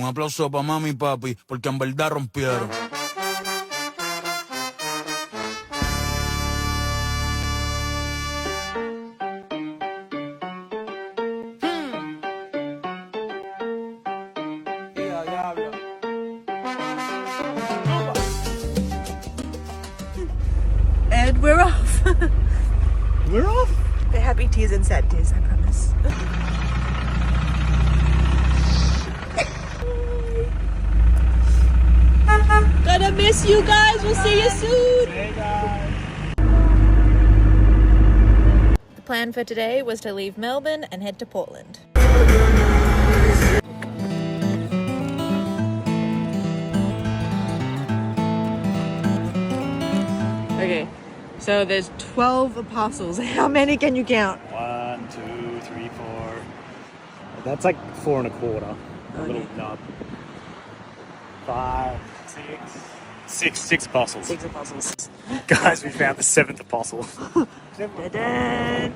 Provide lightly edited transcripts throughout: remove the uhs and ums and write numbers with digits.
Un aplauso para mami y papi, porque en verdad rompieron. And we're off. We're off? They're happy tears and sad tears, I promise. Gonna miss you guys. We'll see you soon. Hey guys. The plan for today was to leave Melbourne and head to Portland. Okay, so there's 12 apostles. How many can you count? 1, 2, 3, 4. That's like 4 1/4. A little nub. 5, 6. 6 apostles. 6 apostles. Guys, we found the 7th apostle. Da-dun, da-dun.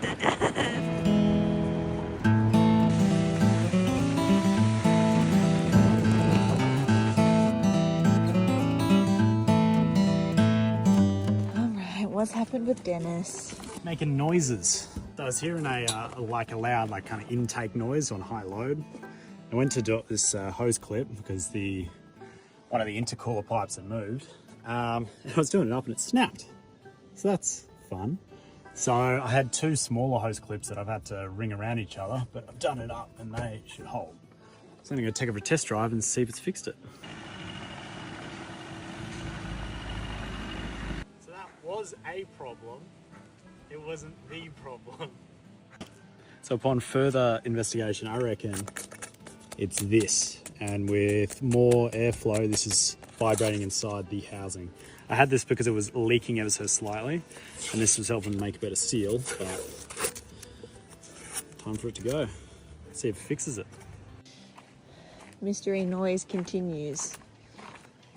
What's happened with Dennis? Making noises. I was hearing a loud kind of intake noise on high load. I went to do this hose clip because one of the intercooler pipes had moved. And I was doing it up and it snapped. So that's fun. So I had 2 smaller hose clips that I've had to ring around each other, but I've done it up and they should hold. So I'm going to take it for a test drive and see if it's fixed it. Was a problem. It wasn't the problem. So upon further investigation, I reckon it's this. And with more airflow, this is vibrating inside the housing. I had this because it was leaking ever so slightly, and this was helping make a better seal, but time for it to go. Let's see if it fixes it. Mystery noise continues.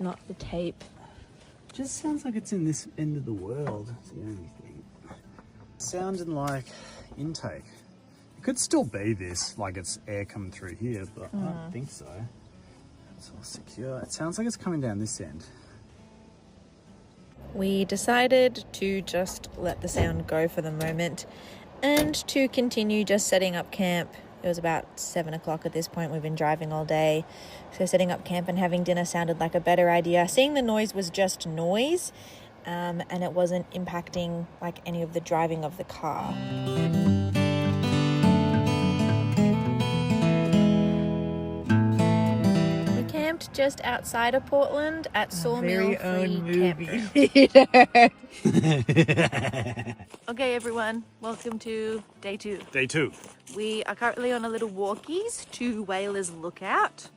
Not the tape. Just sounds like it's in this end of the world. That's the only thing. Sounding like intake. It could still be this, like it's air coming through here, but I don't think so. It's all secure. It sounds like it's coming down this end. We decided to just let the sound go for the moment and to continue just setting up camp. It was about 7 o'clock at this point. We've been driving all day. So setting up camp and having dinner sounded like a better idea. Seeing the noise was just noise, and it wasn't impacting like any of the driving of the car. We camped just outside of Portland at Sawmill Free Campground. Okay, everyone, welcome to day 2. Day 2. We are currently on a little walkies to Whalers Lookout.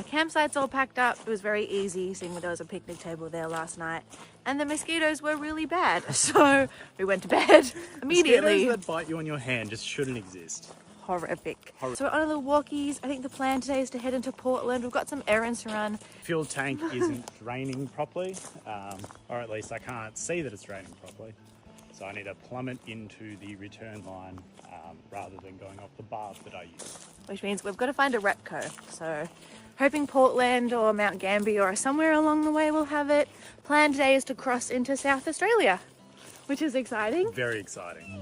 Campsite's all packed up. It was very easy, seeing there was a picnic table there last night. And the mosquitoes were really bad, so we went to bed immediately. Mosquitoes that bite you on your hand just shouldn't exist. Horrific. So we're on a little walkies. I think the plan today is to head into Portland. We've got some errands to run. Fuel tank isn't draining properly, or at least I can't see that it's draining properly. So I need to plumb it into the return line rather than going off the bars that I use. Which means we've got to find a Repco. So hoping Portland or Mount Gambier or somewhere along the way will have it. Plan today is to cross into South Australia, which is exciting. Very exciting.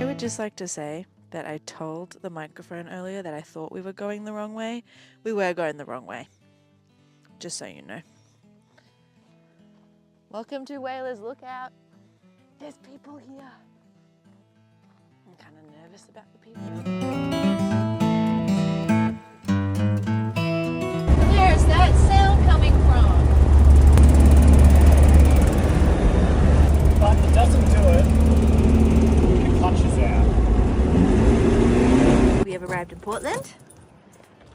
I would just like to say that I told the microphone earlier that I thought we were going the wrong way. We were going the wrong way. Just so you know. Welcome to Whalers Lookout. There's people here. I'm kind of nervous about the people. Where's that sound coming from? But it doesn't do it. The clutch is out. We have arrived in Portland.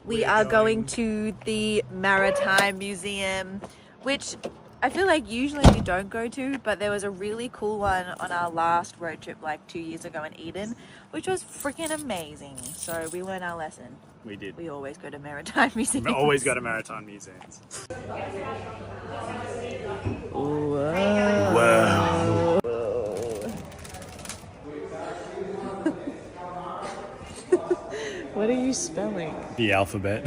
We are going to the Maritime Museum, which I feel like usually we don't go to, but there was a really cool one on our last road trip like 2 years ago in Eden, which was freaking amazing. So we learned our lesson. We did. We always go to Maritime Museums. We always go to Maritime Museums. Whoa. What are you spelling? The alphabet.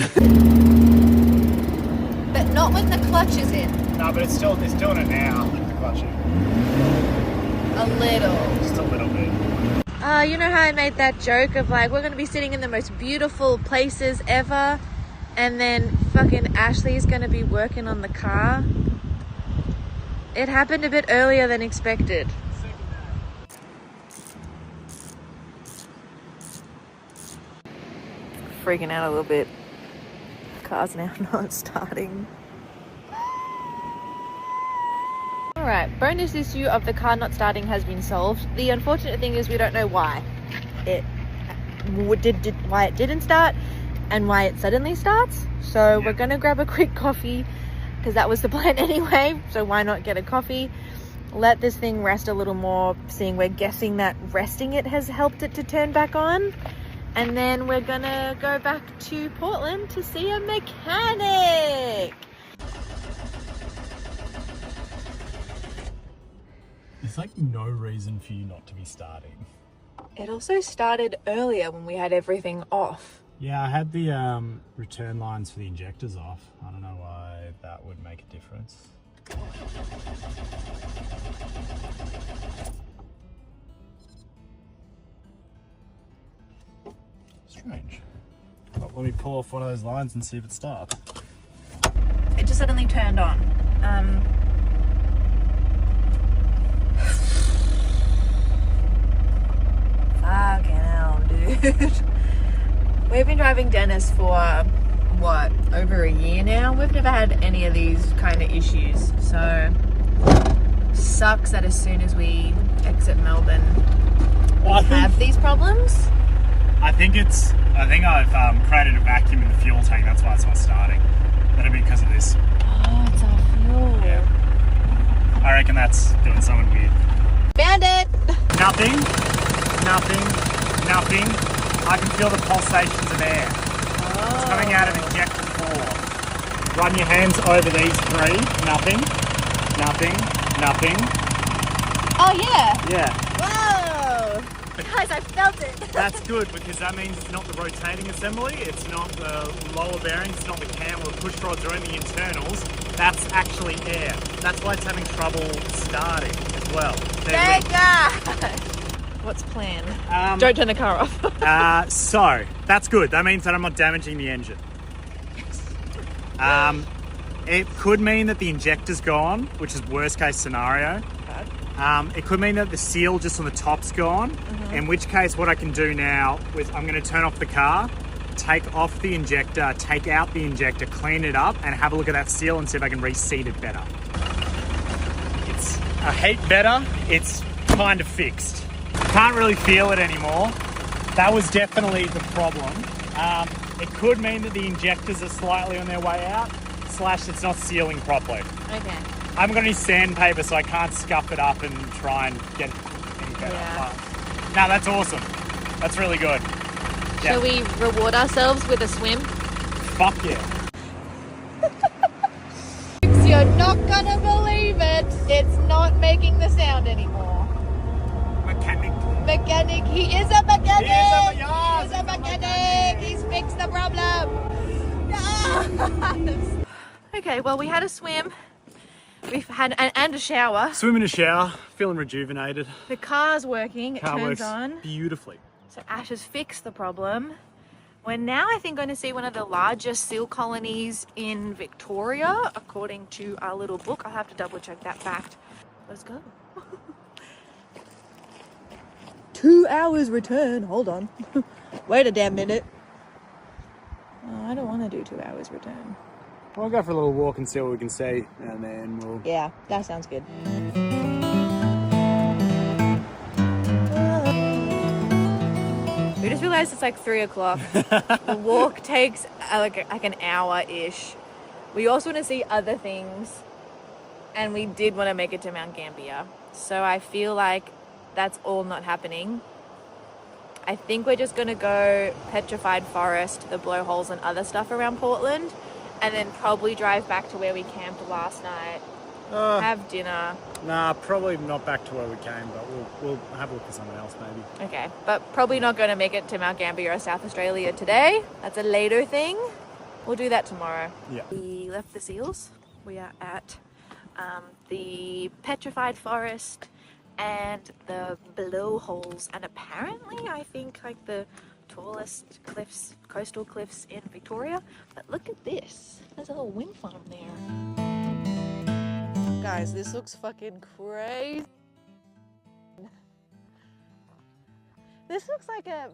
But not when the clutch is in. No, but it's doing it now. The clutch in. A little. Just a little bit. You know how I made that joke of like, we're going to be sitting in the most beautiful places ever, and then fucking Ashley's going to be working on the car? It happened a bit earlier than expected. Freaking out a little bit. Car's now not starting. Alright, bonus issue of the car not starting has been solved. The unfortunate thing is we don't know why why it didn't start and why it suddenly starts. So we're gonna grab a quick coffee because that was the plan anyway. So why not get a coffee? Let this thing rest a little more, seeing we're guessing that resting it has helped it to turn back on. And then we're gonna go back to Portland to see a mechanic. There's like no reason for you not to be starting. It also started earlier when we had everything off. Yeah, I had the return lines for the injectors off. I don't know why that would make a difference. Strange. Well, let me pull off one of those lines and see if it starts. It just suddenly turned on. Fucking hell, dude. We've been driving Dennis for, what, over a year now? We've never had any of these kind of issues. So, sucks that as soon as we exit Melbourne, we have these problems. I think I've created a vacuum in the fuel tank. That's why it's not starting. That'll be because of this. Oh, it's our fuel. Yeah. I reckon that's doing something weird. Found it! Nothing. I can feel the pulsations of air. It's coming out of injector 4. Run your hands over these 3. Nothing. Oh, yeah. Yeah. Whoa! Guys, I felt it. That's good because that means it's not the rotating assembly, it's not the lower bearings, it's not the cam or the push rods or any internals. That's actually air. That's why it's having trouble starting as well. Thank God! What's planned? Don't turn the car off. So, that's good. That means that I'm not damaging the engine. It could mean that the injector's gone, which is worst case scenario. It could mean that the seal just on the top's gone, in which case what I can do now is I'm going to turn off the car, take off the injector, take out the injector, clean it up, and have a look at that seal and see if I can reseat it better. It's a heap better. It's kind of fixed. Can't really feel it anymore. That was definitely the problem. It could mean that the injectors are slightly on their way out, / it's not sealing properly. Okay. I haven't got any sandpaper, so I can't scuff it up and try and get it any better. Yeah. No, that's awesome. That's really good. Yeah. Shall we reward ourselves with a swim? Fuck yeah. You're not gonna believe it. It's not making the sound anymore. Mechanic. He is a mechanic. He is a mechanic. He's fixed the problem. Yes. Okay, well, we had a swim. We've had and a shower. Swim in a shower, feeling rejuvenated. The car's working. It Car turns works on. beautifully. So Ash has fixed the problem. We're now, I think, going to see one of the largest seal colonies in Victoria, according to our little book. I'll have to double check that fact. Let's go. 2 hours return. Hold on. Wait a damn minute. Oh, I don't want to do 2 hours return. We'll go for a little walk and see what we can see, and then we'll... Yeah, that sounds good. We just realized it's like 3 o'clock. The walk takes like an hour-ish. We also want to see other things, and we did want to make it to Mount Gambier. So I feel like that's all not happening. I think we're just going to go Petrified Forest, the blowholes and other stuff around Portland, and then probably drive back to where we camped last night have dinner. Nah, probably not back to where we came, but we'll have a look for somewhere else maybe. Okay, but probably not going to make it to Mount Gambier or South Australia today. That's a later thing. We'll do that tomorrow. Yeah. We left the seals. We are at the petrified forest and the blowholes, and apparently I think like the tallest cliffs, coastal cliffs in Victoria. But look at this. There's a little wind farm there. Guys, this looks fucking crazy. This looks like a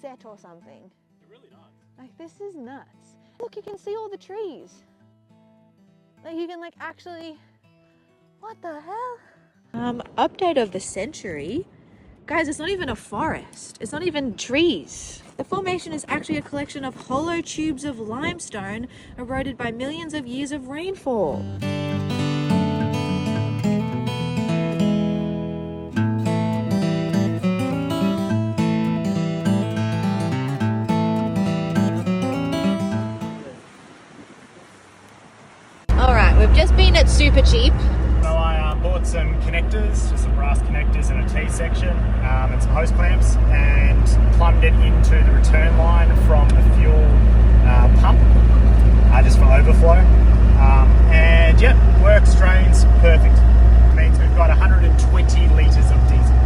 set or something. It really does. Like, this is nuts. Look, you can see all the trees. Like, you can like actually, what the hell? Update of the century. Guys, it's not even a forest. It's not even trees. The formation is actually a collection of hollow tubes of limestone eroded by millions of years of rainfall. Alright, we've just been at Super Cheap. So I bought some connectors, just some brass connectors and a T-section and some hose clamps, and plumbed it into the return line from the fuel pump, just for overflow. And yeah, works, drains, perfect. Means we've got 120 litres of diesel.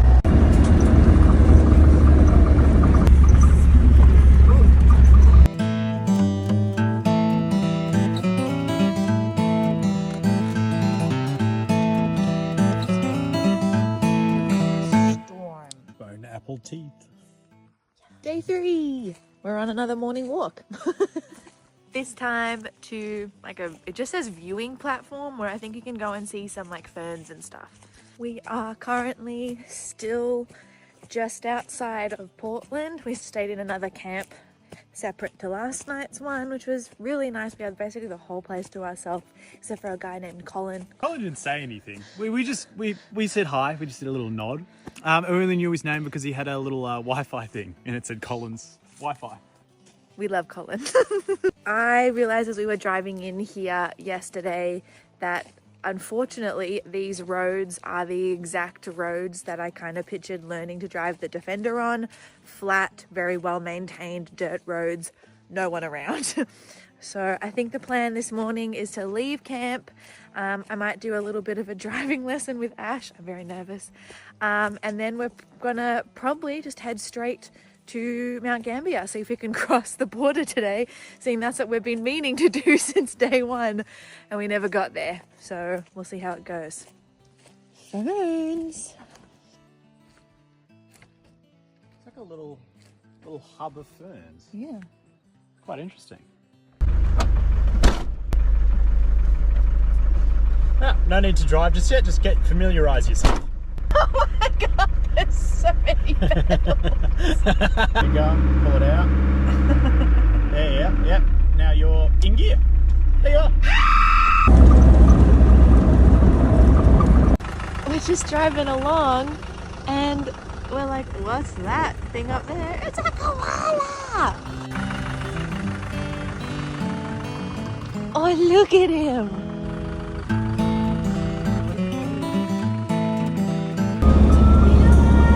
Apple teeth. Day 3. We're on another morning walk. This time to it just says viewing platform, where I think you can go and see some like ferns and stuff. We are currently still just outside of Portland. We stayed in another camp separate to last night's one, which was really nice. We had basically the whole place to ourselves except for a guy named Colin. Colin didn't say anything. We said hi. We just did a little nod. We only knew his name because he had a little Wi-Fi thing, and it said Colin's Wi-Fi. We love Colin. I realized as we were driving in here yesterday that unfortunately these roads are the exact roads that I kind of pictured learning to drive the Defender on. Flat, very well maintained dirt roads, no one around. So I think the plan this morning is to leave camp. I might do a little bit of a driving lesson with Ash. I'm very nervous. And then we're gonna probably just head straight to Mount Gambier, see if we can cross the border today, seeing that's what we've been meaning to do since day 1 and we never got there. So we'll see how it goes. Ferns. It's like a little hub of ferns. Yeah. Quite interesting. No need to drive just yet, just familiarise yourself. Oh my god, there's so many bells. There you go, pull it out. There, yeah. Now you're in gear. There you are. We're just driving along and we're like, what's that thing up there? It's a koala! Oh, look at him!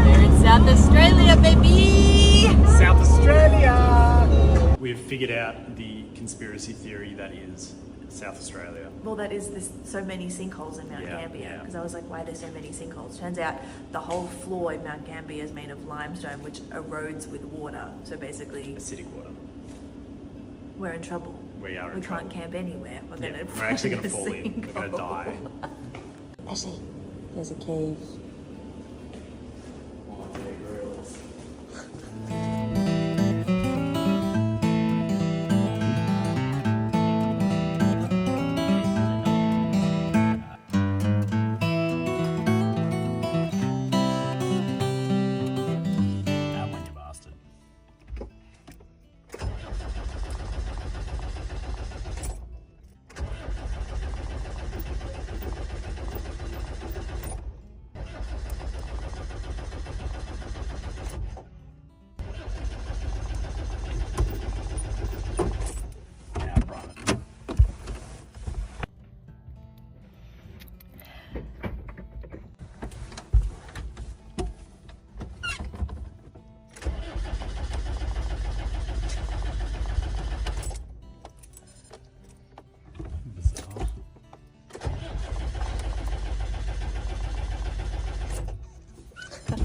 We're in South Australia, baby! South Australia! We've figured out the conspiracy theory that is South Australia. Well, that is, there's so many sinkholes in Mount Gambier, because I was like, why are there so many sinkholes? Turns out the whole floor in Mount Gambier is made of limestone, which erodes with water. So basically, Acidic water. we're in trouble. We are in We trouble. can't camp anywhere. We're actually going to fall in. We're going to die. Ashley, there's a cave.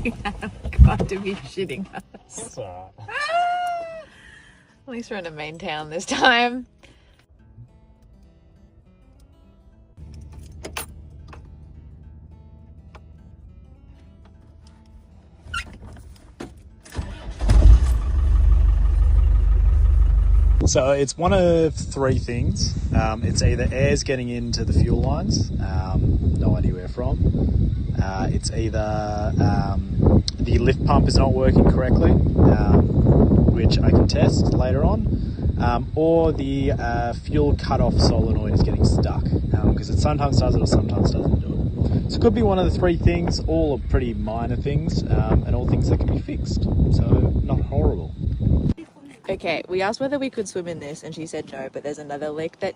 You have got to be shitting us. That's alright. At least we're in a main town this time. So it's one of three things. It's either air's getting into the fuel lines, no idea where from. It's either the lift pump is not working correctly, which I can test later on, or the fuel cutoff solenoid is getting stuck, because it sometimes does it or sometimes doesn't do it. So it could be one of the three things. All are pretty minor things, and all things that can be fixed. So not horrible. Okay, we asked whether we could swim in this and she said no, but there's another lake that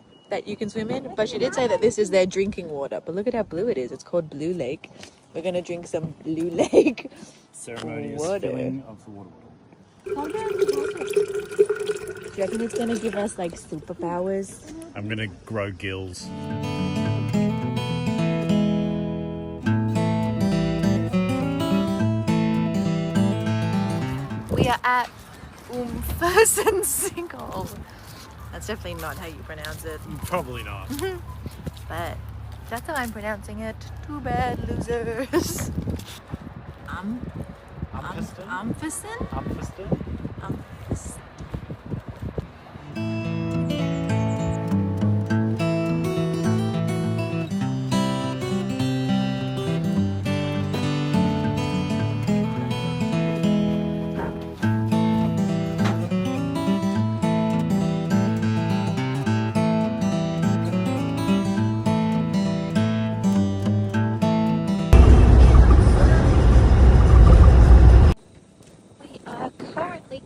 you can swim in. But she did say that this is their drinking water. But look at how blue it is. It's called Blue Lake. We're going to drink some Blue Lake Ceremonious water. filling of the water bottle. Do you reckon it's going to give us like superpowers? I'm gonna grow gills. We are at Single. That's definitely not how you pronounce it. Probably not. But that's how I'm pronouncing it. Too bad, losers. Umfiston? Umfiston? Umfiston? Umfiston.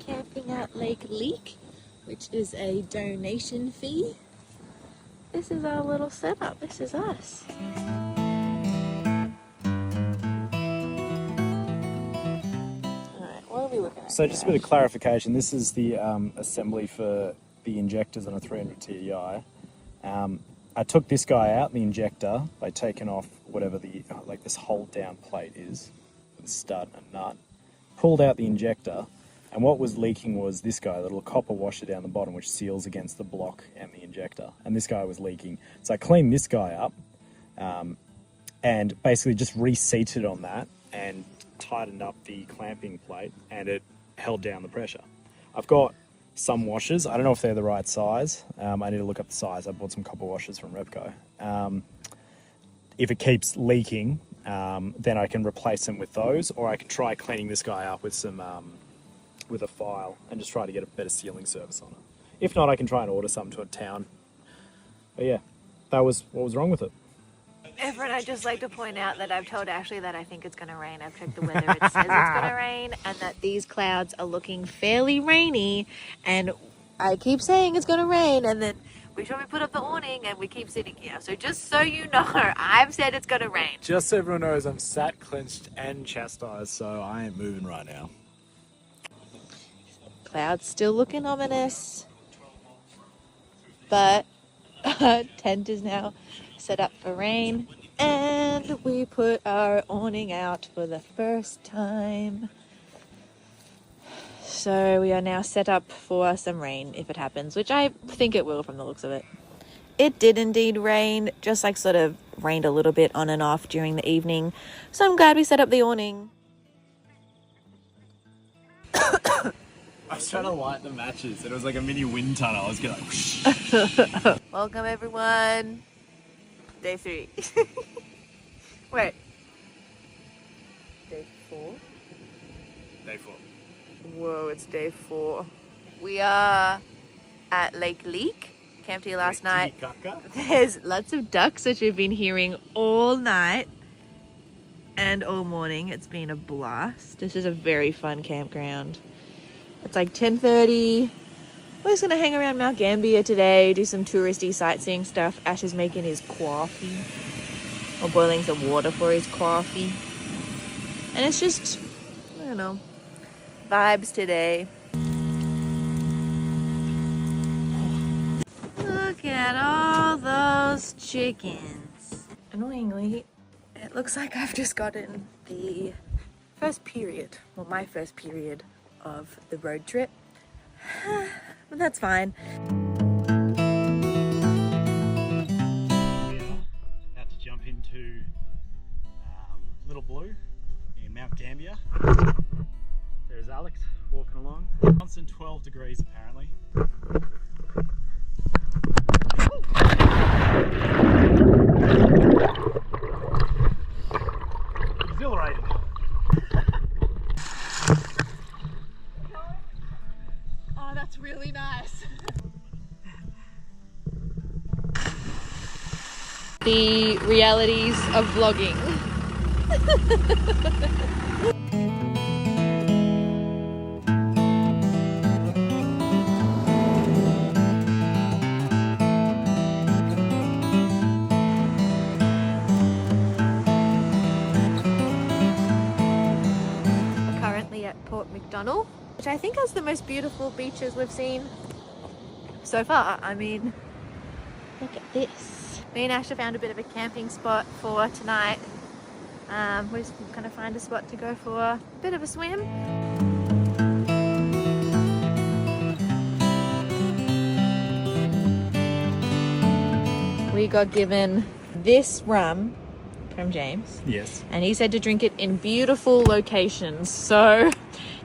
Camping at Lake Leak, which is a donation fee. This is our little setup. This is us. Alright, what are we looking at? So just a bit of clarification, this is the assembly for the injectors on a 300 TDI. I took this guy out, the injector, by taking off whatever the, like this hold down plate is, with a stud and a nut. Pulled out the injector, and what was leaking was this guy, the little copper washer down the bottom, which seals against the block and the injector. And this guy was leaking. So I cleaned this guy up, and basically just reseated on that and tightened up the clamping plate, and it held down the pressure. I've got some washers. I don't know if they're the right size. I need to look up the size. I bought some copper washers from Repco. If it keeps leaking, then I can replace them with those, or I can try cleaning this guy up with some with a file and just try to get a better sealing service on it. If not, I can try and order something to a town. But yeah, that was what was wrong with it. Everett, I'd just like to point out that I've told Ashley that I think it's going to rain. I've checked the weather. It says it's going to rain, and that these clouds are looking fairly rainy. And I keep saying it's going to rain, and then we should put up the awning, and we keep sitting here. So just so you know, I've said it's going to rain. Just so everyone knows, I'm sat, clenched, and chastised, so I ain't moving right now. Clouds still looking ominous, but tent is now set up for rain, and we put our awning out for the first time. So we are now set up for some rain if it happens, which I think it will from the looks of it. It did indeed rain, just like sort of rained a little bit on and off during the evening. So I'm glad we set up the awning. I was trying to light the matches, and it was like a mini wind tunnel. I was getting like, whoosh. Welcome everyone. Day 3. Wait. Day 4? Day 4. Whoa, it's day 4. We are at Lake Leak. Camped here last night. There's lots of ducks, which we've been hearing all night and all morning. It's been a blast. This is a very fun campground. It's like 10:30. We're just going to hang around Mount Gambier today, do some touristy sightseeing stuff. Ash is making his coffee, or boiling some water for his coffee. And it's just, I don't know, vibes today. Look at all those chickens. Annoyingly, it looks like I've just gotten the first period, well, my first period of the road trip. But that's fine. We are about to jump into Little Blue in Mount Gambier. There's Alex walking along. Constant 12 degrees apparently. Exhilarating. Oh, that's really nice. The realities of vlogging. Currently at Port McDonnell, which I think has the most beautiful beaches we've seen so far. I mean, look at this. Me and Ash have found a bit of a camping spot for tonight. We're just gonna find a spot to go for a bit of a swim. We got given this rum from James. Yes. And he said to drink it in beautiful locations. So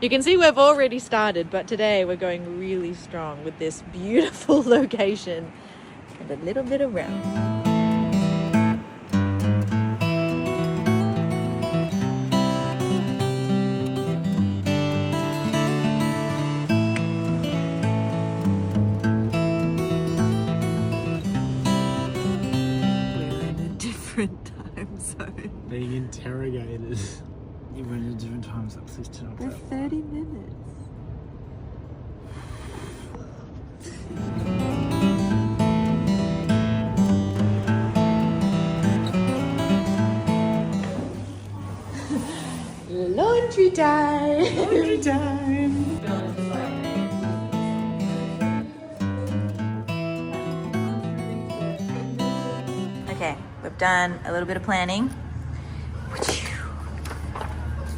you can see we've already started, but today we're going really strong with this beautiful location and a little bit of rum. We're in a different time zone. Being interrogated. You went at different times, please tell me. For 30 minutes. Laundry time! Laundry time! Okay, we've done a little bit of planning.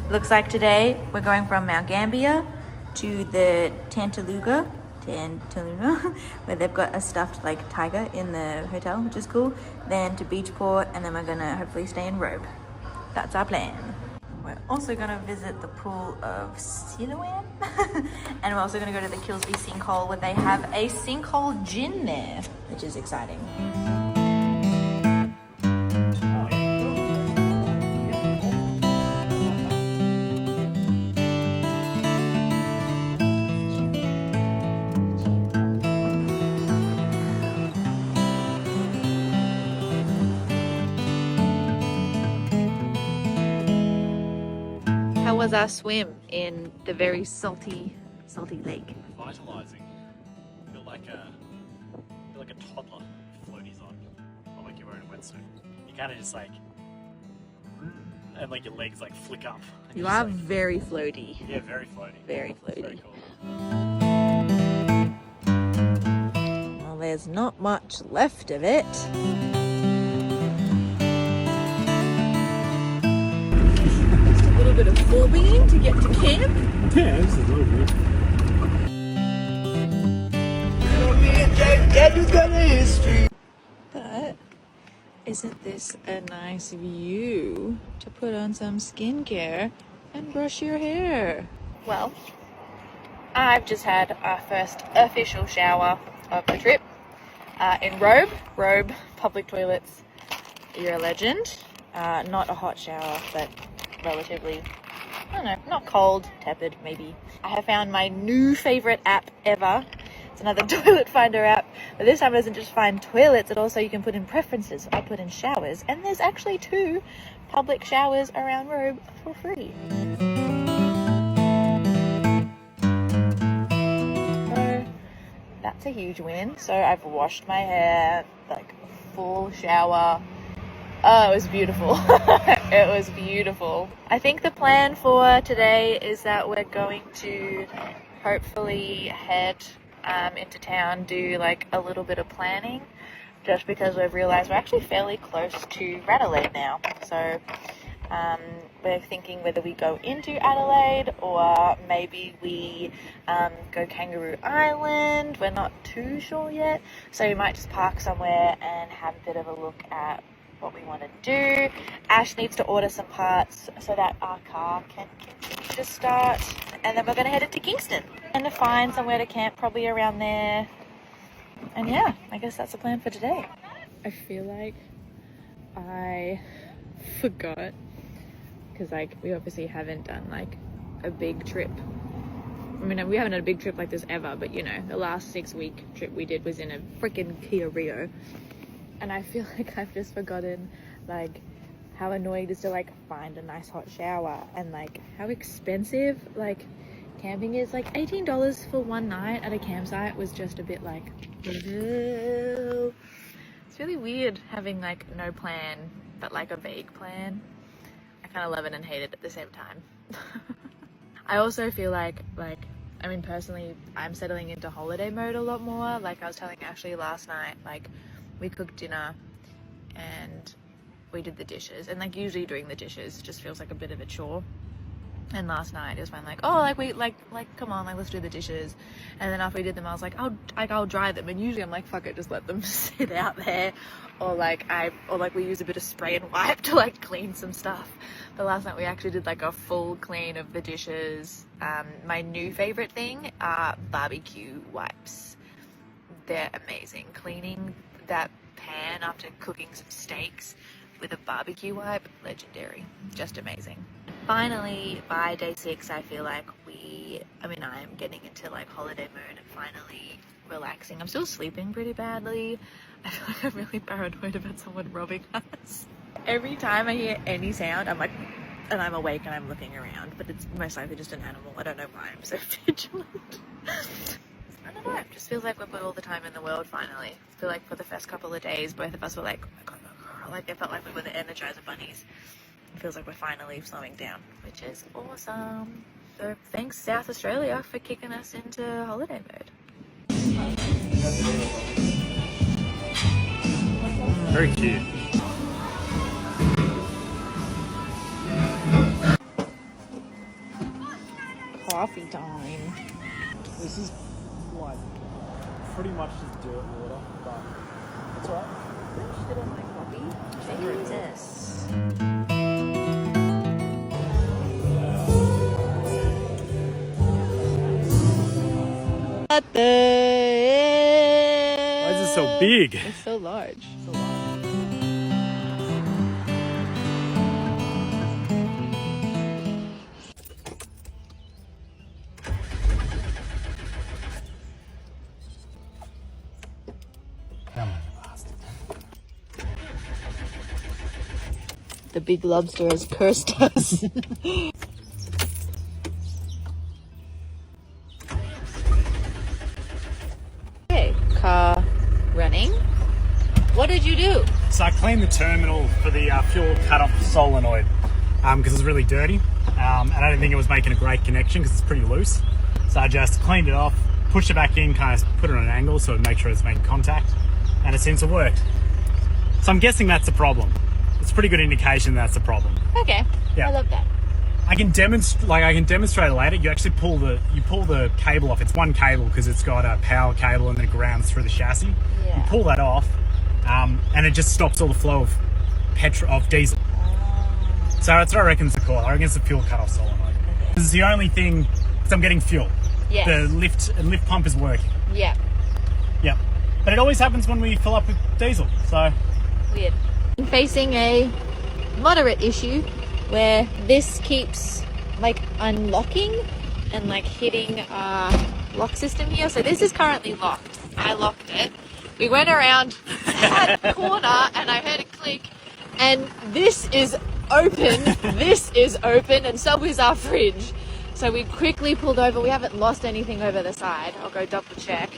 Looks like today we're going from Mount Gambier to the Tantaluga, where they've got a stuffed like tiger in the hotel, which is cool. Then to Beachport, and then we're gonna hopefully stay in Robe. That's our plan. We're also gonna visit the pool of Siloam, and we're also gonna go to the Kilsby sinkhole where they have a sinkhole gin there, which is exciting. How was our swim in the very salty lake? Vitalizing. Feel like a toddler with floaties on, or like you're wearing a wetsuit. You kind of just like, and like your legs like flick up. And You you're are just, like, very floaty. yeah, very floaty. Very It's floaty. very cool. Well, there's not much left of it. Just a little bit of forebeing to get to camp. Yeah, this is a little bit. But isn't this a nice view to put on some skincare and brush your hair? Well, I've just had our first official shower of the trip in Robe. Robe public toilets. You're a legend. Not a hot shower, but relatively, I don't know, not cold, tepid maybe. I have found my new favorite app ever. It's another toilet finder app, but this time it doesn't just find toilets, it also you can put in preferences. I put in showers, and there's actually 2 public showers around Robe for free. So that's a huge win. So I've washed my hair, like full shower. Oh, it was beautiful. It was beautiful. I think the plan for today is that we're going to hopefully head into town, do like a little bit of planning, just because we've realized we're actually fairly close to Radelaide now. So we're thinking whether we go into Adelaide or maybe we go Kangaroo Island. We're not too sure yet, so we might just park somewhere and have a bit of a look at what we want to do. Ash needs to order some parts so that our car can continue to start, and then we're going to head into Kingston and to find somewhere to camp, probably around there. And yeah, I guess that's the plan for today. I feel like I forgot, because like we obviously haven't done like a big trip. I mean, we haven't had a big trip like this ever, but you know, the last 6-week trip we did was in a freaking Kia Rio. And I feel like I've just forgotten like how annoying it is to like find a nice hot shower, and like how expensive like camping is. Like $18 for one night at a campsite was just a bit like, it's really weird having like no plan but like a vague plan. I kind of love it and hate it at the same time. I also feel like I mean, personally, I'm settling into holiday mode a lot more. Like I was telling Ashley last night, like we cooked dinner and we did the dishes, and like usually doing the dishes just feels like a bit of a chore. And last night it was fine, like, oh, like we like come on, like let's do the dishes. And then after we did them, I was like, I'll dry them. And usually I'm like, fuck it, just let them sit out there, or like we use a bit of spray and wipe to like clean some stuff. But last night we actually did like a full clean of the dishes. My new favorite thing are barbecue wipes. They're amazing. Cleaning that pan after cooking some steaks with a barbecue wipe, legendary, just amazing. Finally, by day 6, I feel like I'm getting into like holiday mode and finally relaxing. I'm still sleeping pretty badly. I feel like I'm really paranoid about someone robbing us. Every time I hear any sound, I'm like, and I'm awake and I'm looking around, but it's most likely just an animal. I don't know why I'm so vigilant. I don't know, it just feels like we've got all the time in the world finally. I feel like for the first couple of days, both of us were like, oh my God, like it felt like we were the Energizer bunnies. It feels like we're finally slowing down, which is awesome. So thanks South Australia for kicking us into holiday mode. Very cute. Coffee time. This is like pretty much just dirt water, but that's alright. Shit on my coffee. Jesus. Why is it so big? It's so large. Come on, bastard. The big lobster has cursed us. Okay, car running. What did you do? So I cleaned the terminal for the fuel cut-off solenoid because it's really dirty, and I didn't think it was making a great connection because it's pretty loose. So I just cleaned it off, pushed it back in, kind of put it on an angle so it make sure it's making contact, and it seems to work. So I'm guessing that's the problem. It's a pretty good indication that's the problem. Okay, Yeah. I love that. I can demonstrate it later. You actually pull the cable off. It's one cable because it's got a power cable and then it grounds through the chassis. Yeah. You pull that off, and it just stops all the flow of diesel. So that's what I reckon it's the cause. I reckon it's the fuel cut-off solenoid. Okay. This is the only thing, because I'm getting fuel. Yes. The lift pump is working. Yeah. Yep. But it always happens when we fill up with diesel. So Weird. I'm facing a moderate issue where this keeps like unlocking and like hitting our lock system here. So this is currently locked. I locked it. We went around that corner and I heard a click, and this is open. This is open, and so is our fridge. So we quickly pulled over. We haven't lost anything over the side. I'll go double check.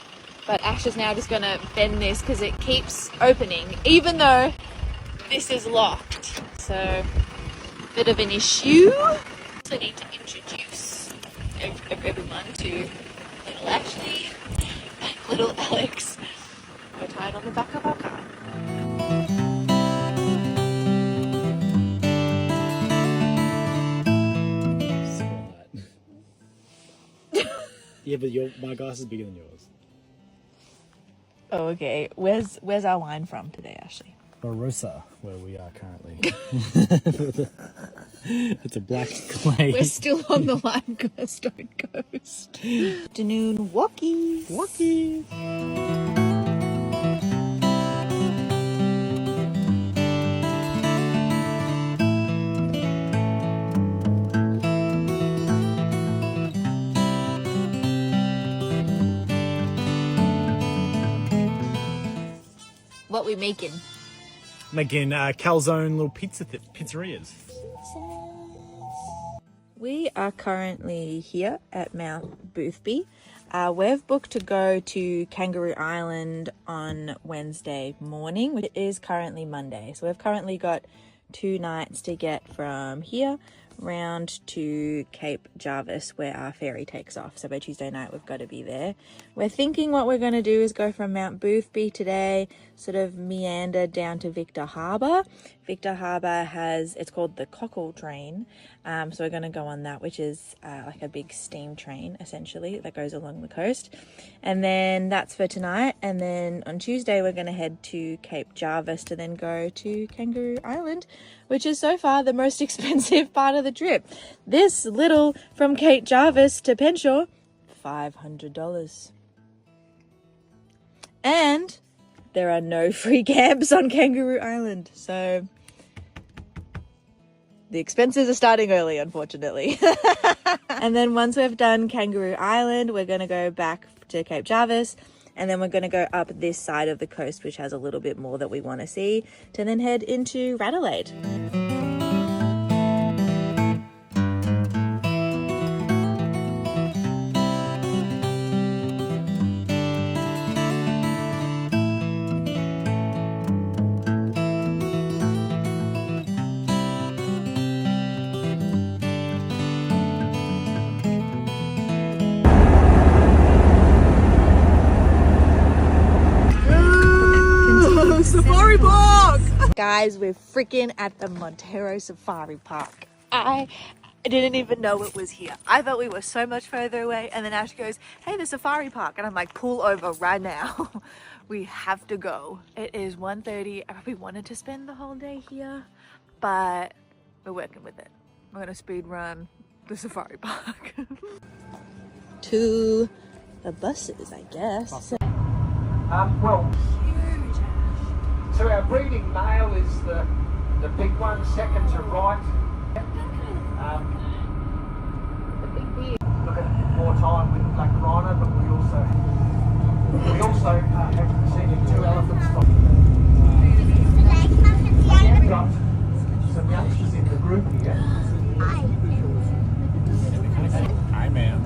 But Ash is now just gonna bend this because it keeps opening, even though this is locked. So, bit of an issue. So I need to introduce everyone to little Ashley and little Alex. We're tied on the back of our car. Yeah, but my glass is bigger than yours. Oh, okay. Where's our wine from today, Ashley? Barossa, where we are currently. It's a black clay. We're still on the Limestone coast. Afternoon walkies. What we making? Making calzone little pizzerias. We are currently here at Mount Boothby. We've booked to go to Kangaroo Island on Wednesday morning, which is currently Monday. So we've currently got 2 nights to get from here round to Cape Jarvis, where our ferry takes off. So by Tuesday night we've got to be there. We're thinking what we're going to do is go from Mount Boothby today, sort of meander down to Victor Harbour. Victor Harbour has, it's called the Cockle train, so we're going to go on that, which is like a big steam train essentially that goes along the coast. And then that's for tonight, and then on Tuesday we're going to head to Cape Jarvis to then go to Kangaroo Island, which is so far the most expensive part of the trip. This little from Cape Jarvis to Penshaw, $500. And there are no free camps on Kangaroo Island, so the expenses are starting early, unfortunately. And then once we've done Kangaroo Island, we're going to go back to Cape Jarvis, and then we're going to go up this side of the coast, which has a little bit more that we want to see, to then head into Radelaide. Safari Park! Guys, we're freaking at the Montero Safari Park. I didn't even know it was here. I thought we were so much further away, and then Ash goes, hey, the Safari Park. And I'm like, pull over right now. We have to go. It is 1:30. I probably wanted to spend the whole day here, but we're working with it. We're gonna speed run the Safari Park. To the buses, I guess. Well, so our breeding male is the big one, second to right. Look at more time with black rhino, but we also have seen 2 elephants. We've got some youngsters in the group here. Hi, ma'am.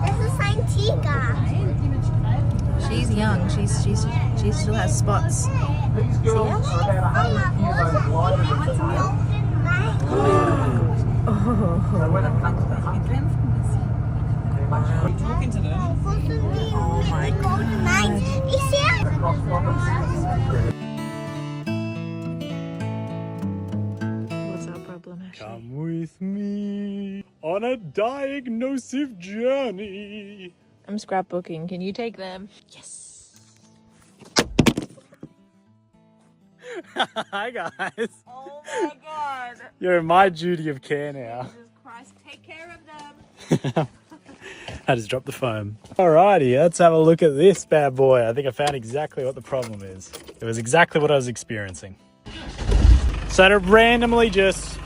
This is Antigua. She's young. She still has spots. These girls are about 100 kilos lighter than the male. So when it comes to hunting, they're much quicker. Oh my God. Across provinces. What's our problem, Ashley? Come with me on a diagnostic journey. I'm scrapbooking. Can you take them? Yes. Hi, guys. Oh my God. You're in my duty of care now. Jesus Christ, take care of them. I just dropped the foam. Alrighty, let's have a look at this bad boy. I think I found exactly what the problem is. It was exactly what I was experiencing. So to randomly just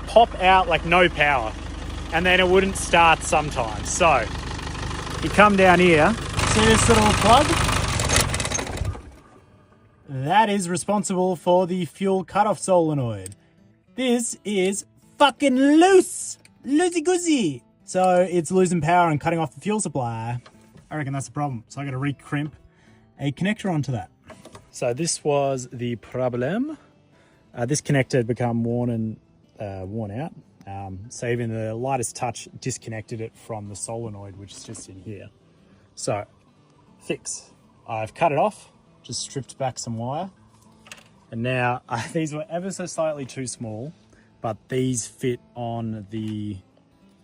pop out like no power, and then it wouldn't start sometimes. So you come down here, see this little plug? That is responsible for the fuel cutoff solenoid. This is fucking loose! Loosey-goosey! So it's losing power and cutting off the fuel supply. I reckon that's the problem. So I gotta recrimp a connector onto that. So this was the problem. This connector had become worn out. So even the lightest touch disconnected it from the solenoid, which is just in here. So, fix. I've cut it off, just stripped back some wire. And now, these were ever so slightly too small, but these fit on the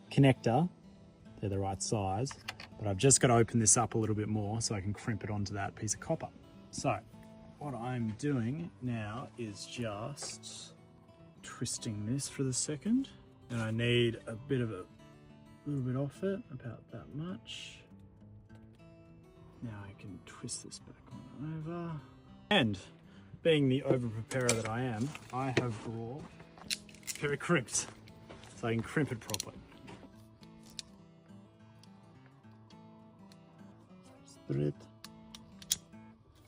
connector They're the right size, but I've just got to open this up a little bit more so I can crimp it onto that piece of copper. So what I'm doing now is just twisting this for the second, and I need a little bit off it, about that much. Now I can twist this back on over. And being the over preparer that I am, I have brought a pair of crimps so I can crimp it properly. Thread.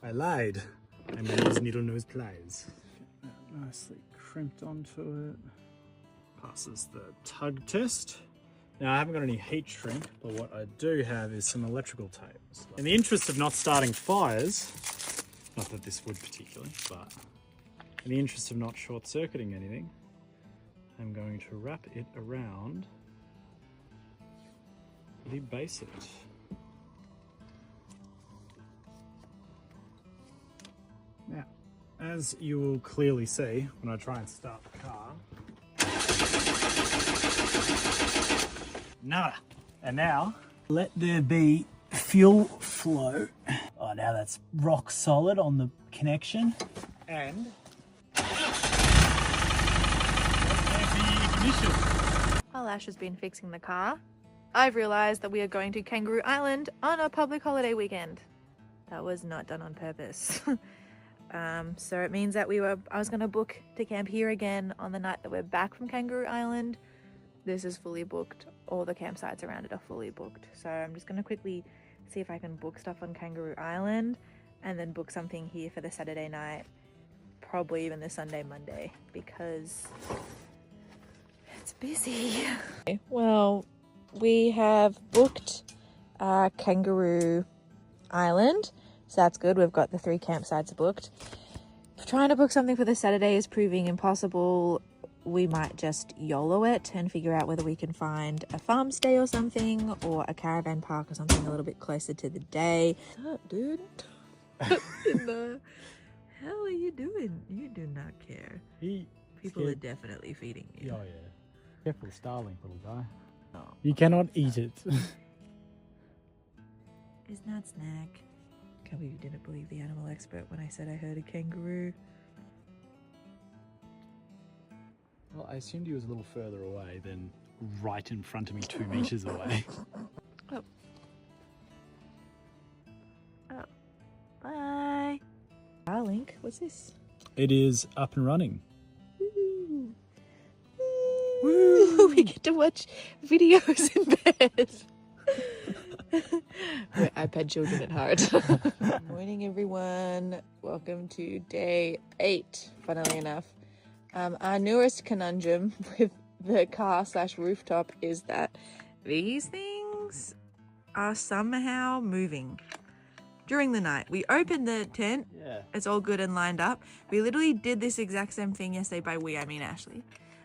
I lied. I may use needle nose pliers. Get that nicely crimped onto it. Passes the tug test. Now I haven't got any heat shrink, but what I do have is some electrical tape. In the interest of not starting fires, not that this would particularly, but in the interest of not short-circuiting anything, I'm going to wrap it around the base of it. Now, as you will clearly see when I try and start the car, nada. And now, let there be fuel flow. Oh, now that's rock solid on the connection. And there's the ignition. While Ash has been fixing the car, I've realised that we are going to Kangaroo Island on a public holiday weekend. That was not done on purpose. So it means that I was going to book to camp here again on the night that we're back from Kangaroo Island. This is fully booked. All the campsites around it are fully booked. So I'm just going to quickly see if I can book stuff on Kangaroo Island and then book something here for the Saturday night, probably even the Sunday, Monday, because it's busy. Well, we have booked Kangaroo Island, so that's good. We've got the 3 campsites booked. Trying to book something for the Saturday is proving impossible. We might just YOLO it and figure out whether we can find a farm stay or something, or a caravan park or something a little bit closer to the day. What's up, dude? What in the hell are you doing? You do not care. People are definitely feeding you. Oh yeah. Careful, starling, little guy. Oh. You cannot eat it. It's not snack. Can't believe you didn't believe the animal expert when I said I heard a kangaroo. Well, I assumed he was a little further away than right in front of me 2 meters away. Oh. Oh. Bye. Starlink, what's this? It is up and running. Woo. Woo. We get to watch videos in bed. We're iPad children at heart. Good morning, everyone. Welcome to day 8, funnily enough. Our newest conundrum with the car/rooftop is that these things are somehow moving during the night. We opened the tent. Yeah. It's all good and lined up. We literally did this exact same thing yesterday. By we, I mean Ashley.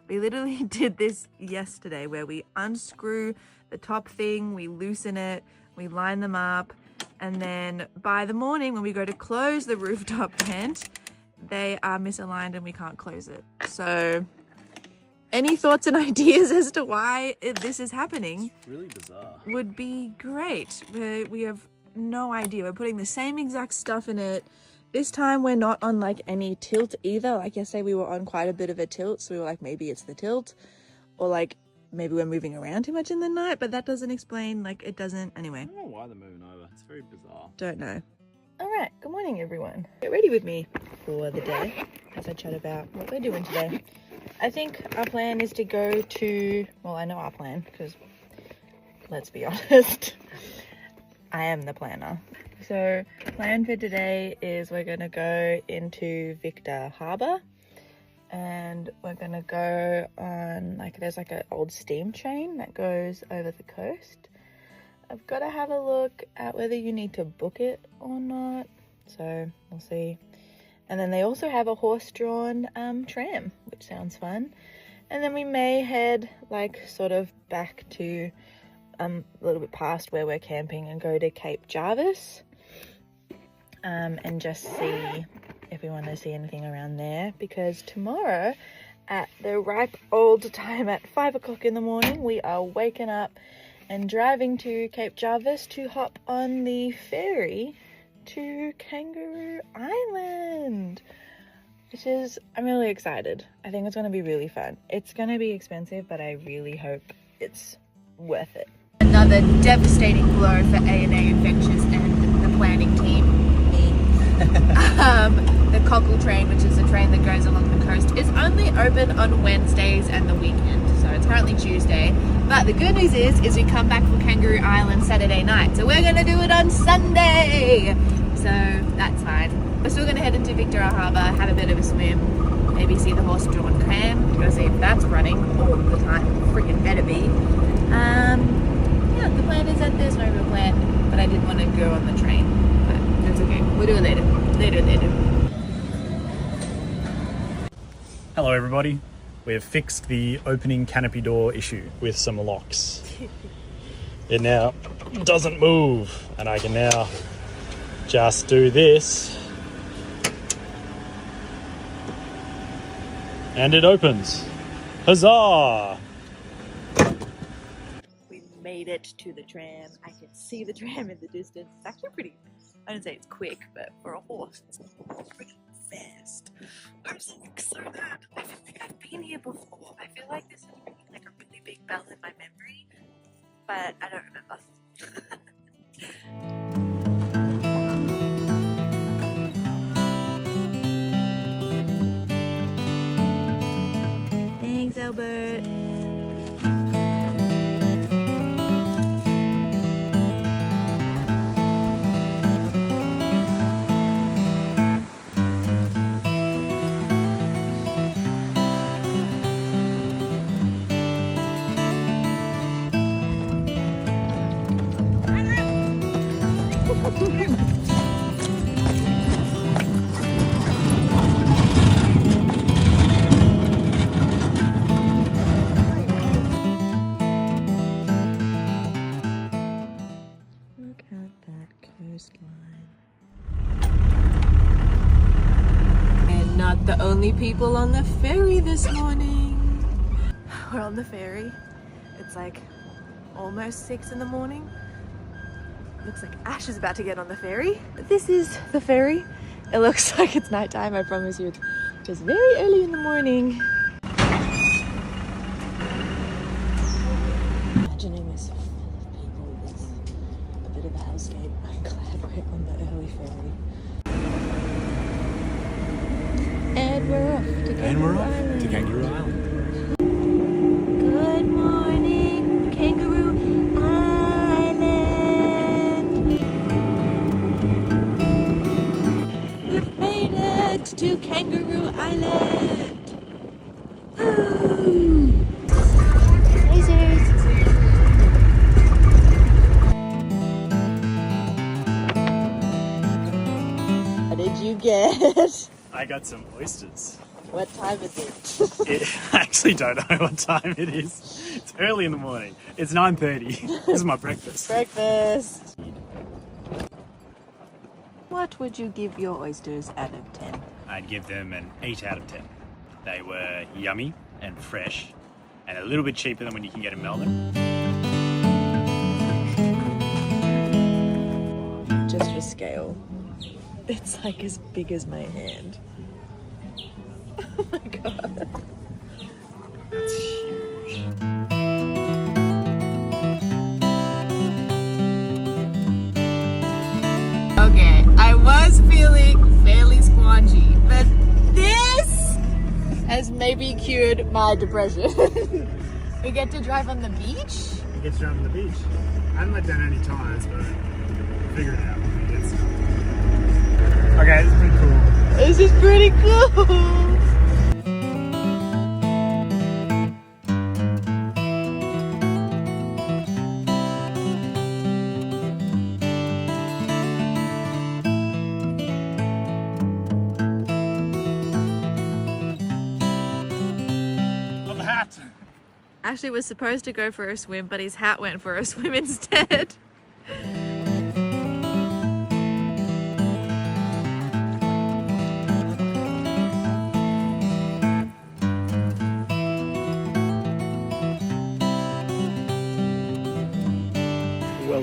We literally did this yesterday where we unscrew the top thing, we loosen it, we line them up, and then by the morning when we go to close the rooftop tent, they are misaligned and we can't close it. So any thoughts and ideas as to why this is happening? It's really bizarre. Would be great. We have no idea. We're putting the same exact stuff in it. This time we're not on like any tilt either. Like yesterday we were on quite a bit of a tilt, so we were like, maybe it's the tilt, or like maybe we're moving around too much in the night, but that doesn't explain, like it doesn't, anyway. I don't know why they're moving over. It's very bizarre. Don't know. All right, good morning everyone. Get ready with me for the day as I chat about what we're doing today. I think our plan is to go to, well, I know our plan because let's be honest, I am the planner. So plan for today is we're gonna go into Victor Harbour and we're gonna go on, like, there's like an old steam train that goes over the coast. I've got to have a look at whether you need to book it or not, so we'll see. And then they also have a horse-drawn tram, which sounds fun. And then we may head like sort of back to a little bit past where we're camping and go to Cape Jarvis and just see if we want to see anything around there, because tomorrow at the ripe old time at 5 o'clock in the morning we are waking up and driving to Cape Jarvis to hop on the ferry to Kangaroo Island, which is, I'm really excited. I think it's going to be really fun. It's going to be expensive, but I really hope it's worth it. Another devastating blow for A&A Adventures and the planning team. The cockle train, which is a train that goes along the coast, is only open on Wednesdays and the weekend. So it's currently Tuesday. But the good news is we come back from Kangaroo Island Saturday night. So we're going to do it on Sunday. So that's fine. We're still going to head into Victoria Harbour, have a bit of a swim, maybe see the horse-drawn tram, go see if that's running all the time. Freaking better be. Yeah, the plan is that there's no real plan, but I did want to go on the train. But that's okay. We'll do it later. Later. Hello everybody. We have fixed the opening canopy door issue with some locks. It now doesn't move, and I can now just do this and it opens. Huzzah! We made it to the tram. I can see the tram in the distance. It's actually pretty, I don't say it's quick, but for a horse, it's pretty fast. I'm so excited. I feel like I've been here before. I feel like this is ringing like a really big bell in my memory, but I don't remember. Thanks, Albert. Look at that coastline. And not the only people on the ferry this morning. We're on the ferry. It's like almost 6 in the morning. Looks like Ash is about to get on the ferry. This is the ferry. It looks like it's nighttime, I promise you. It's just very early in the morning. Imagining this full of people is a bit of a hellscape. I'm glad we're on the early ferry. And we're off to Kangaroo Island. Good morning, Kangaroo Island. We've made it to Kangaroo Island. Woo! Lasers. What did you get? I got some oysters. What time is it? I actually don't know what time it is. It's early in the morning. It's 9:30. This is my breakfast. Breakfast. What would you give your oysters out of 10? I'd give them an 8 out of 10. They were yummy and fresh and a little bit cheaper than when you can get in Melbourne. Just for scale, it's like as big as my hand. Oh my god. That's huge. Okay, I was feeling fairly squangy, but this has maybe cured my depression. We get to drive on the beach. It gets you out on the beach. I haven't let down any tires, but we'll figure it out when we get started. Okay, this is pretty cool. This is pretty cool. Ashley was supposed to go for a swim, but his hat went for a swim instead.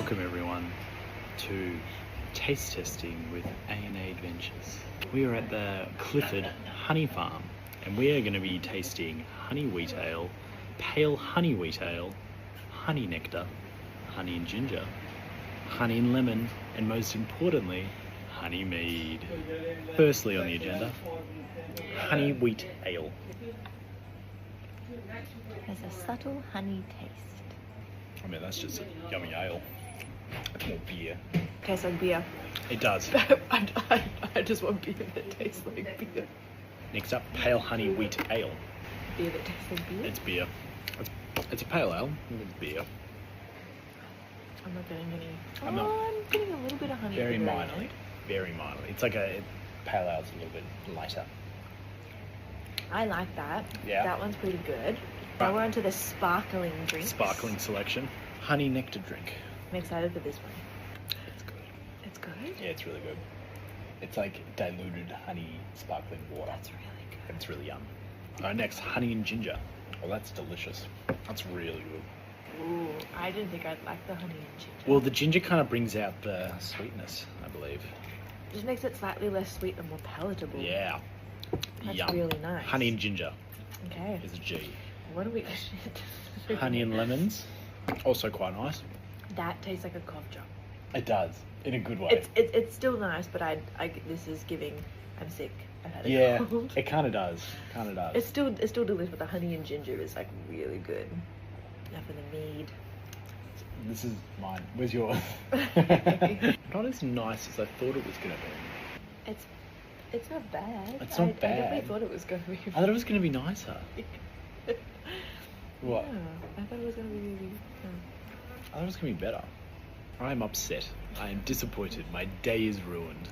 Welcome everyone to taste testing with A&A Adventures. We are at the Clifford Honey Farm and we are going to be tasting honey wheat ale, pale honey wheat ale, honey nectar, honey and ginger, honey and lemon, and most importantly, honey mead. Firstly on the agenda, honey wheat ale. There's a subtle honey taste. I mean, that's just a yummy ale. It's more beer. Tastes like beer. It does. I just want beer that tastes like beer. Next up, pale honey wheat ale. Beer that tastes like beer? It's beer. It's a pale ale. It's beer. I'm not getting any. I'm not. I'm getting a little bit of honey. Very minorly. Very minorly. It's like pale ale's a little bit lighter. I like that. Yeah. That one's pretty good. Now we're onto the sparkling drinks. Sparkling selection. Honey nectar drink. I'm excited for this one. It's good. It's good? Yeah, it's really good. It's like diluted honey sparkling water. That's really good. And it's really yum. Next, honey and ginger. Oh, that's delicious. That's really good. Ooh, I didn't think I'd like the honey and ginger. Well, the ginger kind of brings out the sweetness, I believe. Just makes it slightly less sweet and more palatable. Yeah. That's Yum. really nice. Honey and ginger Okay. is a G. What do we... Honey and lemons, also quite nice. That tastes like a cough drop. It does, in a good way. It's still nice, but this is giving... I'm sick. I've had a cold. It kind of does. Kind of does. It's still delicious, but the honey and ginger is like really good. Now for the mead. This is mine. Where's yours? Not as nice as I thought it was going to be. It's not bad. It's not bad. I definitely thought it was going to be. I thought it was going to be nicer. What? Yeah, I thought it was going to be really. I thought it was going to be better. I'm upset. I am disappointed. My day is ruined.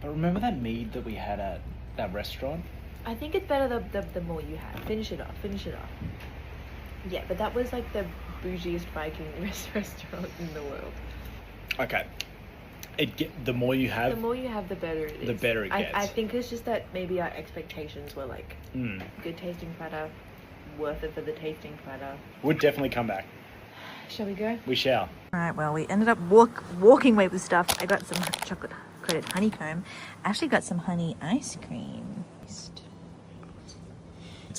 But remember that mead that we had at that restaurant? I think it's better the more you have. Finish it off. Yeah, but that was like the bougiest Viking restaurant in the world. Okay. The more you have... The more you have, the better it is. The better it gets. I think it's just that maybe our expectations were like good tasting platter, worth it for the tasting platter. We'll definitely come back. Shall we go? We shall. Alright, well, we ended up walking away with stuff. I got some chocolate coated honeycomb. I actually got some honey ice cream. It's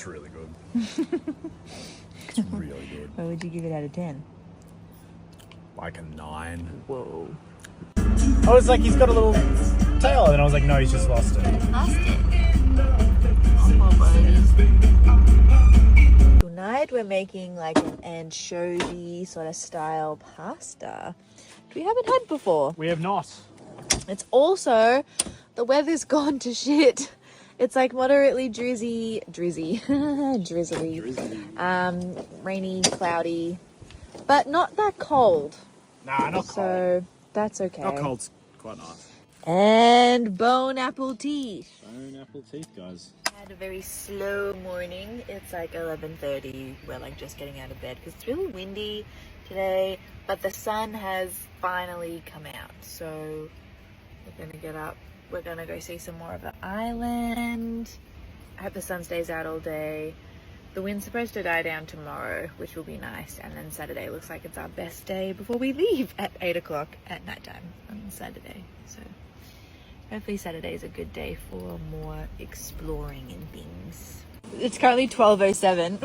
really good. It's really good. What would you give it out of 10? Like a 9. Whoa. I was like, he's got a little tail, and I was like, no, he's just lost it. Tonight we're making like an anchovy sort of style pasta, which we haven't had before. We have not. It's also, the weather's gone to shit. It's like moderately drizzly, rainy, cloudy, but not that cold. Nah, not cold. So that's okay. Not cold's quite nice. And bone apple teeth. Bone apple teeth, guys. Had a very slow morning. It's like 11:30. We're like just getting out of bed because it's really windy today, but the sun has finally come out. So we're gonna get up. We're gonna go see some more of the island. I hope the sun stays out all day. The wind's supposed to die down tomorrow, which will be nice. And then Saturday looks like it's our best day before we leave at 8 o'clock at nighttime on Saturday. So hopefully Saturday is a good day for more exploring and things. It's currently 12:07.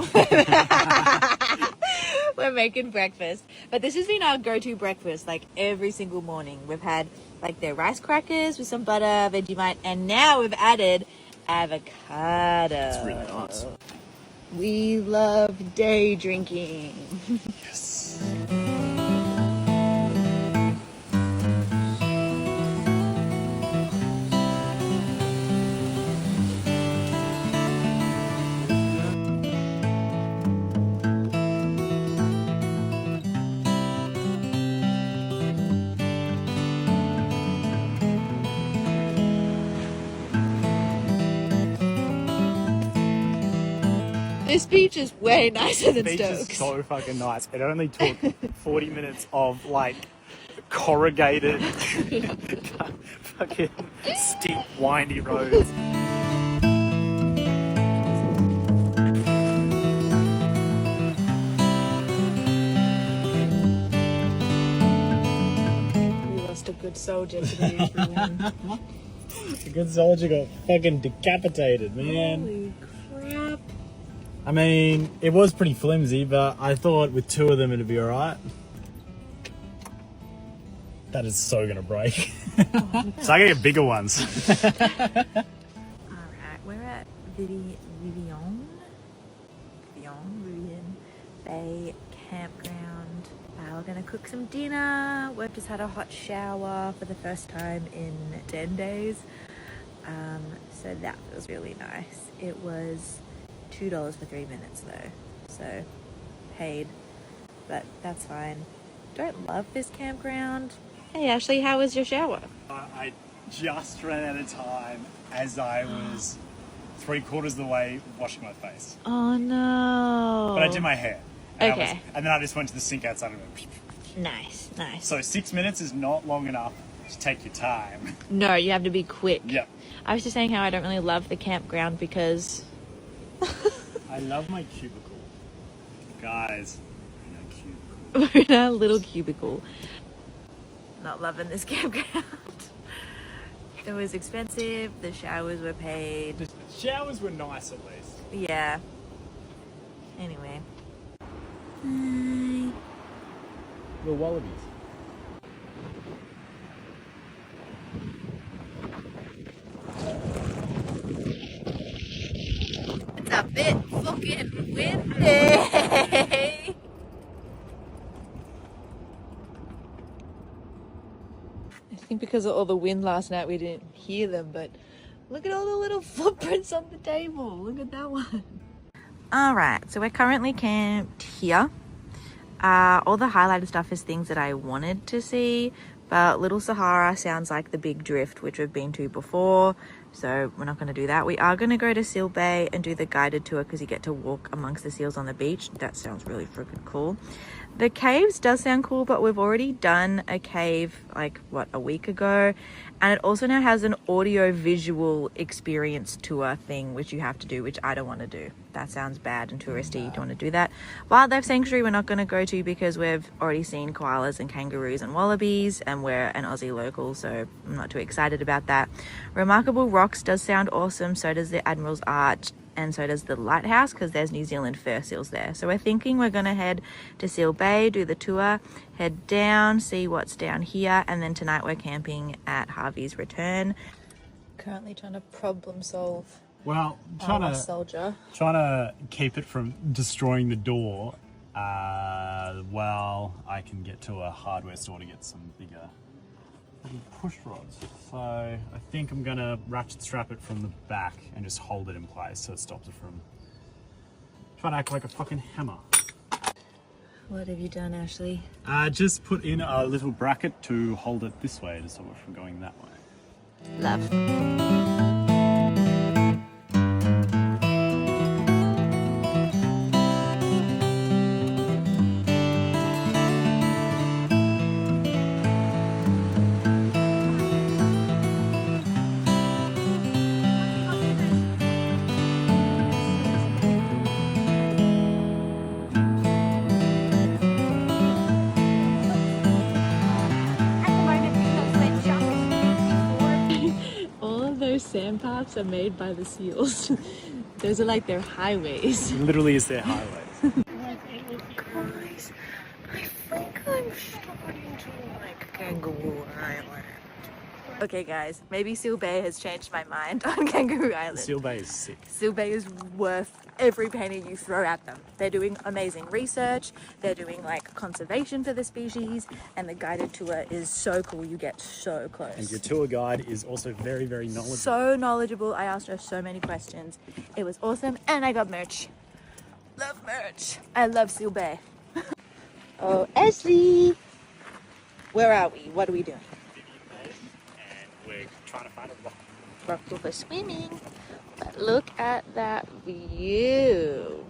We're making breakfast. But this has been our go-to breakfast, like every single morning. We've had like their rice crackers with some butter, Vegemite, and now we've added avocado. It's really nice. We love day drinking. Yes. This beach is way nicer than The beach Stokes. is so fucking nice. It only took 40 minutes of like corrugated fucking steep windy roads. a good soldier today, everyone. A good soldier got fucking decapitated, man. Holy crap. I mean, it was pretty flimsy, but I thought with 2 of them it'd be alright. That is so gonna break. So I gotta get bigger ones. Alright, we're at Vivian Bay Campground. We're gonna cook some dinner. We've just had a hot shower for the first time in 10 days. So that was really nice. It was $2 for 3 minutes though, so paid, but that's fine. Don't love this campground. Hey Ashley, how was your shower? I just ran out of time as I was 3/4 of the way washing my face. Oh no. But I did my hair. And Okay. and then I just went to the sink outside and went. Nice. So 6 minutes is not long enough to take your time. No, you have to be quick. Yep. I was just saying how I don't really love the campground because I love my cubicle. Guys, cubicle. we're in our little cubicle. Not loving this campground. It was expensive, the showers were paid. The showers were nice at least. Yeah. Anyway. The wallabies. It's a bit fucking windy. I think because of all the wind last night we didn't hear them, but look at all the little footprints on the table. Look at that one. Alright, so we're currently camped here. All the highlighted stuff is things that I wanted to see, but Little Sahara sounds like the big drift, which we've been to before, so we're not going to do that. We are going to go to Seal Bay and do the guided tour because you get to walk amongst the seals on the beach. That sounds really freaking cool. The caves does sound cool, but we've already done a cave like a week ago, and it also now has an audio visual experience tour thing which you have to do, which I don't want to do. That sounds bad and touristy. You don't want to do that. Wildlife sanctuary we're not going to go to because we've already seen koalas and kangaroos and wallabies, and we're an Aussie local, so I'm not too excited about that. Remarkable Rocks does sound awesome, so does the Admiral's Arch, and so does the lighthouse because there's New Zealand fur seals there. So we're thinking we're going to head to Seal Bay, do the tour, head down, see what's down here, and then tonight we're camping at Harvey's Return. Currently trying to problem solve Well, trying soldier. to keep it from destroying the door while I can get to a hardware store to get some bigger push rods. So I think I'm gonna ratchet strap it from the back and just hold it in place so it stops it from trying to act like a fucking hammer. What have you done, Ashley? Just put in a little bracket to hold it this way to stop it from going that way. Love. Sand paths are made by the seals. Those are like their highways. It literally is their highways. Guys, I think I'm starting to like Kangaroo Island. Okay guys, maybe Seal Bay has changed my mind on Kangaroo Island. Seal Bay is sick. Seal Bay is worth every penny you throw at them. They're doing amazing research, they're doing like conservation for the species, and the guided tour is so cool, you get so close. And your tour guide is also very, very knowledgeable. So knowledgeable, I asked her so many questions. It was awesome, and I got merch. Love merch. I love Seal Bay. Oh, Ashley! Where are we? What are we doing? And we're trying to find a rock. Rock pool for swimming. But look at that view.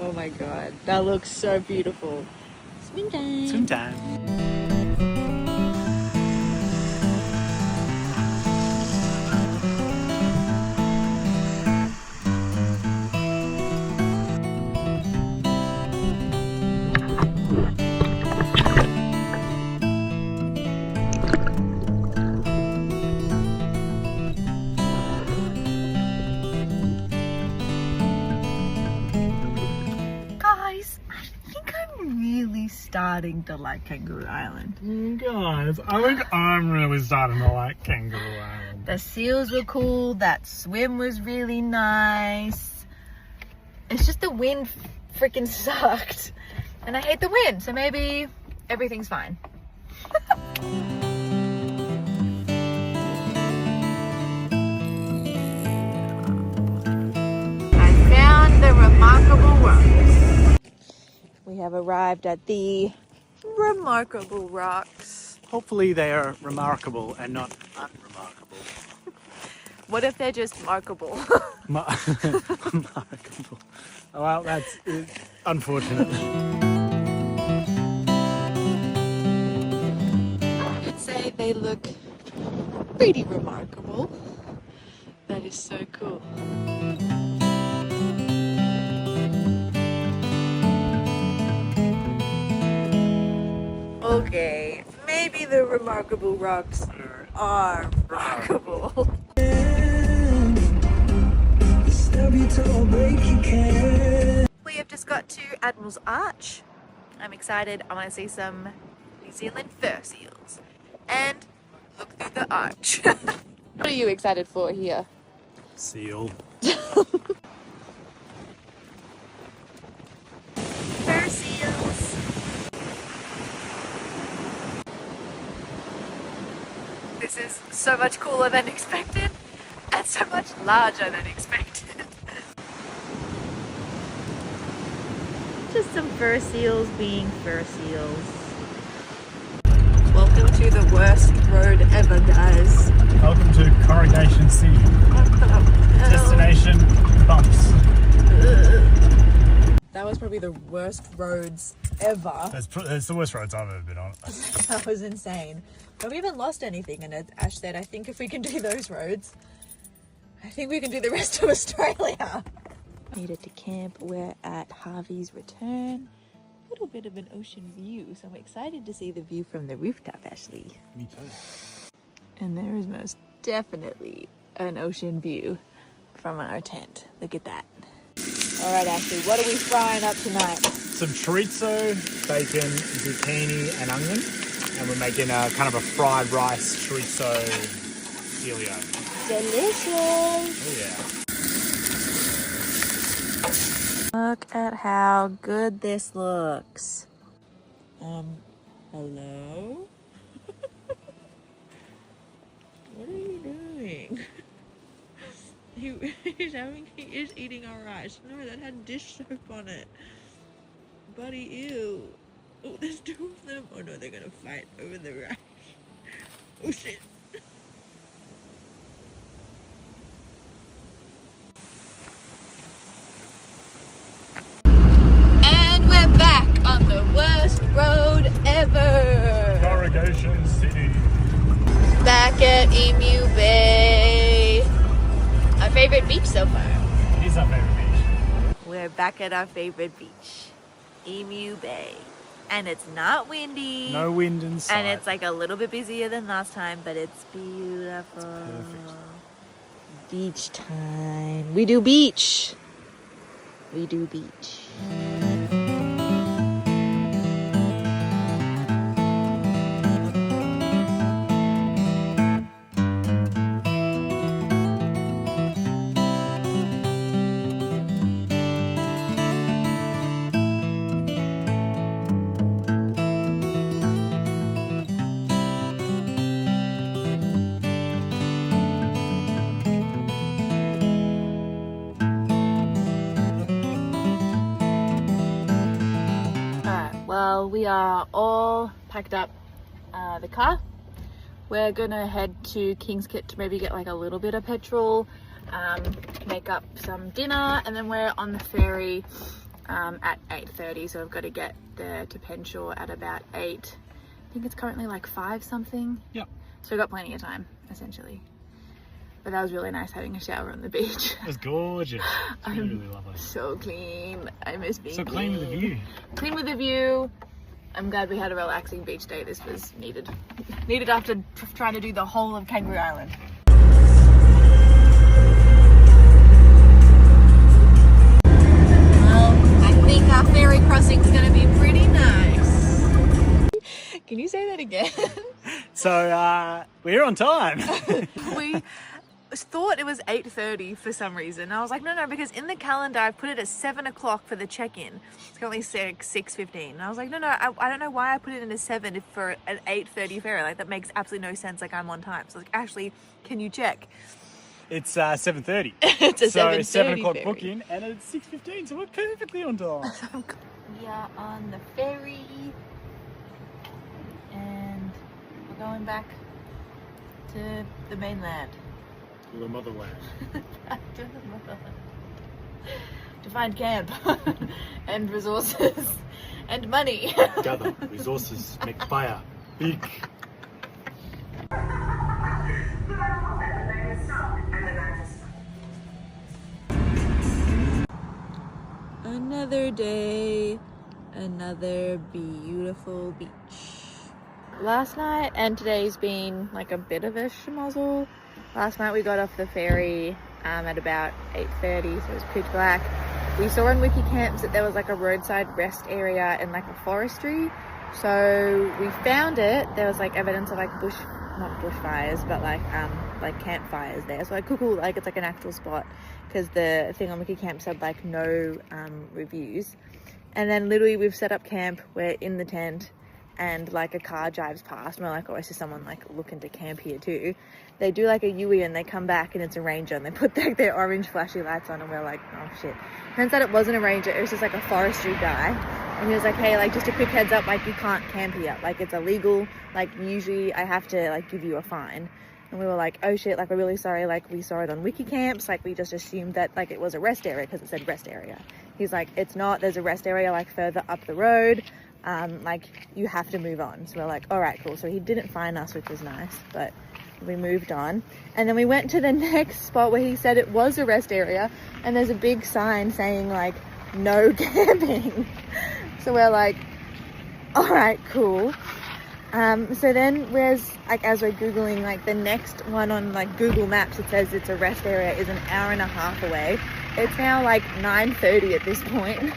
Oh my god, that looks so beautiful. Swim time. Swim time. starting to like Kangaroo Island. Guys, I think I'm really starting to like Kangaroo Island. The seals were cool. That swim was really nice. It's just the wind freaking sucked. And I hate the wind, so maybe everything's fine. I found the remarkable rocks. We have arrived at the remarkable rocks. Hopefully they are remarkable and not unremarkable. What if they're just markable? Remarkable. Well, that's unfortunate. I'd say they look pretty remarkable. That is so cool. Okay, maybe the remarkable rocks are remarkable. We have just got to Admiral's Arch. I'm excited. I want to see some New Zealand fur seals and look through the arch. What are you excited for here? Seal. Fur seals. This is so much cooler than expected and so much larger than expected. Just some fur seals being fur seals. Welcome to the worst road ever, guys. Welcome to Corrugation City. Destination bumps. That was probably the worst roads ever. That's the worst roads I've ever been on. That was insane. But we haven't lost anything, and Ash said, I think if we can do those roads, I think we can do the rest of Australia. Needed to camp. We're at Harvey's Return. A little bit of an ocean view, so I'm excited to see the view from the rooftop, Ashley. Me too. And there is most definitely an ocean view from our tent. Look at that. All right, Ashley, what are we frying up tonight? Some chorizo, bacon, zucchini, and onion. And we're making a kind of a fried rice chorizo dealio. Delicious. Oh yeah. Look at how good this looks. Hello? What are you doing? He is eating our rice. No, that had dish soap on it. Buddy, ew. Oh, there's two of them. Oh no, they're gonna fight over the rice. Oh shit. And we're back on the worst road ever. Corrugation City. Back at Emu Bay. Our favorite beach so far. It is our favorite beach. We're back at our favorite beach, Emu Bay. And it's not windy. No wind in sight. And it's like a little bit busier than last time, but it's beautiful. It's perfect. Beach time. We do beach. We do beach. Well, we are all packed up the car. We're gonna head to King's Kit to maybe get like a little bit of petrol, make up some dinner, and then we're on the ferry at 8:30, so we've got to get there to Penshaw at about 8. I think it's currently like 5 something. Yep. So we've got plenty of time, essentially. But that was really nice having a shower on the beach. It was gorgeous. It's really, really lovely. So clean. I miss being So clean with the view. Clean with the view. I'm glad we had a relaxing beach day. This was needed. Needed after trying to do the whole of Kangaroo Island. Well, I think our ferry crossing is going to be pretty nice. Can you say that again? So we're on time. We thought it was 8:30 for some reason. I was like, no, because in the calendar I put it at 7 o'clock for the check-in. It's currently 6:15. And I was like, no, I don't know why I put it in as 7 for an 8:30 ferry. Like, that makes absolutely no sense. Like, I'm on time. So like, Ashley, can you check? It's 7:30. It's a 7:30 7 o'clock ferry. booking, and it's 6:15, so we're perfectly on time. We are on the ferry, and we're going back to the mainland. The motherland. Back to the motherland. To find camp and resources and money. Gather resources, make fire big. Another day, another beautiful beach. Last night and today's been like a bit of a schmozzle. Last night we got off the ferry at about 8:30, so it was pitch black. We saw on Wiki Camps that there was like a roadside rest area in like a forestry. So we found it. There was like evidence of like not bushfires, but like campfires there. So like cool, like it's like an actual spot, because the thing on Wiki Camps had like no reviews. And then literally we've set up camp, we're in the tent, and like a car drives past and we're like, oh, I see someone like looking to camp here too. They do like a U-turn and they come back and it's a ranger, and they put like their orange flashy lights on, and we're like, oh shit. Turns out it wasn't a ranger, it was just like a forestry guy, and he was like, hey, like just a quick heads up, like you can't camp here, like it's illegal, like usually I have to like give you a fine. And we were like, oh shit, like we're really sorry, like we saw it on Wiki Camps, like we just assumed that like it was a rest area because it said rest area. He's like, it's not, there's a rest area like further up the road, like you have to move on. So we're like, all right, cool. So he didn't fine us, which was nice, but we moved on. And then we went to the next spot where he said it was a rest area, and there's a big sign saying like no camping. So we're like, all right, cool. So then whereas like as we're googling, like the next one on like Google Maps, it says it's a rest area is an hour and a half away. It's now like 9:30 at this point,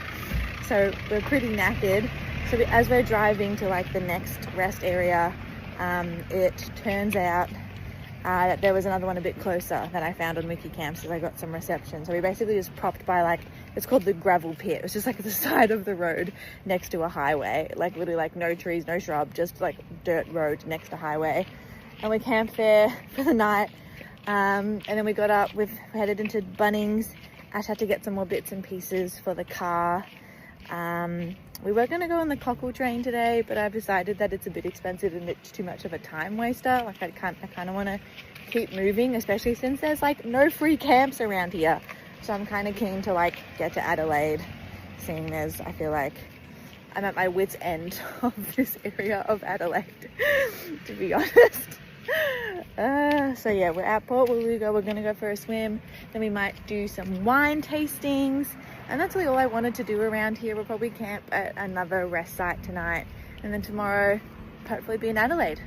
so we're pretty knackered. So as we're driving to like the next rest area, it turns out that there was another one a bit closer that I found on Wiki Camps, so I got some reception. So we basically just propped by like, it's called the gravel pit. It's just like the side of the road next to a highway, like literally like no trees, no shrub, just like dirt road next to highway. And we camped there for the night. And then we got up, we've headed into Bunnings. Ash had to get some more bits and pieces for the car. We were going to go on the cockle train today, but I've decided that it's a bit expensive and it's too much of a time waster. Like I kind of want to keep moving, especially since there's like no free camps around here. So I'm kind of keen to like get to Adelaide, seeing as I feel like I'm at my wit's end of this area of Adelaide, to be honest. So yeah, we're at Port Waluga. We're gonna go for a swim, then we might do some wine tastings, and that's really all I wanted to do around here. We'll probably camp at another rest site tonight, and then tomorrow hopefully be in Adelaide.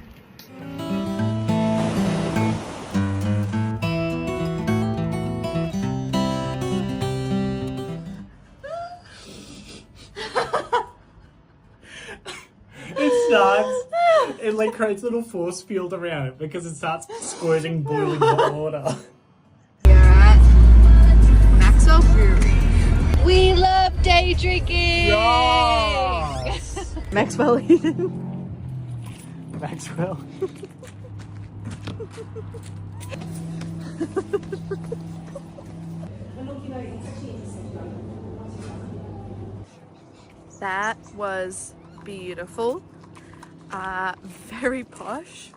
It like creates a little force field around it because it starts squirting boiling hot water. We're at Maxwell Brewery. We love day drinking! Yes! Maxwell Eden. Maxwell. That was beautiful. Very posh.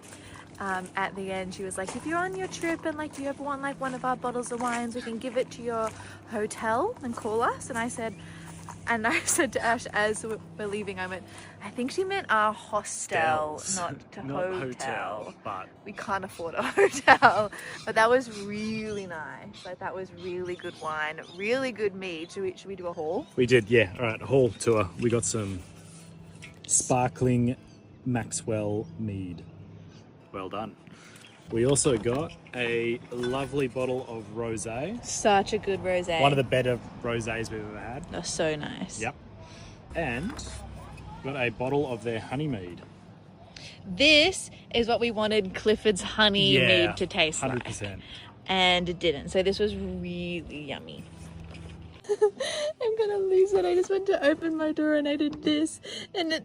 At the end she was like, if you're on your trip and like you ever want like one of our bottles of wines, we can give it to your hotel and call us. And I said to Ash as we're leaving, I think she meant our hostel, not hotel. But we can't afford a hotel. But that was really nice. Like that was really good wine, really good mead. Should we do a haul? we did, yeah. All right, haul tour. We got some sparkling Maxwell mead. Well done. We also got a lovely bottle of rosé. Such a good rosé. One of the better rosés we've ever had. That's so nice. Yep. And got a bottle of their honey mead. This is what we wanted Clifford's honey mead to taste 100%. like. And it didn't. So this was really yummy. I'm gonna lose it. I just went to open my door and I did this. And it...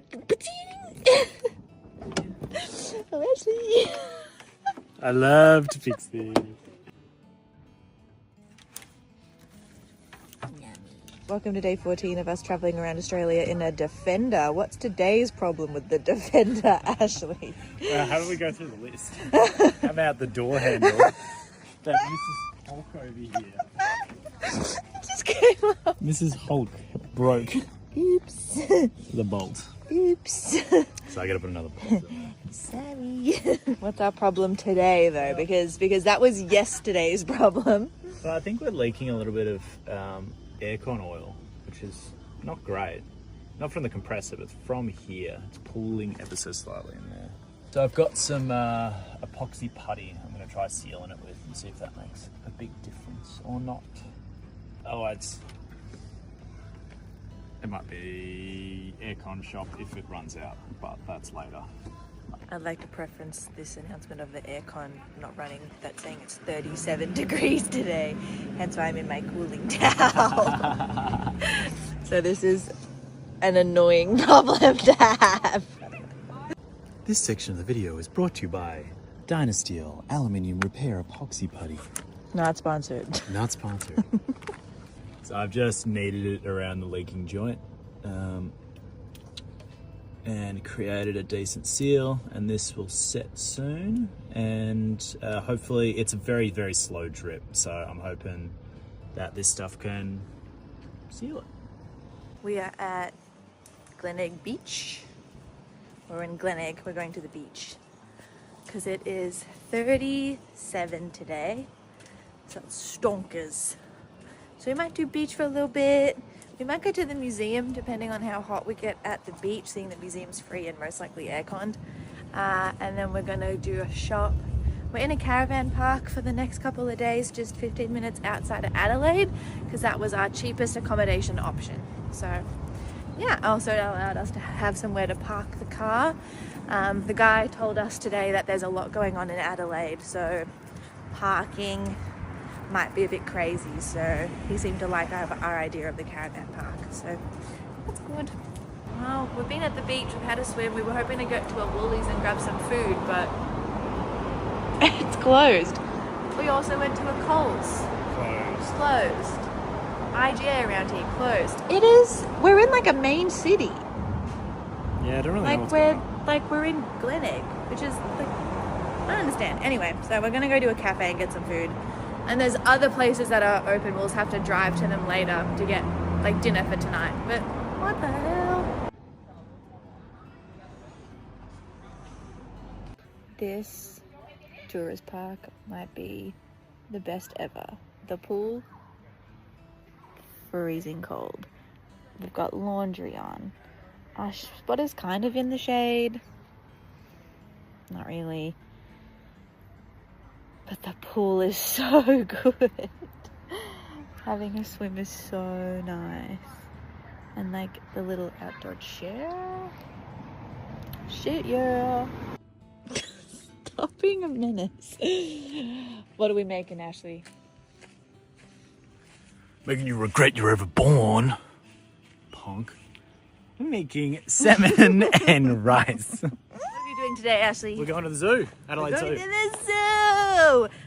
Oh, Ashley. I love to fix these. Welcome to day 14 of us travelling around Australia in a Defender. What's today's problem with the Defender, Ashley? How do we go through the list? How about the door handle? That Mrs. Hulk over here. Just came up. Mrs. Hulk broke Oops. the bolt. Oops. So I gotta put another bolt in. Sorry. What's our problem today, though? Because that was yesterday's problem. So I think we're leaking a little bit of aircon oil, which is not great. Not from the compressor, but from here. It's pooling ever so slightly in there. So I've got some epoxy putty I'm going to try sealing it with and see if that makes a big difference or not. Oh, it might be aircon shop if it runs out, but that's later. I'd like to preference this announcement of the aircon not running, that's saying it's 37 degrees today, hence why I'm in my cooling towel. So this is an annoying problem to have. This section of the video is brought to you by Dynasteel Aluminium Repair Epoxy Putty. Not sponsored. Not sponsored. So I've just kneaded it around the leaking joint and created a decent seal, and this will set soon, and hopefully it's a very, very slow drip, so I'm hoping that this stuff can seal it. We are at Glenegg Beach. We're in Glenegg, we're going to the beach because it is 37 today, so it's stonkers. So we might do beach for a little bit. We might go to the museum depending on how hot we get at the beach, seeing the museum's free and most likely airconned. And then we're gonna do a shop. We're in a caravan park for the next couple of days, just 15 minutes outside of Adelaide, because that was our cheapest accommodation option. So yeah, also it allowed us to have somewhere to park the car. The guy told us today that there's a lot going on in Adelaide, so parking might be a bit crazy, so he seemed to like our idea of the caravan park, so that's good. Well, we've been at the beach, we've had a swim, we were hoping to go to a Woolies and grab some food, but it's closed. We also went to a Coles. Closed. IGA around here, closed. It is, we're in like a main city. Yeah, I don't really know Like what's going on. we're in Glenegg, which is like, I don't understand. Anyway, so we're gonna go to a cafe and get some food. And there's other places that are open. We'll just have to drive to them later to get like dinner for tonight. But what the hell? This tourist park might be the best ever. The pool, freezing cold. We've got laundry on. Our spot is kind of in the shade. Not really. But the pool is so good. Having a swim is so nice. And like the little outdoor chair. Shit, yeah. Stop being a menace. What are we making, Ashley? Making you regret you're ever born. Punk. We're making salmon and rice. What are you doing today, Ashley? We're going to the zoo. Adelaide We're going Zoo. to the zoo.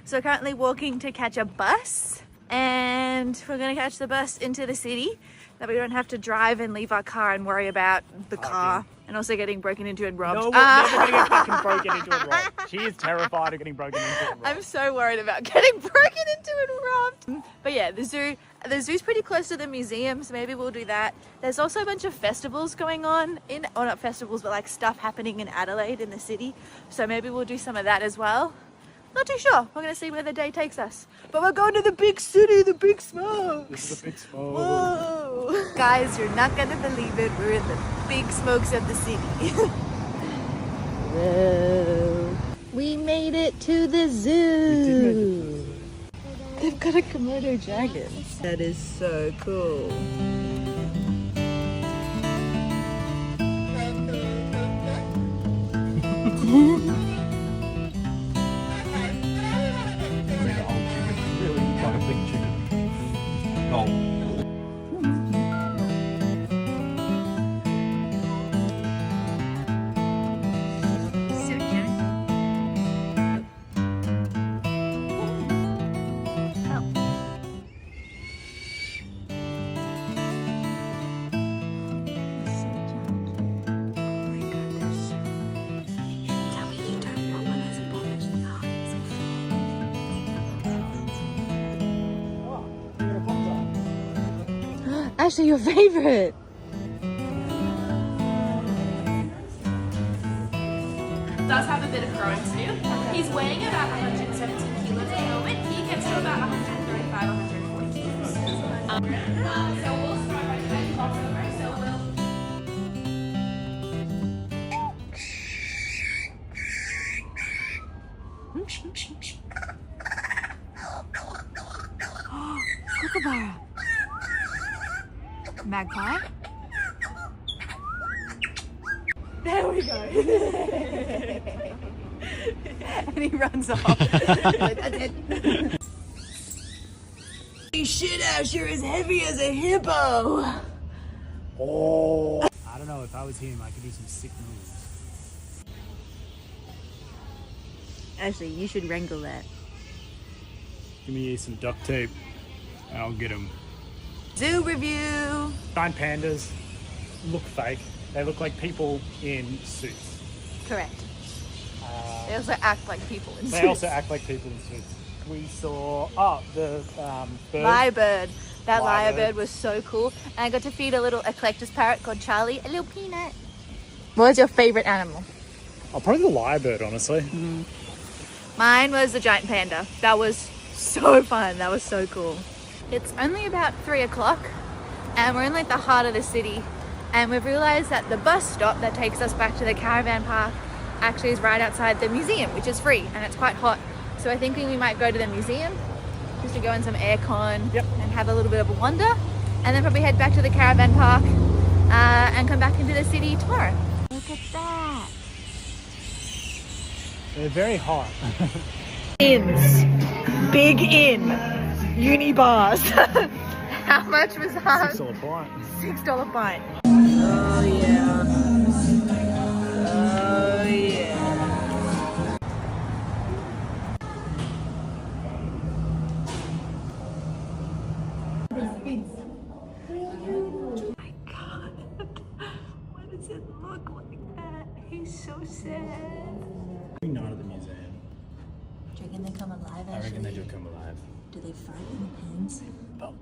So we're currently walking to catch a bus, and we're going to catch the bus into the city, that we don't have to drive and leave our car and worry about the car and also getting broken into and robbed. No, we're never going to get fucking broken into and robbed. She is terrified of getting broken into and robbed. I'm so worried about getting broken into and robbed. But yeah, the zoo's pretty close to the museum, so maybe we'll do that. There's also a bunch of festivals going on or not festivals, but like stuff happening in Adelaide in the city. So maybe we'll do some of that as well. Not too sure. We're going to see where the day takes us. But we're going to the big city, the big smokes. This is the big smoke. Whoa. Guys, you're not going to believe it. We're in the big smokes of the city. Whoa. We made it to the zoo. They've got a Komodo dragon. That is so cool. Actually, your favorite. Does have a bit of growing to do. He's weighing about 117 kilos at the moment. He gets to about 135, 140 kilos. So we'll start by doing crossover. So we'll. Kookaburra. Magpie. There we go. And he runs off. Like, that's it. Shit, Ash, you're as heavy as a hippo. Oh. I don't know, if I was him, I could do some sick moves. Ashley, you should wrangle that. Give me some duct tape and I'll get him. Zoo review. Giant pandas look fake. They look like people in suits. Correct. They also act like people in suits. They also act like people in suits. We saw, the bird. Lyrebird. That Lyrebird. lyrebird was so cool. And I got to feed a little eclectus parrot called Charlie a little peanut. What was your favorite animal? Oh, probably the lyrebird, honestly. Mine was the giant panda. That was so fun. That was so cool. It's only about 3 o'clock and we're in like the heart of the city. And we've realized that the bus stop that takes us back to the caravan park actually is right outside the museum, which is free and it's quite hot. So I think we might go to the museum just to go in some aircon and have a little bit of a wander, and then probably head back to the caravan park and come back into the city tomorrow. Look at that. They're very hot. Inns. Big Inn. Uni bars. How much was that? $6 pint. $6 pint. Oh yeah. Oh yeah. My God. Why does it look like that? He's so sad. Not at the museum. Do you reckon they come alive? I reckon they do come alive. Do they fight in the pens? Bulk.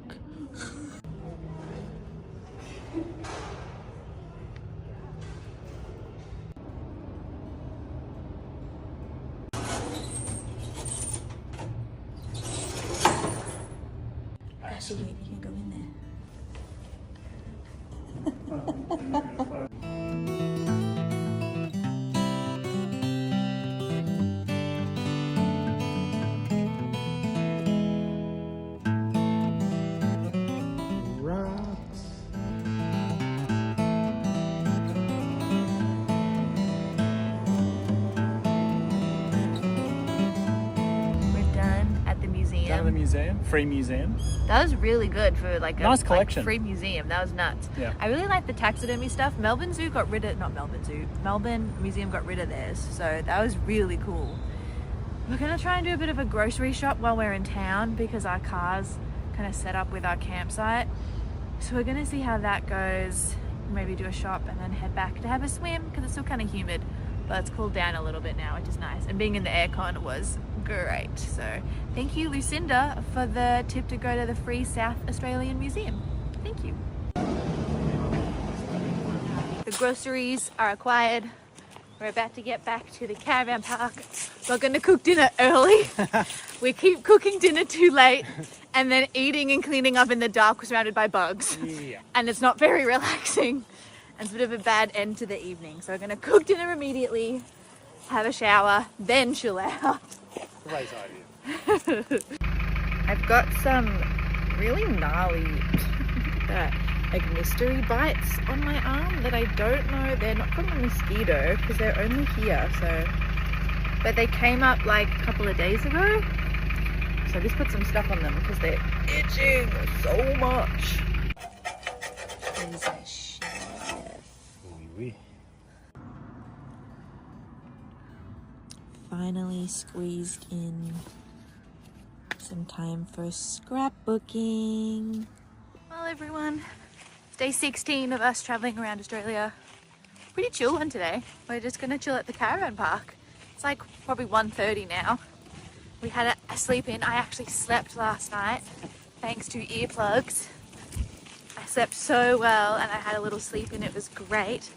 Actually, wait, you can go in there. Down at the museum, free museum. That was really good for like a Nice collection. free museum. That was nuts. Yeah. I really like the taxidermy stuff. Melbourne Museum got rid of theirs, so that was really cool. We're gonna try and do a bit of a grocery shop while we're in town because our car's kind of set up with our campsite. So we're gonna see how that goes. Maybe do a shop and then head back to have a swim because it's still kind of humid, but it's cooled down a little bit now, which is nice. And being in the aircon was great. So thank you, Lucinda, for the tip to go to the Free South Australian Museum. Thank you. The groceries are acquired. We're about to get back to the caravan park. We're going to cook dinner early. We keep cooking dinner too late and then eating and cleaning up in the dark surrounded by bugs. Yeah. And it's not very relaxing. And it's a bit of a bad end to the evening. So we're going to cook dinner immediately, have a shower, then chill out. Great idea. I've got some really gnarly like mystery bites on my arm that I don't know. They're not from a mosquito because they're only here. So, but they came up like a couple of days ago. So I just put some stuff on them because they're itching so much. He's a chef. Oui. Finally squeezed in some time for scrapbooking. Well, everyone, it's day 16 of us traveling around Australia. Pretty chill one today. We're just gonna chill at the caravan park. It's like probably 1:30 now. We had a sleep in. I actually slept last night thanks to earplugs. I slept so well and I had a little sleep in. It was great.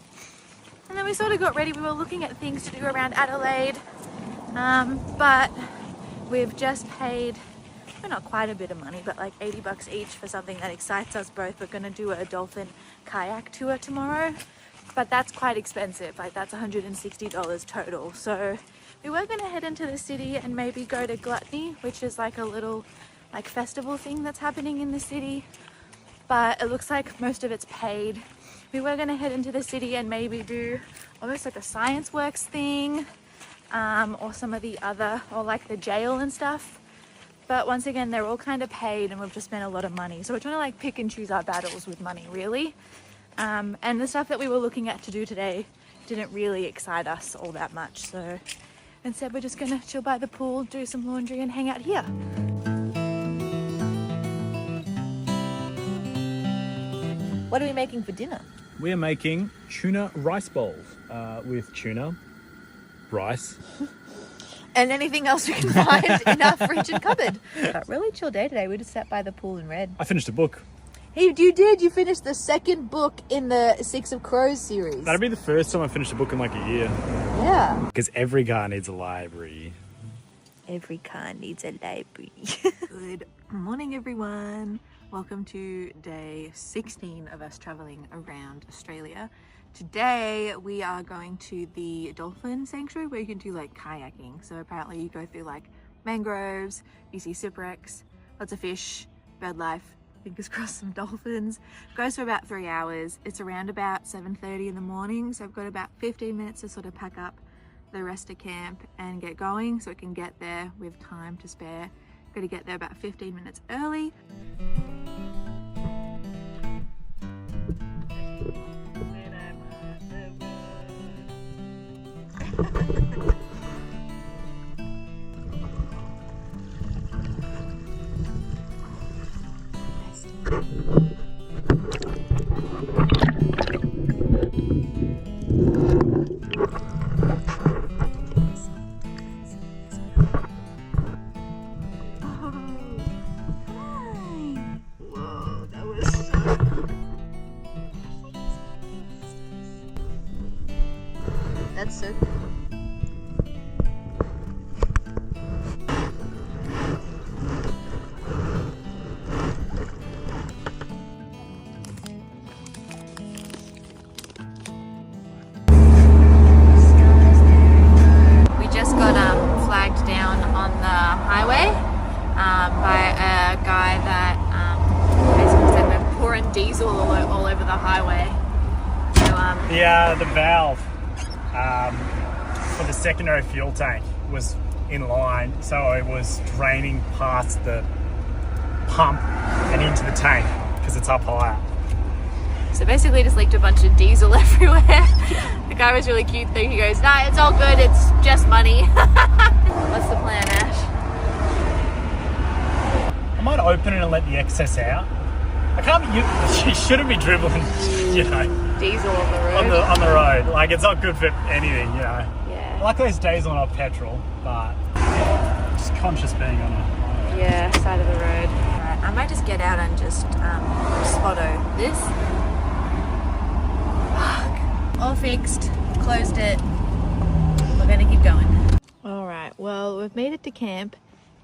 And then we sort of got ready. We were looking at things to do around Adelaide. But we've just paid, well, not quite a bit of money, but like $80 each for something that excites us both. We're gonna do a dolphin kayak tour tomorrow, but that's quite expensive. Like that's $160 total. So we were gonna head into the city and maybe go to Gluttony, which is like a little like festival thing that's happening in the city, but it looks like most of it's paid. We were gonna head into the city and maybe do almost like a Science Works thing, or some of the other, or like the jail and stuff. But once again, they're all kind of paid and we've just spent a lot of money. So we're trying to like pick and choose our battles with money, really. And the stuff that we were looking at to do today didn't really excite us all that much. So instead we're just gonna chill by the pool, do some laundry and hang out here. What are we making for dinner? We are making tuna rice bowls with tuna, rice. And anything else we can find in our fridge and cupboard. Really chill day today. We just sat by the pool and read. I finished a book. Hey, you did. You finished the second book in the Six of Crows series. That'd be the first time I finished a book in like a year. Yeah. Because every car needs a library. Every car needs a library. Good morning, everyone. Welcome to day 16 of us traveling around Australia. Today we are going to the dolphin sanctuary where you can do like kayaking. So apparently you go through like mangroves, you see shipwrecks, lots of fish, bird life, fingers crossed some dolphins. It goes for about 3 hours. It's around about 7:30 in the morning. So I've got about 15 minutes to sort of pack up the rest of camp and get going so we can get there with time to spare. Got to get there about 15 minutes early. Whoa, that was so cool. That's so cool. We just got flagged down on the highway by a guy that basically said we're pouring diesel all over the highway. So, The valve for the secondary fuel tank was in line, so it was draining past the pump and into the tank because it's up higher. So basically just leaked a bunch of diesel everywhere. The guy was really cute though. He goes, nah, it's all good, it's just money. What's the plan, Ash? I might open it and let the excess out. I can't be, you shouldn't be dribbling, you know, Diesel on the road. on the road. Like, it's not good for anything, you know. Yeah. I like those diesel, not petrol, but just conscious being on a Yeah, side of the road. Alright, I might just get out and just spotto this. Fuck. All fixed. Closed it. We're gonna keep going. Alright, well, we've made it to camp.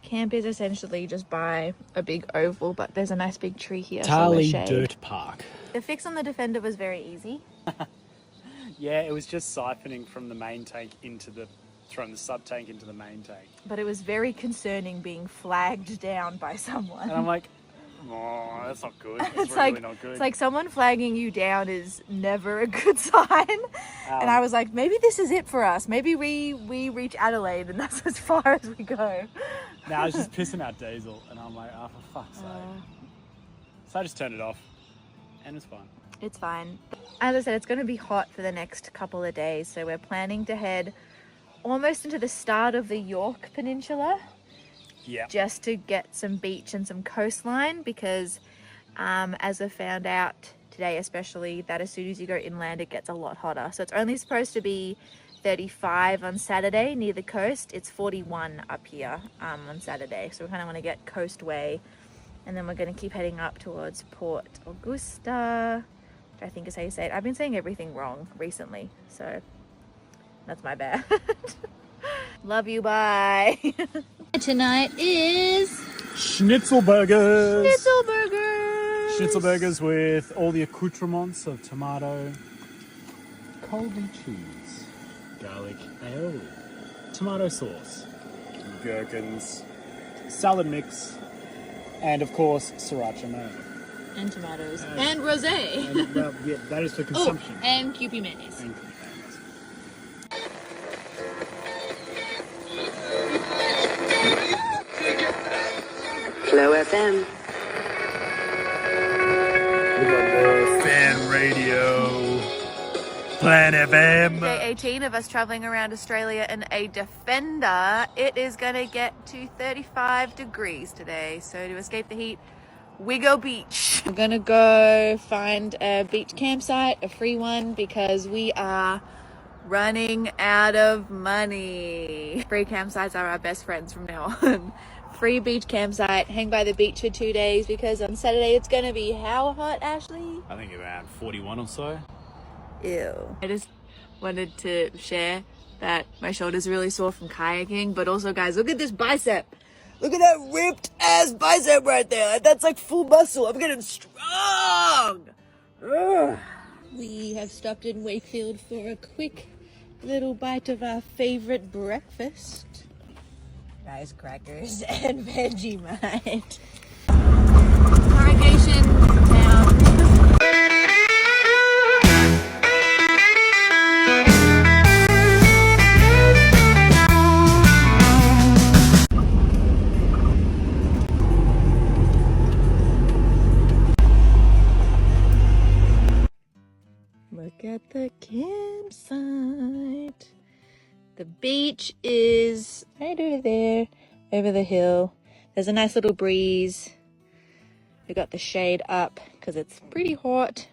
Camp is essentially just by a big oval, but there's a nice big tree here. Tarly so we're shade. Dirt Park. The fix on the Defender was very easy. Yeah, it was just siphoning from the main tank from the sub tank into the main tank. But it was very concerning being flagged down by someone. And I'm like, Oh, that's not good. That's It's really like not good. it's like someone flagging you down is never a good sign. And I was like, maybe this is it for us. Maybe we reach Adelaide and that's as far as we go. Now it's just pissing out diesel, and I'm like, oh, for fuck's sake. So I just turned it off, and it's fine. It's fine. As I said, it's going to be hot for the next couple of days, so we're planning to head almost into the start of the York Peninsula. Yeah. Just to get some beach and some coastline, because as I found out today especially, that as soon as you go inland it gets a lot hotter. So it's only supposed to be 35 on Saturday near the coast. It's 41 up here on Saturday, so we kind of want to get coast way, and then we're going to keep heading up towards Port Augusta, which I think is how you say it. I've been saying everything wrong recently, so that's my bad. Love you, bye. Tonight is Schnitzel burgers. Schnitzel burgers. Schnitzel burgers with all the accoutrements of tomato, Colby cheese, garlic aioli, tomato sauce, gherkins, salad mix, and of course sriracha mayo. And tomatoes. And rosé. And, well, yeah, that is for consumption. Oh, and Kewpie mayonnaise. And Flow FM. Fan radio. Plan FM. Day 18 of us traveling around Australia in a Defender. It is going to get to 35 degrees today. So to escape the heat, we go beach. We're going to go find a beach campsite, a free one, because we are running out of money. Free campsites are our best friends from now on. Free beach campsite, hang by the beach for 2 days, because on Saturday it's going to be how hot, Ashley? I think around 41 or so. Ew. I just wanted to share that my shoulder's really sore from kayaking, but also, guys, look at this bicep. Look at that ripped ass bicep right there. That's like full muscle. I'm getting strong. Ugh. We have stopped in Wakefield for a quick little bite of our favorite breakfast. Rice crackers and Vegemite. Irrigation town. Look at the campsite. The beach is right over there, over the hill. There's a nice little breeze. We got the shade up because it's pretty hot.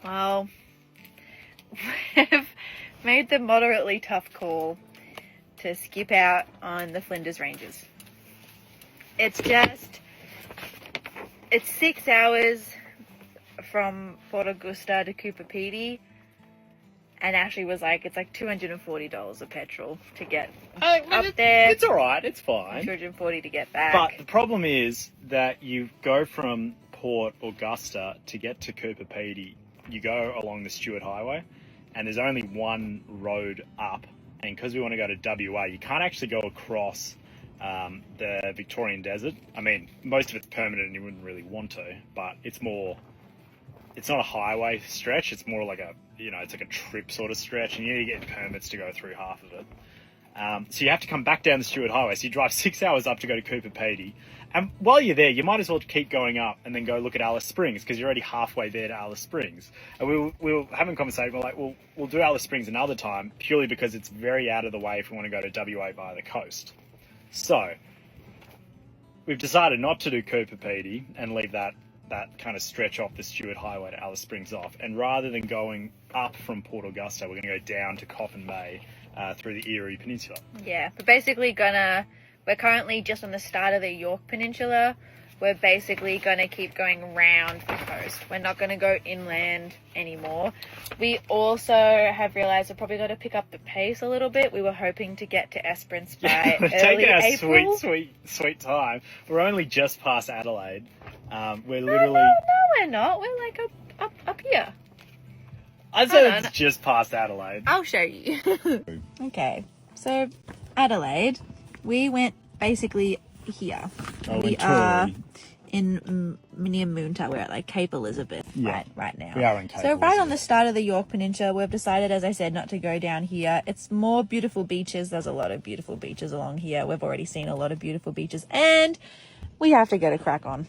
Well, we've made the moderately tough call to skip out on the Flinders Ranges. It's 6 hours from Port Augusta to Cooper Pedy, and Ashley was like, it's like $240 of petrol to get up there. It's all right. It's fine. $240 to get back. But the problem is that you go from Port Augusta to get to Cooper Pedy. You go along the Stuart Highway, and there's only one road up. And because we want to go to WA, you can't actually go across the Victorian desert. I mean, most of it's permanent and you wouldn't really want to, but it's not a highway stretch. It's more like it's like a trip sort of stretch, and you need to get permits to go through half of it. So you have to come back down the Stuart Highway. So you drive 6 hours up to go to Cooper Pedy. And while you're there, you might as well keep going up and then go look at Alice Springs, because you're already halfway there to Alice Springs. And we were having a conversation. We're like, we'll do Alice Springs another time, purely because it's very out of the way if we want to go to WA via the coast. So we've decided not to do Cooper Pedy and leave that kind of stretch off the Stuart Highway to Alice Springs off. And rather than going up from Port Augusta, we're going to go down to Coffin Bay through the Erie Peninsula. Yeah, we're basically we're currently just on the start of the York Peninsula. we're basically going to keep going round the coast. We're not going to go inland anymore. We also have realized we're probably going to pick up the pace a little bit. We were hoping to get to Esperance by early April. sweet time. We're only just past Adelaide. We're No, literally... no, we're not. We're like up here. I'd say it's just past Adelaide. I'll show you. Okay, so Adelaide, we went basically here. We are in near Moonta. We're at like Cape Elizabeth right now. We are in Cape So right Elizabeth. on the start of the York Peninsula, we've decided, as I said, not to go down here. It's more beautiful beaches. There's a lot of beautiful beaches along here. We've already seen a lot of beautiful beaches, and we have to get a crack on.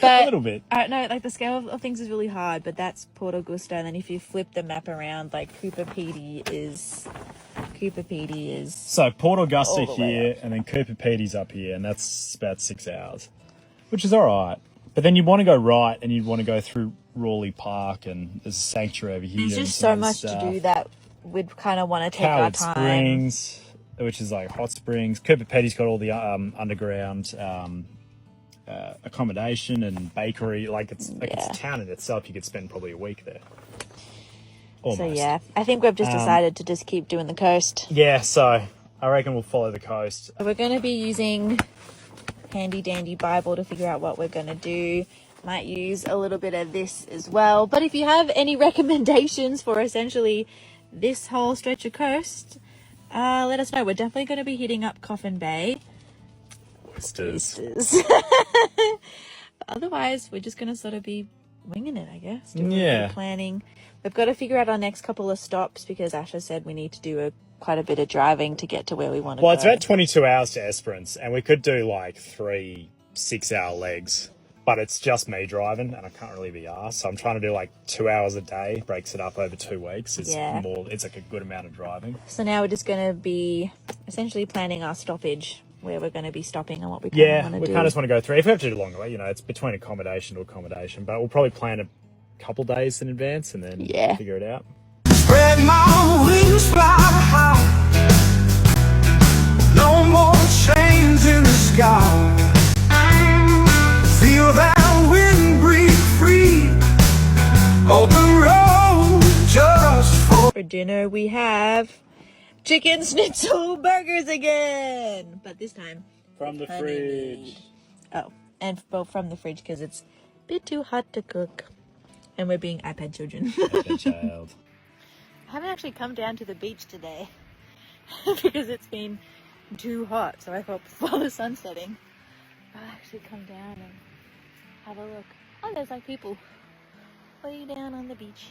But a little bit. I don't know, like the scale of things is really hard, but that's Port Augusta, and then if you flip the map around, like Cooper Pedy is So Port Augusta all the way here, and then Cooper Pedy's up here, and that's about 6 hours, which is all right. But then you want to go right, and you'd want to go through Rawley Park, and there's a sanctuary over here. There's and just some so other much stuff. to do that we'd kind of want to take our Coward time. Springs, which is like hot springs. Cooper Pedy's got all the underground accommodation and bakery. Like it's a town in itself. You could spend probably a week there. Almost. So yeah, I think we've just decided to just keep doing the coast. Yeah, so I reckon we'll follow the coast. We're going to be using handy dandy Bible to figure out what we're going to do. Might use a little bit of this as well. But if you have any recommendations for essentially this whole stretch of coast, let us know. We're definitely going to be hitting up Coffin Bay. Oysters. But otherwise, we're just going to sort of be winging it, I guess. Yeah. Planning. We've got to figure out our next couple of stops because Asha said we need to do quite a bit of driving to get to where we want to go. Well, it's about 22 hours to Esperance, and we could do like 3 6-hour legs, but it's just me driving, and I can't really be arsed. So I'm trying to do like 2 hours a day, breaks it up over 2 weeks. It's it's like a good amount of driving. So now we're just going to be essentially planning our stoppage, where we're going to be stopping and what we want to do. We kind of just want to go through. If we have to do longer, it's between accommodation to accommodation, but we'll probably plan a couple days in advance and then figure it out. Spread my wings, fly high. No more chains in the sky. Feel that wind breathe free. Open road just For dinner, we have chicken schnitzel burgers again, but this time From the honey fridge. meat. Oh, and from the fridge because it's a bit too hot to cook, and we're being iPad children. iPad child. I haven't actually come down to the beach today because it's been too hot, so I thought before the sun's setting I'll actually come down and have a look. Oh, there's like people way down on the beach.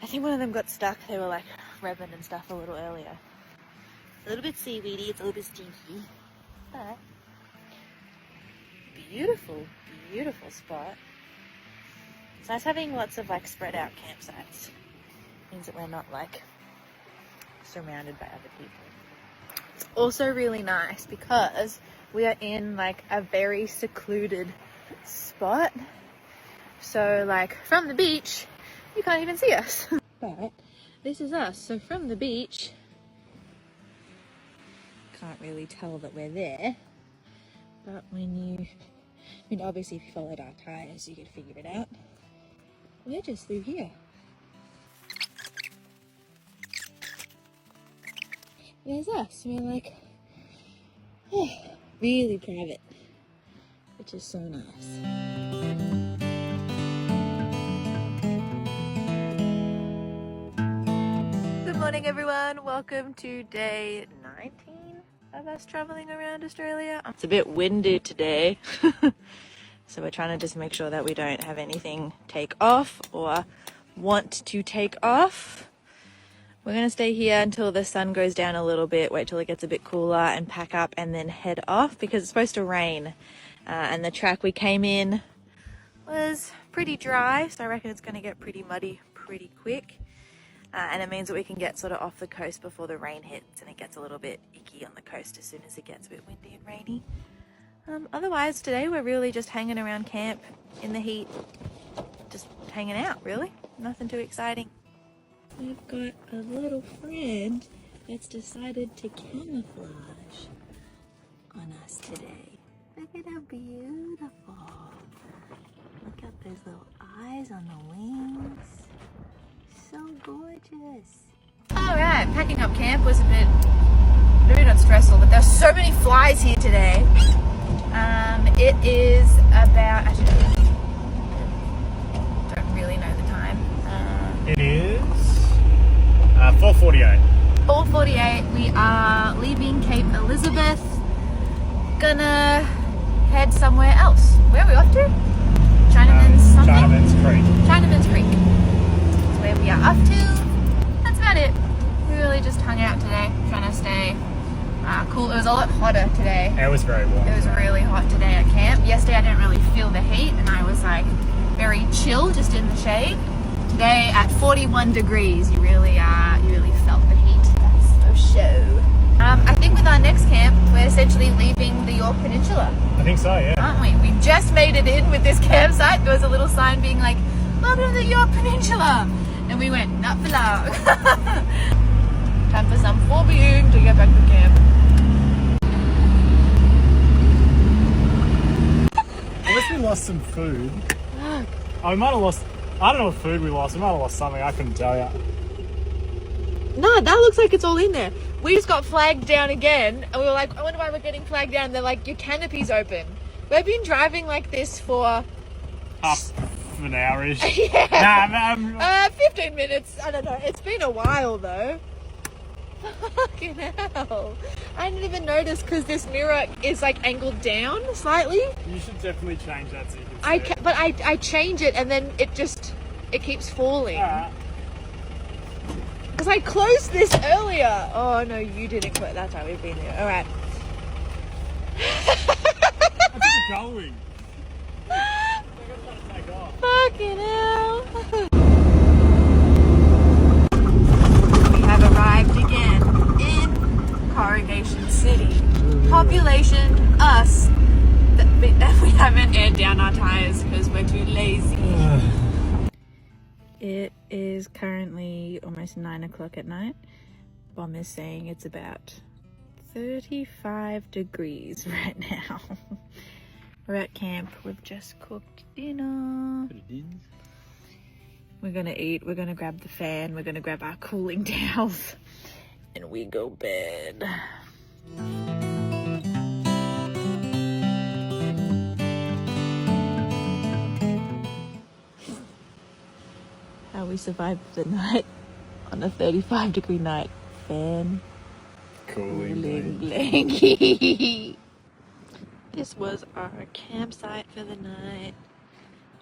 I think one of them got stuck. They were like revving and stuff a little earlier. A little bit seaweedy, it's a little bit stinky, but beautiful, beautiful spot. It's nice having lots of like spread out campsites. Means that we're not like surrounded by other people. It's also really nice because we are in like a very secluded spot. So like from the beach, you can't even see us. But this is us. So from the beach, can't really tell that we're there. But obviously if you followed our tires, you could figure it out. We're just through here. There's us. We're like, really private, which is so nice. Good morning, everyone. Welcome to day 19 of us traveling around Australia. It's a bit windy today, so we're trying to just make sure that we don't have anything take off or want to take off. We're going to stay here until the sun goes down a little bit, wait till it gets a bit cooler and pack up and then head off because it's supposed to rain. And the track we came in was pretty dry, so I reckon it's going to get pretty muddy pretty quick. And it means that we can get sort of off the coast before the rain hits and it gets a little bit icky on the coast as soon as it gets a bit windy and rainy. Otherwise, today we're really just hanging around camp in the heat, just hanging out, really. Nothing too exciting. We've got a little friend that's decided to camouflage on us today. Look at how beautiful. Look at those little eyes on the wings. So gorgeous. Alright, packing up camp was a bit, maybe not stressful, but there's so many flies here today. It is about, actually, don't really know the time. It is 4:48. 4:48, we are leaving Cape Elizabeth. Gonna head somewhere else. Where are we off to? Chinaman's something? Chinaman's Creek. Chinaman's Creek. That's where we are off to. That's about it. We really just hung out today, trying to stay cool. It was a lot hotter today. It was very warm. It was really hot today at camp. Yesterday I didn't really feel the heat and I was like very chill just in the shade. Today at 41 degrees, you really felt the heat. That's for sure. I think with our next camp, we're essentially leaving the York Peninsula. I think so, yeah. Aren't we? We just made it in with this campsite. There was a little sign being like, welcome to the York Peninsula. And we went, not for long. Time for some forbeing to get back to camp. Unless we lost some food. Oh, we might have lost, I don't know what food we lost. We might have lost something, I couldn't tell you. No, that looks like it's all in there. We just got flagged down again, and we were like, I wonder why we're getting flagged down. And they're like, your canopy's open. We've been driving like this for... Half an hour-ish. Yeah. Nah, 15 minutes. I don't know. It's been a while, though. Fucking hell. I didn't even notice because this mirror is like angled down slightly. you should definitely change that so you can see it. But I change it and then it keeps falling. Alright. Because I closed this earlier. Oh no, you didn't close. That's why we've been there. All right. I think it's going. I gotta let it take off. Fucking hell. We have arrived again in Corrugation City. Population, us. We haven't aired down our tires because we're too lazy. It is currently almost 9 o'clock at night. Bomb is saying it's about 35 degrees right now. We're at camp. We've just cooked dinner. We're gonna eat. We're gonna grab the fan. We're gonna grab our cooling towels. And we go bed. How we survived the night on a 35-degree night. Fan. Cooling blanket. This was our campsite for the night.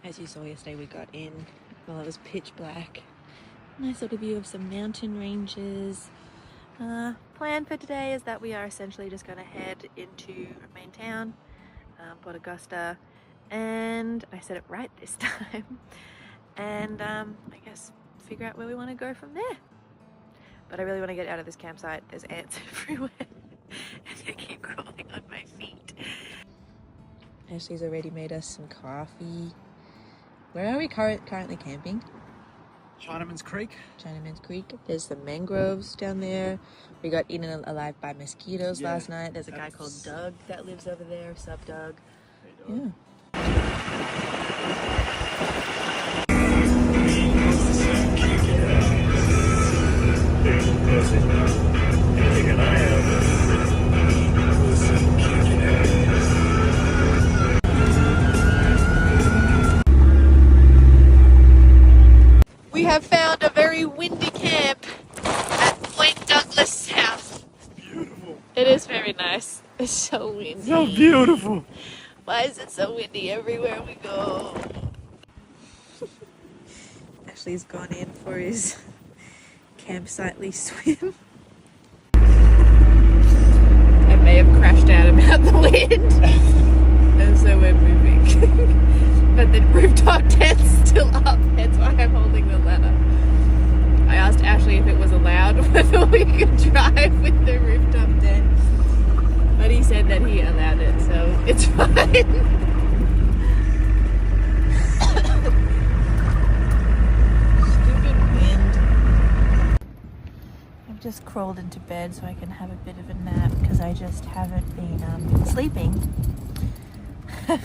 As you saw yesterday, we got in while it was pitch black. Nice little view of some mountain ranges. Plan for today is that we are essentially just going to head into our main town, Port Augusta, and I said it right this time. And I guess figure out where we want to go from there. But I really want to get out of this campsite. There's ants everywhere and they keep crawling on my feet. Ashley's already made us some coffee. Where are we currently camping? Chinaman's Creek. Chinaman's Creek. There's some mangroves down there. We got eaten alive by mosquitoes last night. There's a guy called Doug that lives over there. Sup, Doug? Hey, Doug. Yeah. We have found a very windy camp at Point Douglas South. Beautiful. It is very nice. It's so windy. So beautiful. Why is it so windy everywhere we go? Ashley's gone in for his campsitely swim. I may have crashed out about the wind. And so we're moving. But the rooftop tent's still up, hence why I'm holding the ladder. I asked Ashley if it was allowed whether we could drive with the rooftop tent. But he said that he allowed it, so it's fine. just crawled into bed so I can have a bit of a nap because I just haven't been sleeping.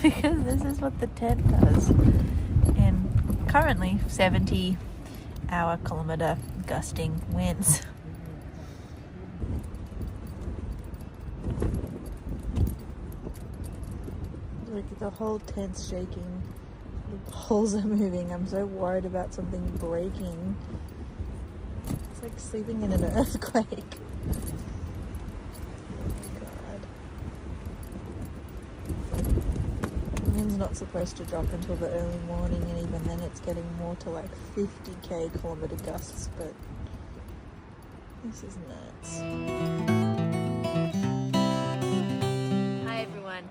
Because this is what the tent does. And currently 70-kilometer gusting winds. Like the whole tent's shaking. The poles are moving. I'm so worried about something breaking. It's like sleeping in an earthquake. God. The wind's not supposed to drop until the early morning, and even then it's getting more to like 50k kilometer gusts, but this is nuts. Hi everyone.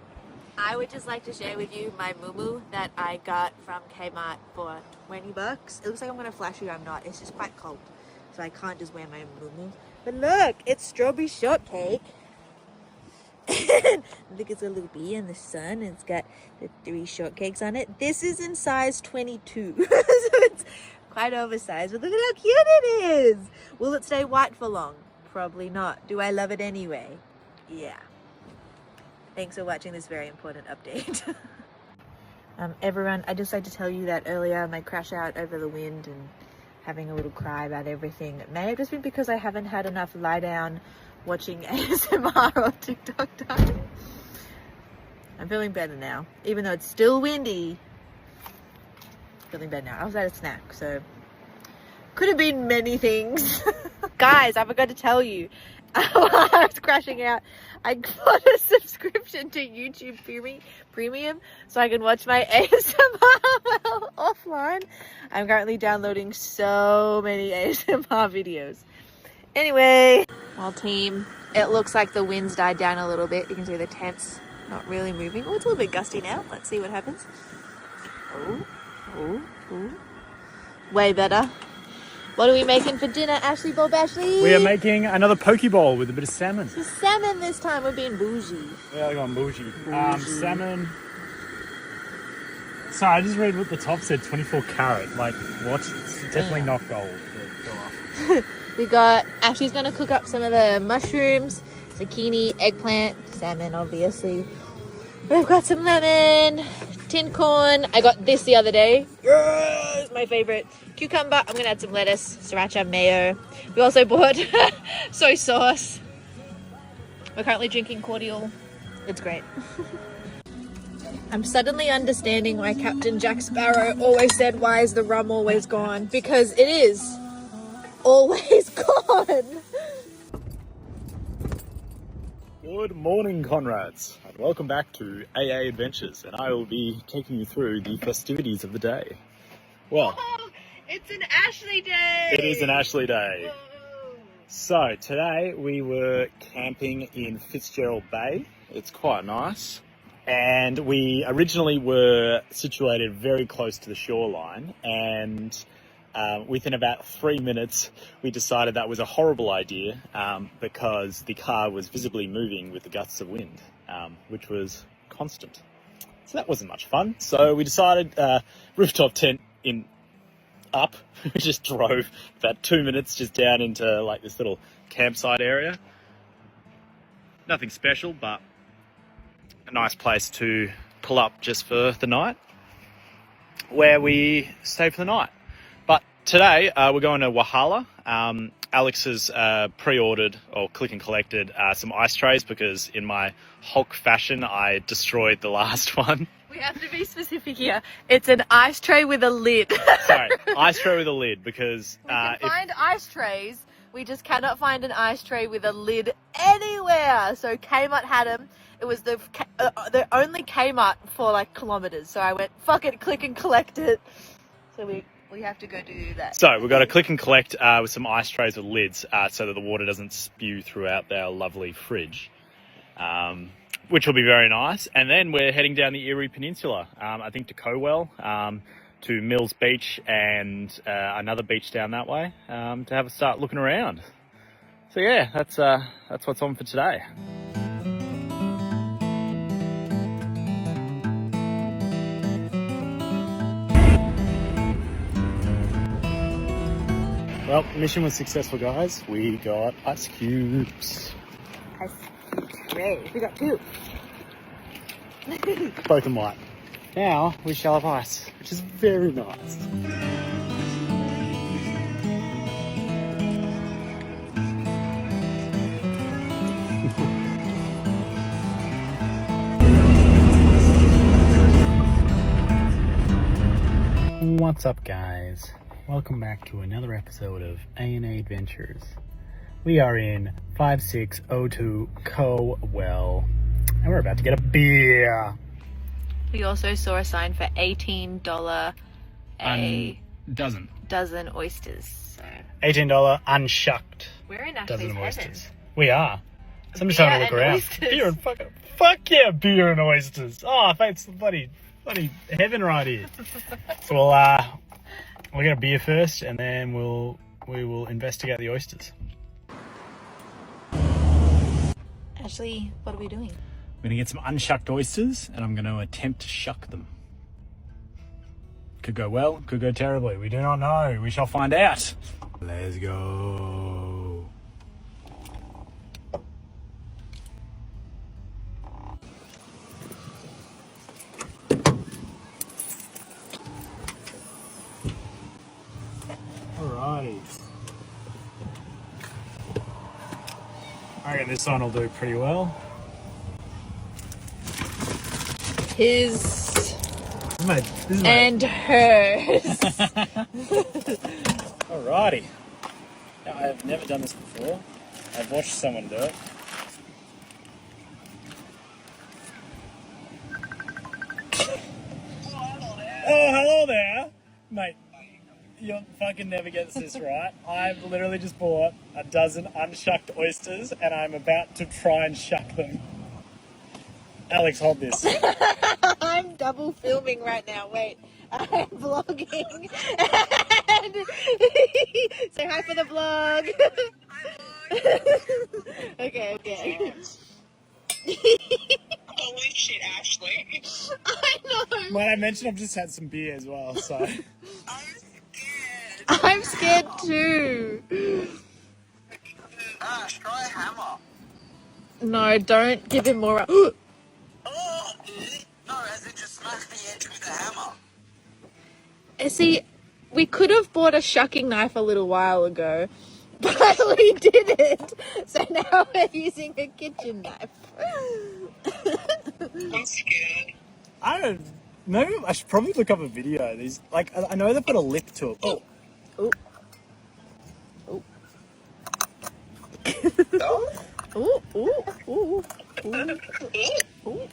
I would just like to share with you my muumuu that I got from Kmart for 20 bucks. It looks like I'm gonna flash you, I'm not. It's just quite cold, so I can't just wear my muumuu. But look, it's strawberry shortcake. Look, it's a little bee in the sun. It's got the 3 shortcakes on it. This is in size 22, so it's quite oversized, but look at how cute it is. Will it stay white for long? Probably not. Do I love it anyway? Yeah. Thanks for watching this very important update. Everyone, I just like to tell you that earlier my crash out over the wind and having a little cry about everything may have just been because I haven't had enough lie down watching ASMR or TikTok time. I'm feeling better now, even though it's still windy. Feeling better now. I was at a snack, so could have been many things. Guys, I forgot to tell you, while I was crashing out, I got a subscription to YouTube Premium so I can watch my ASMR offline. I'm currently downloading so many ASMR videos. Anyway, well team, it looks like the wind's died down a little bit. You can see the tent's not really moving. Oh, it's a little bit gusty now. Let's see what happens. Oh. Way better. What are we making for dinner, Ashley Bob Ashley? We are making another poke bowl with a bit of salmon. It's salmon this time. We're being bougie. We are going bougie. Salmon. Sorry, I just read what the top said, 24 carat. Like, what? It's definitely not gold. Go off. We got, Ashley's gonna cook up some of the mushrooms, zucchini, eggplant, salmon obviously. We've got some lemon, tin corn. I got this the other day. It's my favorite. Cucumber. I'm gonna add some lettuce, sriracha, mayo. We also bought soy sauce. We're currently drinking cordial. It's great. I'm suddenly understanding why Captain Jack Sparrow always said, "Why is the rum always gone?" Because it is always gone. Good morning, comrades, and welcome back to A&A Adventures, and I will be taking you through the festivities of the day. Well, It's an Ashley day! it is an Ashley day. So, today we were camping in Fitzgerald Bay. It's quite nice. And we originally were situated very close to the shoreline, and within about 3 minutes, we decided that was a horrible idea because the car was visibly moving with the gusts of wind, which was constant. So that wasn't much fun. So we decided rooftop tent up. We just drove about 2 minutes just down into like this little campsite area. Nothing special, but a nice place to pull up just for the night, where we stay for the night. But today we're going to Wahala. Alex has pre-ordered or click and collected some ice trays because in my Hulk fashion I destroyed the last one. We have to be specific here. It's an ice tray with a lid. Sorry, ice tray with a lid because we can find ice trays. We just cannot find an ice tray with a lid anywhere. So Kmart had them. It was the only Kmart for like kilometers. So I went, fuck it, click and collect it. So we have to go do that. So we've got to click and collect with some ice trays with lids so that the water doesn't spew throughout our lovely fridge, which will be very nice. And then we're heading down the Erie Peninsula, I think to Cowell, to Mills Beach and another beach down that way to have a start looking around. So yeah, that's what's on for today. Well, mission was successful, guys. We got ice cubes. Hooray, we got 2. Both of them white. Now we shall have ice, which is very nice. What's up, guys? Welcome back to another episode of A&A Adventures. We are in 5602 Cowell, and we're about to get a beer. We also saw a sign for $18 a Dozen oysters. So $18 unshucked we're in Ashley's dozen heaven. oysters. We are. So I'm just having a look Beer and around. oysters. Beer and fuck yeah, beer and oysters. Oh, it's bloody heaven right here. So we'll get a beer first, and then we will investigate the oysters. Ashley, what are we doing? I'm going to get some unshucked oysters, and I'm going to attempt to shuck them. Could go well, could go terribly. We do not know. We shall find out. Let's go. Alrighty. I reckon this one will do pretty well. His Mate, this is and hers. Alrighty. Now, I have never done this before. I've watched someone do it. Oh, hello there. Mate, you'll fucking never get this right. I've literally just bought a dozen unshucked oysters, and I'm about to try and shuck them. Alex, hold this. I'm double filming right now. Wait, I'm vlogging. And say hi for the vlog. Okay. Holy shit, Ashley. I know. Might I mention I've just had some beer as well, so. I'm scared too. Ash, try a hammer. No, don't give him more. Oh, no, as in just smash the edge with a hammer. See, we could have bought a shucking knife a little while ago, but we didn't. So now we're using a kitchen knife. I'm scared. I don't know. I should probably look up a video. These, like, I know they've got a lip to it. Oh. Ooh. Oh? Ooh, ooh, ooh, ooh, ooh.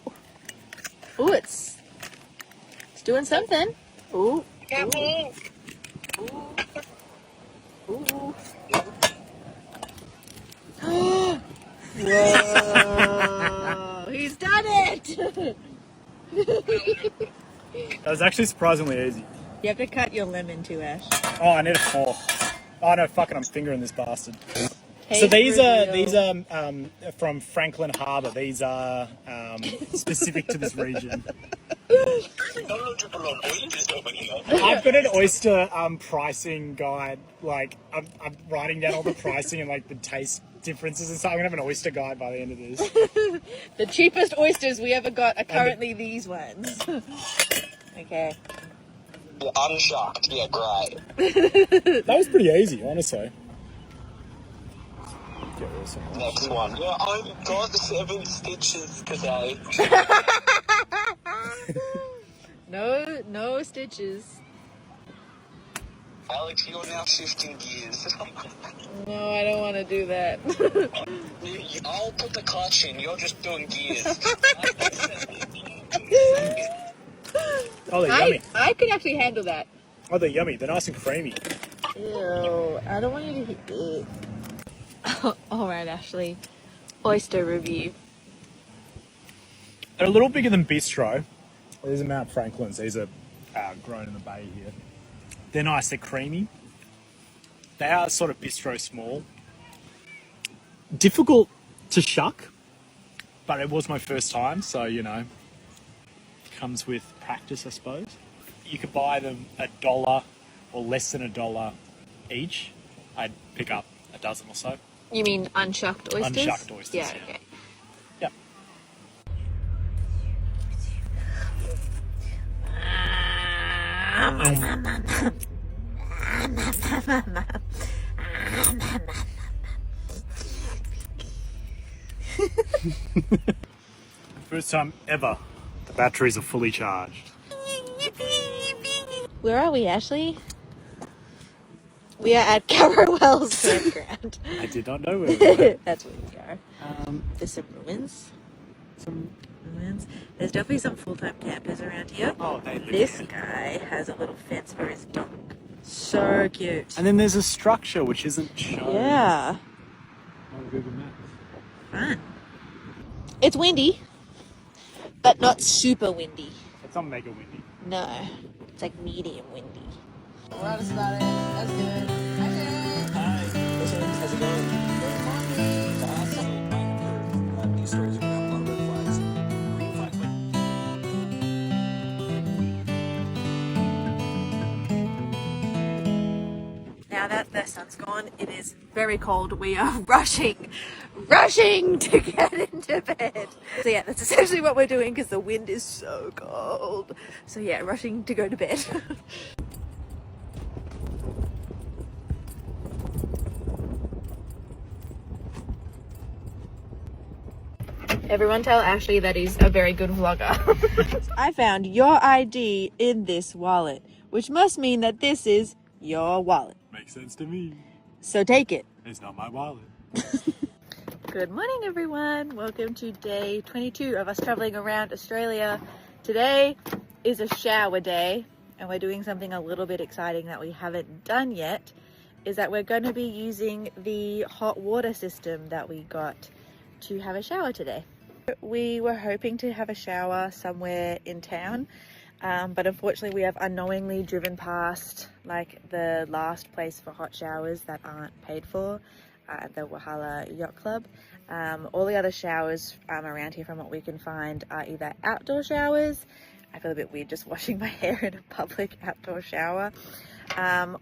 Ooh, it's doing something. Ooh. Can't move. Ooh. Whoa. He's done it. That was actually surprisingly easy. You have to cut your lemon too, Ash. Oh, I need a fork. Oh no, fuck it, I'm fingering this bastard. Taste So these reveal. are from Franklin Harbour. These are specific to this region. Knowledgeable on oysters over here. I've got an oyster pricing guide. Like I'm writing down all the pricing and like the taste differences and stuff. I'm gonna have an oyster guide by the end of this. The cheapest oysters we ever got are currently these ones. Okay. Yeah, unshocked. Yeah, great. That was pretty easy, honestly. Yeah, awesome. Next one. Yeah, I got 7 stitches today. No stitches. Alex, you're now shifting gears. No, I don't want to do that. I'll put the clutch in. You're just doing gears. Oh, they're yummy. I could actually handle that. Oh, they're yummy. They're nice and creamy. Ew, I don't want you to hit it. Alright, Ashley. Oyster review. They're a little bigger than Bistro. These are Mount Franklins. These are grown in the bay here. They're nice. They're creamy. They are sort of Bistro small. Difficult to shuck, but it was my first time, so, you know, comes with practice, I suppose. You could buy them $1 or less than $1 each. I'd pick up a dozen or so. You mean unshucked oysters? Unshucked oysters, Yeah, yeah. okay. Yep. First time ever the batteries are fully charged. Where are we, Ashley? We are at Carrowell's campground. I did not know where we were. That's where we are. There's some ruins. There's definitely some full-time campers around here. Oh, they live This here. guy has a little fence for his dog. So cute. And then there's a structure which isn't shown Yeah. on Google Maps. Fun. It's windy, but not super windy. It's not mega windy. No, it's like medium windy. That's good. How's it going? These stories are gonna have a lot of red flags. Green flag, Now that the sun's gone, it is very cold. We are rushing to get into bed. So yeah, that's essentially what we're doing because the wind is so cold. So yeah, rushing to go to bed. Everyone tell Ashley that he's a very good vlogger. I found your ID in this wallet, which must mean that this is your wallet. Makes sense to me. So take it. It's not my wallet. Good morning, everyone. Welcome to day 22 of us traveling around Australia. Today is a shower day, and we're doing something a little bit exciting that we haven't done yet, is that we're going to be using the hot water system that we got to have a shower today. We were hoping to have a shower somewhere in town, but unfortunately we have unknowingly driven past like the last place for hot showers that aren't paid for, the Wahala Yacht Club. All the other showers around here, from what we can find, are either outdoor showers. I feel a bit weird just washing my hair in a public outdoor shower,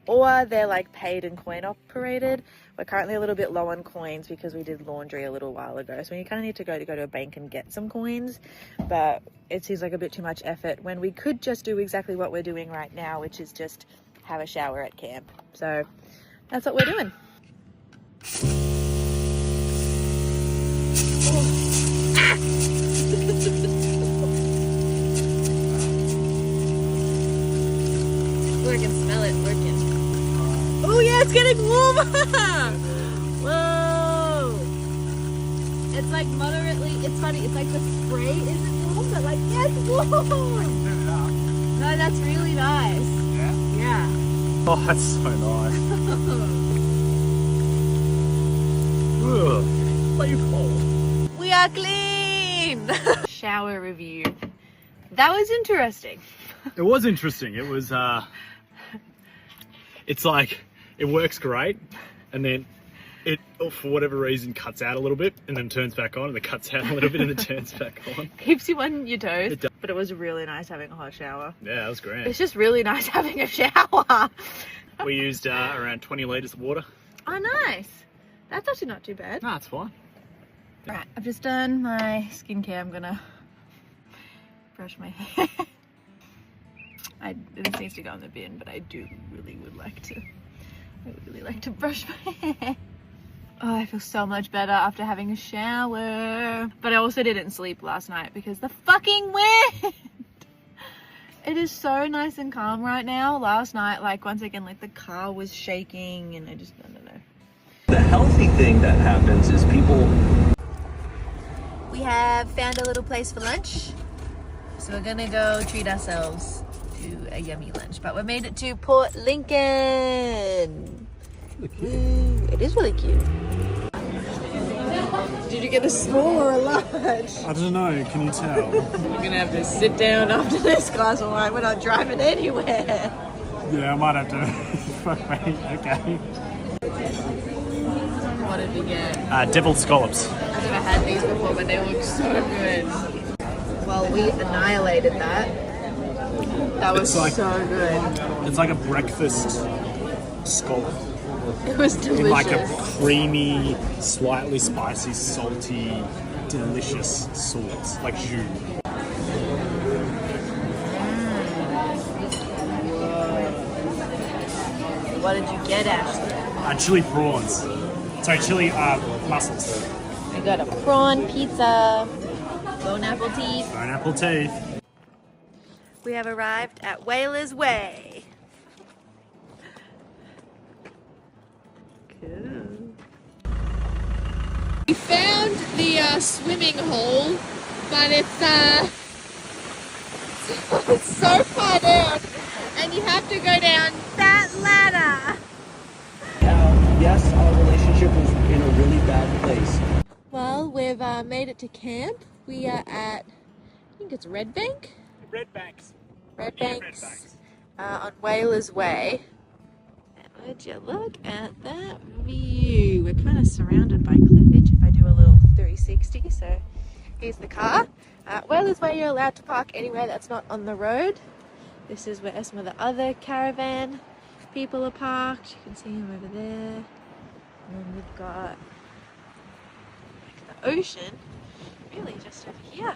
or they're like paid and coin operated. We're currently a little bit low on coins because we did laundry a little while ago, so we kind of need to go to a bank and get some coins, but it seems like a bit too much effort when we could just do exactly what we're doing right now, which is just have a shower at camp. So that's what we're doing. Oh, I can smell it working. Oh yeah, it's getting warmer! Whoa! It's like moderately, it's funny, it's like the spray isn't warm, but like, yeah, it's warm! No, that's really nice. Yeah? Yeah. Oh, that's so nice. Ugh, so cold. We are clean! Shower review. That was interesting. It was interesting. It was, it's like, it works great, and then it, for whatever reason, cuts out a little bit, and then turns back on, and then cuts out a little bit, and then turns back on. Keeps you on your toes. It does. But it was really nice having a hot shower. Yeah, that was great. It's just really nice having a shower. We used around 20 litres of water. Oh, nice. That's actually not too bad. No, it's fine. Right, I've just done my skincare. I'm gonna brush my hair. This needs to go in the bin, but I do really would like to. I would really like to brush my hair. Oh, I feel so much better after having a shower. But I also didn't sleep last night because the fucking wind. It is so nice and calm right now. Last night, like, once again, like the car was shaking, and I don't know. The healthy thing that happens is people... We have found a little place for lunch, so we're gonna go treat ourselves to a yummy lunch. But we made it to Port Lincoln. Ooh, it is really cute. Did you get a small or a large? I don't know, can you tell? We're gonna have to sit down after this, guys. All right, we're not driving anywhere. Yeah, I might have to. Okay. What did we get? Deviled scallops. I've never had these before, but they look so good. Well, we annihilated that. That was It's like- so good. It's like a breakfast scallop. It was in like a delicious. creamy, slightly spicy, salty, delicious sauce, like jus. What did you get, Ashley? Chili prawns. Sorry, chili mussels. I got a prawn pizza. Bone apple teeth. Bone apple teeth. We have arrived at Whalers Way. Cool. We found the swimming hole, but it's so far down, and you have to go down that ladder. Yes, our relationship was in a really bad place. Well, we've made it to camp. We are at, I think it's Red Bank? Red Banks. Red Yeah, Banks, Red Banks. on Whalers Way. And would you look at that view? We're kind of surrounded by cliffage if I do a little 360. So here's the car. Whalers Way, you're allowed to park anywhere that's not on the road. This is where some of the other caravan people are parked. You can see them over there. And then we've got like the ocean really just over here.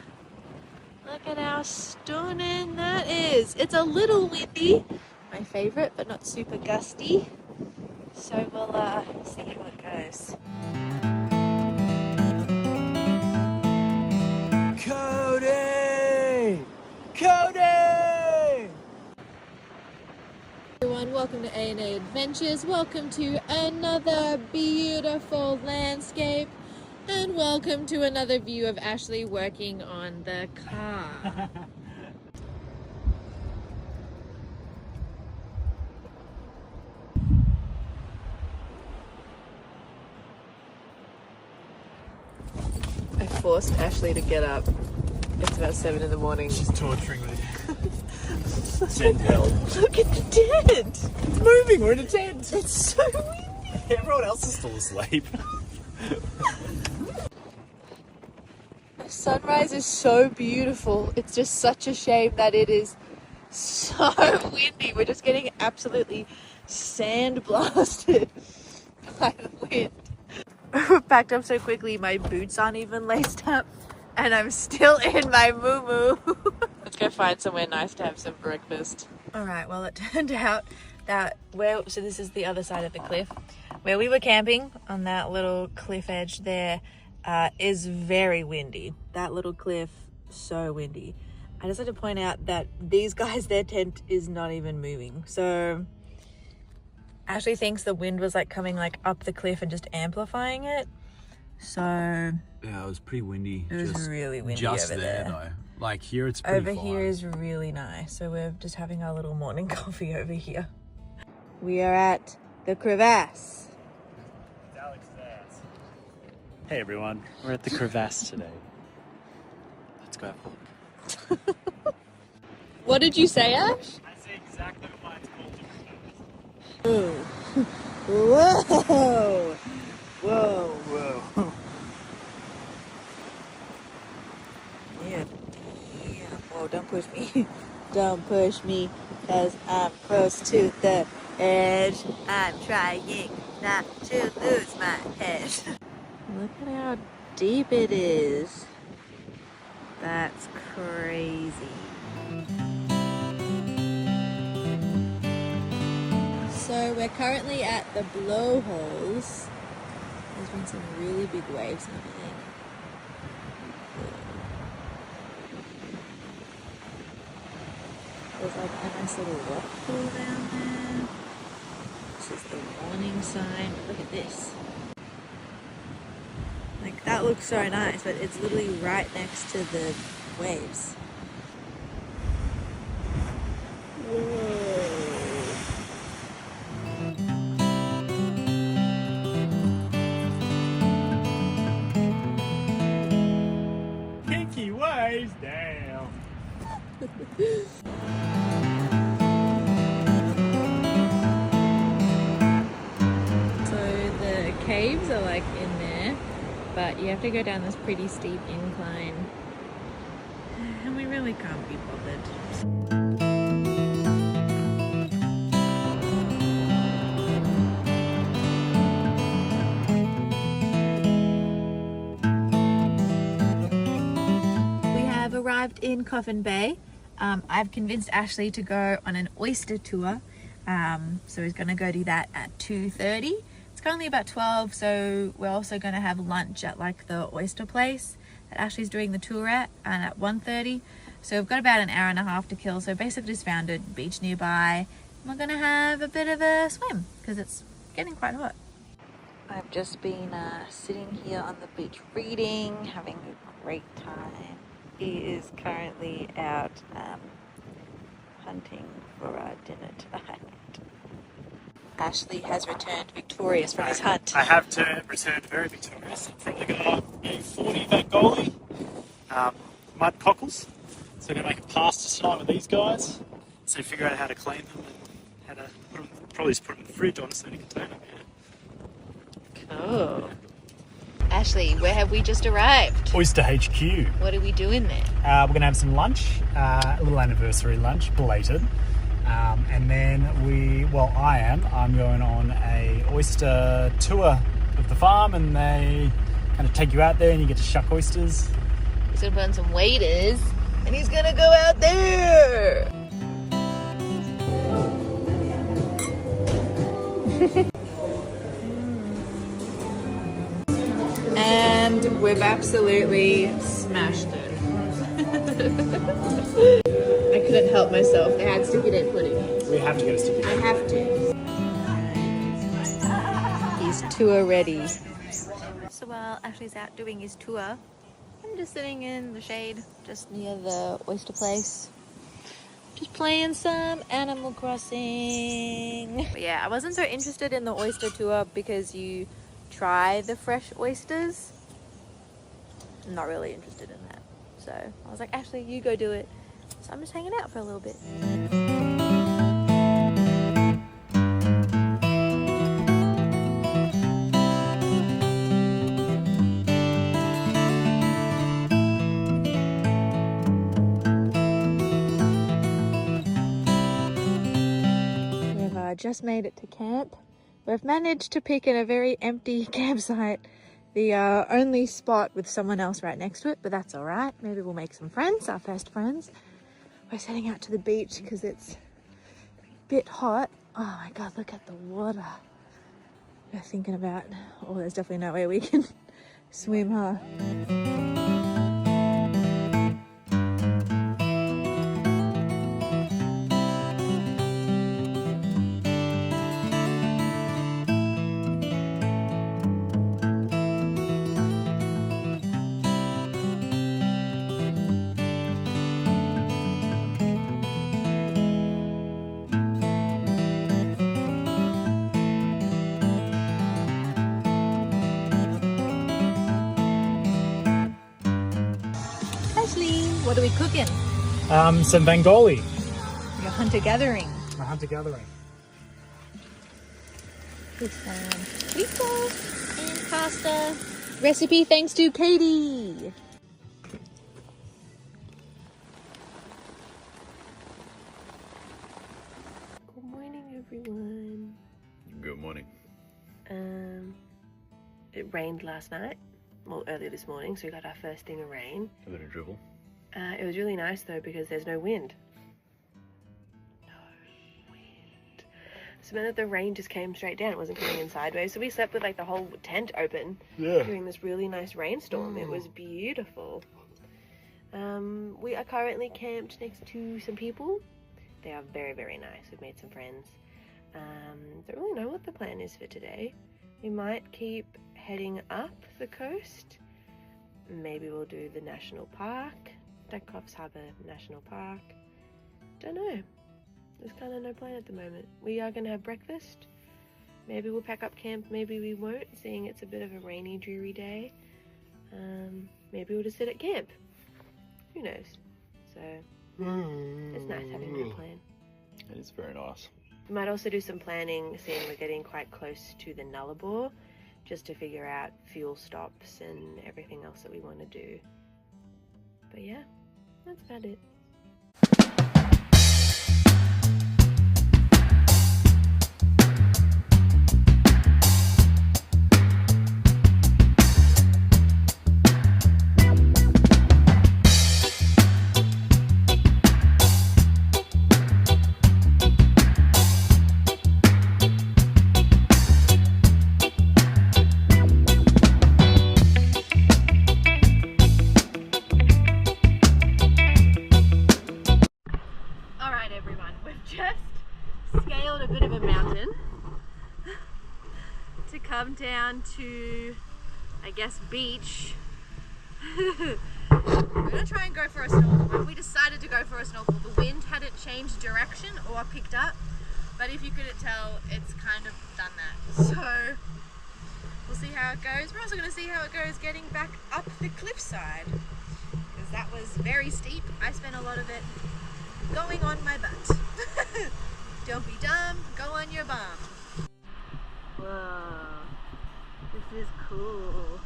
Look at how stunning that is. It's a little windy, my favorite, but not super gusty. So we'll see how it goes. Cody! Cody! Everyone, welcome to A&A Adventures. Welcome to another beautiful landscape. And welcome to another view of Ashley working on the car. I forced Ashley to get up. It's about 7 in the morning. She's torturing me. Tent held. Look at the tent! It's moving, we're in a tent. It's so windy! Everyone else is still asleep. Sunrise is so beautiful. It's just such a shame that it is so windy. We're just getting absolutely sandblasted by the wind. We're packed up so quickly, my boots aren't even laced up, and I'm still in my moo-moo. Let's go find somewhere nice to have some breakfast. Alright, well it turned out that so this is the other side of the cliff. Where we were camping on that little cliff edge there is very windy. That little cliff, so windy. I just had to point out that these guys, their tent is not even moving. So Ashley thinks the wind was like coming like up the cliff and just amplifying it. So Yeah, it was pretty windy. it was really windy just over there, there. though. Like here, it's pretty Over fine. here is really nice. So we're just having our little morning coffee over here. We are at the crevasse. Hey everyone, we're at the crevasse today. Let's go have a look. What did you say, Ash? I see exactly why it's called the crevasse. Whoa! Whoa! Whoa. Yeah. Oh, don't push me. Don't push me, cause I'm close to the edge. I'm trying not to lose my head. Look at how deep it is. That's crazy. So we're currently at the blowholes. There's been some really big waves and everything. There's like a nice little rock pool down there. This is the warning sign. Look at this. Like that looks so nice, but it's literally right next to the waves. Kinky waves down. So the caves are like in there, but you have to go down this pretty steep incline. And we really can't be bothered. arrived in Coffin Bay. I've convinced Ashley to go on an oyster tour. So he's going to go do that at 2:30. It's currently about 12, so we're also going to have lunch at like the oyster place that Ashley's doing the tour at, and at 1:30. So we've got about an hour and a half to kill. So basically just found a beach nearby. We're going to have a bit of a swim because it's getting quite hot. I've just been sitting here on the beach reading, having a great time. He is currently out hunting for our dinner tonight. Ashley has returned victorious from his hunt. I have returned very victorious. I've probably got a 40 Bengali mud cockles. So I'm going to make a pasta tonight with these guys. So figure out how to clean them and how to put them, probably just put them in the fridge, honestly, in a container. Yeah. Cool. Ashley, where have we just arrived? Oyster HQ. What are we doing there? We're going to have some lunch, a little anniversary lunch, belated. And then I'm going on a oyster tour of the farm, and they kind of take you out there and you get to shuck oysters. He's going to put on some waders and he's going to go out there. And we've absolutely smashed it. I couldn't help myself. I had sticky date pudding. We have to get a sticky. I have to. He's tour ready. So while Ashley's out doing his tour, I'm just sitting in the shade just near the oyster place. Just playing some Animal Crossing. But yeah, I wasn't so interested in the oyster tour because you try the fresh oysters. I'm not really interested in that. So I was like, Ashley, you go do it. So I'm just hanging out for a little bit. We've just made it to camp. We've managed to pick in a very empty campsite. The only spot with someone else right next to it, but that's all right. Maybe we'll make some friends, our first friends. We're heading out to the beach because it's a bit hot. Oh my God, look at the water. We're thinking about, there's definitely no way we can swim, huh? What are we cooking? Some Bengali. Your hunter-gathering. My hunter-gathering. With some pizza and pasta. Recipe thanks to Katie. Good morning, everyone. Good morning. It rained last night. Well, earlier this morning, so we got our first thing of rain. A bit of dribble. It was really nice though because there's no wind. So then the rain just came straight down. It wasn't coming in sideways. So we slept with like the whole tent open during this really nice rainstorm. It was beautiful. We are currently camped next to some people. They are very, very nice. We've made some friends. Don't really know what the plan is for today. We might keep heading up the coast. Maybe we'll do the national park. Coffs Harbour National Park. Don't know. There's kind of no plan at the moment. We are going to have breakfast. Maybe we'll pack up camp, maybe we won't, seeing it's a bit of a rainy, dreary day. Maybe we'll just sit at camp. Who knows? So, it's nice having that plan. It is very nice. We might also do some planning, seeing we're getting quite close to the Nullarbor, just to figure out fuel stops and everything else that we want to do. But yeah, that's about it. down to, I guess, beach. We're gonna try and go for a snorkel. We decided to go for a snorkel. The wind hadn't changed direction or picked up, but if you couldn't tell, it's kind of done that. So we'll see how it goes. We're also gonna see how it goes getting back up the cliffside, because that was very steep. I spent a lot of it going on my butt. Don't be dumb, go on your bum. Whoa, this is cool.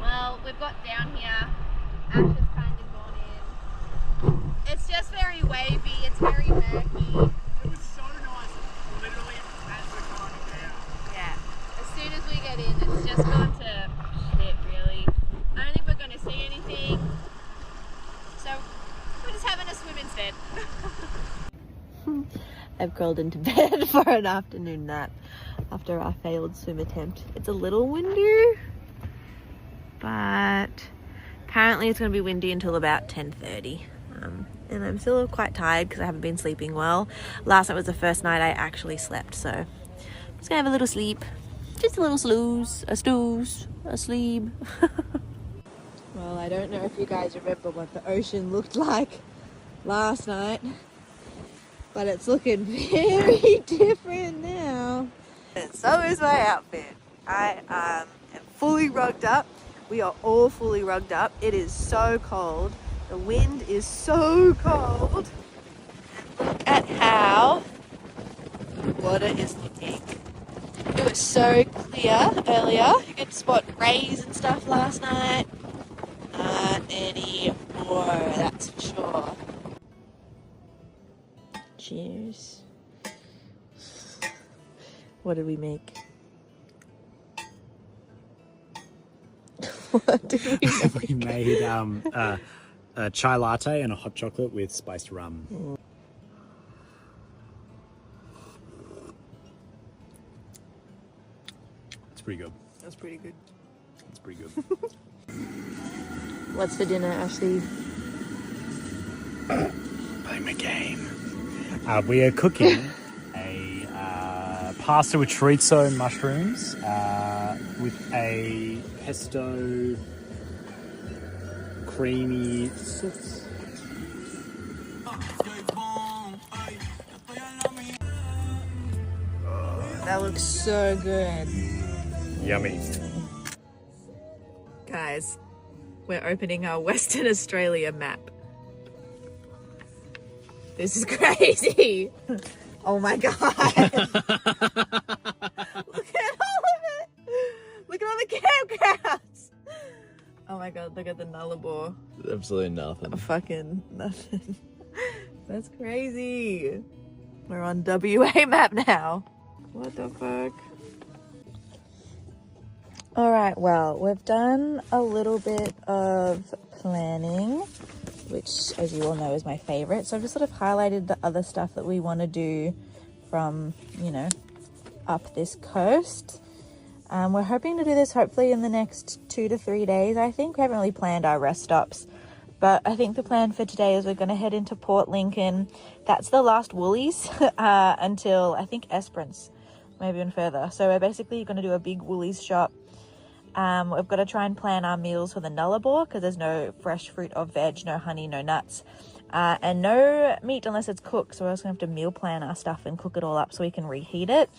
Well, we've got down here, ash has kind of gone in. It's just very wavy, it's very murky. It was so nice, literally as we're climbing down. Yeah, as soon as we get in, it's just gone to shit, really. I don't think we're going to see anything, so we're just having a swim instead. I've crawled into bed for an afternoon nap after our failed swim attempt. It's a little windy, but apparently it's going to be windy until about 10:30. And I'm still quite tired because I haven't been sleeping well. Last night was the first night I actually slept, so I'm just going to have a little sleep. Just a little snooze, a sleep. Well, I don't know if you guys remember what the ocean looked like last night, but it's looking very different now. And so is my outfit. I am fully rugged up. We are all fully rugged up. It is so cold. The wind is so cold. And look at how the water is looking. It was so clear earlier. You could spot rays and stuff last night. Not anymore, that's for sure. Cheers. What did we make? What did we make? We made a chai latte and a hot chocolate with spiced rum. It's pretty good. That's pretty good. It's pretty good. What's for dinner, Ashley? Playing a game. We are cooking a pasta with chorizo mushrooms with a pesto creamy sauce. That looks so good. Yummy. Guys, we're opening our Western Australia map. This is crazy. Oh my god. Look at all of it. Look at all the campgrounds. Oh my god, look at the Nullarbor. Absolutely nothing. Fucking nothing. That's crazy. We're on WA map now. What the fuck? Alright, well, we've done a little bit of planning, which, as you all know, is my favorite. So I've just sort of highlighted the other stuff that we want to do from, you know, up this coast. We're hoping to do this hopefully in the next 2 to 3 days, I think. We haven't really planned our rest stops, but I think the plan for today is we're going to head into Port Lincoln. That's the last Woolies until, I think, Esperance, maybe even further. So we're basically going to do a big Woolies shop. We've got to try and plan our meals for the Nullarbor because there's no fresh fruit or veg, no honey, no nuts, and no meat unless it's cooked. So we're just going to have to meal plan our stuff and cook it all up so we can reheat it.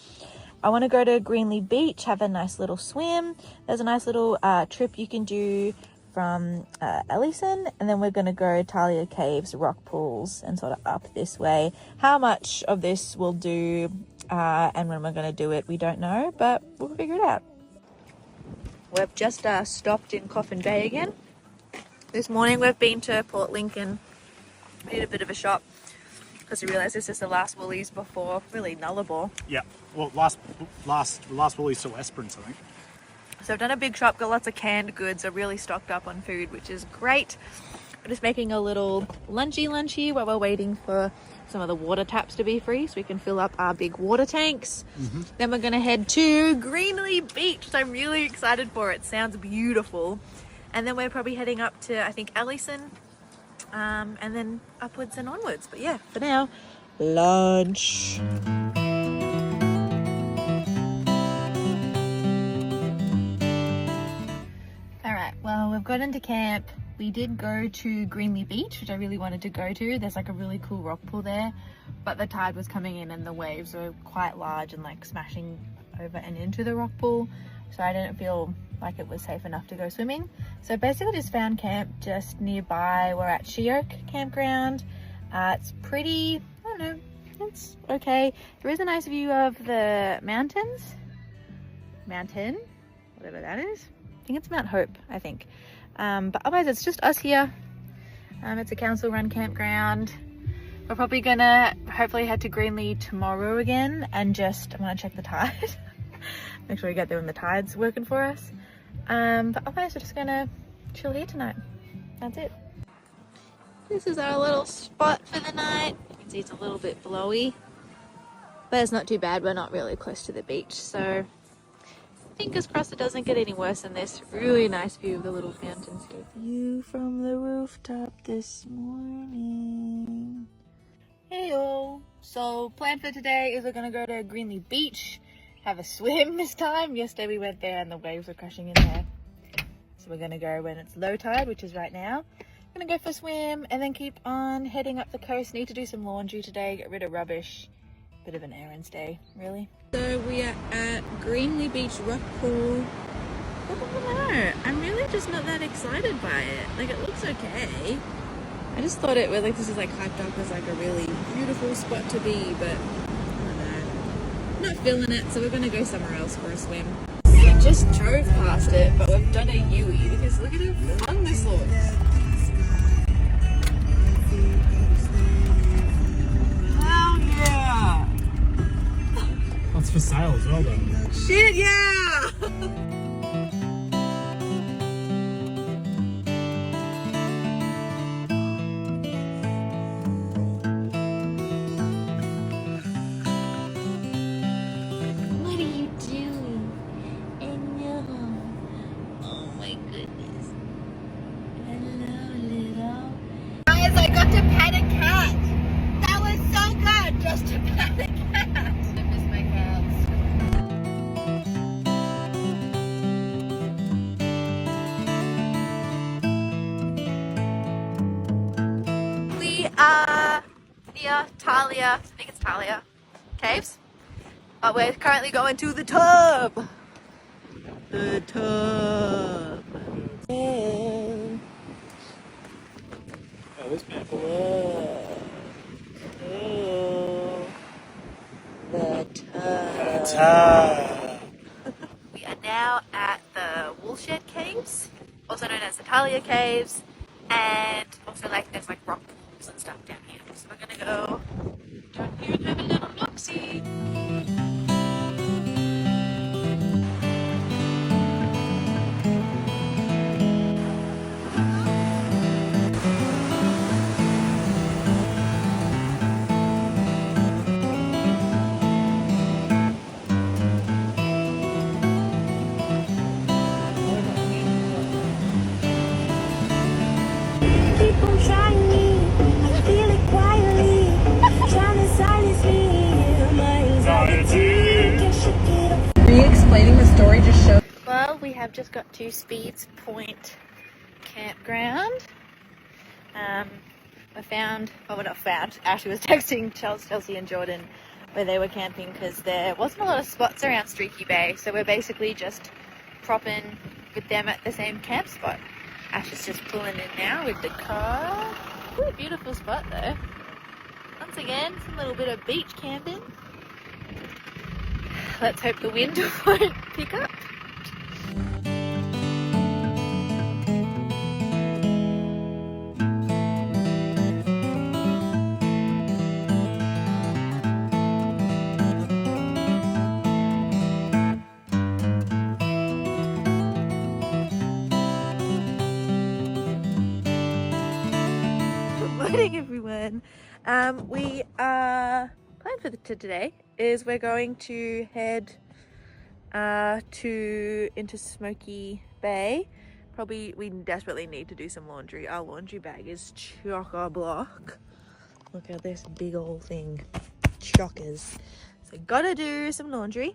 I want to go to Greenlee Beach, have a nice little swim. There's a nice little trip you can do from Ellison, and then we're going to go Talia Caves, rock pools, and sort of up this way. How much of this we'll do and when we're going to do it, we don't know, but we'll figure it out. We've just stopped in Coffin Bay again. This morning we've been to Port Lincoln. We did a bit of a shop because we realised this is the last Woolies before really Nullarbor. Yeah, well, last Woolies till Esperance, I think. So I've done a big shop, got lots of canned goods, are really stocked up on food, which is great. We're just making a little lunchy while we're waiting for some of the water taps to be free so we can fill up our big water tanks. Then we're going to head to Greenlee Beach, which I'm really excited for. It sounds beautiful. And then we're probably heading up to, I think, Ellison and then upwards and onwards. But yeah, for now, lunch. Alright, well, we've got into camp. We did go to Greenlee Beach, which I really wanted to go to. There's like a really cool rock pool there, but the tide was coming in and the waves were quite large and like smashing over and into the rock pool, so I didn't feel like it was safe enough to go swimming. So basically just found camp just nearby. We're at She Oak Campground. It's pretty, I don't know, it's okay. There is a nice view of the mountain, whatever that is. I think it's Mount Hope, I think. But otherwise it's just us here. It's a council run campground. We're probably gonna hopefully head to Greenlee tomorrow again and just, I wanna check the tide. Make sure we get there when the tide's working for us. But otherwise we're just gonna chill here tonight. That's it. This is our little spot for the night. You can see it's a little bit blowy, but it's not too bad. We're not really close to the beach, so fingers crossed it doesn't get any worse than this. Really nice view of the little mountainscape. View from the rooftop this morning. Heyo. So plan for today is we're gonna go to Greenlee Beach, have a swim this time. Yesterday we went there and the waves were crashing in there. So we're gonna go when it's low tide, which is right now. Gonna go for a swim and then keep on heading up the coast. Need to do some laundry today, get rid of rubbish. Bit of an errands day, really. So we are at Greenlee Beach Rock Pool. I don't know, I'm really just not that excited by it. Like, it looks okay. I just thought it was like, this is like hyped up as like a really beautiful spot to be, but I don't know. Not feeling it, so we're gonna go somewhere else for a swim. We just drove past it, but we've done a U-E because look at how fun this looks. That's for sale as well, though. Shit, yeah! What are you doing in your home? Oh my goodness. Hello, little. Guys, I got to pet a cat. That was so good, just to pet a cat. I miss my cats. We are near Talia, I think it's Talia Caves. But we're currently going to the tub. The tub. Oh, this man. The tub. The tub. We are now at the Woolshed Caves, also known as the Talia Caves, and also like there's like rock pools and stuff down here. So we're gonna go down here and have a little look-see. Re-explaining the story just showed. Well, we have just got to Speeds Point Campground. I found, well, not found, Ashley was texting Chelsea and Jordan where they were camping because there wasn't a lot of spots around Streaky Bay, so we're basically just propping with them at the same camp spot. Ash is just pulling in now with the car. What a beautiful spot though. Once again, some little bit of beach camping. Let's hope the wind won't pick up. Good morning, everyone. We are plan for today is we're going to head into Smoky Bay, we desperately need to do some laundry. Our laundry bag is chock-a-block. Look at this big old thing. Chockers. So gotta do some laundry.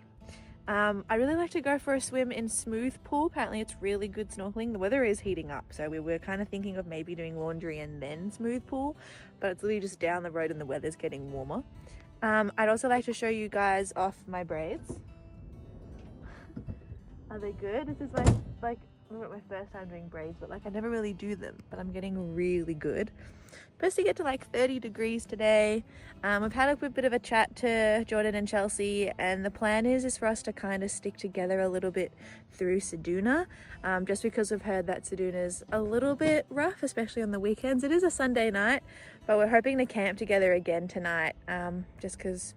I really like to go for a swim in smooth pool. Apparently it's really good snorkeling. The weather is heating up, so we were kind of thinking of maybe doing laundry and then smooth pool, but it's literally just down the road and the weather's getting warmer. I'd also like to show you guys off my braids. Are they good? This is my first time doing braids, but like I never really do them, but I'm getting really good. Supposed to get to like 30 degrees today. I've had a bit of a chat to Jordan and Chelsea, and the plan is for us to kind of stick together a little bit through Seduna, just because we've heard that Seduna's a little bit rough, especially on the weekends. It is a Sunday night, but we're hoping to camp together again tonight, just because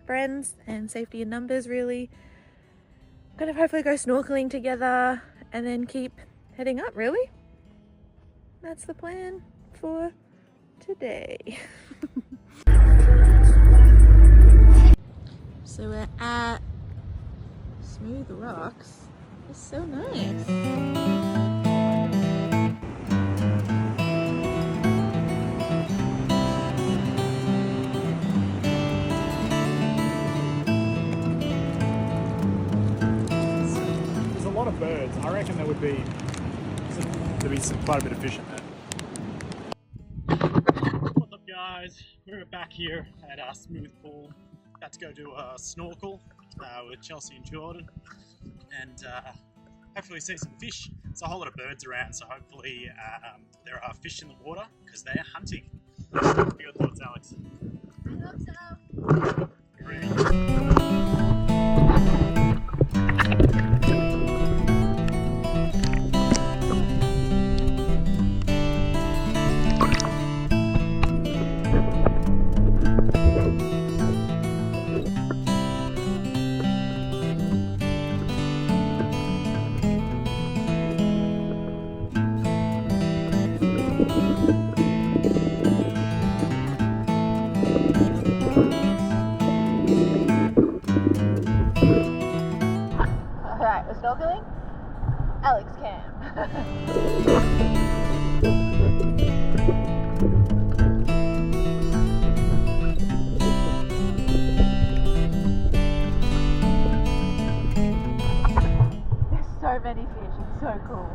friends and safety in numbers really. Gonna hopefully go snorkeling together and then keep heading up, really. That's the plan for today. So we're at Smooth Rocks. It's so nice. There's a lot of birds. I reckon there'd be quite a bit of fish in there. What's up, guys? We're back here at Smooth Pool. About to go do a snorkel with Chelsea and Jordan, and hopefully see some fish. There's a whole lot of birds around, so hopefully there are fish in the water because they are hunting. What are your thoughts, Alex? I hope so. Great. Alright, we're snorkeling. Alex Cam. There's so many fish, it's so cool.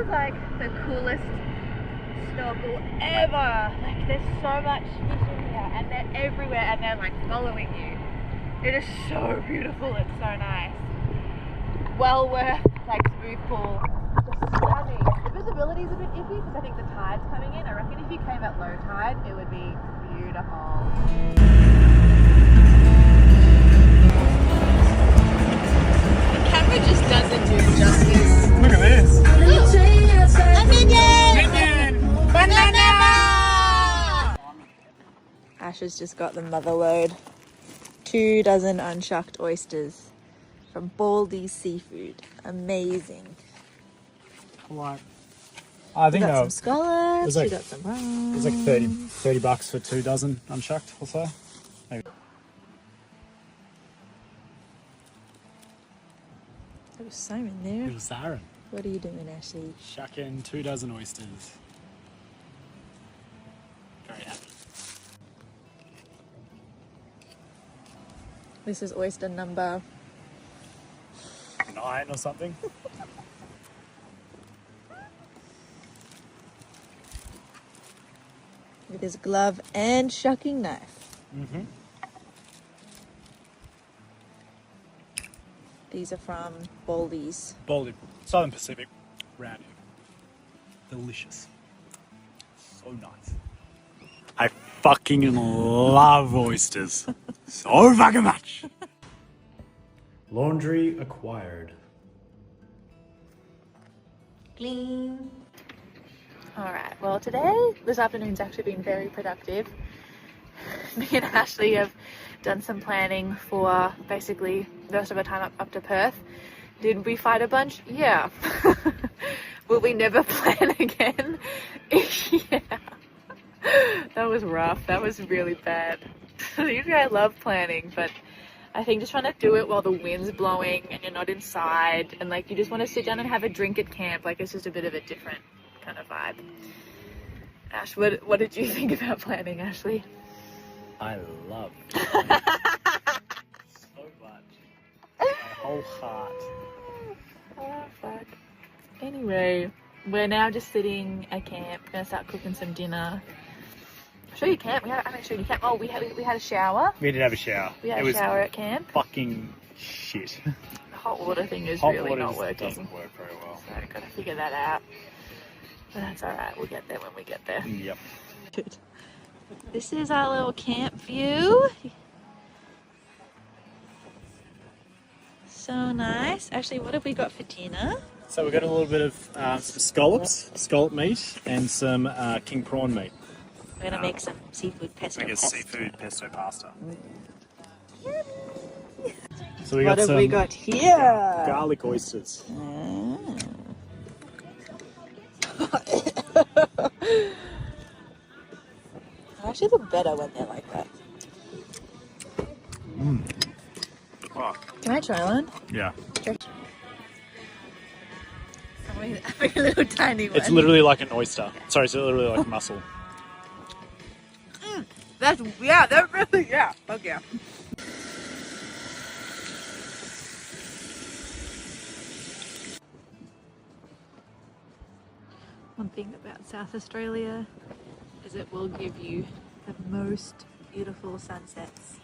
Like the coolest snorkel ever. Like there's so much fish in here and they're everywhere and they're like following you. It is so beautiful, it's so nice. Well worth like Smooth Pool. Just stunning. The visibility's a bit iffy because I think the tide's coming in. I reckon if you came at low tide it would be beautiful. The camera just doesn't do justice. Look at this. A minion! Banana! Ash has just got the mother load. 2 dozen unshucked oysters from Baldy's Seafood. Amazing. Like, I think we got some scallops, we got some prawns. It was like 30 bucks for 2 dozen unshucked or so. Maybe. There was Simon there. Little Siren. What are you doing, Ashley? Shucking 2 dozen oysters. Very happy. This is oyster number 9 or something. his glove and shucking knife. These are from Baldy's. Baldy, Southern Pacific, round here. Delicious. So nice. I fucking love oysters. So fucking much. Laundry acquired. Clean. Alright, well this afternoon's actually been very productive. Me and Ashley have done some planning for basically the rest of our time up to Perth. Did we fight a bunch? Yeah. Will we never plan again? Yeah. That was rough. That was really bad. Usually I love planning, but I think just trying to do it while the wind's blowing and you're not inside and like you just want to sit down and have a drink at camp, like it's just a bit of a different kind of vibe. Ash, what did you think about planning, Ashley? I love it. So much. My whole heart. Oh, fuck. Anyway, we're now just sitting at camp. Gonna start cooking some dinner. I'll show you camp. I haven't shown you camp. Oh, we had a shower. We did have a shower. We had a shower at camp. Fucking shit. The hot water thing is Hot really water not working. doesn't work very well. So I've got to figure that out. But that's alright. We'll get there when we get there. Yep. Good. This is our little camp view. So nice. Actually, what have we got for dinner? So we got a little bit of some scallop meat, and some king prawn meat. We're gonna make some seafood pesto. I guess seafood pesto pasta. Yummy. So we What got have some we got here? garlic oysters. They actually look better when they're like that. Oh, Can I try one? yeah. A little tiny one. It's literally like an oyster. Sorry, it's literally like a mussel. That really, fuck yeah. One thing about South Australia is it will give you the most beautiful sunsets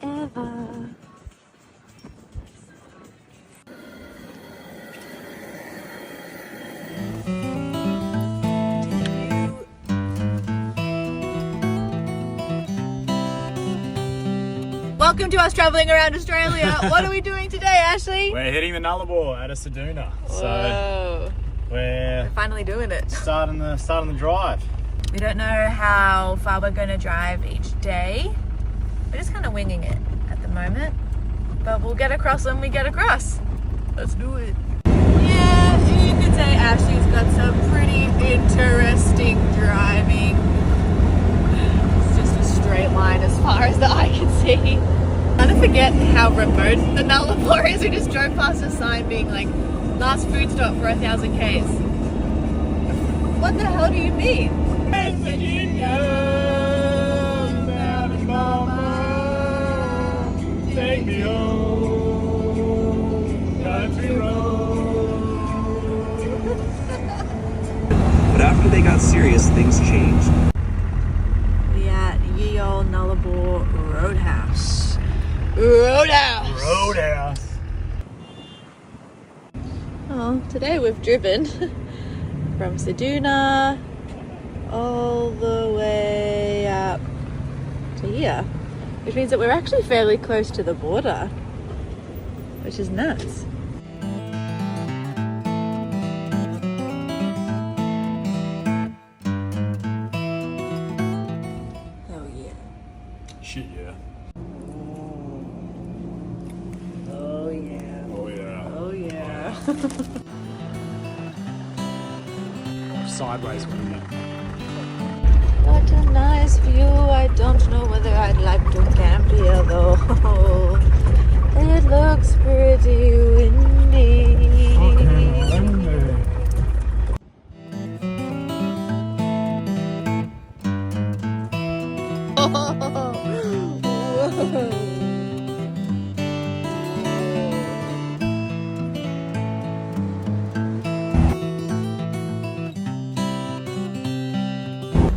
ever. Welcome to us traveling around Australia. What are we doing today, Ashley? We're hitting the Nullarbor at a Seduna. So Whoa. we're Finally doing it. starting the drive. We don't know how far we're going to drive each day. We're just kind of winging it at the moment. But we'll get across when we get across. Let's do it. Yeah, you could say Ashley's got some pretty interesting driving. It's just a straight line as far as the eye can see. I kind of forget how remote the Nullarbor is. We just drove past a sign being like, last food stop for 1,000 Ks. What the hell do you mean? Take me home, country road. But after they got serious, things changed. We at ye old Nullarbor Roadhouse. Roadhouse! Oh, today we've driven from Seduna all the way up to here, which means that we're actually fairly close to the border, which is nuts. Oh yeah. Shit, yeah. Oh yeah. Oh, yeah. Oh yeah. Sideways with it. What a nice view. I don't know whether I'd like to camp here though. It looks pretty windy.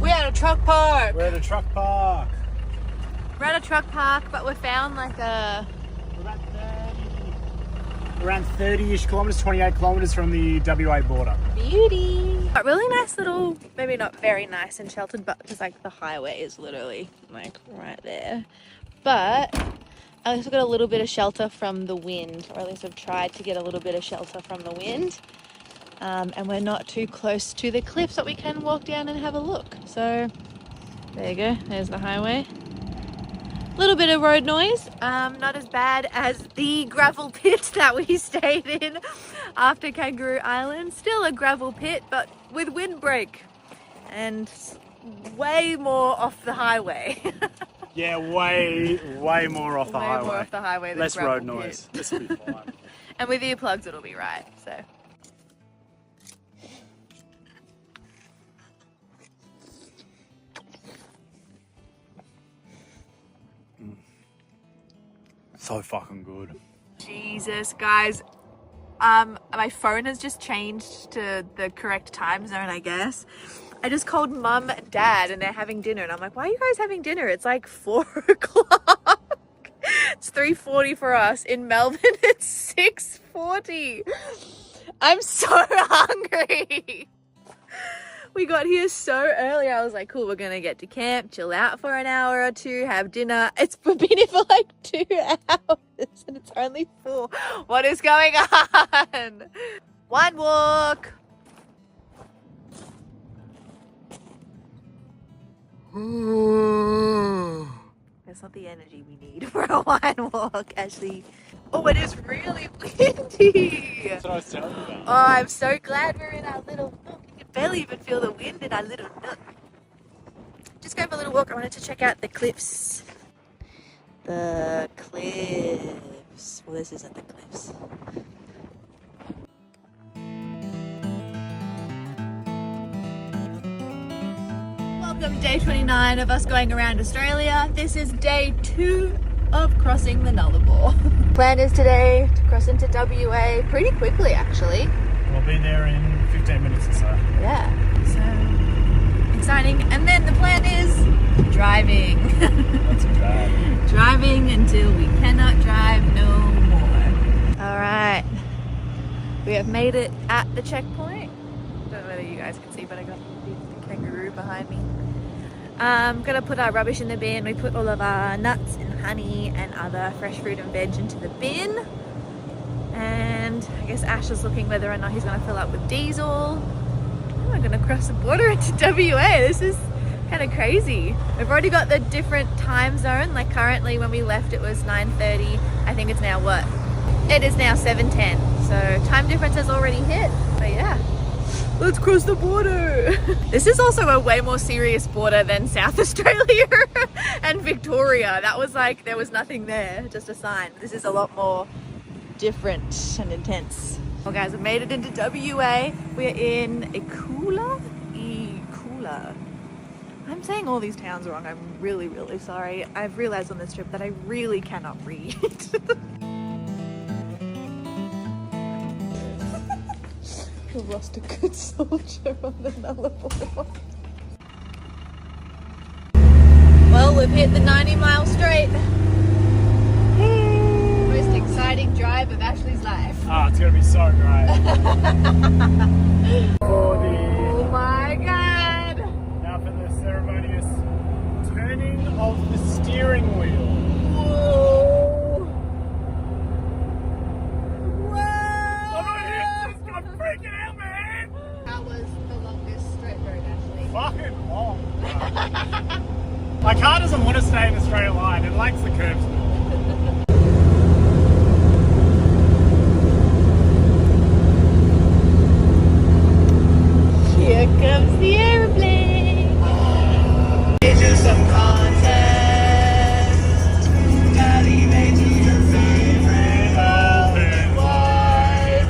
We had a truck park work. We're at a truck park. We're at a truck park, but we found like a... Around 30-ish kilometres, 28 kilometres from the WA border. Beauty. A really nice little, maybe not very nice and sheltered, but because like the highway is literally like right there. But I also got a little bit of shelter from the wind, or at least I've tried to get a little bit of shelter from the wind. And we're not too close to the cliffs that we can walk down and have a look. So there you go, there's the highway. Little bit of road noise, not as bad as the gravel pit that we stayed in after Kangaroo Island. Still a gravel pit, but with windbreak and way more off the highway. Yeah, way more off the highway. Way more off the highway than less gravel road noise. pit. This will be fine. And with earplugs it'll be right, so. So fucking good. Jesus, guys. My phone has just changed to the correct time zone, I guess. I just called mum and dad and they're having dinner and I'm like, why are you guys having dinner? It's like 4 o'clock. It's 3:40 for us. In Melbourne, it's 6:40. I'm so hungry. We got here so early. I was like, cool, we're gonna get to camp, chill out for an hour or two, have dinner. We've been here for like 2 hours and it's only 4. What is going on? One walk. That's not the energy we need for a wine walk, actually. Oh, it is really windy. That's what I was telling you about. Oh, I'm so glad we're in our little nook. You can barely even feel the wind in our little nook. Just going for a little walk. I wanted to check out the cliffs. The cliffs. Well, this isn't the cliffs. Welcome, day 29 of us going around Australia. This is day 2 of crossing the Nullarbor. Plan is today to cross into WA pretty quickly, actually. We'll be there in 15 minutes or so. Yeah, so exciting. And then the plan is driving. That's a drag. Driving until we cannot drive no more. All right, we have made it at the checkpoint. I don't know whether you guys can see, but I got the kangaroo behind me. Gonna put our rubbish in the bin. We put all of our nuts and honey and other fresh fruit and veg into the bin. And I guess Ash is looking whether or not he's gonna fill up with diesel. Oh, we're gonna cross the border into WA. This is kind of crazy. We've already got the different time zone. Like currently when we left it was 9:30. I think it's now what? It is now 7:10. So time difference has already hit. But yeah. Let's cross the border. This is also a way more serious border than South Australia and Victoria. That was like, there was nothing there, just a sign. This is a lot more different and intense. Well guys, we made it into WA. We're in Ekula. I'm saying all these towns wrong. I'm really, really sorry. I've realized on this trip that I really cannot read. We lost a good soldier on the Nullarbor. Well, we've hit the 90-mile straight. Most exciting drive of Ashley's life. Ah, it's gonna be so great. Oh my god! Now for the ceremonious turning of the steering wheel. Whoa! I'm freaking out, man! How was the longest straight road, Ashley? Fucking long. My car doesn't want to stay in a straight line. It likes the curves more. Here comes the airplane. It's just some contest. Navigate to your favorite open wide.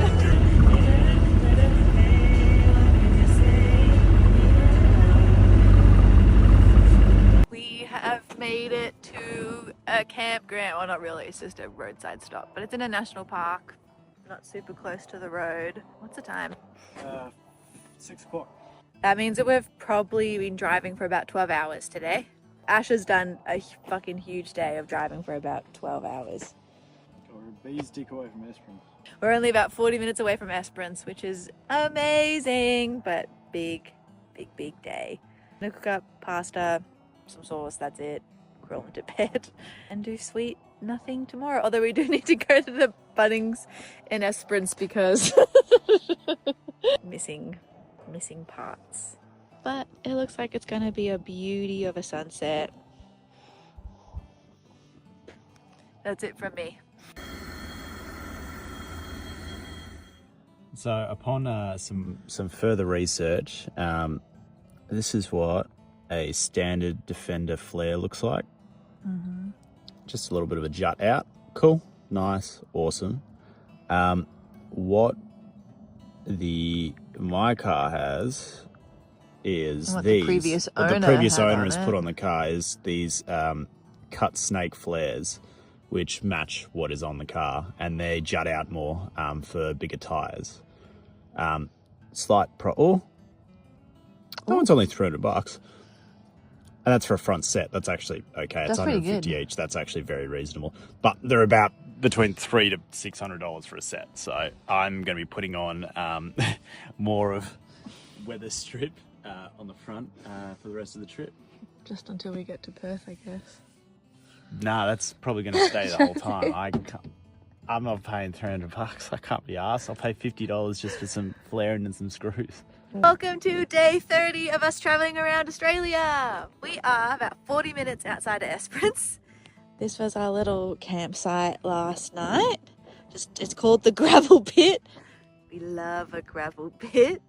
We have made it to a campground. Well, not really. It's just a roadside stop, but it's in a national park. Not super close to the road. What's the time? 6 o'clock. That means that we've probably been driving for about 12 hours today. Ash has done a fucking huge day of driving for about 12 hours. We're a bee's dick away from Esperance. We're only about 40 minutes away from Esperance, which is amazing, but big day. I'm gonna cook up pasta, some sauce, that's it. Crawl into bed and do sweet nothing tomorrow. Although we do need to go to the Bunnings in Esperance because missing parts. But it looks like it's gonna be a beauty of a sunset. That's it from me. So upon some further research, this is what a standard Defender flare looks like. Mm-hmm. Just a little bit of a jut out. Cool, nice, awesome. What my car has is what these. The previous what owner the previous had owner on has it. put on the car is these cut snake flares, which match what is on the car, and they jut out more for bigger tyres. Slight that one's only $300, and that's for a front set. That's actually okay. It's That's pretty $150 good. each. That's actually very reasonable. But they're about between $300 to $600 for a set. So I'm going to be putting on more of weather strip on the front for the rest of the trip. Just until we get to Perth, I guess. Nah, that's probably going to stay the whole time. I'm not paying $300. I can't be arsed. I'll pay $50 just for some flaring and some screws. Welcome to day 30 of us traveling around Australia. We are about 40 minutes outside of Esperance. This was our little campsite last night. It's called the Gravel Pit. We love a gravel pit.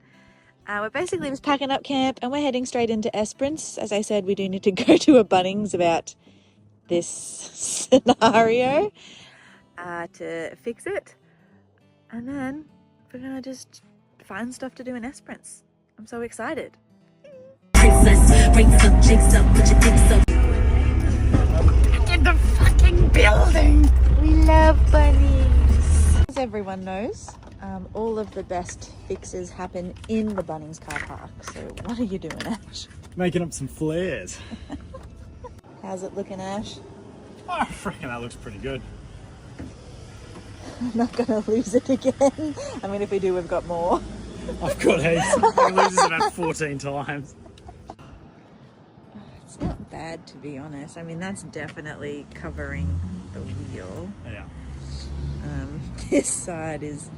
We're basically just packing up camp and we're heading straight into Esperance. As I said, we do need to go to a Bunnings about this scenario to fix it. And then we're gonna just find stuff to do in Esperance. I'm so excited. In the fucking building! We love bunnies! As everyone knows, all of the best fixes happen in the Bunnings car park. So what are you doing, Ash? Making up some flares. How's it looking, Ash? I reckon that looks pretty good. I'm not gonna lose it again. I mean, if we do, we've got more. I've got heaps. I lose it about 14 times. It's not bad, to be honest. I mean, that's definitely covering the wheel. Yeah. This side is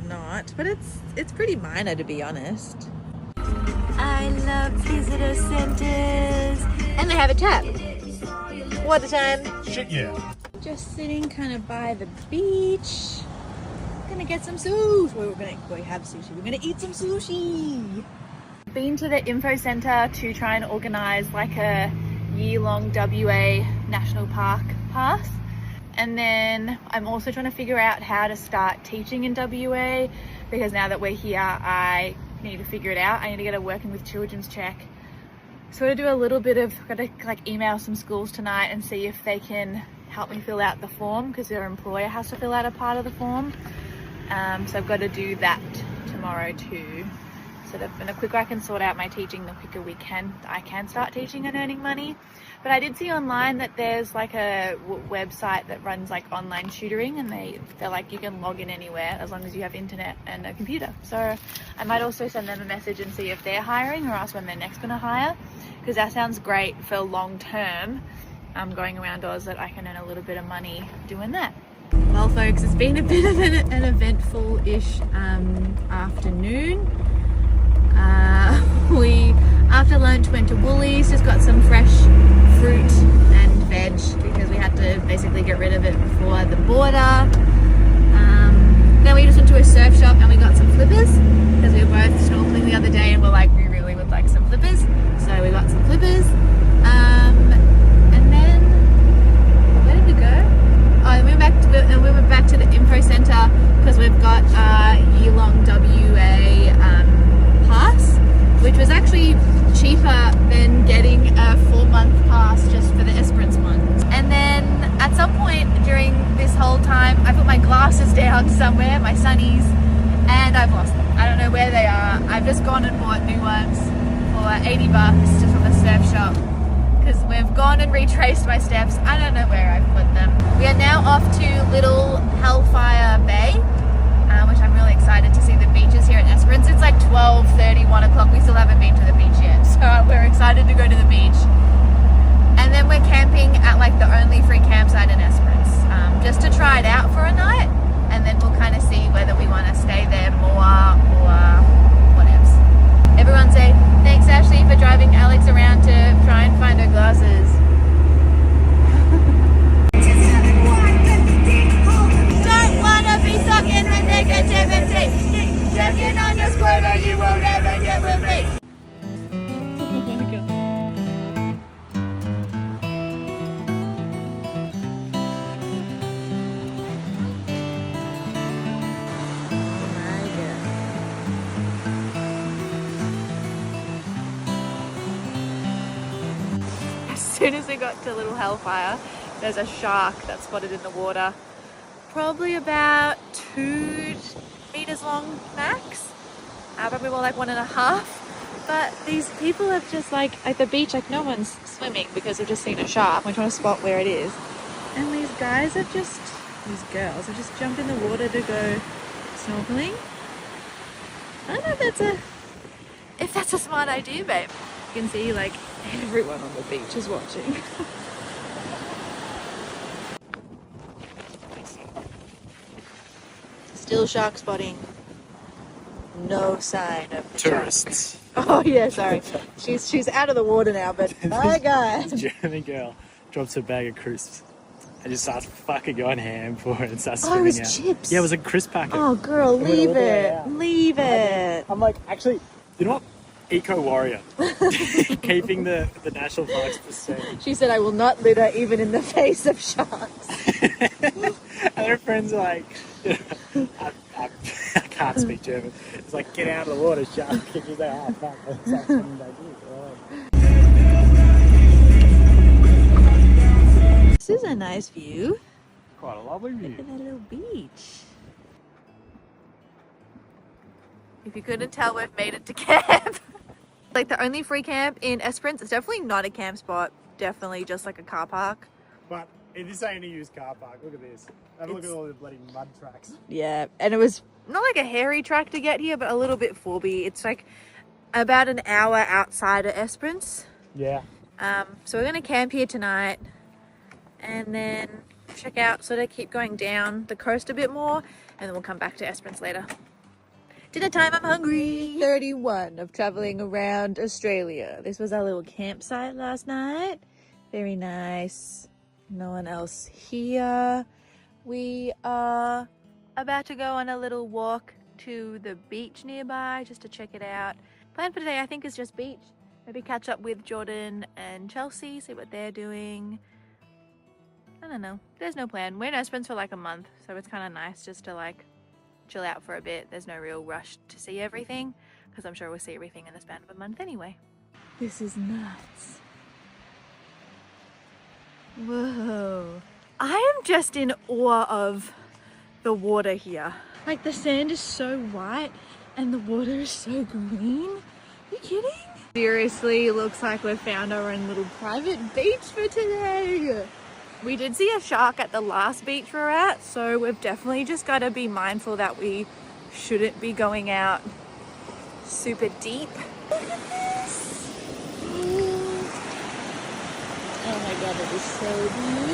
not, but it's pretty minor, to be honest. I love visitor centers, and they have a tap. What a time! Shit, yeah. Just sitting kind of by the beach. Gonna get some sushi. We have sushi. We're gonna eat some sushi. Been to the info centre to try and organise like a year-long WA National Park pass. And then I'm also trying to figure out how to start teaching in WA, because now that we're here, I need to figure it out. I need to get a working with children's check. So I do a little bit of, got to like email some schools tonight and see if they can help me fill out the form, because their employer has to fill out a part of the form. So I've got to do that tomorrow too. So the quicker I can sort out my teaching, the quicker I can start teaching and earning money. But I did see online that there's like a website that runs like online tutoring, and they're like, you can log in anywhere as long as you have internet and a computer. So I might also send them a message and see if they're hiring, or ask when they're next going to hire, because that sounds great for long term. Going around Oz, that I can earn a little bit of money doing that. Well folks, it's been a bit of an eventful-ish afternoon. We, after lunch, went to Woolies, just got some fresh fruit and veg, because we had to basically get rid of it before the border. Then we just went to a surf shop and we got some flippers, because we were both snorkeling the other day and we're like, we really would like some flippers. So we got some flippers. And then, where did we go? Oh, we went back to the info centre, because we've got a year-long WA pass, which was actually cheaper than getting a 4-month pass just for the Esperance one. And then at some point during this whole time, I put my glasses down somewhere, my sunnies, and and I've lost them. I don't know where they are. I've just gone and bought new ones for $80 just from a surf shop because we've gone and retraced my steps. I don't know where I put them. We are now off to Little Hellfire Bay, which I'm really excited to see the beaches here at Esperance. It's like 12:30, 1 o'clock. We still haven't been to the beach yet, so we're excited to go to the beach. And then we're camping at like the only free campsite in Esperance, just to try it out for a night, and then we'll kind of see whether we want to stay there more or whatever. Everyone say thanks Ashley for driving Alex around to try and find her glasses. Don't wanna be stuck in the negativity. Checking on your squirter, you won't ever get with me. As soon as we got to Little Hellfire, there's a shark that's spotted in the water. Probably about 2 meters long max. Probably more like 1.5. But these people have just like at the beach, like no one's swimming because they've just seen a shark. We're trying to spot where it is. And these girls have just jumped in the water to go snorkeling. I don't know if that's a smart idea, babe. You can see like everyone on the beach is watching. Still shark spotting. No sign of the Tourists. Shark. Oh yeah, sorry. She's out of the water now, but my God. This German girl drops a bag of crisps and just starts fucking going ham for it and starts Oh, it swimming was out. chips. Yeah, it was a crisp packet. Oh girl, And we were leave all the way it. out. Leave it. I'm like, actually, you know what? Eco warrior. Keeping the national parks pristine. She said, I will not litter even in the face of sharks. And her friends are like, I can't speak German. It's like, get out of the water, shark. And she's like, oh, fuck. That's like something they do. This is a nice view. Quite a lovely view. Look at that little beach. If you couldn't tell, we've made it to camp. Like the only free camp in Esperance. It's definitely not a camp spot. Definitely just like a car park. But this ain't a used car park. Look at this. Have a look at all the bloody mud tracks. Yeah, and it was not like a hairy track to get here, but a little bit forby. It's like about an hour outside of Esperance. Yeah. So we're gonna camp here tonight, and then check out, sort of keep going down the coast a bit more, and then we'll come back to Esperance later. Dinner time, I'm hungry. 31 of traveling around Australia. This was our little campsite last night. Very nice. No one else here. We are about to go on a little walk to the beach nearby just to check it out. Plan for today, I think, is just beach. Maybe catch up with Jordan and Chelsea, see what they're doing. I don't know. There's no plan. We're in Esperance for like a month, so it's kind of nice just to like chill out for a bit. There's no real rush to see everything because I'm sure we'll see everything in the span of a month anyway. This is nuts. Whoa. I am just in awe of the water here. Like the sand is so white and the water is so green. Are you kidding? Seriously, looks like we've found our own little private beach for today. We did see a shark at the last beach we were at, so we've definitely just got to be mindful that we shouldn't be going out super deep. Look at this! Oh my God, it is so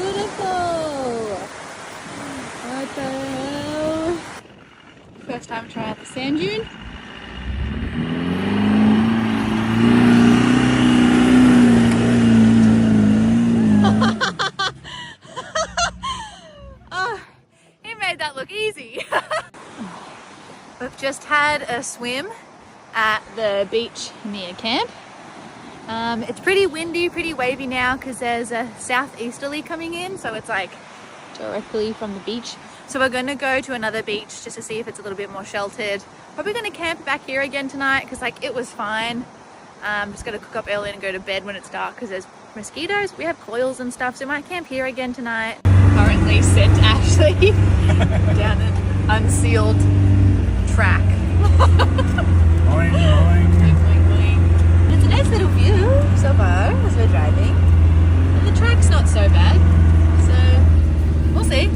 beautiful! What the hell? First time trying out the sand dune. That look easy. We've just had a swim at the beach near camp. It's pretty windy, pretty wavy now because there's a southeasterly coming in, so it's like directly from the beach. So we're going to go to another beach just to see if it's a little bit more sheltered. Probably going to camp back here again tonight because like it was fine. Just got to cook up early and go to bed when it's dark because there's mosquitoes. We have coils and stuff, so we might camp here again tonight. Currently sent Ashley down an unsealed track Boing, boing. It's a nice little view so far as we're driving. And the track's not so bad. So, we'll see.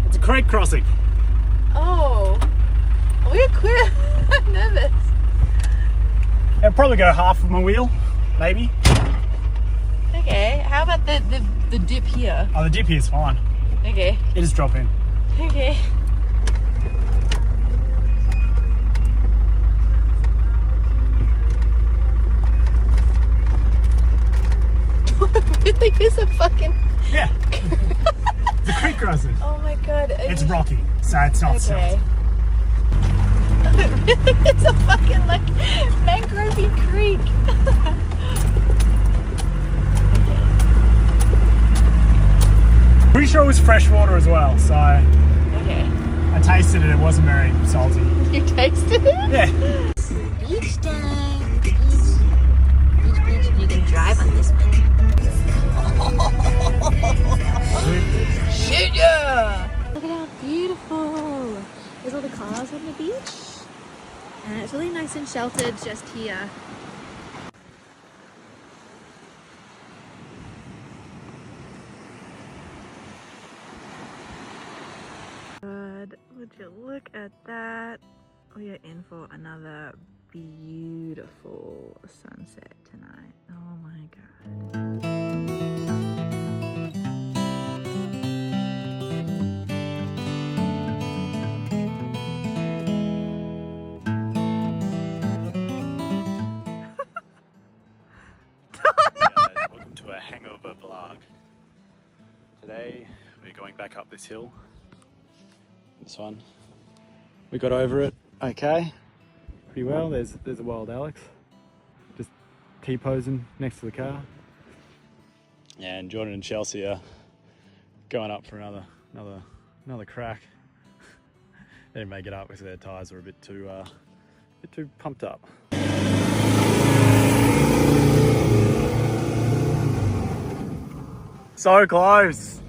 It's a creek crossing. Oh, we're queer. I'm nervous. I'll probably go half of my wheel, maybe. Okay, how about the dip here? Oh, the dip here's fine. Okay. You just drop in. Okay. Really is a fucking... Yeah. It's a creek crossing. Oh my god. It's rocky, so it's not Okay. silt. It really is a fucking like mangrove creek. Pretty sure it was fresh water as well, so Okay. I tasted it, it wasn't very salty. You tasted it? Yeah. Beach time. Beach. You can drive on this one. Shit, yeah! Look at how beautiful. There's all the cars on the beach. And it's really nice and sheltered just here. God, would you look at that? We are in for another beautiful sunset tonight. Oh my god. Welcome to a hangover vlog. Today we're going back up this hill. This one. We got over it okay. Pretty well. There's a wild Alex. Just T-posing next to the car. And Jordan and Chelsea are going up for another crack. They didn't make it up because their tyres were a bit too pumped up. So close.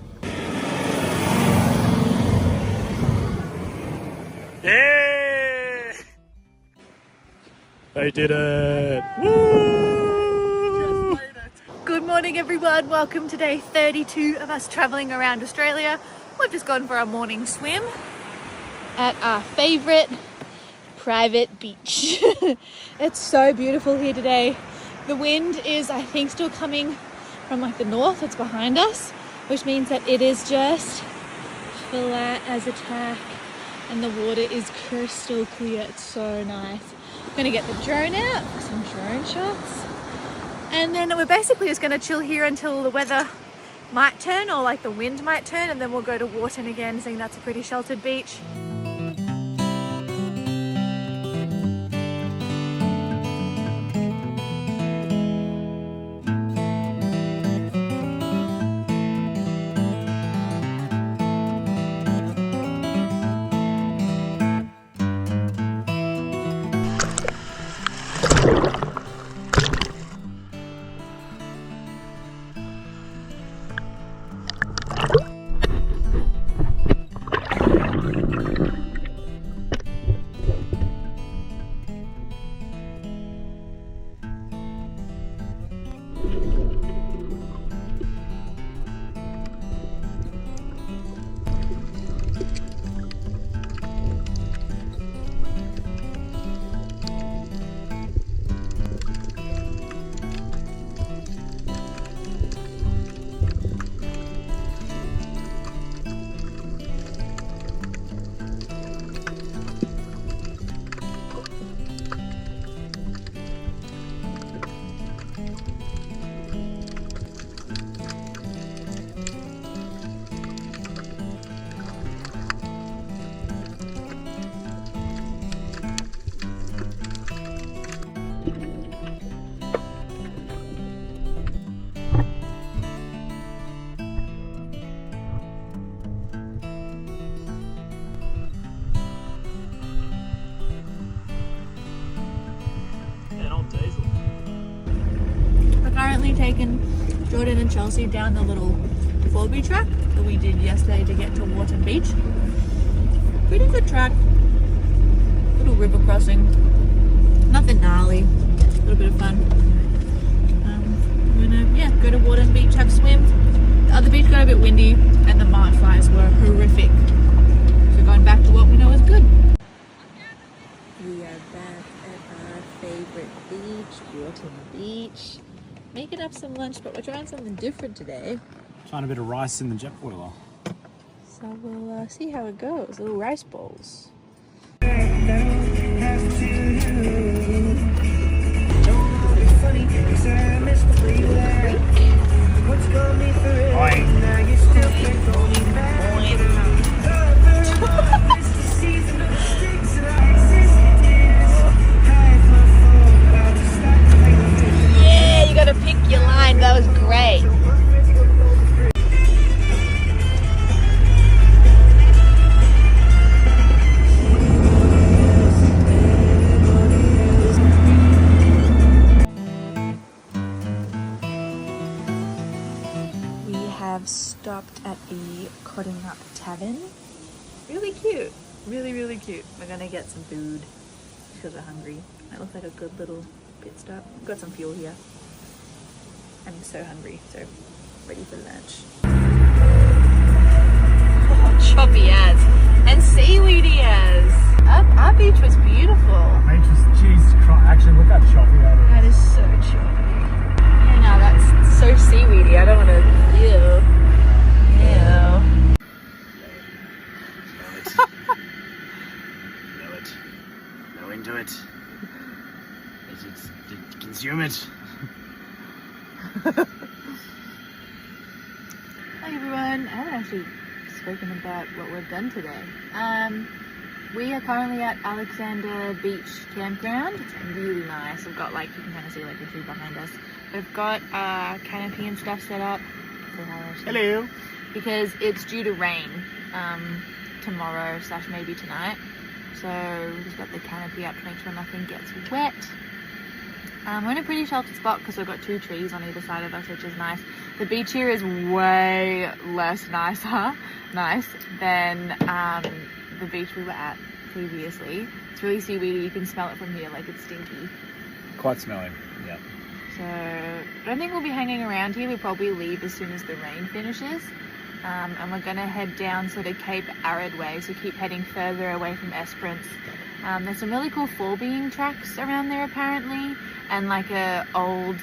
Yeah! They did it. Woo! Good morning everyone, welcome to day 32 of us travelling around Australia. We've just gone for our morning swim at our favourite private beach. It's so beautiful here today. The wind is, I think, still coming from like the north. It's behind us, which means that it is just flat as a tack and the water is crystal clear. It's so nice. I'm gonna get the drone out for some drone shots, and then we're basically just gonna chill here until the weather might turn, or like the wind might turn, and then we'll go to Wharton again, seeing that's a pretty sheltered beach. Currently taking Jordan and Chelsea down the little 4B track that we did yesterday to get to Wharton Beach. Pretty good track. The Little river crossing. Nothing gnarly. A little bit of fun. I'm gonna, go to Warden Beach, have a swim. The other beach got a bit windy and the mart fires were horrific. So going back to what we know is good. We are back at our favorite beach, Warden Beach. Making up some lunch, but we're trying something different today. Trying a bit of rice in the jet boiler. So we'll see how it goes. Little rice bowls. Yeah, you gotta pick your line. That was great. Stopped at the Cutting Up Tavern. Really cute. Really cute. We're gonna get some food because we're hungry. That looks like a good little pit stop. Got some fuel here. I'm so hungry, so ready for lunch. Oh, choppy as and seaweedy as. Our beach was beautiful. Beach was, Jesus Christ, actually look how choppy that is. That is so choppy. Yeah, no, that's so seaweedy. I don't want to. Ew. Know it. Know into it. Consume it. Hi everyone. I haven't actually spoken about what we've done today. We are currently at Alexander Beach Campground. It's really nice. We've got you can kind of see a tree behind us. We've got canopy and stuff set up. Hello. Because it's due to rain tomorrow / maybe tonight, so we've just got the canopy up to make sure nothing gets wet. We're in a pretty sheltered spot because we've got 2 trees on either side of us, which is nice. The beach here is way less nice than the beach we were at previously. It's really seaweedy. You can smell it from here, it's stinky. Quite smelly, yeah. So I don't think we'll be hanging around here. We'll probably leave as soon as the rain finishes. And we're going to head down sort of Cape Arid way, so keep heading further away from Esperance. There's some really cool fall-being tracks around there apparently, and a old,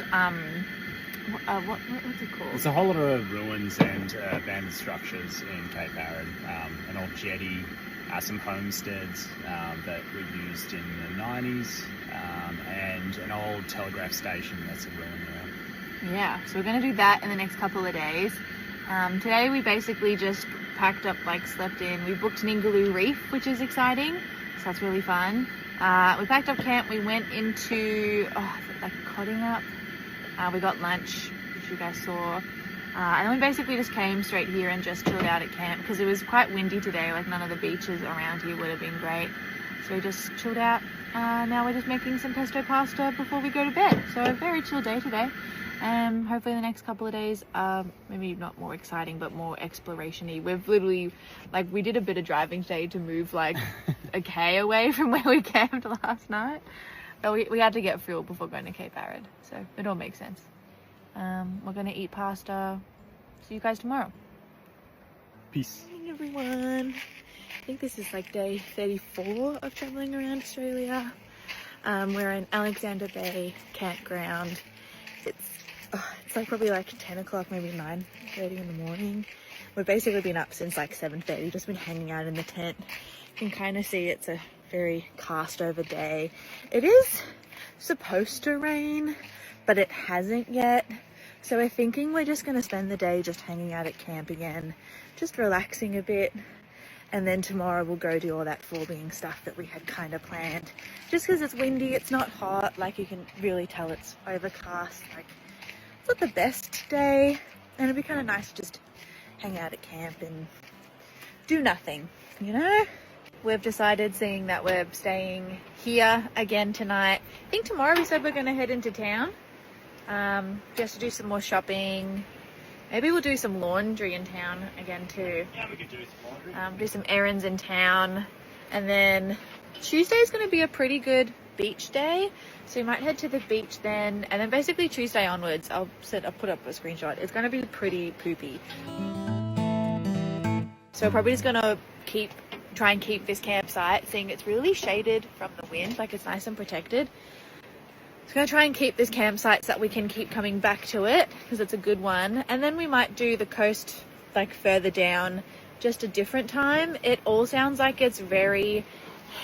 what's it called? There's a whole lot of ruins and abandoned structures in Cape Arid. An old jetty, some homesteads that were used in the 90s, and an old telegraph station that's a ruin now. Yeah, so we're going to do that in the next couple of days. Today we basically just packed up, slept in. We booked an Ingaloo Reef, which is exciting, so that's really fun. We packed up camp. We went into Cutting Up. We got lunch, which you guys saw, and then we basically just came straight here and just chilled out at camp because it was quite windy today. None of the beaches around here would have been great, so we just chilled out. Now we're just making some pesto pasta before we go to bed, so a very chill day today. Hopefully the next couple of days are maybe not more exciting but more exploration-y. We've literally we did a bit of driving today to move a K away from where we camped last night, but we had to get fuel before going to Cape Arid, so it all makes sense. We're gonna eat pasta. See you guys tomorrow. Peace. Morning everyone. I think this is day 34 of traveling around Australia. We're in Alexander Bay Campground. It's probably 10 o'clock, maybe 9:30 in the morning. We've basically been up since 7:30, just been hanging out in the tent. You can kind of see it's a very cast over day. It is supposed to rain, but it hasn't yet. So we're thinking we're just going to spend the day just hanging out at camp again, just relaxing a bit. And then tomorrow we'll go do all that fall-being stuff that we had kind of planned. Just because it's windy, it's not hot, you can really tell it's overcast. It's not the best day, and it'd be kind of nice to just hang out at camp and do nothing, We've decided, seeing that we're staying here again tonight, I think tomorrow we said we're going to head into town, just to do some more shopping. Maybe we'll do some laundry in town again too. Yeah, we could do some laundry. Do some errands in town, and then Tuesday is going to be a pretty good beach day, so we might head to the beach then, and then basically Tuesday onwards, I'll put up a screenshot. It's going to be pretty poopy. So we're probably just going to try and keep this campsite, seeing it's really shaded from the wind, like it's nice and protected. So going to try and keep this campsite so that we can keep coming back to it, because it's a good one. And then we might do the coast like further down just a different time. It all sounds like it's very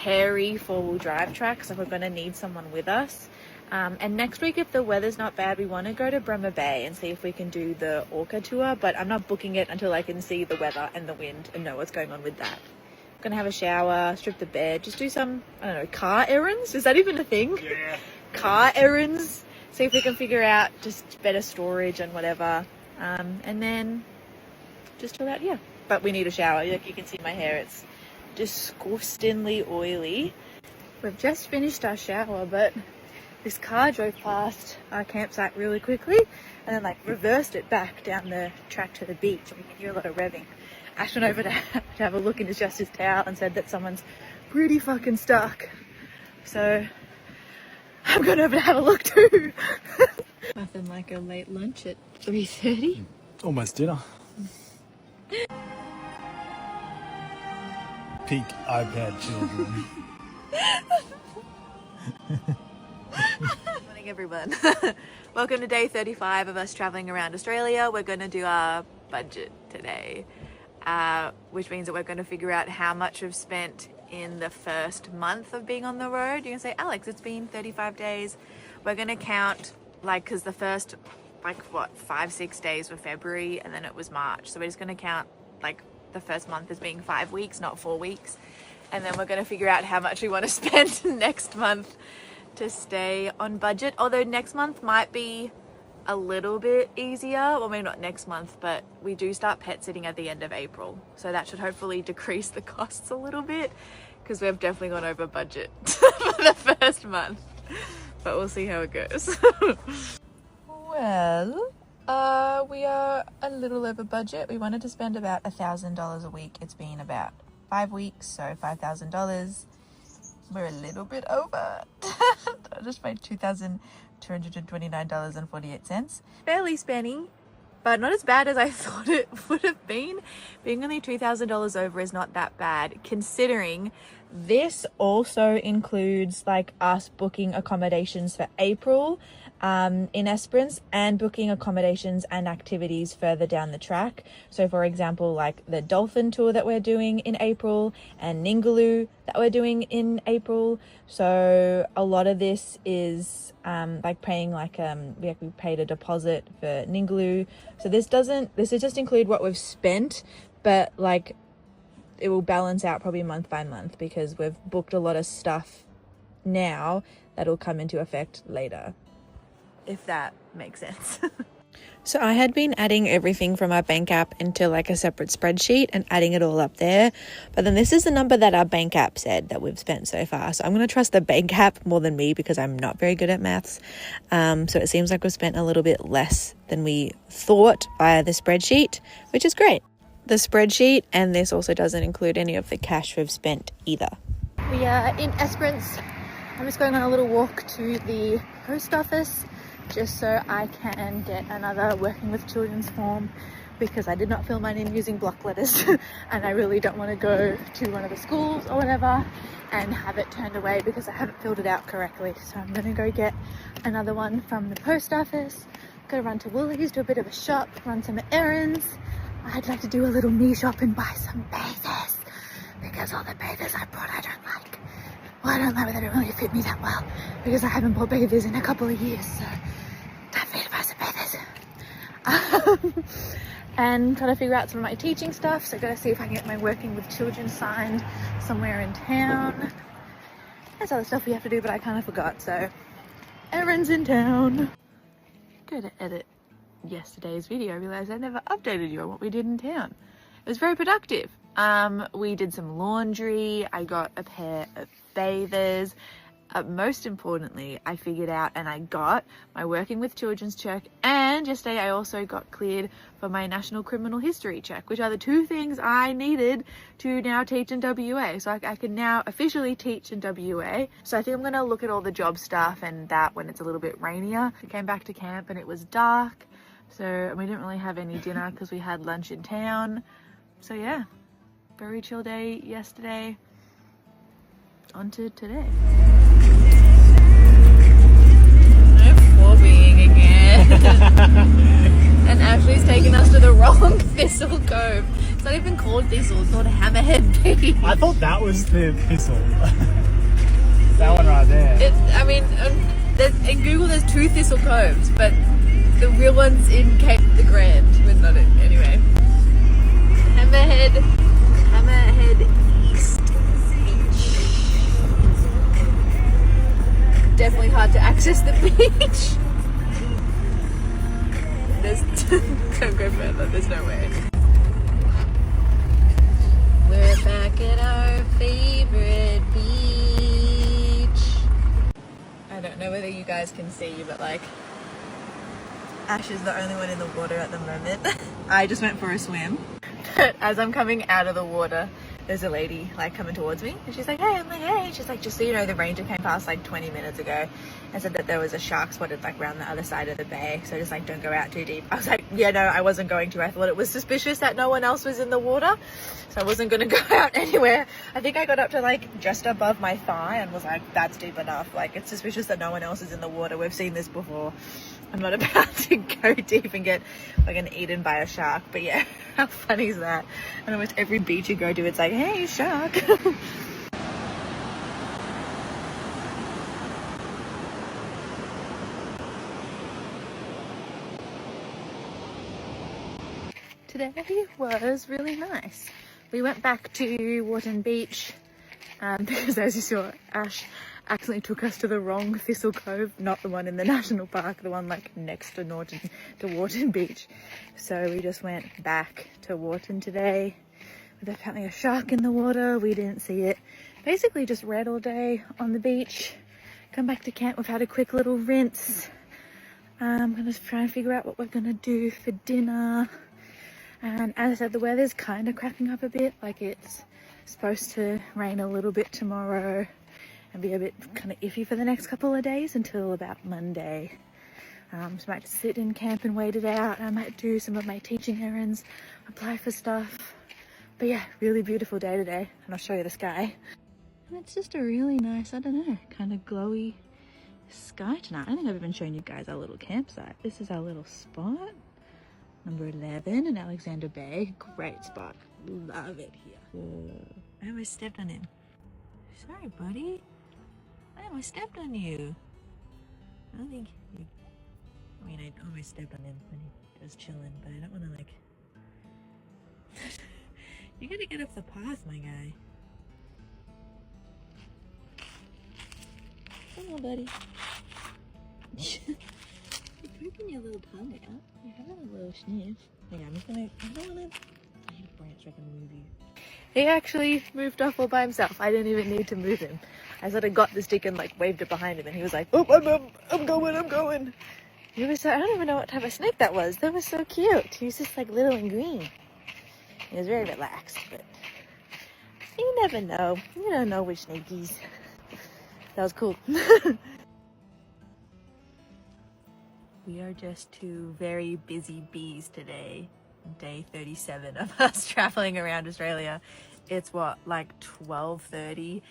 hairy four-wheel drive track, so we're going to need someone with us. And next week, if the weather's not bad, we want to go to Bremer Bay and see if we can do the Orca tour, but I'm not booking it until I can see the weather and the wind and know what's going on with that. I'm going to have a shower, strip the bed, just do some, I don't know, car errands? Is that even a thing? Yeah. Car errands, see if we can figure out just better storage and whatever, and then just chill out here. But we need a shower. Like you can see my hair, it's disgustingly oily. We've just finished our shower, but this car drove past our campsite really quickly and then like reversed it back down the track to the beach, and we can hear a lot of revving. Ash went over to have a look and adjust his towel and said that someone's pretty fucking stuck. So I'm going over to have a look too. Nothing like a late lunch at 3:30. Almost dinner. Peak iPad children. Morning everyone. Welcome to day 35 of us traveling around Australia. We're going to do our budget today, which means that we're going to figure out how much we've spent in the first month of being on the road. You're gonna say, Alex, it's been 35 days. We're gonna count, like, because the first, like, what, 5-6 days were February and then it was March. So we're just gonna count, like, the first month as being 5 weeks, not 4 weeks. And then we're gonna figure out how much we want to spend next month to stay on budget. Although next month might be a little bit easier. Well, maybe not next month, but we do start pet sitting at the end of April. So that should hopefully decrease the costs a little bit, because we've definitely gone over budget for the first month. But we'll see how it goes. Well, we are a little over budget. We wanted to spend about $1,000 a week. It's been about 5 weeks, so $5,000. We're a little bit over. I just made $2,229.48. Fairly spenny, but not as bad as I thought it would have been. Being only $2,000 over is not that bad, considering this also includes like us booking accommodations for April in Esperance, and booking accommodations and activities further down the track. So for example, like the dolphin tour that we're doing in April and Ningaloo that we're doing in April. So a lot of this is like paying like we paid a deposit for Ningaloo. So this is just include what we've spent, but like it will balance out probably month by month, because we've booked a lot of stuff now that'll come into effect later, if that makes sense. So I had been adding everything from our bank app into like a separate spreadsheet and adding it all up there. But then this is the number that our bank app said that we've spent so far. So I'm going to trust the bank app more than me, because I'm not very good at maths. So it seems like we've spent a little bit less than we thought via the spreadsheet, which is great. The spreadsheet, and this also doesn't include any of the cash we've spent either. We are in Esperance. I'm just going on a little walk to the post office, just so I can get another working with children's form, because I did not fill mine in using block letters and I really don't want to go to one of the schools or whatever and have it turned away because I haven't filled it out correctly. So I'm going to go get another one from the post office, go run to Woolies, do a bit of a shop, run some errands. I'd like to do a little knee shop and buy some bathers, because all the bathers I bought I don't like. Well, I don't like, they don't really fit me that well, because I haven't bought bathers in a couple of years, so time for me to buy some bathers. And trying to figure out some of my teaching stuff, so I've got to see if I can get my working with children signed somewhere in town. There's other stuff we have to do, but I kind of forgot, so errands in town. Go to edit yesterday's video, I realized I never updated you on what we did in town. It was very productive. We did some laundry, I got a pair of bathers. Most importantly, I figured out and I got my working with children's check and And yesterday I also got cleared for my National Criminal History check, which are the two things I needed to now teach in WA. So I can now officially teach in WA. So I think I'm going to look at all the job stuff and that when it's a little bit rainier. I came back to camp and it was dark. So we didn't really have any dinner because we had lunch in town. So yeah, very chill day yesterday. On to today. No forebeing again. And Ashley's taken us to the wrong Thistle Cove. It's not even called Thistle, it's called Hammerhead Beach. I thought that was the Thistle. That one right there. I mean, in Google there's two Thistle Coves, but the real one's in Cape the Grand, but not it. Anyway. Hammerhead East Beach. Definitely hard to access the beach. Don't go further, there's no way. We're back at our favorite beach. I don't know whether you guys can see, but like, Ash is the only one in the water at the moment. I just went for a swim. But as I'm coming out of the water, there's a lady like coming towards me and she's like, hey, I'm like, hey. She's like, just so you know, the ranger came past like 20 minutes ago and said that there was a shark spotted like around the other side of the bay. So just like, don't go out too deep. I was like, yeah, no, I wasn't going to. I thought it was suspicious that no one else was in the water. So I wasn't going to go out anywhere. I think I got up to like just above my thigh and was like, that's deep enough. Like, it's suspicious that no one else is in the water. We've seen this before. I'm not about to go deep and get fucking eaten by a shark. But yeah, how funny is that? And almost every beach you go to, it's like, hey, shark. Today was really nice. We went back to Wharton Beach because, as you saw, Ash accidentally took us to the wrong Thistle Cove, not the one in the national park, the one like next to Wharton Beach. So we just went back to Wharton today. There's apparently a shark in the water. We didn't see it. Basically just read all day on the beach. Come back to camp. We've had a quick little rinse. I'm gonna try and figure out what we're gonna do for dinner. And as I said, the weather's kind of cracking up a bit. Like, it's supposed to rain a little bit tomorrow and be a bit kind of iffy for the next couple of days until about Monday. So I might just sit in camp and wait it out. I might do some of my teaching errands, apply for stuff. But yeah, really beautiful day today, and I'll show you the sky. And it's just a really nice, I don't know, kind of glowy sky tonight. I don't think I've even shown you guys our little campsite. This is our little spot. Number 11 in Alexander Bay. Great spot. Love it here. I almost stepped on him. Sorry, buddy. I almost stepped on you. I don't think you... I mean, I almost stepped on him when he was chilling, but I don't want to, like... You gotta get off the path, my guy. Come on, buddy. You're poking your little tongue out. You're having a little sniff. Yeah, I'm just gonna... I don't wanna... I hate branch, I can move you. He actually moved off all by himself. I didn't even need to move him. I sort of got the stick and like waved it behind him, and he was like, oh, I'm going. He was so... I don't even know what type of snake that was. That was so cute. He was just like little and green. He was very relaxed, but you never know. You don't know which snakies. That was cool. We are just two very busy bees today. Day 37 of us traveling around Australia. It's what, like 12:30.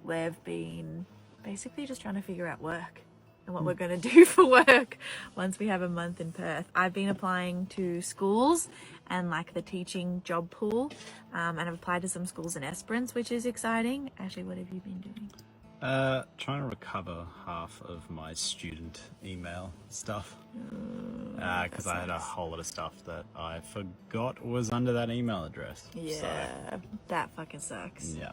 We've been basically just trying to figure out work and what we're going to do for work once we have a month in Perth. I've been applying to schools and like the teaching job pool, and I've applied to some schools in Esperance, which is exciting. Actually, what have you been doing? Trying to recover half of my student email stuff because I had a whole lot of stuff that I forgot was under that email address. Yeah, so. That fucking sucks. Yeah.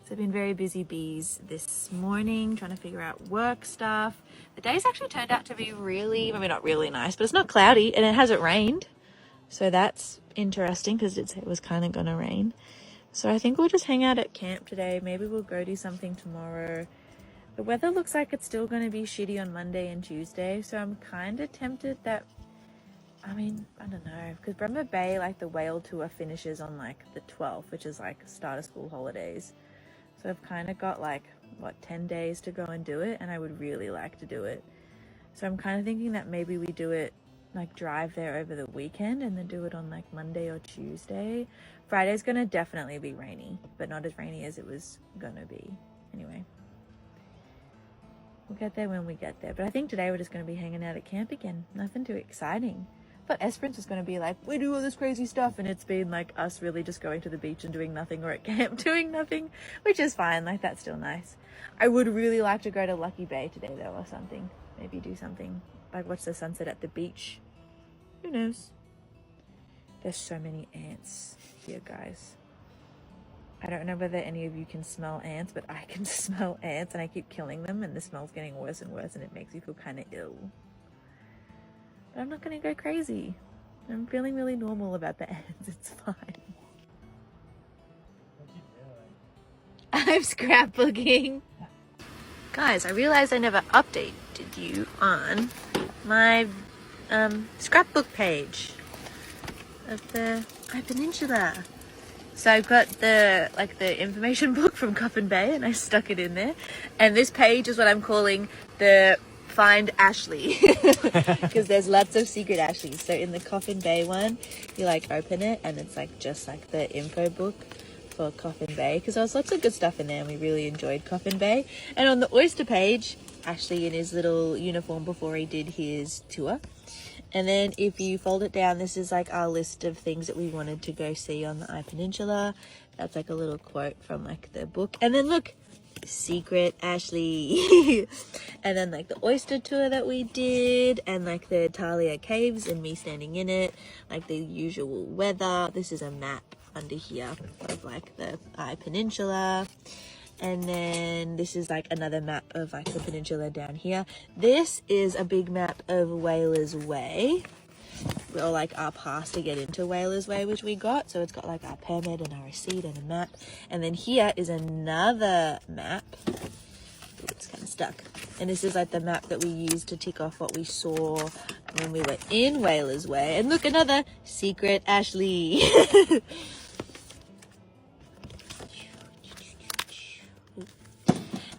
So I've been very busy bees this morning trying to figure out work stuff. The day's actually turned out to be really, maybe not really nice, but it's not cloudy and it hasn't rained. So that's interesting because it was kind of going to rain. So I think we'll just hang out at camp today. Maybe we'll go do something tomorrow. The weather looks like it's still going to be shitty on Monday and Tuesday. So I'm kind of tempted that I mean, I don't know, because Bremer Bay, like the whale tour finishes on like the 12th, which is like start of school holidays. So I've kind of got like, what, 10 days to go and do it, and I would really like to do it. So I'm kind of thinking that maybe we do it, like drive there over the weekend and then do it on like Monday or Tuesday. Friday's gonna definitely be rainy, but not as rainy as it was gonna be. Anyway, we'll get there when we get there. But I think today we're just gonna be hanging out at camp again. Nothing too exciting. But Esperance was going to be like, we do all this crazy stuff, and it's been like us really just going to the beach and doing nothing, or at camp doing nothing, which is fine. Like, that's still nice. I would really like to go to Lucky Bay today though, or something. Maybe do something like watch the sunset at the beach. Who knows? There's so many ants here, guys. I don't know whether any of you can smell ants, but I can smell ants, and I keep killing them, and the smell's getting worse and worse, and it makes me feel kind of ill. But I'm not going to go crazy. I'm feeling really normal about the ants. It's fine. I'm scrapbooking. Guys, I realized I never updated you on my scrapbook page of the Peninsula. So I've got the information book from Coffin Bay, and I stuck it in there. And this page is what I'm calling the Find Ashley, because there's lots of secret Ashleys. So in the Coffin Bay one, you like open it and it's like just like the info book for Coffin Bay, because there was lots of good stuff in there and we really enjoyed Coffin Bay. And on the Oyster page, Ashley in his little uniform before he did his tour. And then if you fold it down, this is like our list of things that we wanted to go see on the Peninsula. That's like a little quote from like the book. And then look, secret Ashley. And then like the oyster tour that we did, and like the Talia Caves and me standing in it, like the usual weather. This is a map under here of like the Peninsula. And then this is like another map of like the peninsula down here. This is a big map of Whalers Way, or like our pass to get into Whalers Way, which we got. So it's got like our permit and our receipt and a map. And then here is another map. Ooh, it's kind of stuck. And this is like the map that we used to tick off what we saw when we were in Whalers Way. And look, another secret Ashley.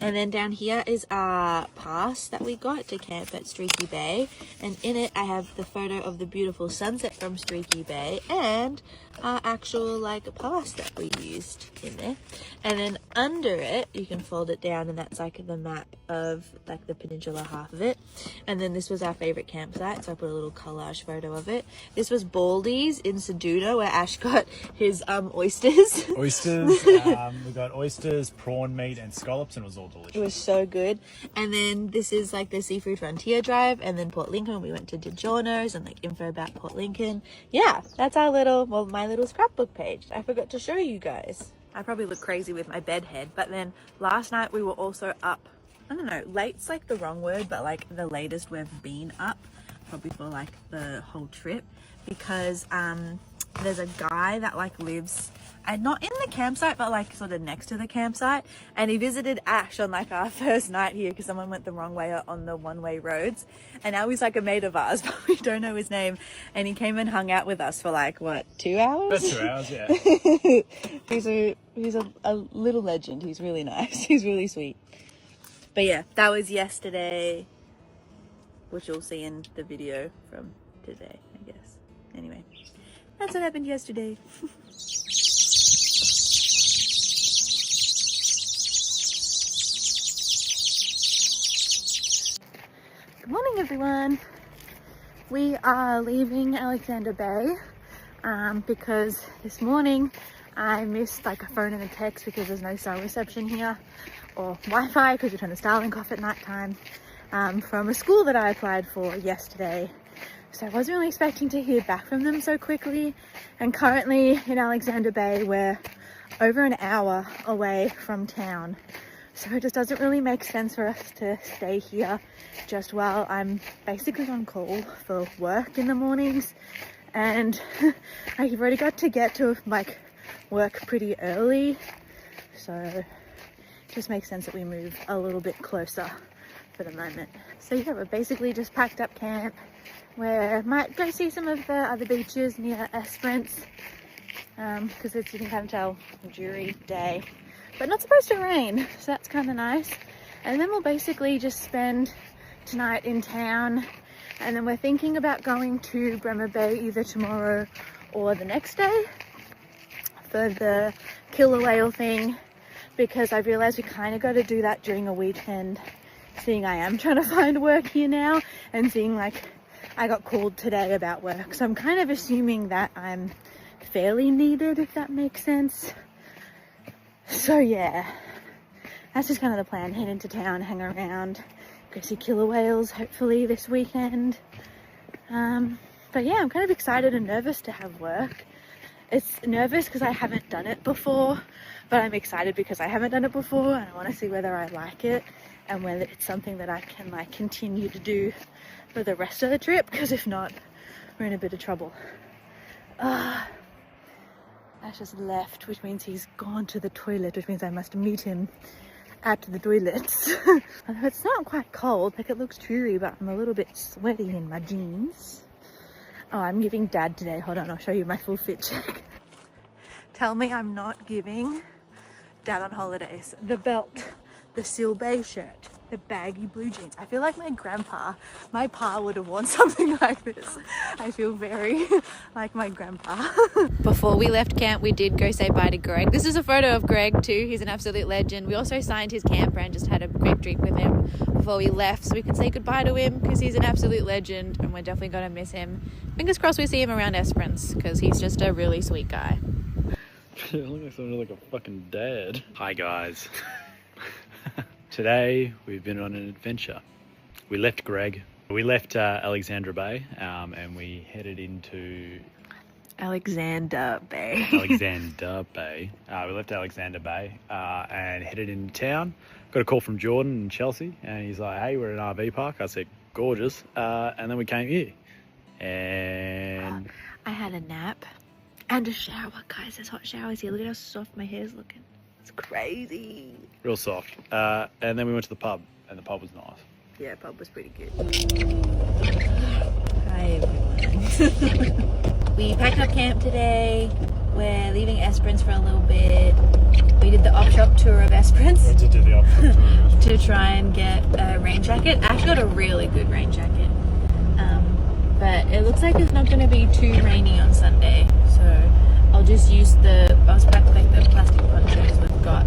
And then down here is our pass that we got to camp at Streaky Bay. And in it, I have the photo of the beautiful sunset from Streaky Bay and our actual like pass that we used in there. And then under it, you can fold it down, and that's like the map of like the peninsula half of it. And then this was our favorite campsite, so I put a little collage photo of it. This was Baldy's in Seduna, where Ash got his oysters. Oysters. We got oysters, prawn meat, and scallops, and it was all delicious. It was so good. And then this is like the Seafood Frontier Drive, and then Port Lincoln. We went to DiGiorno's and like info about Port Lincoln. Yeah, that's our little, well, my little scrapbook page. I forgot to show you guys. I probably look crazy with my bed head, but then last night we were also up. I don't know, late's like the wrong word, but like the latest we've been up, probably for like the whole trip, because there's a guy that like lives, and not in the campsite, but like sort of next to the campsite, and he visited Ash on like our first night here because someone went the wrong way on the one-way roads, and now he's like a mate of ours, but we don't know his name. And he came and hung out with us for like what, 2 hours? That's 2 hours, yeah. he's a little legend. He's really nice. He's really sweet. But yeah, that was yesterday, which you'll see in the video from today, I guess. Anyway, that's what happened yesterday. Good morning, everyone. We are leaving Alexander Bay because this morning I missed like a phone and a text because there's no cell reception here, or Wi-Fi because we turn the Starlink off at night time, from a school that I applied for yesterday. So I wasn't really expecting to hear back from them so quickly. And currently in Alexander Bay, we're over an hour away from town. So it just doesn't really make sense for us to stay here just while I'm basically on call for work in the mornings. And I've already got to get to like work pretty early. So it just makes sense that we move a little bit closer for the moment. So yeah, we're basically just packed up camp where might go see some of the other beaches near Esperance, because it's, you can kind of tell, dreary day, but not supposed to rain, so that's kind of nice. And then we'll basically just spend tonight in town, and then we're thinking about going to Bremer Bay either tomorrow or the next day for the killer whale thing, because I've realized we kind of got to do that during a weekend, seeing I am trying to find work here now, and seeing like I got called today about work, so I'm kind of assuming that I'm fairly needed, if that makes sense. So yeah, that's just kind of the plan. Head into town, hang around, go see killer whales hopefully this weekend. But yeah, I'm kind of excited and nervous to have work. It's nervous because I haven't done it before, but I'm excited because I haven't done it before, and I want to see whether I like it and whether it's something that I can like continue to do for the rest of the trip, because if not, we're in a bit of trouble. Ash just left, which means he's gone to the toilet, which means I must meet him at the toilets. Although it's not quite cold, like it looks dreary, but I'm a little bit sweaty in my jeans. Oh, I'm giving Dad today. Hold on, I'll show you my full fit check. Tell me I'm not giving Dad on holidays the belt, the Silbay shirt, the baggy blue jeans. I feel like my pa would have worn something like this. I feel very like my grandpa. Before we left camp, we did go say bye to Greg. This is a photo of Greg too. He's an absolute legend. We also signed his camper and just had a quick drink with him before we left, so we can say goodbye to him, because he's an absolute legend and we're definitely going to miss him. Fingers crossed we see him around Esperance, because he's just a really sweet guy. I look like a fucking dad. Hi guys. Today we've been on an adventure. We left Greg. We left Alexandra Bay and we headed into Alexander Bay. Alexander Bay. We left Alexander Bay and headed into town. Got a call from Jordan in Chelsea, and he's like, "Hey, we're at an RV park." I said, "Gorgeous." And then we came here, and I had a nap and a shower, guys. There's hot showers here. Look at how soft my hair's looking. It's crazy. Real soft. And then we went to the pub, and the pub was nice. Yeah, pub was pretty good. Hi everyone. We packed up camp today. We're leaving Esperance for a little bit. We did the op shop tour of Esperance. We did do the op shop tour of Esperance. To try and get a rain jacket. I actually got a really good rain jacket. But it looks like it's not going to be too rainy on Sunday. So I'll just use I'll just pack like the plastic ponchos we've got.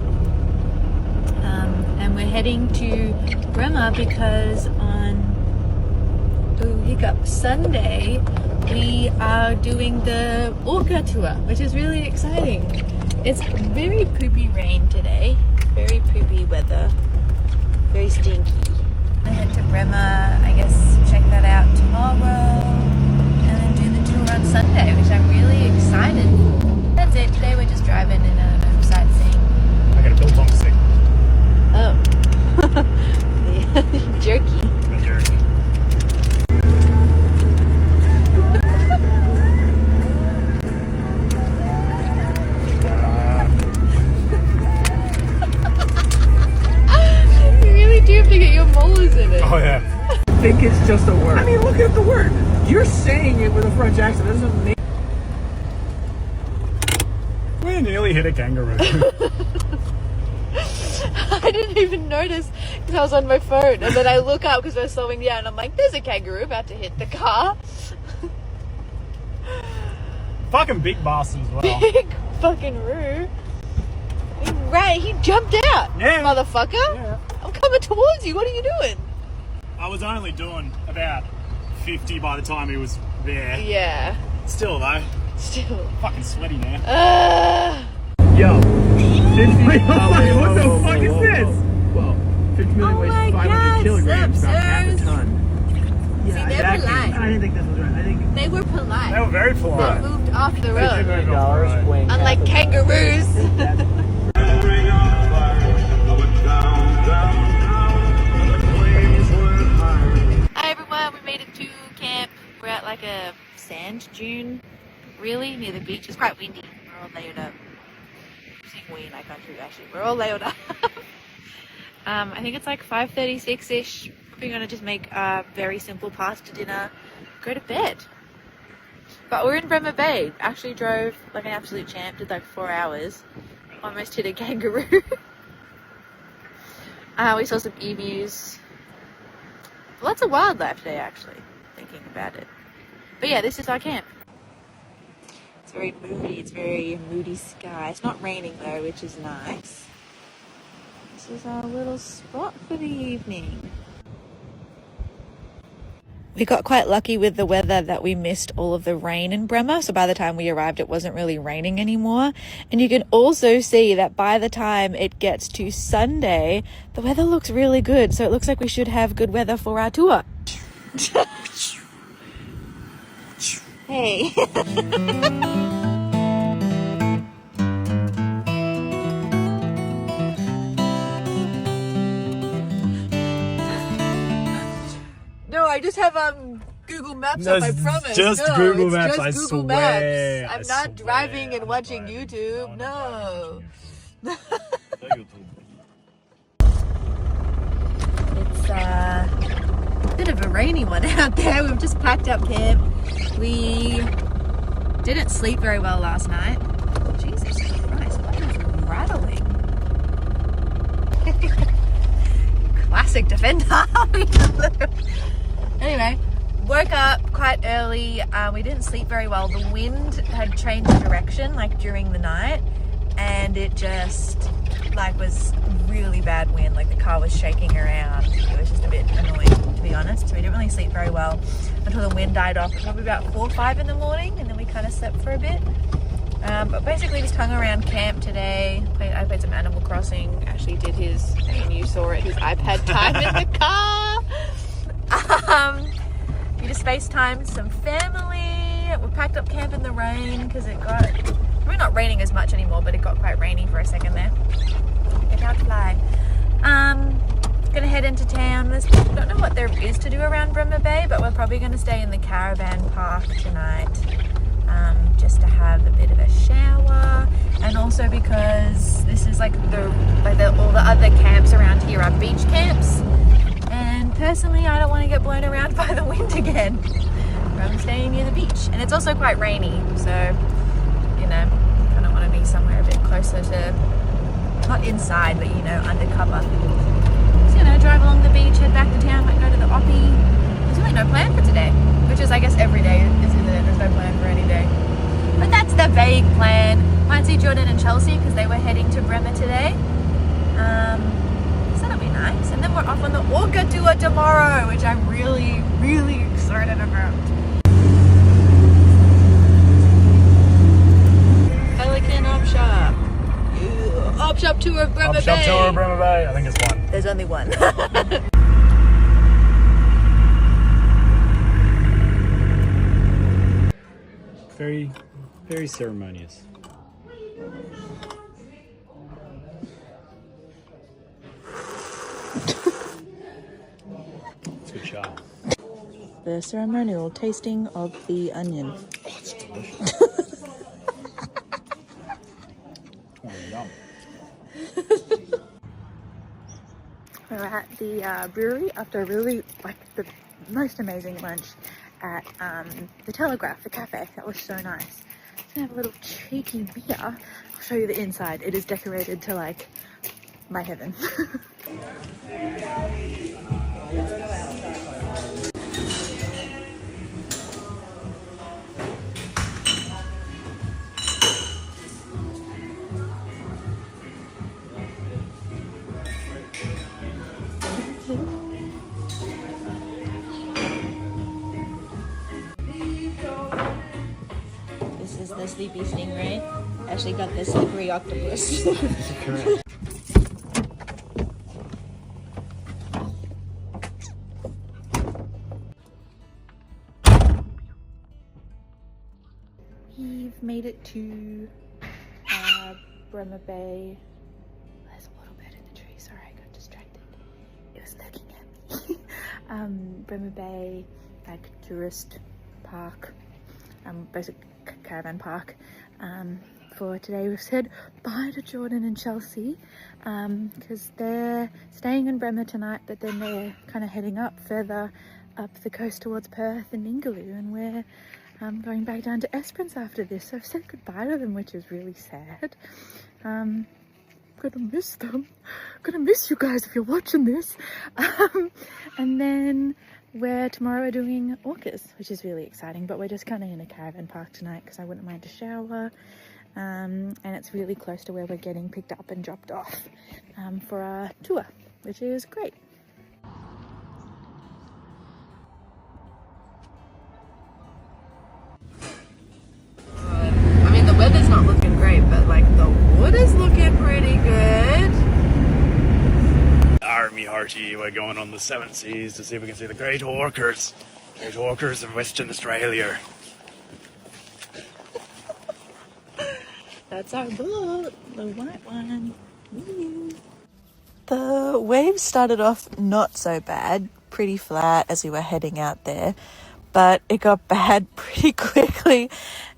And we're heading to Bremer because on Sunday we are doing the Orca tour, which is really exciting. It's very poopy rain today, very poopy weather, very stinky. I head to Bremer, I guess check that out tomorrow, and then do the tour on Sunday, which I'm really excited for. That's it, today we're just driving and sightseeing. I got a biltong stick. Oh. The jerky. The jerky. You really do have to get your molars in it. Oh yeah. I think it's just a word. I mean, look at the word. You're saying it with a French accent. That doesn't make... We nearly hit a kangaroo. I didn't even notice because I was on my phone, and then I look up because we're slowing down and I'm like, there's a kangaroo about to hit the car. Fucking big bastard as well. Big fucking roo. Right, he jumped out. Yeah. Motherfucker. Yeah. I'm coming towards you. What are you doing? I was only doing about 50 by the time he was there. Yeah. Still though. Still. Fucking sweaty now. Yo. 50 What the fuck is this? Well, 50 million weighs 500 kilograms, about half a ton. Yeah, See, they're polite. I didn't think this was right. I think They were polite. They were very polite. They moved off the They road. did move off the road. weighing Unlike half a ton. kangaroos. Hi everyone, we made it to camp. We're at like a sand dune, really, near the beach. It's quite windy. We're all layered up. I'm saying we in our country, actually. We're all layered up. I think it's like 5:36-ish. We're gonna just make a very simple pasta dinner go to bed. But we're in Bremer Bay. Actually drove like an absolute champ, did like 4 hours. Almost hit a kangaroo. We saw some emus. Lots of wildlife today, actually, thinking about it. But yeah, this is our camp. It's very moody. It's very moody sky. It's not raining though, which is nice. This is our little spot for the evening. We got quite lucky with the weather that we missed all of the rain in Bremer. So by the time we arrived, it wasn't really raining anymore. And you can also see that by the time it gets to Sunday, the weather looks really good. So it looks like we should have good weather for our tour. Hey. No, I just have Google Maps up, I promise. Just no, Google it's Maps, just I Google swear. Maps. I'm not driving and watching YouTube. No. It's a bit of a rainy one out there. We've just packed up camp. We didn't sleep very well last night. Jesus Christ, what is rattling? Classic Defender. Anyway, woke up quite early. We didn't sleep very well. The wind had changed direction like during the night, and it just like was really bad wind. Like the car was shaking around. It was just a bit annoying, to be honest. So we didn't really sleep very well until the wind died off probably about 4 or 5 in the morning, and then we kind of slept for a bit. But basically just hung around camp today. I played some Animal Crossing. Ashley did his, I mean you saw it, his iPad time in the car. We just FaceTimed some family. We packed up camp in the rain because it got, probably not raining as much anymore, but it got quite rainy for a second there. Get out to fly. Gonna head into town. I don't know what there is to do around Bremer Bay, but we're probably gonna stay in the caravan park tonight. Just to have a bit of a shower, and also because this is like all the other camps around here are beach camps, and personally I don't want to get blown around by the wind again. I'm staying near the beach, and it's also quite rainy, so you know, kind of want to be somewhere a bit closer to, not inside, but you know, under cover. So you know, drive along the beach, head back to town, might go to the Oppie. There's really no plan for today, which is I guess every day, isn't it? There's no plan for any day. But that's the vague plan. Might see Jordan and Chelsea because they were heading to Bremer today. So that'll be nice. And then we're off on the Orca tour tomorrow, which I'm really, really excited about. Pelican Op Shop. Op Shop tour of Bremer Bay. Op Shop tour of Bremer Bay. I think it's one. There's only one. Very, very ceremonious. It's a good show. The ceremonial tasting of the onion. Oh, it's delicious. Oh, yum. We're at the brewery after a really, like, the most amazing lunch at the Telegraph, the cafe. That was so nice. So I have a little cheeky beer. I'll show you the inside. It is decorated to like my heaven. This is the sleepy stingray. Ashley got the slippery octopus. Correct. We've made it to Bremer Bay. There's a little bit in the tree. Sorry, I got distracted. It was looking at me. Bremer Bay, like tourist park, basic caravan park. For today we've said bye to Jordan and Chelsea because they're staying in Bremer tonight, but then they're kind of heading up further up the coast towards Perth and Ningaloo, and we're going back down to Esperance after this. So I've said goodbye to them, which is really sad. Gonna miss them. Gonna miss you guys if you're watching this. And then tomorrow we're doing orcas, which is really exciting, but we're just kind of in a caravan park tonight because I wouldn't mind a shower. And it's really close to where we're getting picked up and dropped off for our tour, which is great. I mean, the weather's not looking great, but like the water's looking pretty good. Army Hearty, we're going on the Seven Seas to see if we can see the great orcas. Great orcas of Western Australia. That's our boat, the white one. Woo. The waves started off not so bad, pretty flat as we were heading out there, but it got bad pretty quickly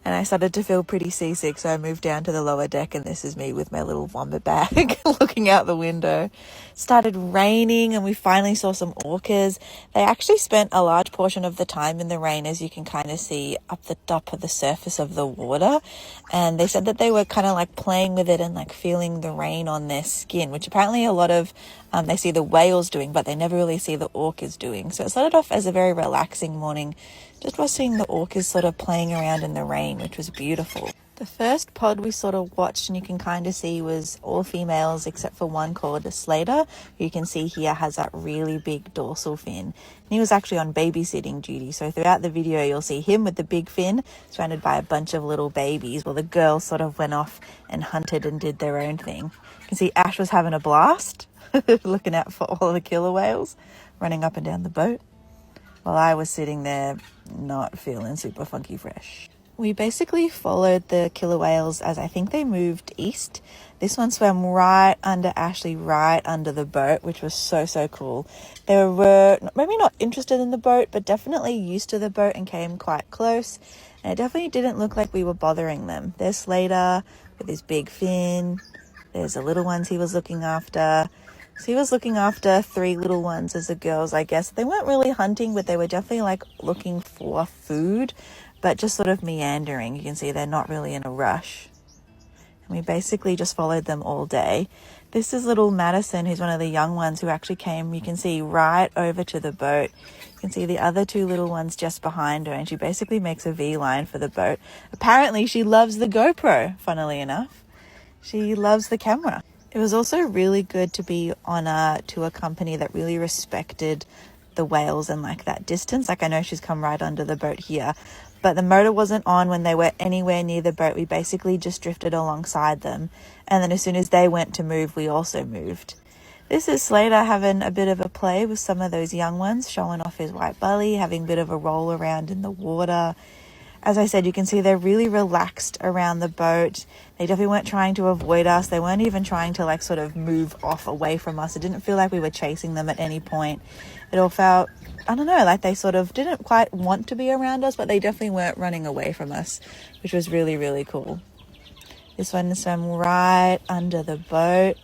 and I started to feel pretty seasick, so I moved down to the lower deck, and this is me with my little vomit bag looking out the window. It started raining and we finally saw some orcas. They actually spent a large portion of the time in the rain, as you can kind of see up the top of the surface of the water, and they said that they were kind of like playing with it and like feeling the rain on their skin, which apparently a lot of they see the whales doing, but they never really see the orcas doing. So it started off as a very relaxing morning, just watching the orcas sort of playing around in the rain, which was beautiful. The first pod we sort of watched, and you can kind of see, was all females except for one called a Slater, who you can see here has that really big dorsal fin. And he was actually on babysitting duty, so throughout the video you'll see him with the big fin surrounded by a bunch of little babies, while the girls sort of went off and hunted and did their own thing. You can see Ash was having a blast looking out for all the killer whales running up and down the boat, while I was sitting there not feeling super funky fresh. We basically followed the killer whales as I think they moved east. This one swam right under Ashley, right under the boat, which was so cool. They were maybe not interested in the boat, but definitely used to the boat and came quite close. And it definitely didn't look like we were bothering them. There's Slater with his big fin. There's the little ones he was looking after. So he was looking after 3 little ones as the girls, I guess. They weren't really hunting, but they were definitely like looking for food, but just sort of meandering. You can see they're not really in a rush. And we basically just followed them all day. This is little Madison, who's one of the young ones who actually came, you can see, right over to the boat. You can see the other 2 little ones just behind her, and she basically makes a V-line for the boat. Apparently she loves the GoPro, funnily enough. She loves the camera. It was also really good to be on a tour company that really respected the whales and like that distance. Like I know she's come right under the boat here, but the motor wasn't on when they were anywhere near the boat. We basically just drifted alongside them. And then as soon as they went to move, we also moved. This is Slater having a bit of a play with some of those young ones, showing off his white belly, having a bit of a roll around in the water. As I said, you can see they're really relaxed around the boat. They definitely weren't trying to avoid us. They weren't even trying to like sort of move off away from us. It didn't feel like we were chasing them at any point. It all felt, I don't know, like they sort of didn't quite want to be around us, but they definitely weren't running away from us, which was really cool. This one swam right under the boat.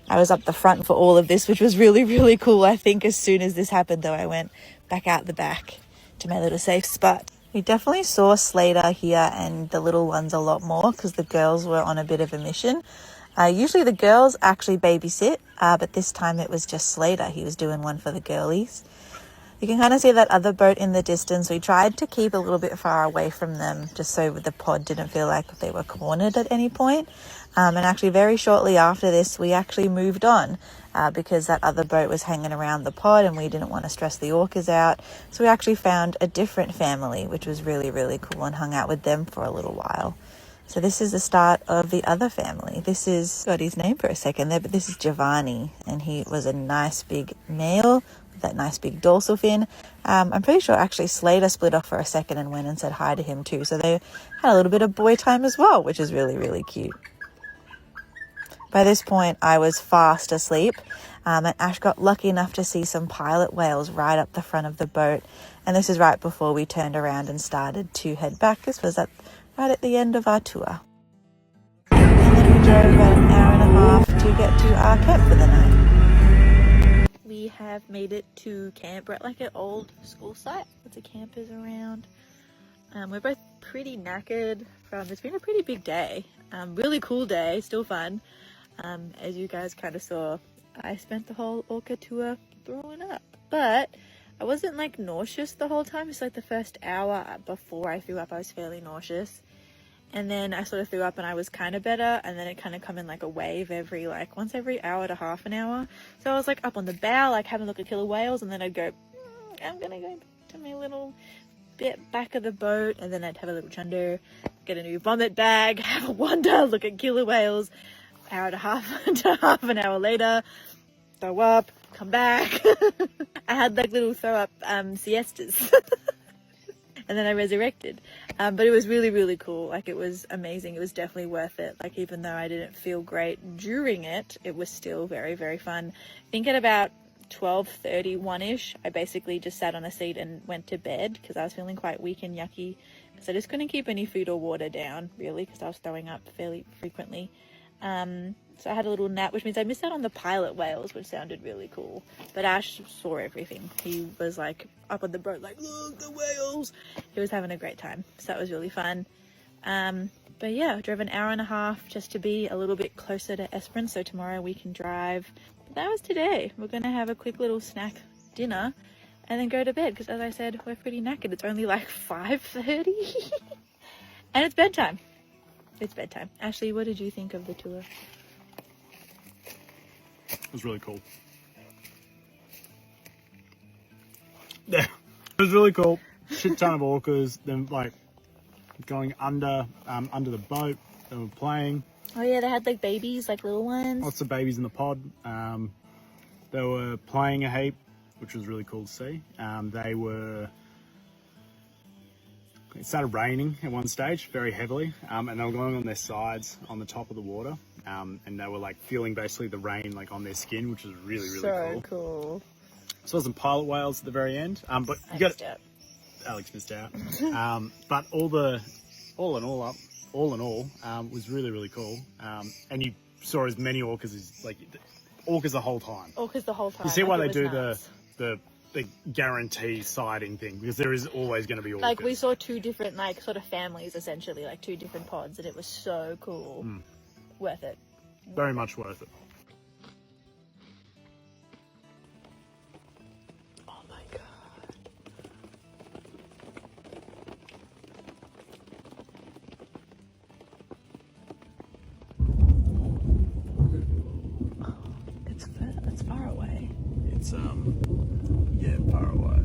I was up the front for all of this, which was really cool. I think as soon as this happened, though, I went back out the back to my little safe spot. We definitely saw Slater here and the little ones a lot more because the girls were on a bit of a mission. Usually the girls actually babysit, but this time it was just Slater. He was doing one for the girlies. You can kind of see that other boat in the distance. We tried to keep a little bit far away from them just so the pod didn't feel like they were cornered at any point. And actually very shortly after this, we actually moved on because that other boat was hanging around the pod and we didn't want to stress the orcas out. So we actually found a different family, which was really cool, and hung out with them for a little while. So this is the start of the other family. This is, got his name for a second there, but this is Giovanni, and he was a nice big male with that nice big dorsal fin. I'm pretty sure actually Slater split off for a second and went and said hi to him too. So they had a little bit of boy time as well, which is really cute. By this point, I was fast asleep, and Ash got lucky enough to see some pilot whales right up the front of the boat. And this is right before we turned around and started to head back. This was right at the end of our tour. And then we drove about an hour and a half to get to our camp for the night. We we have made it to camp. We're at like an old school site. Lots of campers around. We're both pretty knackered from, it's been a pretty big day. Really cool day, still fun. As you guys kind of saw, I spent the whole orca tour throwing up. But I wasn't like nauseous the whole time. It's like the first hour before I threw up, I was fairly nauseous. And then I sort of threw up and I was kind of better. And then it kind of come in like a wave every, like once every hour to half an hour. So I was like up on the bow, like having a look at killer whales. And then I'd go, I'm going to go to my little bit back of the boat. And then I'd have a little chunder, get a new vomit bag, have a wander, look at killer whales. Hour and a half to half an hour later, throw up, come back. I had like little throw up siestas. And then I resurrected. But it was really, really cool. Like it was amazing. It was definitely worth it. Like even though I didn't feel great during it, it was still very, very fun. I think at about 12:31ish, I basically just sat on a seat and went to bed because I was feeling quite weak and yucky. So I just couldn't keep any food or water down really because I was throwing up fairly frequently. So I had a little nap, which means I missed out on the pilot whales, which sounded really cool. But Ash saw everything. He was like up on the boat, like, look, the whales. He was having a great time. So that was really fun. But yeah, I drove an hour and a half just to be a little bit closer to Esperance. So tomorrow we can drive. But that was today. We're going to have a quick little snack dinner and then go to bed. Because as I said, we're pretty knackered. It's only like 5:30 and it's bedtime. It's bedtime. Ashley, what did you think of the tour? It was really cool. Yeah, it was really cool. Shit ton of orcas. Then like going under the boat. They were playing. Oh yeah, they had like babies, like little ones. Lots of babies in the pod. They were playing a heap, which was really cool to see. It started raining at one stage very heavily, and they were going on their sides on the top of the water, and they were like feeling basically the rain like on their skin, which was really, really so cool. Saw some pilot whales at the very end, but you got Alex missed out. But all in all, was really, really cool. And you saw as many orcas as like orcas the whole time. Orcas the whole time. You see why they do the guarantee sighting thing, because there is always going to be orcas. Like we saw two different like sort of families essentially, like two different pods, and it was so cool. Worth it. Very much worth it. Oh my god. It's far away. It's yeah, far away.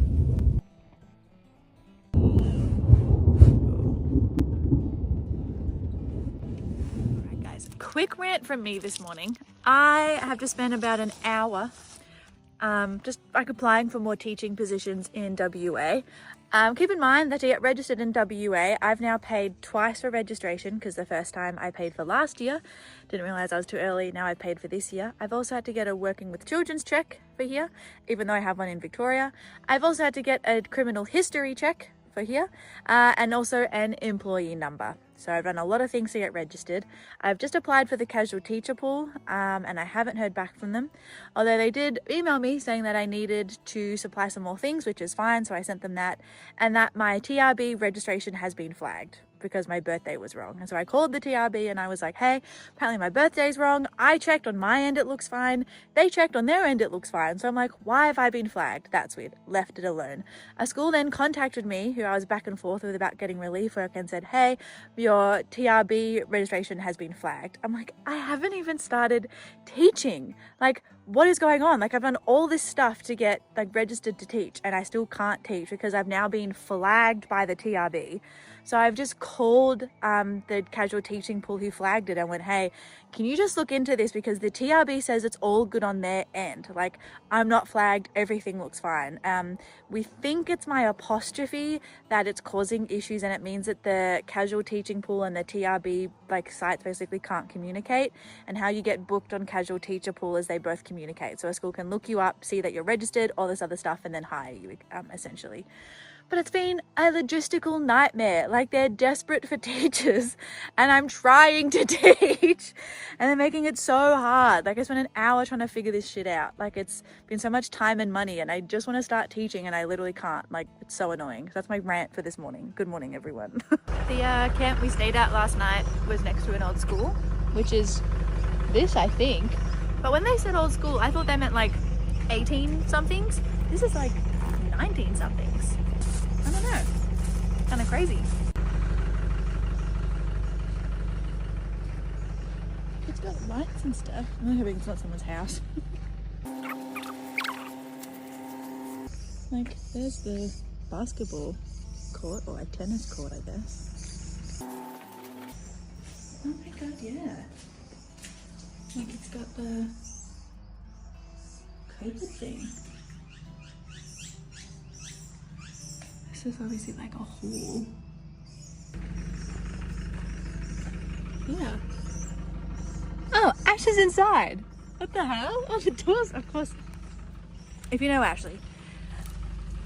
Alright guys, quick rant from me this morning. I have just spent about an hour just like applying for more teaching positions in WA. Keep in mind that to get registered in WA, I've now paid twice for registration because the first time I paid for last year. Didn't realise I was too early, now I've paid for this year. I've also had to get a working with children's check for here, even though I have one in Victoria. I've also had to get a criminal history check for here, and also an employee number. So I've done a lot of things to get registered. I've just applied for the casual teacher pool, and I haven't heard back from them. Although they did email me saying that I needed to supply some more things, which is fine. So I sent them that, and that my TRB registration has been flagged because my birthday was wrong. And so I called the TRB and I was like, hey, apparently my birthday's wrong. I checked on my end, it looks fine. They checked on their end, it looks fine. So I'm like, why have I been flagged? That's weird. Left it alone. A school then contacted me, who I was back and forth with about getting relief work, and said, hey, your TRB registration has been flagged. I'm like, I haven't even started teaching. Like, what is going on? Like, I've done all this stuff to get like registered to teach, and I still can't teach because I've now been flagged by the TRB. So I've just called the casual teaching pool who flagged it and went, hey, can you just look into this, because the TRB says it's all good on their end. Like, I'm not flagged, everything looks fine. We think it's my apostrophe that it's causing issues, and it means that the casual teaching pool and the TRB like sites basically can't communicate, and how you get booked on casual teacher pool is they both communicate. So a school can look you up, see that you're registered, all this other stuff, and then hire you essentially. But it's been a logistical nightmare. Like, they're desperate for teachers and I'm trying to teach and they're making it so hard. Like, I spent an hour trying to figure this shit out. Like, it's been so much time and money and I just want to start teaching and I literally can't. Like, it's so annoying. So that's my rant for this morning. Good morning, everyone. The camp we stayed at last night was next to an old school, which is this, I think. But when they said old school, I thought they meant like 18 somethings. This is like 19 somethings. I don't know. Kind of crazy. It's got lights and stuff. I'm hoping it's not someone's house. Like, there's the basketball court, or a tennis court, I guess. Oh my god, yeah. Like, it's got the COVID thing. This is obviously like a hall. Yeah. Oh, Ash is inside. What the hell? Oh, the doors, of course. If you know Ashley,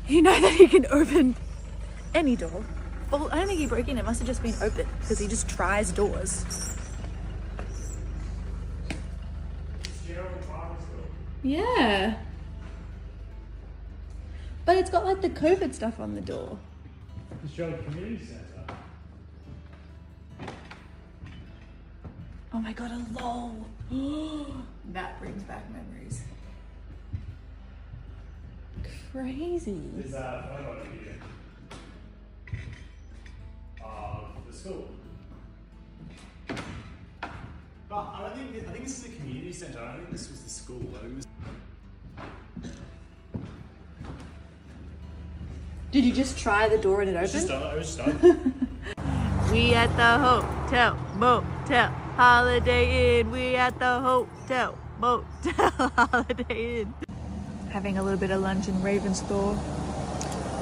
you know that he can open any door. Well, I don't think he broke in. It must have just been open because he just tries doors. Yeah. But it's got like the COVID stuff on the door. It's your community centre. Oh my god, a lol. That brings back memories. Crazy. There's a photo here of the school. But I think this is a community centre. I don't think this was the school. I think this... Did you just try the door and it opened? I was just open. We at the hotel, motel, Holiday Inn. We at the hotel, motel, Holiday Inn. Having a little bit of lunch in Ravensthorpe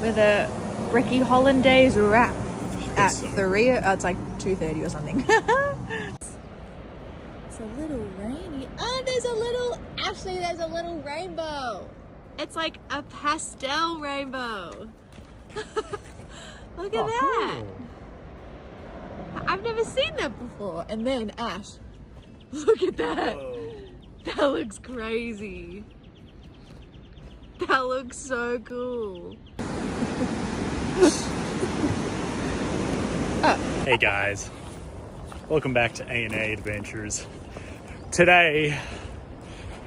with a brekkie hollandaise wrap at 3. Oh, it's like 2:30 or something. It's a little rainy. Oh, there's a little, Ashley, there's a little rainbow. It's like a pastel rainbow. Look at that. Cool. I've never seen that before. And then Ash, look at that. Whoa. That looks crazy. That looks so cool. Hey guys, welcome back to A&A Adventures. Today,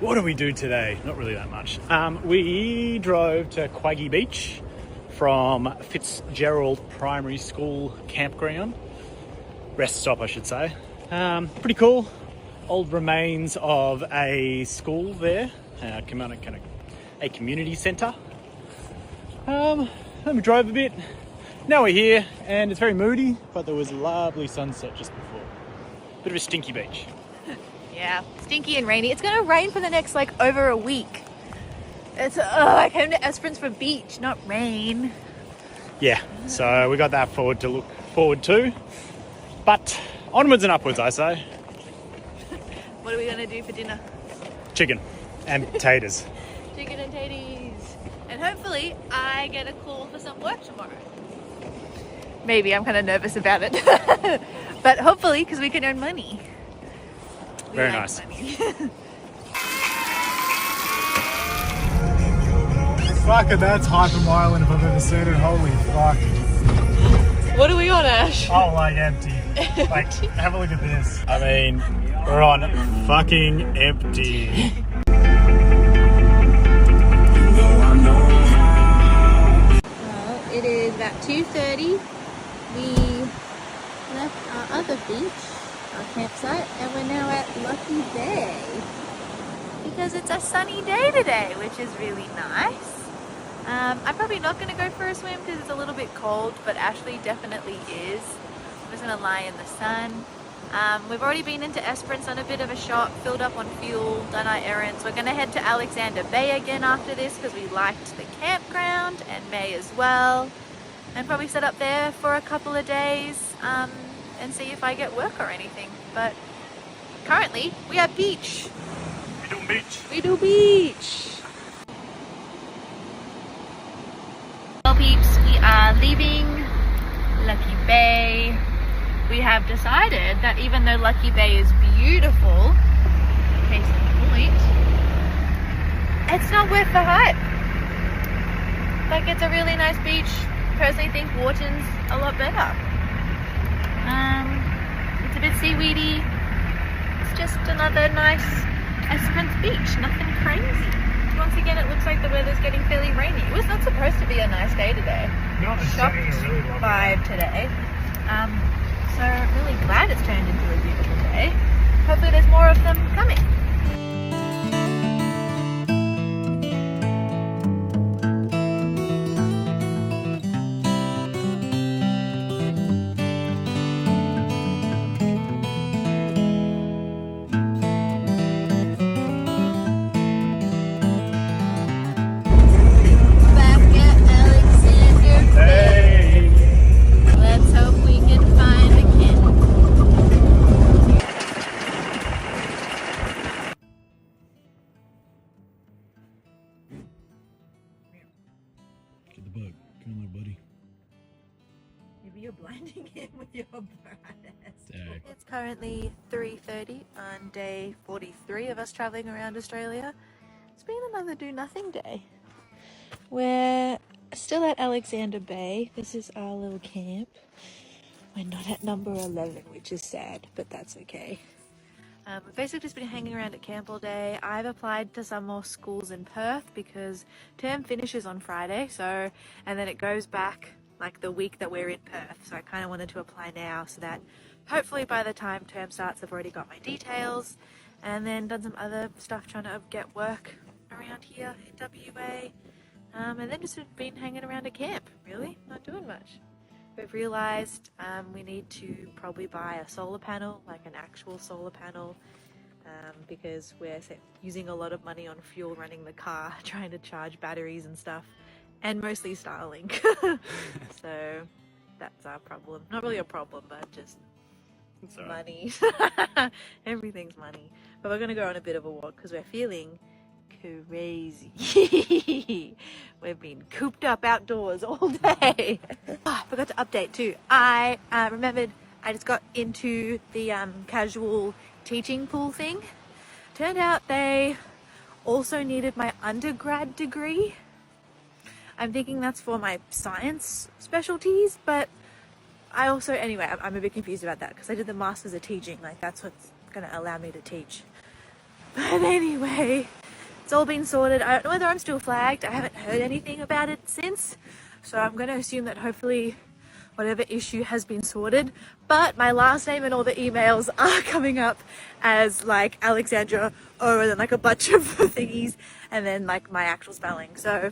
what do we do today? Not really that much. We drove to Quaggy Beach from Fitzgerald Primary School campground. Rest stop, I should say. Pretty cool. Old remains of a school there, a community centre. Then we drove a bit. Now we're here and it's very moody, but there was a lovely sunset just before. Bit of a stinky beach. Yeah, stinky and rainy. It's gonna rain for the next like over a week. It's I came to Esperance for beach, not rain. Yeah, so we got that to look forward to. But onwards and upwards, I say. What are we gonna do for dinner? Chicken and taters. Chicken and tatties. And hopefully I get a call for some work tomorrow. Maybe, I'm kind of nervous about it. But hopefully, because we can earn money. Very nice. Fucking, that's Hypermile if I've ever seen it. Holy fuck. What are we on, Ash? Oh, like empty. Like, have a look at this. I mean, we're on fucking empty. Well, it is about 2:30. We left our other beach, our campsite, and we're now at Lucky Bay. Because it's a sunny day today, which is really nice. I'm probably not going to go for a swim because it's a little bit cold, but Ashley definitely is. I'm just going to lie in the sun. We've already been into Esperance on a bit of a shop, filled up on fuel, done our errands. We're going to head to Alexander Bay again after this because we liked the campground, and May as well. And probably set up there for a couple of days and see if I get work or anything. But currently, we have beach. We do beach. We do beach. Well, peeps, we are leaving Lucky Bay. We have decided that even though Lucky Bay is beautiful, case in point, it's not worth the hype. Like, it's a really nice beach. Personally think Wharton's a lot better. It's a bit seaweedy. It's just another nice Esperance beach, nothing crazy. Once again, it looks like the weather's getting fairly rainy. It was not supposed to be a nice day today. No, it's Shocked turning a really lovely vibe today. So really glad it's turned into a beautiful day. Hopefully there's more of them coming. Let's hope we can find a camp. Get the bug. Come on, little buddy. Maybe you're blinding him with your brightness. Dang. It's currently 3:30 on day 43 of us traveling around Australia. It's been another do nothing day. We're still at Alexander Bay. This is our little camp. We're not at number 11, which is sad, but that's okay. We've basically just been hanging around at camp all day. I've applied to some more schools in Perth because term finishes on Friday, and then it goes back like the week that we're in Perth. So I kind of wanted to apply now so that hopefully by the time term starts, I've already got my details and then done some other stuff trying to get work around here in WA. And then just been hanging around at camp, really, not doing much. We've realised we need to probably buy a solar panel, like an actual solar panel, because we're using a lot of money on fuel running the car, trying to charge batteries and stuff, and mostly Starlink. So that's our problem. Not really a problem, but just money. Everything's money. But we're going to go on a bit of a walk because we're feeling crazy. We've been cooped up outdoors all day. I forgot to update too. I remembered I just got into the casual teaching pool thing. Turned out they also needed my undergrad degree. I'm thinking that's for my science specialties, but I also, anyway, I'm a bit confused about that because I did the Masters of Teaching, like that's what's going to allow me to teach. But anyway, it's all been sorted. I don't know whether I'm still flagged. I haven't heard anything about it since. So I'm going to assume that hopefully whatever issue has been sorted. But my last name and all the emails are coming up as like Alexandra O and then like a bunch of thingies and then like my actual spelling. So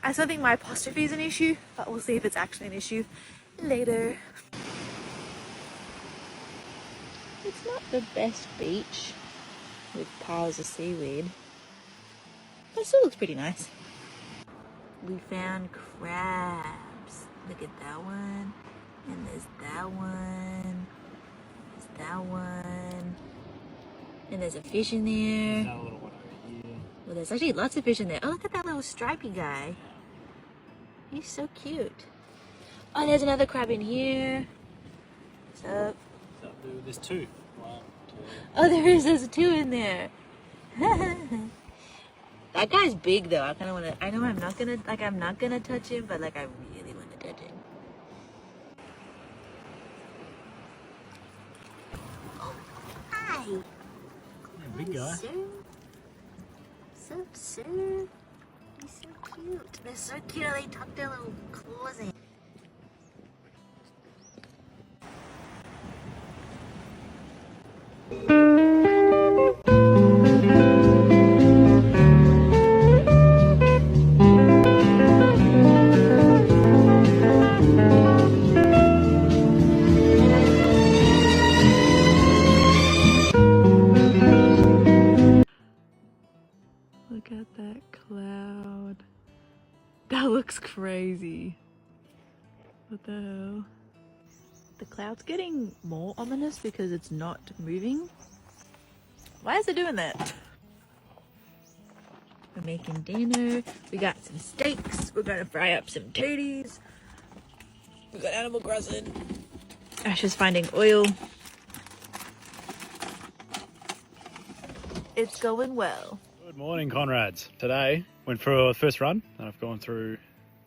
I still think my apostrophe is an issue, but we'll see if it's actually an issue later. It's not the best beach with piles of seaweed. But it still looks pretty nice. We found crabs. Look at that one. And there's that one. There's that one. And there's a fish in there. That little one over here. Well, there's actually lots of fish in there. Oh, look at that little stripy guy. He's so cute. Oh, there's another crab in here. What's up? There's two. Wow. Oh, there's two in there. That guy's big though. I kind of want to. I know I'm not gonna touch him, but like I really want to touch him. Oh, hi. Yeah, big guy. What's up, sir? He's so cute. They're so cute. They tuck their little claws in. Look at that cloud. That looks crazy. What the hell? The cloud's getting more ominous because it's not moving. Why is it doing that? We're making dinner. We got some steaks. We're gonna fry up some taties. We got Animal Crossing. Ash is finding oil. It's going well. Good morning, Conrads. Today went for a first run that I've gone through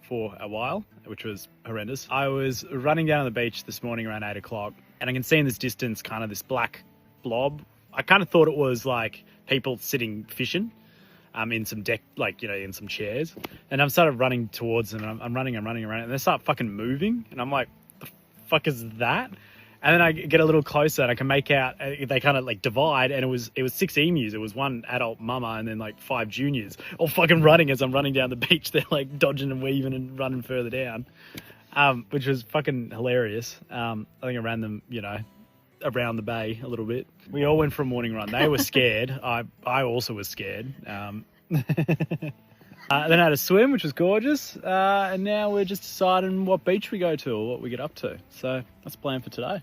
for a while, which was horrendous. I was running down on the beach this morning around 8 o'clock, and I can see in this distance kind of this black blob. I kind of thought it was like people sitting fishing in some deck, like, you know, in some chairs. And I'm started running towards them, and I'm running, and they start fucking moving, and I'm like, the fuck is that? And then I get a little closer and I can make out they kind of like divide, and it was 6 emus. It was one adult mama and then like 5 juniors all fucking running as I'm running down the beach. They're like dodging and weaving and running further down, which was fucking hilarious. I think I ran them, you know, around the bay a little bit. We all went for a morning run. They were scared. I also was scared. Then I had a swim, which was gorgeous, and now we're just deciding what beach we go to or what we get up to. So that's the plan for today.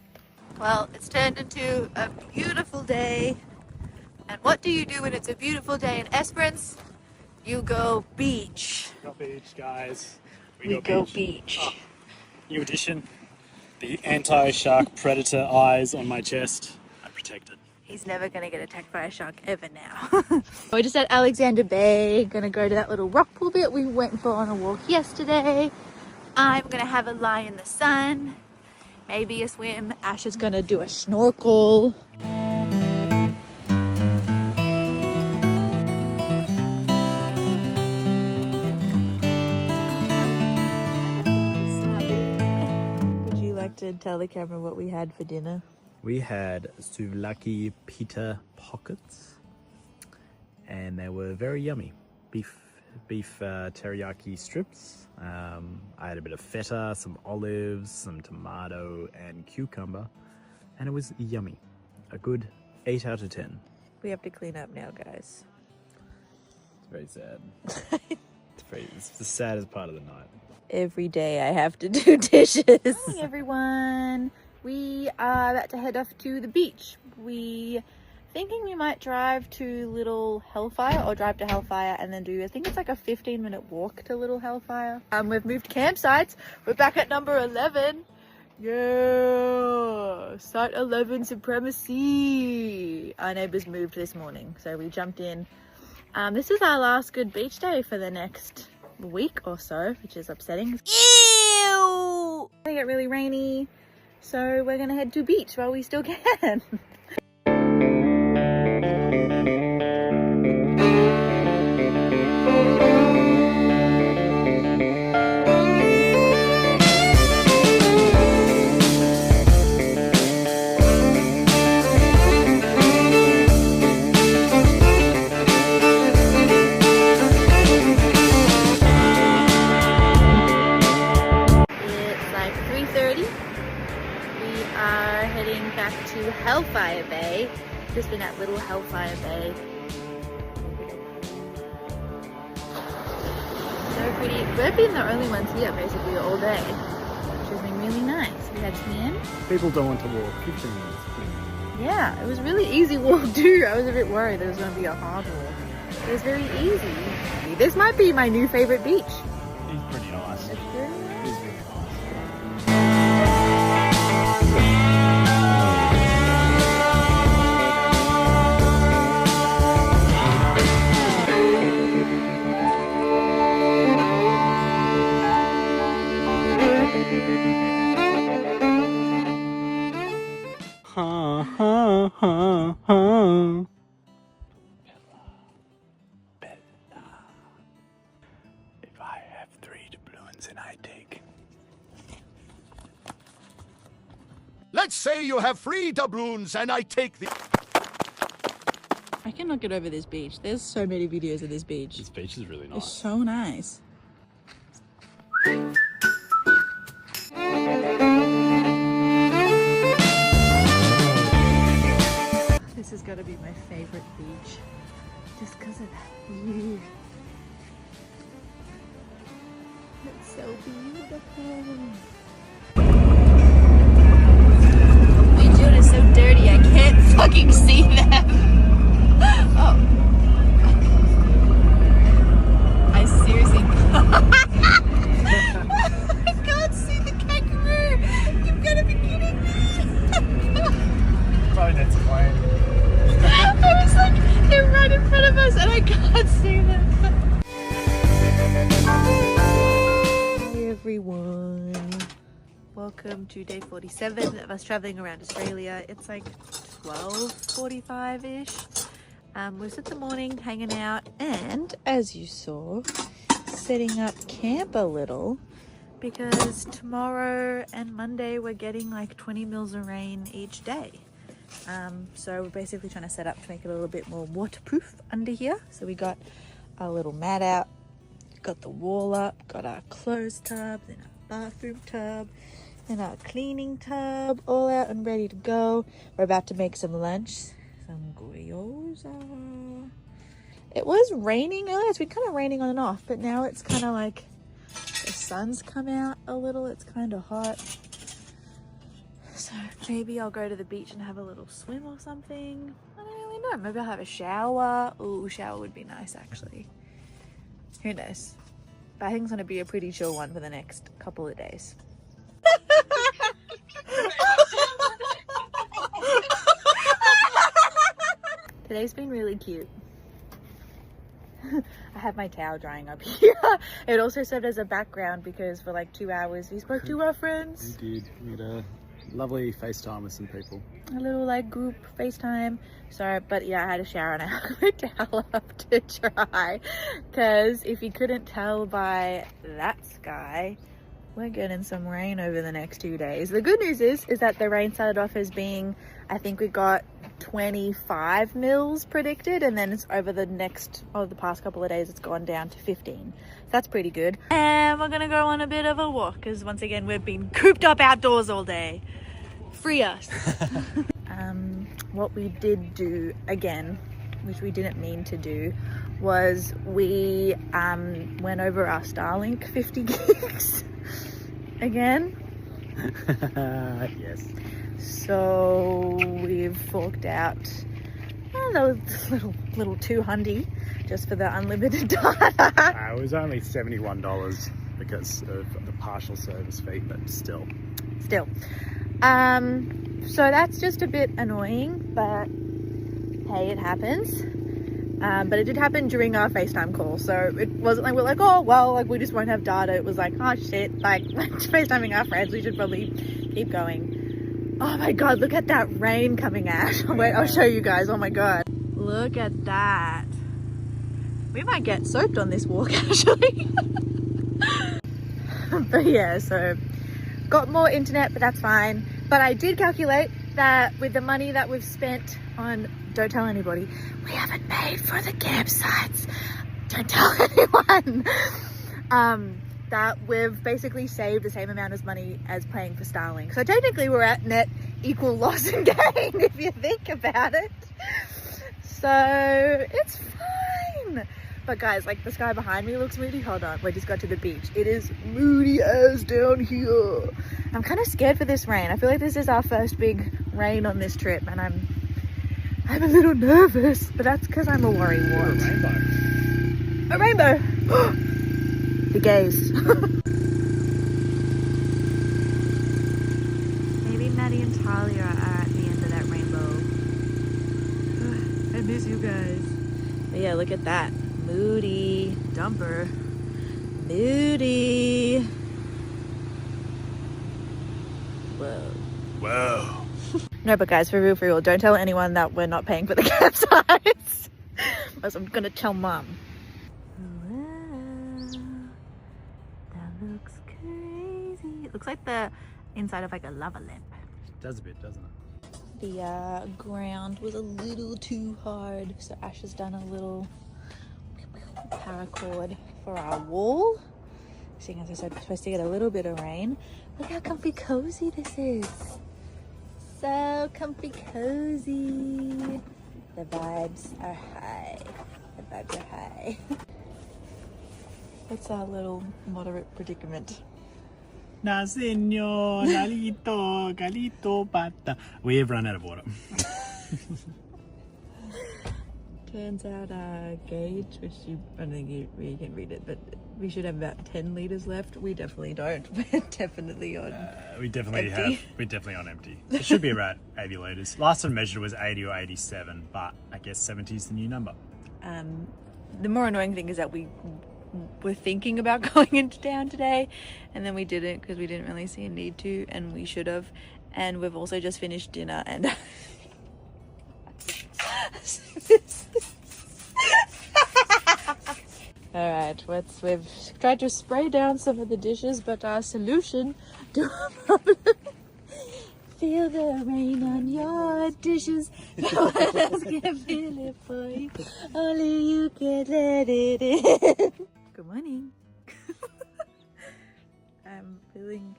Well, it's turned into a beautiful day. And what do you do when it's a beautiful day in Esperance? You go beach. We go beach, guys. We go beach. Oh, new addition. The anti-shark predator eyes on my chest. I'm protected. He's never going to get attacked by a shark ever now. We're just at Alexander Bay. Going to go to that little rock pool bit we went for on a walk yesterday. I'm going to have a lie in the sun. Maybe a swim. Ash is going to do a snorkel. Would you like to tell the camera what we had for dinner? We had souvlaki pita pockets, and they were very yummy. Beef teriyaki strips. I had a bit of feta, some olives, some tomato and cucumber, and it was yummy. A good 8 out of 10. We have to clean up now, guys. It's very sad. It's the saddest part of the night. Every day I have to do dishes. Morning, everyone. We are about to head off to the beach. Thinking we might drive to Little Hellfire, or drive to Hellfire and then do, I think it's like a 15-minute walk to Little Hellfire. We've moved campsites. We're back at number 11. Yeah, site 11 supremacy. Our neighbors moved this morning, so we jumped in. This is our last good beach day for the next week or so, which is upsetting. Ew! It's gonna get really rainy, so we're gonna head to beach while we still can. Hellfire Bay. Just been at Little Hellfire Bay. So pretty. We've been the only ones here basically all day, which has been really nice. We had swim. People don't want to walk 15 minutes. Yeah, it was really easy walk too. I was a bit worried it was going to be a hard walk. It was very easy. This might be my new favorite beach. It's pretty nice. It's pretty nice. Bella. If I have 3 doubloons and I take. Let's say you have 3 doubloons and I take the... I cannot get over this beach. There's so many videos of this beach. This beach is really nice. It's so nice. This has got to be my favorite beach, just because of that view. It's so beautiful. My June is so dirty, I can't fucking see them. Oh. I seriously It's quiet. I was like, they're right in front of us and I can't see them. Hi everyone. Welcome to day 47 of us traveling around Australia. It's like 12:45-ish. We're just the morning hanging out and, as you saw, setting up camp a little because tomorrow and Monday we're getting like 20 mils of rain each day. So we're basically trying to set up to make it a little bit more waterproof under here. So we got our little mat out, got the wall up, got our clothes tub, then our bathroom tub, and our cleaning tub all out and ready to go. We're about to make some lunch, some gyoza. It was raining earlier. It's been kind of raining on and off, but now it's kind of like the sun's come out a little. It's kind of hot. So maybe I'll go to the beach and have a little swim or something. I don't really know. Maybe I'll have a shower. Ooh, shower would be nice actually. Who knows? But I think it's going to be a pretty chill one for the next couple of days. Today's been really cute. I have my towel drying up here. It also served as a background because for like 2 hours we spoke to our friends. We did. We had a lovely FaceTime with some people. A little like group FaceTime. So, but yeah, I had a shower and I hung my towel up to dry. Because if you couldn't tell by that sky, we're getting some rain over the next 2 days. The good news is that the rain started off as being, I think we got 25 mils predicted, and then it's over the past couple of days it's gone down to 15. So that's pretty good. And we're gonna go on a bit of a walk because once again we've been cooped up outdoors all day. Free us. What we did do again, which we didn't mean to do, was we went over our Starlink 50 gigs again. Yes. So we've forked out those little $200 just for the unlimited data. It was only $71 because of the partial service fee, but still. So that's just a bit annoying, but hey, it happens. But it did happen during our FaceTime call, so it wasn't like we're like, oh well, like we just won't have data. It was like, oh shit, like FaceTiming our friends, we should probably keep going. Oh my god, look at that rain coming out. Wait, I'll show you guys. Oh my god, look at that. We might get soaked on this walk actually. But yeah, so got more internet, but that's fine. But I did calculate that with the money that we've spent on, don't tell anybody, we haven't paid for the campsites. Don't tell anyone. That we've basically saved the same amount of money as paying for Starlink. So technically we're at net equal loss and gain if you think about it. So it's fine. But guys, like the sky behind me looks moody. Hold on, we just got to the beach. It is moody as down here. I'm kind of scared for this rain. I feel like this is our first big rain on this trip and I'm a little nervous, but that's because I'm a worrywart. A rainbow. The gaze. Maybe Maddie and Talia are at the end of that rainbow. I miss you guys. But yeah, look at that. Moody. Dumper. Moody. Whoa. No, but guys, for real, don't tell anyone that we're not paying for the campsites. Because I'm gonna tell mom. Looks crazy. It looks like the inside of like a lava lamp. It does a bit, doesn't it? The ground was a little too hard, so Ash has done a little paracord for our wall. Seeing as I said, we're supposed to get a little bit of rain. Look how comfy cozy this is. So comfy cozy. The vibes are high. The vibes are high. What's our little moderate predicament? Na señor, galito, galito pata. We have run out of water. Turns out our gauge, which you, I don't think you can read it, but we should have about 10 litres left. We definitely don't. We're definitely on we definitely empty. we're definitely on empty. It should be about 80 litres. Last time measured was 80 or 87, but I guess 70 is the new number. The more annoying thing is that we were thinking about going into town today, and then we didn't because we didn't really see a need to, and we should have. And we've also just finished dinner, and alright, we've tried to spray down some of the dishes, but our solution to our problem, feel the rain on your dishes, no one else can feel it for you, only you can let it in. Good morning. I'm feeling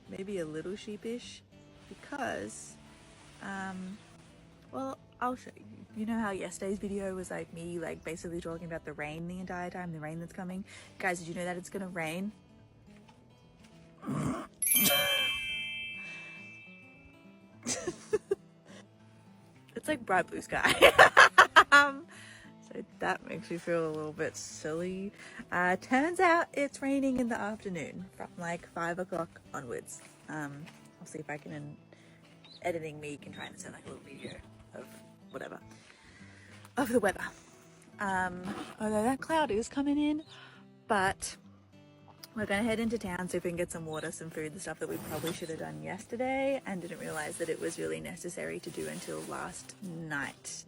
maybe a little sheepish because well, I'll show you. You know how yesterday's video was like me like basically talking about the rain the entire time, the rain that's coming? Guys, did you know that it's gonna rain? It's like bright blue sky. So that makes me feel a little bit silly. Turns out it's raining in the afternoon from like 5 o'clock onwards. I'll see if I can, editing me can try and send like a little video of whatever, of the weather. Although that cloud is coming in, but we're gonna head into town, see if we can get some water, some food, the stuff that we probably should have done yesterday and didn't realize that it was really necessary to do until last night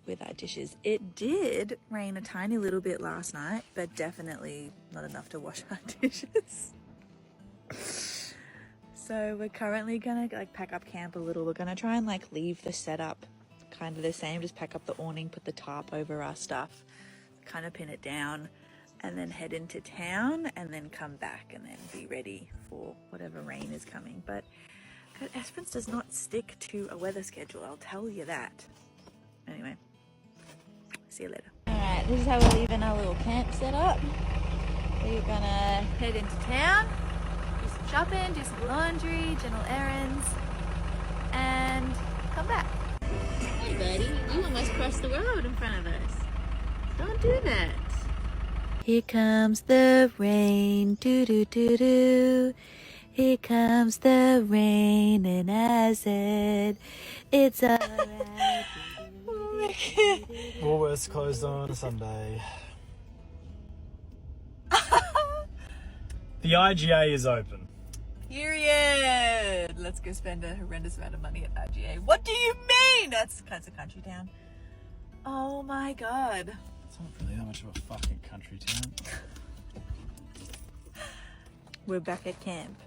with our dishes. It did rain a tiny little bit last night, but definitely not enough to wash our dishes. So we're currently gonna like pack up camp a little. We're gonna try and like leave the setup kind of the same, just pack up the awning, put the tarp over our stuff, kind of pin it down, and then head into town and then come back and then be ready for whatever rain is coming. But Esperance does not stick to a weather schedule, I'll tell you that. Anyway, see you later. Alright, this is how we're leaving our little camp set up. We're gonna head into town, do some shopping, do some laundry, general errands, and come back. Hey buddy, you almost crossed the road in front of us. Don't do that. Here comes the rain, doo doo doo doo. Here comes the rain, and I said, it's alright. Woolworths closed on Sunday. The IGA is open. Period. Let's go spend a horrendous amount of money at IGA. What do you mean? That's a country town. Oh my god. It's not really that much of a fucking country town. We're back at camp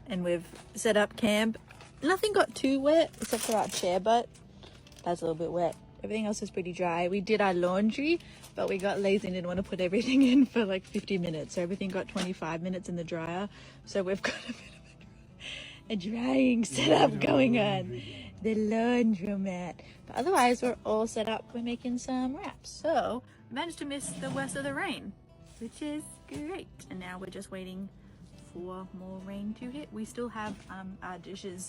and we've set up camp. Nothing got too wet except for our chair butt. That's a little bit wet. Everything else is pretty dry. We did our laundry, but we got lazy and didn't want to put everything in for like 50 minutes. So everything got 25 minutes in the dryer. So we've got a bit of a drying setup going on. The laundromat. But otherwise, we're all set up. We're making some wraps. So we managed to miss the worst of the rain, which is great. And now we're just waiting for more rain to hit. We still have our dishes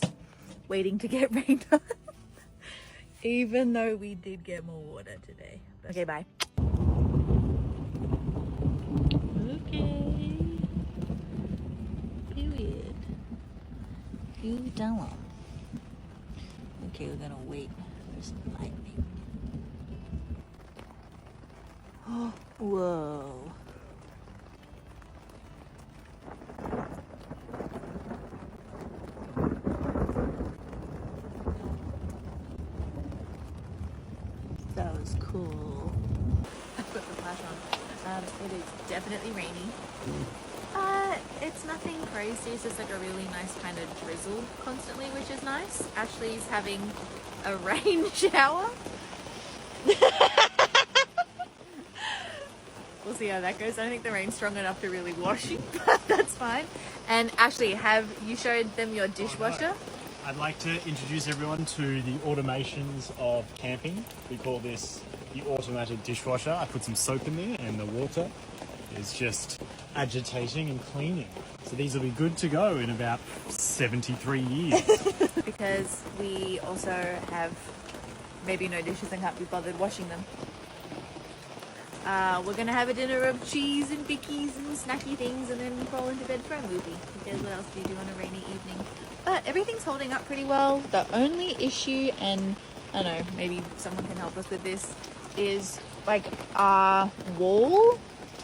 waiting to get rained on. Even though we did get more water today. Okay, bye. Okay. Period. You don't. Okay, we're gonna wait for some lightning. Oh, whoa. That was cool. I've got the flash on. It is definitely rainy. It's nothing crazy. It's just like a really nice kind of drizzle constantly, which is nice. Ashley's having a rain shower. We'll see how that goes. I don't think the rain's strong enough to really wash you, but that's fine. And Ashley, have you showed them your dishwasher? I'd like to introduce everyone to the automations of camping. We call this the automated dishwasher. I put some soap in there and the water is just agitating and cleaning. So these will be good to go in about 73 years. Because we also have maybe no dishes and can't be bothered washing them. We're gonna have a dinner of cheese and bickies and snacky things and then fall into bed for a movie. Because what else do you do on a rainy evening? But everything's holding up pretty well. The only issue, and I don't know, maybe someone can help us with this, is like our wall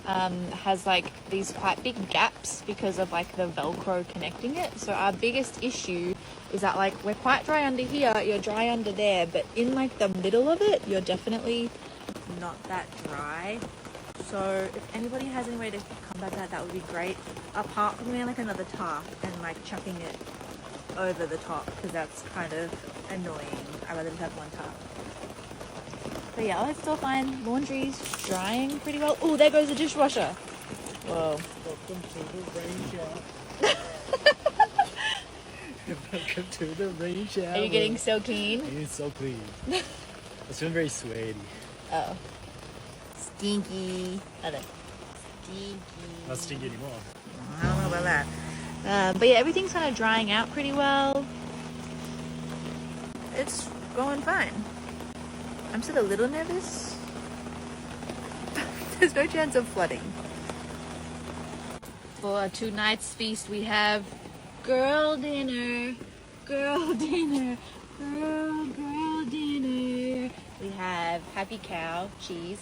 has like these quite big gaps because of like the Velcro connecting it. So our biggest issue is that like we're quite dry under here, you're dry under there, but in like the middle of it, you're definitely not that dry. So if anybody has any way to combat that, that would be great. Apart from getting like another tarp and like chucking it over the top, because that's kind of annoying. I'd rather just have one tarp. But yeah, it's still fine. Laundry's drying pretty well. Oh, there goes the dishwasher. Whoa. Welcome to the rain shower. Welcome to the rain shower. Are you getting so clean? It's so clean. It's feeling very sweaty. Oh. Stinky. Other. Stinky. Not stinky anymore. I don't know about that. But yeah, everything's kind of drying out pretty well. It's going fine. I'm still a little nervous. There's no chance of flooding. For our 2 nights feast, we have girl dinner, girl dinner, girl dinner. We have Happy Cow cheese,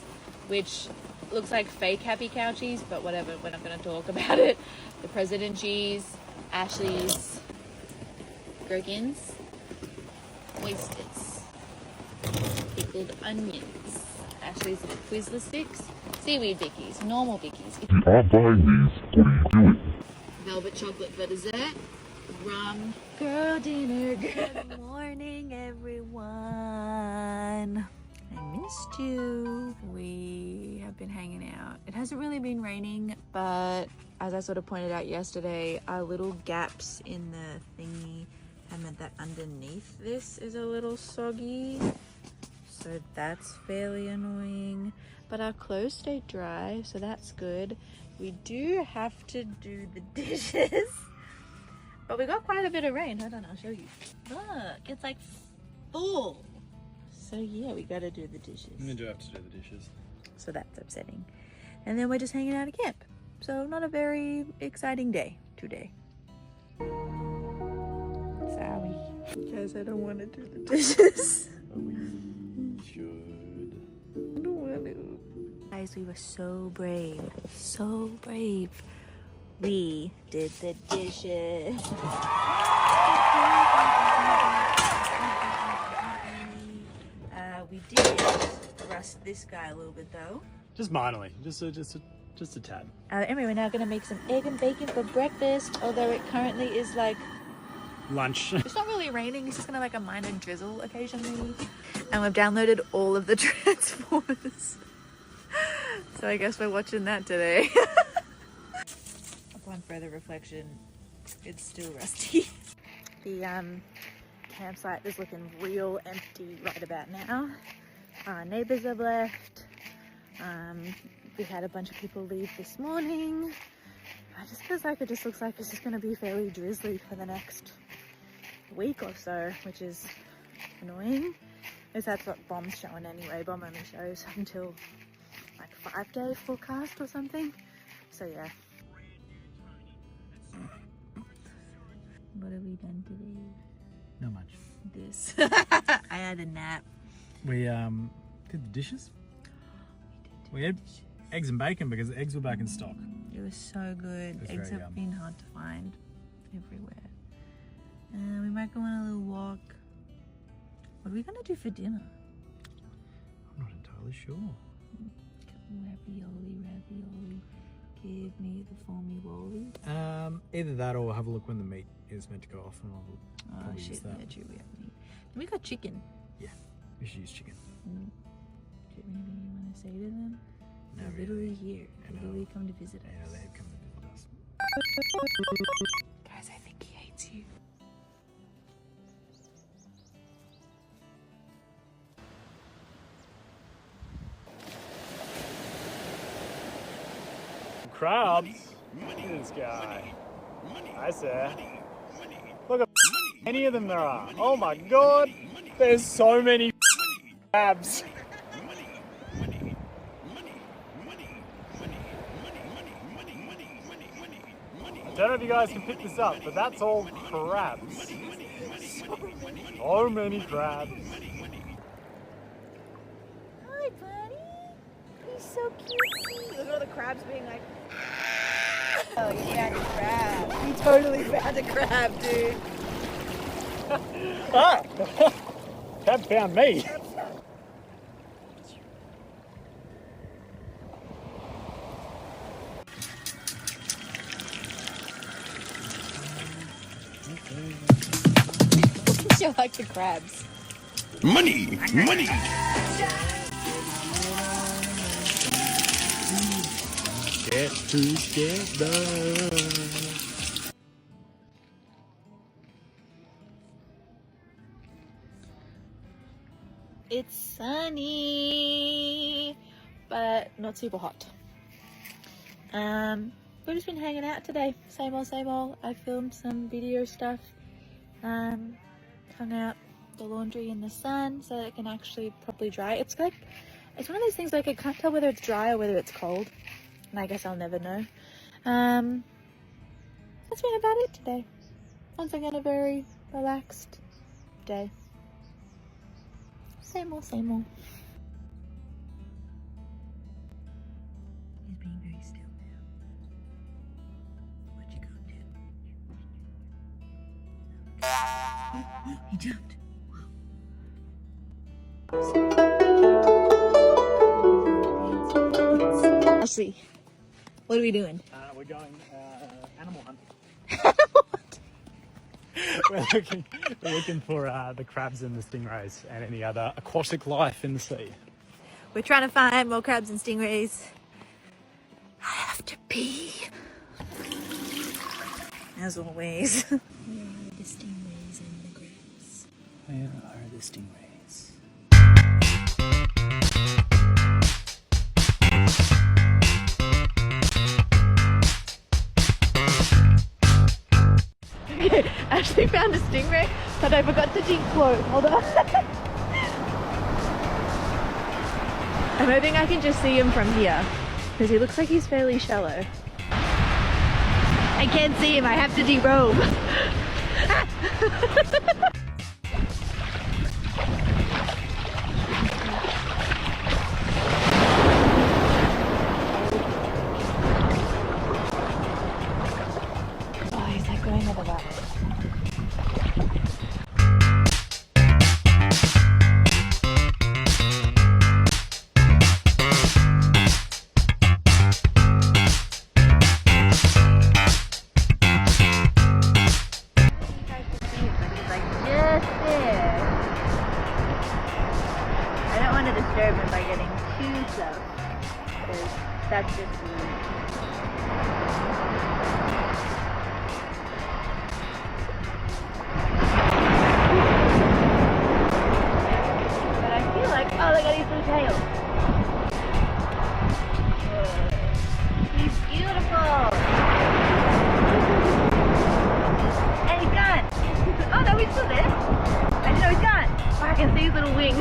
which looks like fake Happy Cow cheese, but whatever, we're not going to talk about it. The President cheese, Ashley's gherkins, oysters, pickled onions, Ashley's Twizzler sticks, seaweed bickies, normal bickies. If you are buying these, what are you doing? Velvet chocolate for dessert, rum, girl dinner. Good morning, everyone. I missed you. We have been hanging out. It hasn't really been raining, but as I sort of pointed out yesterday, our little gaps in the thingy have meant that underneath this is a little soggy. So that's fairly annoying. But our clothes stay dry, so that's good. We do have to do the dishes. But we got quite a bit of rain. Hold on, I'll show you. Look, it's like full. So yeah, we gotta do the dishes. We do have to do the dishes. So that's upsetting. And then we're just hanging out at camp. So not a very exciting day today. Sorry. Guys, I don't want to do the dishes. We should. I don't want to. Guys, we were so brave. So brave. We did the dishes. We did rust this guy a little bit though. Just minorly, just a tad. Anyway, we're now gonna make some egg and bacon for breakfast, although it currently is like lunch. It's not really raining, it's just gonna like a minor drizzle occasionally. And we've downloaded all of the Transformers. So I guess we're watching that today. Upon further reflection, it's still rusty. The campsite is looking real empty right about now. Our neighbors have left. We had a bunch of people leave this morning. It just feels like it just looks like it's just going to be fairly drizzly for the next week or so, which is annoying. Because that's what Bomb's showing anyway. Bomb only shows until like 5-day forecast or something. So yeah. What have we done today? Not much. This. I had a nap. We did the dishes. We had eggs and bacon because the eggs were back in stock. It was so good. Eggs have been hard to find everywhere. We might go on a little walk. What are we gonna do for dinner? I'm not entirely sure. Ravioli. Give me the foamy wolly. Either that or have a look when the meat is meant to go off, and I'll Oh probably use shit, that. yeah, true, we have meat. We got chicken. Yeah, we should use chicken. Do you have anything you want to say to them? No, They're literally here. They literally come to visit us. Yeah, they've come to visit us. Guys, I think he hates you. Crabs? Look at this guy. Hi, sir. Look at how many of them there are. Oh my god! There's so many crabs. Don't know if you guys can pick this up, but that's all crabs. So many crabs. Hi, buddy. He's so cute. Look at all the crabs being like, oh, you found a crab. You totally found a crab, dude. Ah! Crab found me. You like the crabs. Money! Money! Get together. It's sunny, but not super hot. We've just been hanging out today. Same old, same old. I filmed some video stuff. Hung out the laundry in the sun so that it can actually properly dry. It's one of those things like I can't tell whether it's dry or whether it's cold. And I guess I'll never know. That's been about it today. Once again, a very relaxed day. Same old, same old. He's being very still now. What'd you go do? He jumped. I'll see. What are we doing? We're going animal hunting. we're looking for the crabs and the stingrays and any other aquatic life in the sea. We're trying to find more crabs and stingrays. I have to pee. As always. Where are the stingrays and the crabs? Where are the stingrays? Okay, I actually found a stingray, but I forgot to declothe. Hold on. I'm hoping I can just see him from here, because he looks like he's fairly shallow. I can't see him, I have to derobe. Oh, he's like going at the back. Disturb him by getting too close, because that's just rude. But I feel like, oh, look at his blue tail. He's beautiful. And he's gone. Oh no, he's still there. I didn't know he's gone. Oh, I can see his little wing.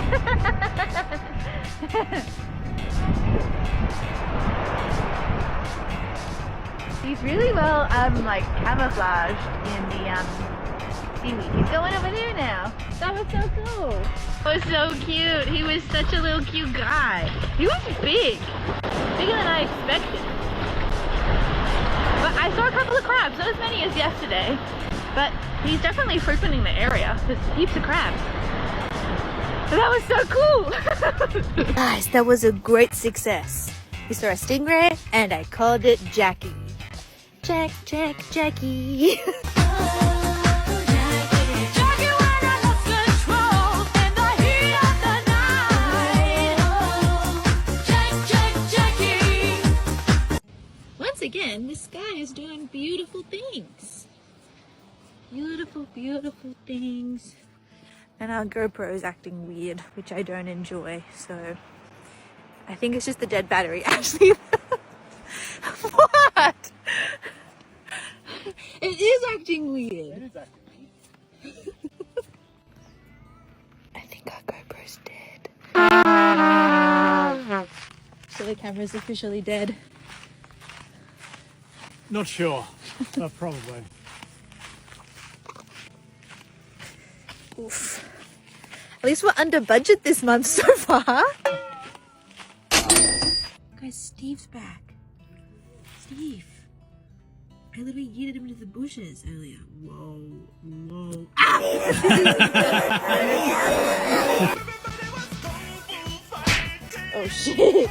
He's really well like camouflaged in the seaweed. He's going over there now. That was so cool. That was so cute. He was such a little cute guy. He was big. Bigger than I expected. But I saw a couple of crabs, not as many as yesterday. But he's definitely frequenting the area. There's heaps of crabs. That was so cool! Guys, that was a great success. We saw a stingray and I called it Jackie. Jackie. Once again, this guy is doing beautiful things. Beautiful, beautiful things. And our GoPro is acting weird, which I don't enjoy, so I think it's just the dead battery. Actually, what? It is acting weird. It is acting weird. I think our GoPro's dead. So the camera's officially dead. Not sure. Probably. Oof. At least we're under budget this month so far. Guys, Steve's back. Steve. I literally yeeted him into the bushes earlier. Whoa, whoa. Oh shit.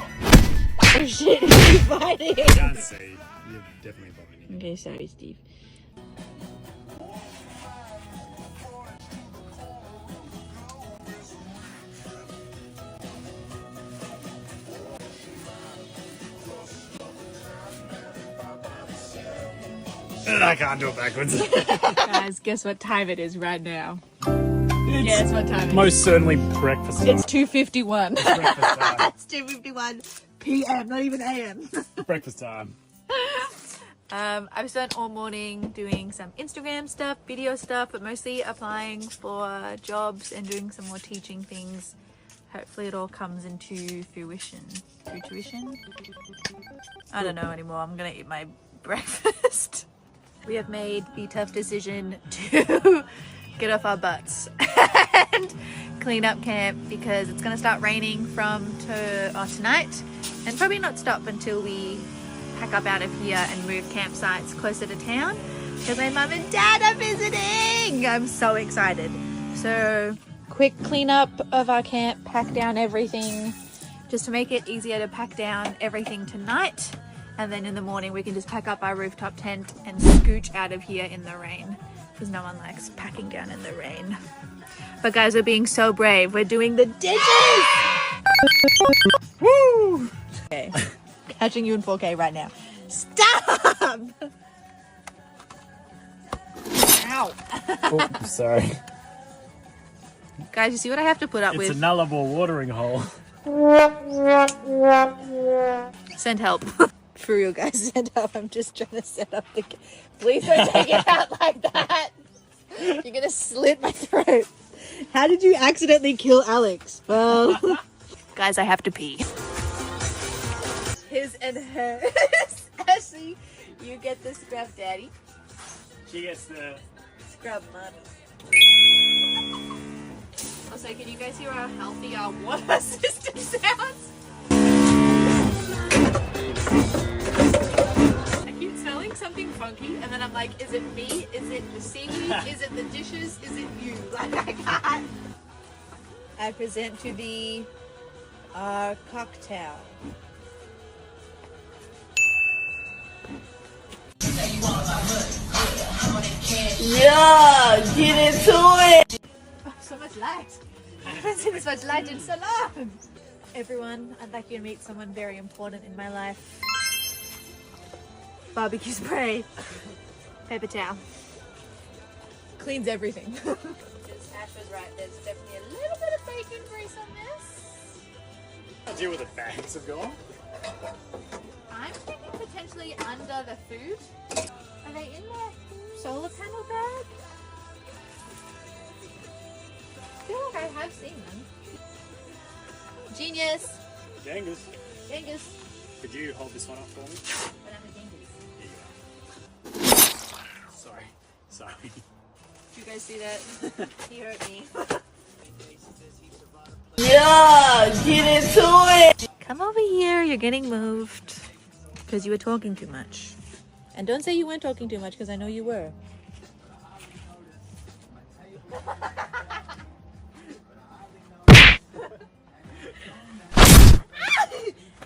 Oh shit, he's fighting. I can't see. You're definitely vomiting. Okay, sorry, Steve. I can't do it backwards. Guys, guess what time it is right now? Guess what time it is? Most certainly breakfast time. It's 2:51. It's breakfast time. It's 2:51 p.m., not even a.m. Breakfast time. I've spent all morning doing some Instagram stuff, video stuff, but mostly applying for jobs and doing some more teaching things. Hopefully it all comes into fruition. Fruition? I don't know anymore. I'm gonna eat my breakfast. We have made the tough decision to get off our butts and clean up camp because it's going to start raining from tonight and probably not stop until we pack up out of here and move campsites closer to town because my mum and dad are visiting. I'm so excited. So quick cleanup of our camp, pack down everything just to make it easier to pack down everything tonight. And then in the morning we can just pack up our rooftop tent and scooch out of here in the rain because no one likes packing down in the rain. But guys, we're being so brave. We're doing the ditches! Woo! Okay, catching you in 4K right now. Stop! Ow! Oh, sorry. Guys, you see what I have to put up with? It's a nullable watering hole. Send help. For real, guys, send help. I'm just trying to set up the... Please don't take it out like that. You're gonna slit my throat. How did you accidentally kill Alex? Well... Guys, I have to pee. His and hers. Ashley, you get the scrub daddy. She gets the... Scrub mommy. Also, can you guys hear how healthy our water system sounds? I keep smelling something funky, and then I'm like, is it me? Is it the seaweed? Is it the dishes? Is it you? Like, I can't. I present to thee cocktail. Yeah, get into it. Oh, so much light. I haven't seen this much light in so long. Everyone, I'd like you to meet someone very important in my life. Barbecue spray. Paper towel. Cleans everything. Ash was right, there's definitely a little bit of bacon grease on this. I'll deal with the bags have gone. I'm thinking potentially under the food. Are they in the solar panel bag? I feel like I have seen them. Genius! Genghis. Genghis. Could you hold this one up for me? But I'm a Genghis. Here you go. Sorry. Sorry. Did you guys see that? He hurt me. Yeah, get into it. Come over here, you're getting moved. Because you were talking too much. And don't say you weren't talking too much, because I know you were.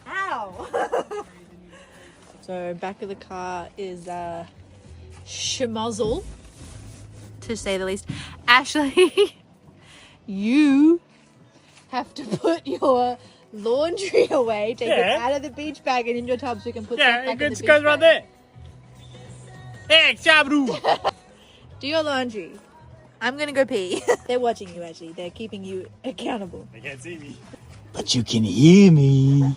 Ow! So back of the car is schmozzle, to say the least. Ashley, you have to put your laundry away, take it out of the beach bag and in your tub so you can put stuff back in the beach goes right bag. there. Hey, Chabru! Do your laundry. I'm gonna go pee. They're watching you, actually. They're keeping you accountable. They can't see me. But you can hear me.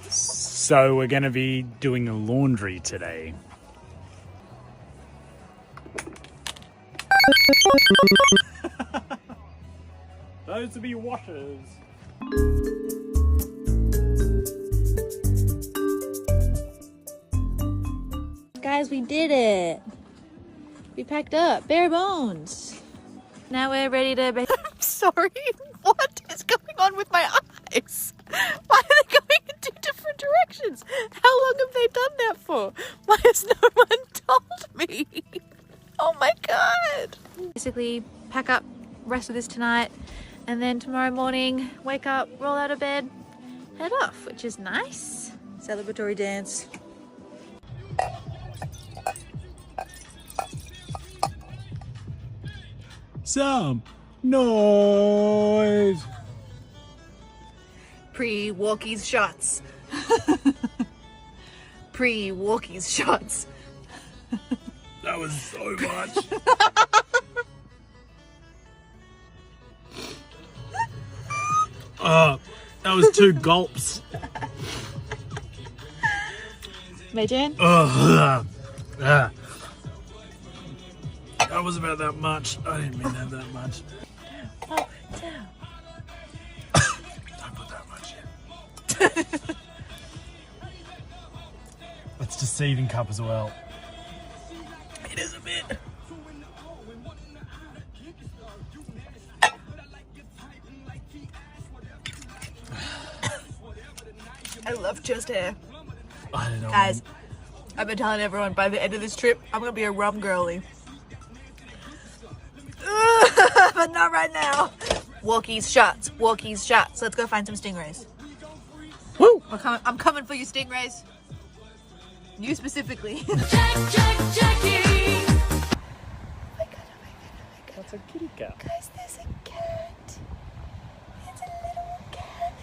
So we're going to be doing the laundry today. Those to be washers. Guys, we did it. We packed up, bare bones. Now we're ready to... I'm sorry, what is going on with my eyes? Why are they going in 2 different directions? How long have they done that for? Why has no one told me? Oh my God. Basically, pack up, rest of this tonight, and then tomorrow morning, wake up, roll out of bed, head off, which is nice. Celebratory dance. Some noise. Pre-walkies shots. Pre-walkies shots. That was so much. That was 2 gulps. My turn? That was about that much. I didn't mean to have that much. Oh, down. Don't put that much in. That's deceiving cup as well. It is a bit. I love chest hair. I don't know. Guys, I've been telling everyone by the end of this trip, I'm gonna be a rum girly. But not right now. Walkies, shots, walkies, shots. Let's go find some stingrays. Woo! I'm coming for you, stingrays. You specifically. Jackie. That's a kitty cat. Guys, there's a cat. It's a little cat.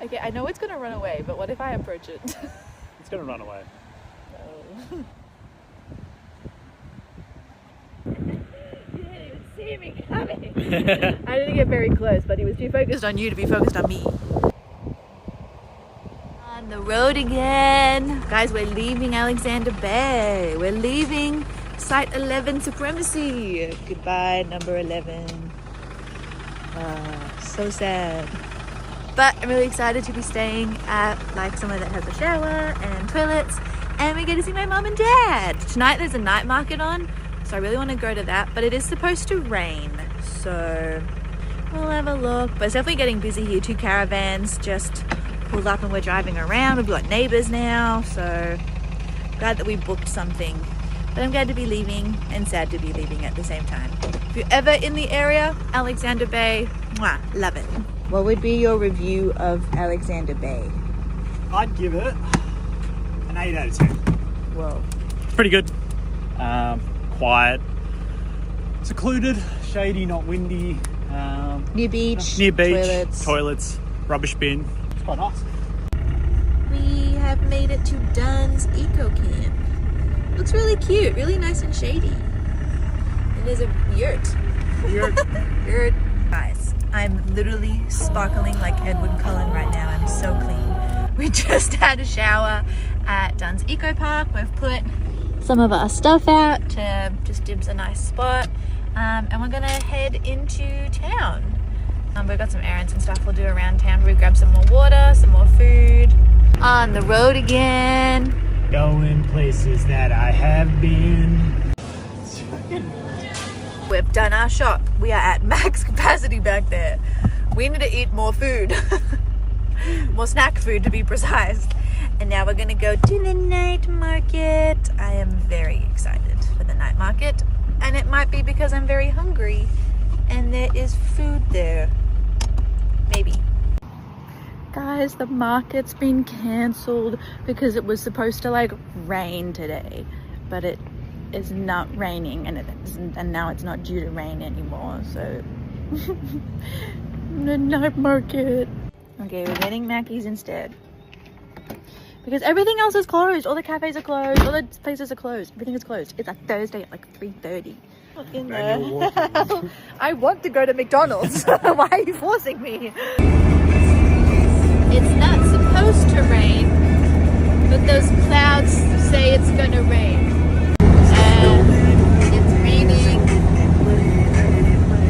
Okay, I know it's gonna run away, but what if I approach it? It's gonna run away. Oh. See me coming. I didn't get very close, but he was too focused on you to be focused on me. On the road again. Guys, we're leaving Alexander Bay. We're leaving Site 11 Supremacy. Goodbye, number 11. So sad. But I'm really excited to be staying at like somewhere that has a shower and toilets, and we get to see my mom and dad. Tonight there's a night market on, so I really want to go to that, but it is supposed to rain, so we'll have a look. But it's definitely getting busy here. 2 caravans just pulled up and we're driving around. We've got neighbors now, so glad that we booked something. But I'm glad to be leaving and sad to be leaving at the same time. If you're ever in the area, Alexander Bay, mwah, love it. What would be your review of Alexander Bay? I'd give it an 8 out of 10. Whoa. Pretty good. Quiet. Secluded. Shady, not windy. Near beach. Near beach. Toilets. Rubbish bin. It's quite nice. We have made it to Dunn's Eco Camp. Looks really cute. Really nice and shady. And there's a yurt. Yurt. Guys, I'm literally sparkling like Edward Cullen right now. I'm so clean. We just had a shower at Dunn's Eco Park. We've put some of our stuff out to just dibs a nice spot. And we're gonna head into town. We've got some errands and stuff we'll do around town. We've grabbed some more water, some more food. On the road again. Going places that I have been. We've done our shop. We are at max capacity back there. We need to eat more food. More snack food to be precise. And now we're gonna go to the night market. I am very excited for the night market. And it might be because I'm very hungry and there is food there. Maybe. Guys, the market's been cancelled because it was supposed to like rain today, but it is not raining, and now it's not due to rain anymore, so the night market. Okay, we're getting Mackey's instead. Because everything else is closed. All the cafes are closed. All the places are closed. Everything is closed. It's a Thursday at like 3:30. In there. I want to go to McDonald's. Why are you forcing me? It's not supposed to rain, but those clouds say it's gonna rain. And it's raining.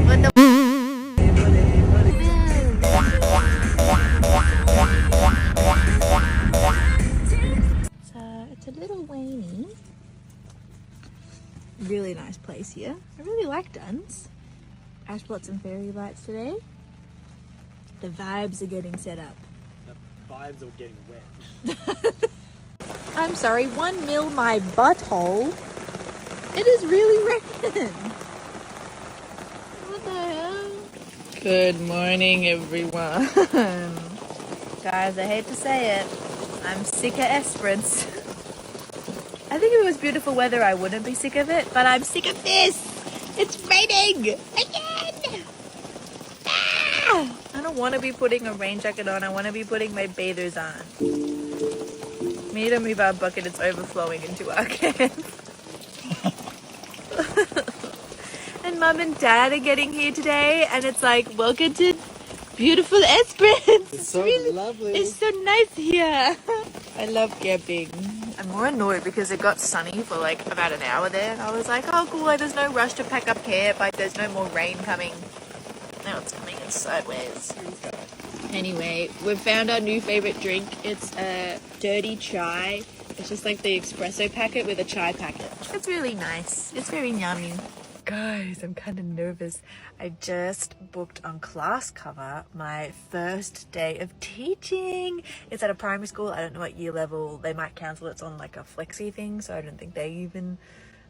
What the it's a little rainy. here. I really like Duns. Ash brought some fairy lights today. The vibes are getting set up. The vibes are getting wet. I'm sorry, 1 mil my butthole. It is really raining. What the hell? Good morning, everyone. Guys, I hate to say it, I'm sick of Esperance. I think if it was beautiful weather, I wouldn't be sick of it, but I'm sick of this. It's raining again. Ah! I don't want to be putting a rain jacket on. I want to be putting my bathers on. We need to move our bucket. It's overflowing into our camp. And Mum and Dad are getting here today, and it's like, welcome to beautiful Esperance. It's so really lovely. It's so nice here. I love camping. I'm more annoyed because it got sunny for like about an hour there, and I was like, oh cool, like there's no rush to pack up camp, like there's no more rain coming. Now it's coming in sideways. Anyway, we've found our new favorite drink. It's a dirty chai. It's just like the espresso packet with a chai packet. It's really nice. It's very yummy. Guys, I'm kind of nervous. I just booked on Class Cover my first day of teaching. It's at a primary school. I don't know what year level. They might cancel. It's on like a flexi thing, so I don't think they even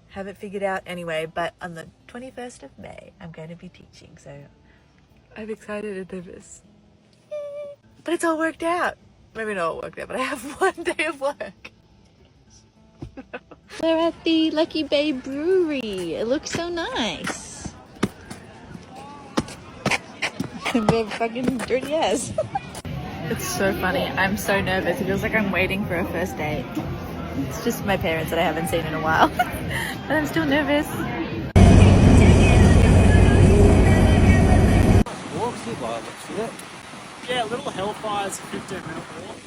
have it figured out. Anyway, but on the 21st of May, I'm going to be teaching, so I'm excited and nervous. But it's all worked out. Maybe not all worked out, but I have 1 day of work. We're at the Lucky Bay Brewery. It looks so nice. We're fucking dirty ass. It's so funny. I'm so nervous. It feels like I'm waiting for a first date. It's just my parents that I haven't seen in a while. But I'm still nervous. Yeah, Little Hellfire's 15-minute walk.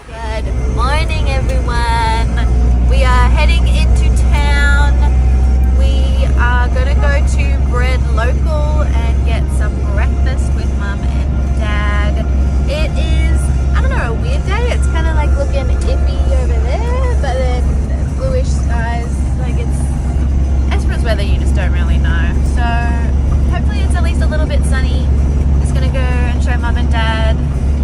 Good morning, everyone. We are heading into town. We are gonna go to Bread Local and get some breakfast with Mum and Dad. It is, I don't know, a weird day. It's kind of like looking iffy over there, but then bluish skies. Like it's Esperance weather, you just don't really know. So hopefully it's at least a little bit sunny. Just gonna go and show Mum and Dad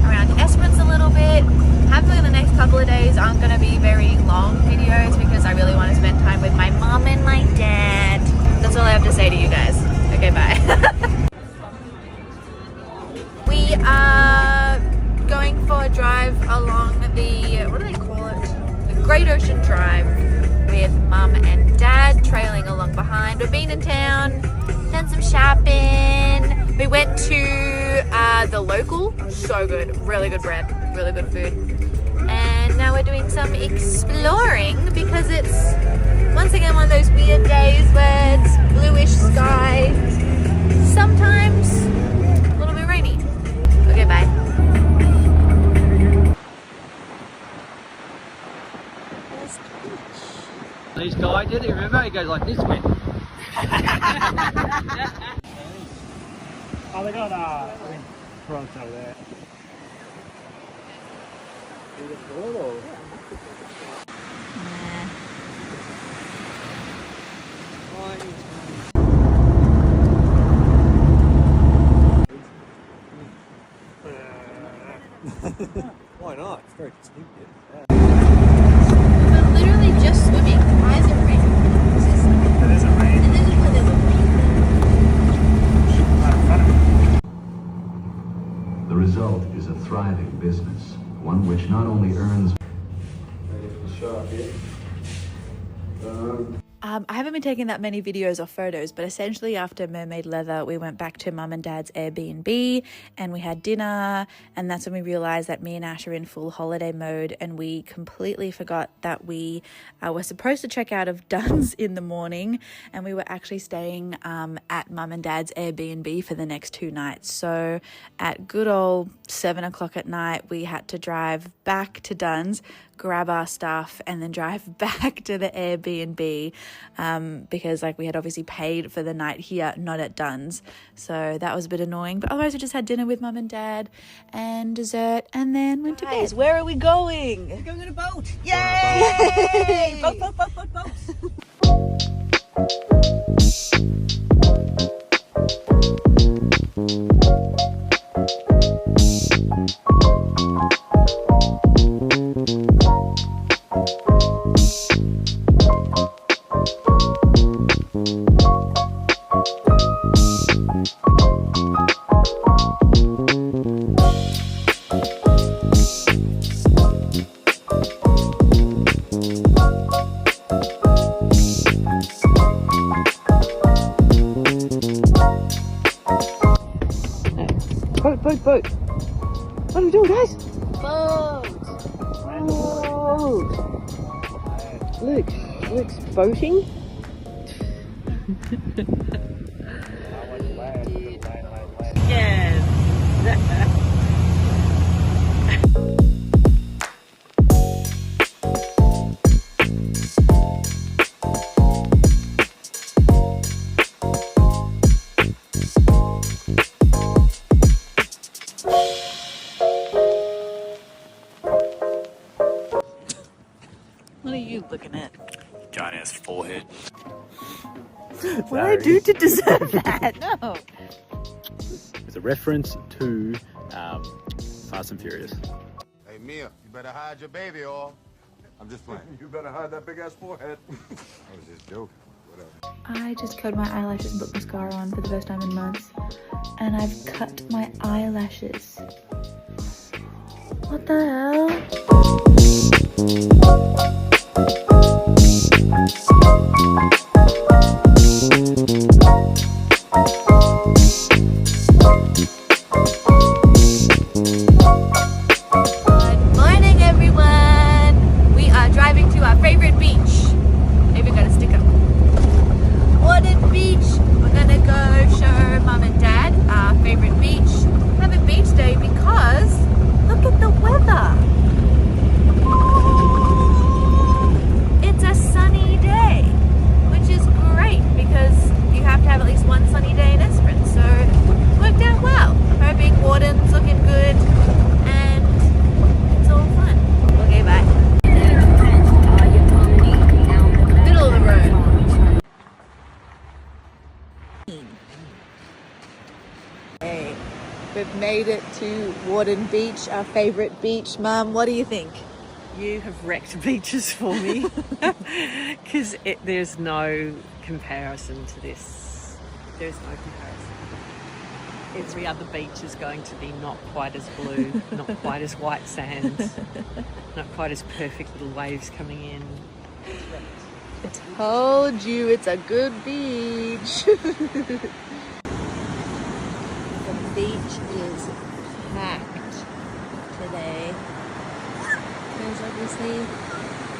around Esperance a little bit. Hopefully the next couple of days aren't going to be very long videos because I really want to spend time with my mom and my dad. That's all I have to say to you guys. Okay, bye. We are going for a drive along the, what do they call it? The Great Ocean Drive with Mum and Dad trailing along behind. We've been in town, done some shopping. We went to the Local. So good. Really good bread. Really good food. And now we're doing some exploring because it's once again one of those weird days where it's bluish sky, sometimes a little bit rainy. Okay, bye. This guy did it, remember? He goes like this way. Oh, they got prawns over there. Why not? It's very distinctive. We're literally just swimming. Why is it raining? There is a rain. And then there's a rain. The result is a thriving business, one which not only earns... I haven't been taking that many videos or photos, but essentially after Mermaid Leather, we went back to Mum and Dad's Airbnb and we had dinner, and that's when we realized that me and Ash are in full holiday mode, and we completely forgot that we were supposed to check out of Duns in the morning, and we were actually staying at Mum and Dad's Airbnb for the next 2 nights. So at good old 7 o'clock at night, we had to drive back to Duns, grab our stuff, and then drive back to the Airbnb because like we had obviously paid for the night here, not at Duns. So that was a bit annoying, but otherwise we just had dinner with Mum and Dad and dessert and then went to bed. Where are we going? We're going on a boat. Yay! Boat. Boat. What are we doing, guys? Boat. Luke's boating. Yes. What are you looking at? Giant ass forehead. What did I do to deserve that? No. It's a reference to Fast and Furious. Hey, Mia, you better hide your baby, or I'm just playing. You better hide that big ass forehead. I was just joking. Whatever. I just curled my eyelashes and put mascara on for the first time in months. And I've cut my eyelashes. What the hell? Good morning, everyone. We are driving to our favorite beach. Maybe got a sticker. Warden Beach. We're gonna go show Mum and Dad our favorite beach. Have a beach day because look at the weather. It's a sunny day, which is great because you have to have at least one sunny day in Esperance. So it worked out well. Hoping Warden's looking good and it's all fun. Okay, bye. Middle of the road. Hey, we've made it to Warden Beach, our favourite beach. Mum, what do you think? You have wrecked beaches for me because there's no comparison to this. There's no comparison. Every other beach is going to be not quite as blue, not quite as white sand, not quite as perfect little waves coming in. I told you it's a good beach. The beach is packed today. There's obviously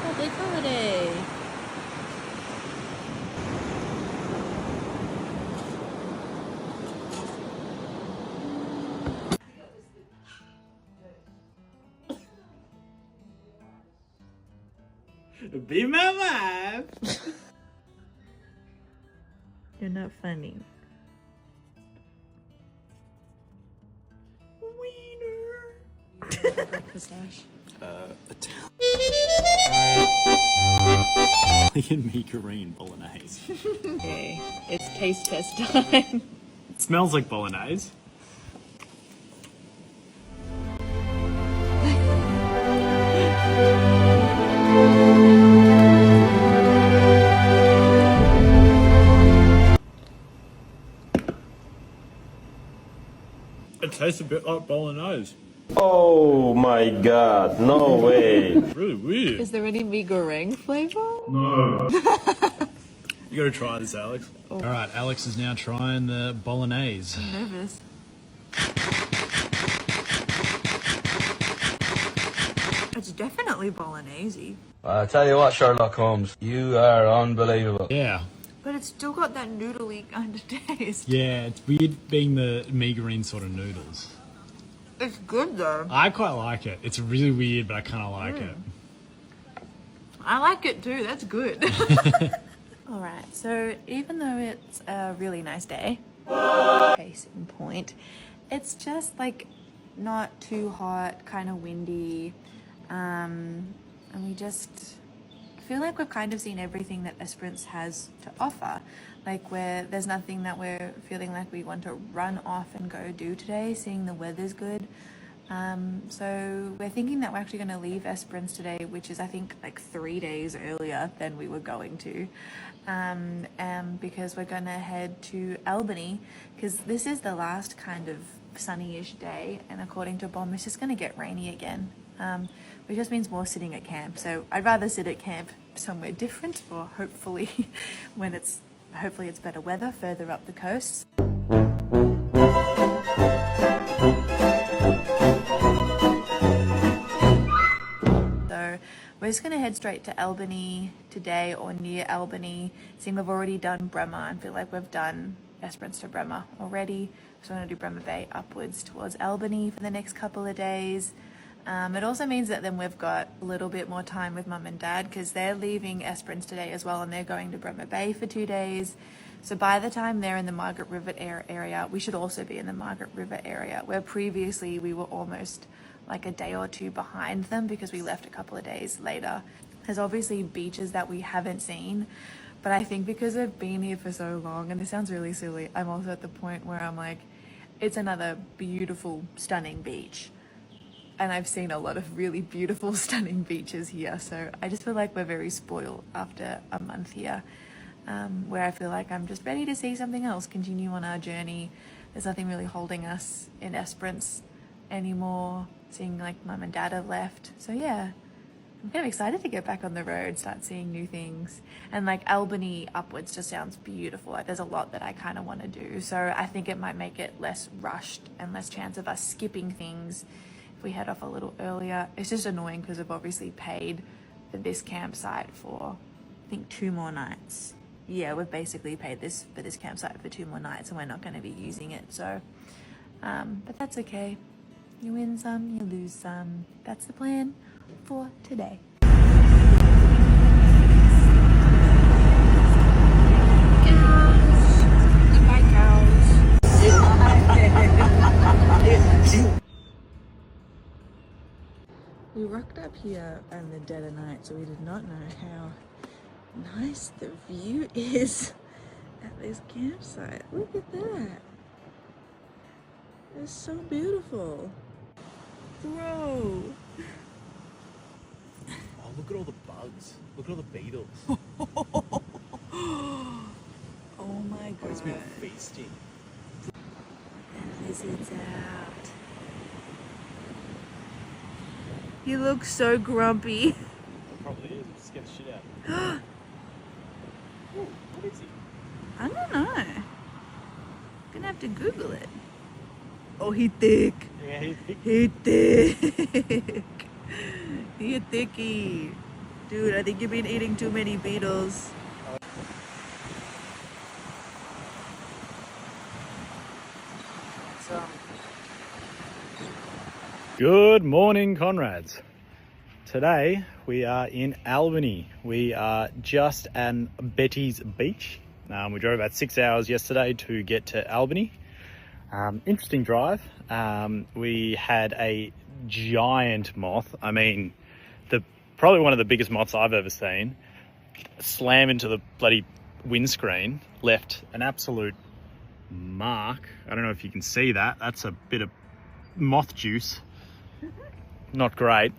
public holiday. Be my wife. You're not funny. Italian meagerine bolognese. Okay, it's taste test time. It smells like bolognese. It tastes a bit like bolognese. Oh my god, no way. Really weird. Is there any meagerine flavour? No. You gotta try this, Alex. Oh. Alright, Alex is now trying the bolognese. I'm nervous. It's definitely bolognese. I tell you what, Sherlock Holmes, you are unbelievable. Yeah. But it's still got that noodly kind of taste. Yeah, it's weird being the meagerine sort of noodles. It's good though. I quite like it. It's really weird, but I kind of like it. I like it too. That's good. Alright, so even though it's a really nice day, case in point, it's just like not too hot, kind of windy, and we just feel like we've kind of seen everything that Esperance has to offer. Like there's nothing that we're feeling like we want to run off and go do today, seeing the weather's good. So we're thinking that we're actually going to leave Esperance today, which is I think like 3 days earlier than we were going to, because we're going to head to Albany, because this is the last kind of sunny-ish day, and according to Bomb it's just going to get rainy again, which just means more sitting at camp. So I'd rather sit at camp somewhere different, or hopefully when it's better weather further up the coast. So we're just going to head straight to Albany today, or near Albany, seeing we've already done Bremer and feel like we've done Esperance to Bremer already. So we're going to do Bremer Bay upwards towards Albany for the next couple of days. It also means that then we've got a little bit more time with Mum and Dad, because they're leaving Esperance today as well, and they're going to Bremer Bay for 2 days. So by the time they're in the Margaret River area, we should also be in the Margaret River area, where previously we were almost like a day or two behind them because we left a couple of days later. There's obviously beaches that we haven't seen, but I think because I've been here for so long, and this sounds really silly, I'm also at the point where I'm like, it's another beautiful, stunning beach. And I've seen a lot of really beautiful, stunning beaches here. So I just feel like we're very spoiled after a month here, where I feel like I'm just ready to see something else, continue on our journey. There's nothing really holding us in Esperance anymore, seeing like Mum and Dad have left. So yeah, I'm kind of excited to get back on the road, start seeing new things. And like Albany upwards just sounds beautiful. Like there's a lot that I kind of want to do. So I think it might make it less rushed and less chance of us skipping things if we head off a little earlier. It's just annoying because we've obviously paid for this campsite for, I think, 2 more nights. Yeah, we've basically paid for this campsite for 2 more nights, and we're not going to be using it. So, but that's okay. You win some, you lose some. That's the plan for today. Bye, cows. We rocked up here in the dead of night, so we did not know how nice the view is at this campsite. Look at that. It's so beautiful. Bro. Oh, look at all the bugs. Look at all the beetles. Oh my god. It's been feasting. And lizards out. He looks so grumpy. It probably is. It's scared the shit out of him. Ooh, what is he? I don't know. Gonna have to Google it. Oh, he thick. Yeah, he's thick. He thick. He a thickie. Dude, I think you've been eating too many beetles. Good morning, Conrads. Today we are in Albany. We are just at Betty's Beach. We drove about 6 hours yesterday to get to Albany. Interesting drive. We had a giant moth. I mean, probably one of the biggest moths I've ever seen. Slam into the bloody windscreen, left an absolute mark. I don't know if you can see that. That's a bit of moth juice. Not great.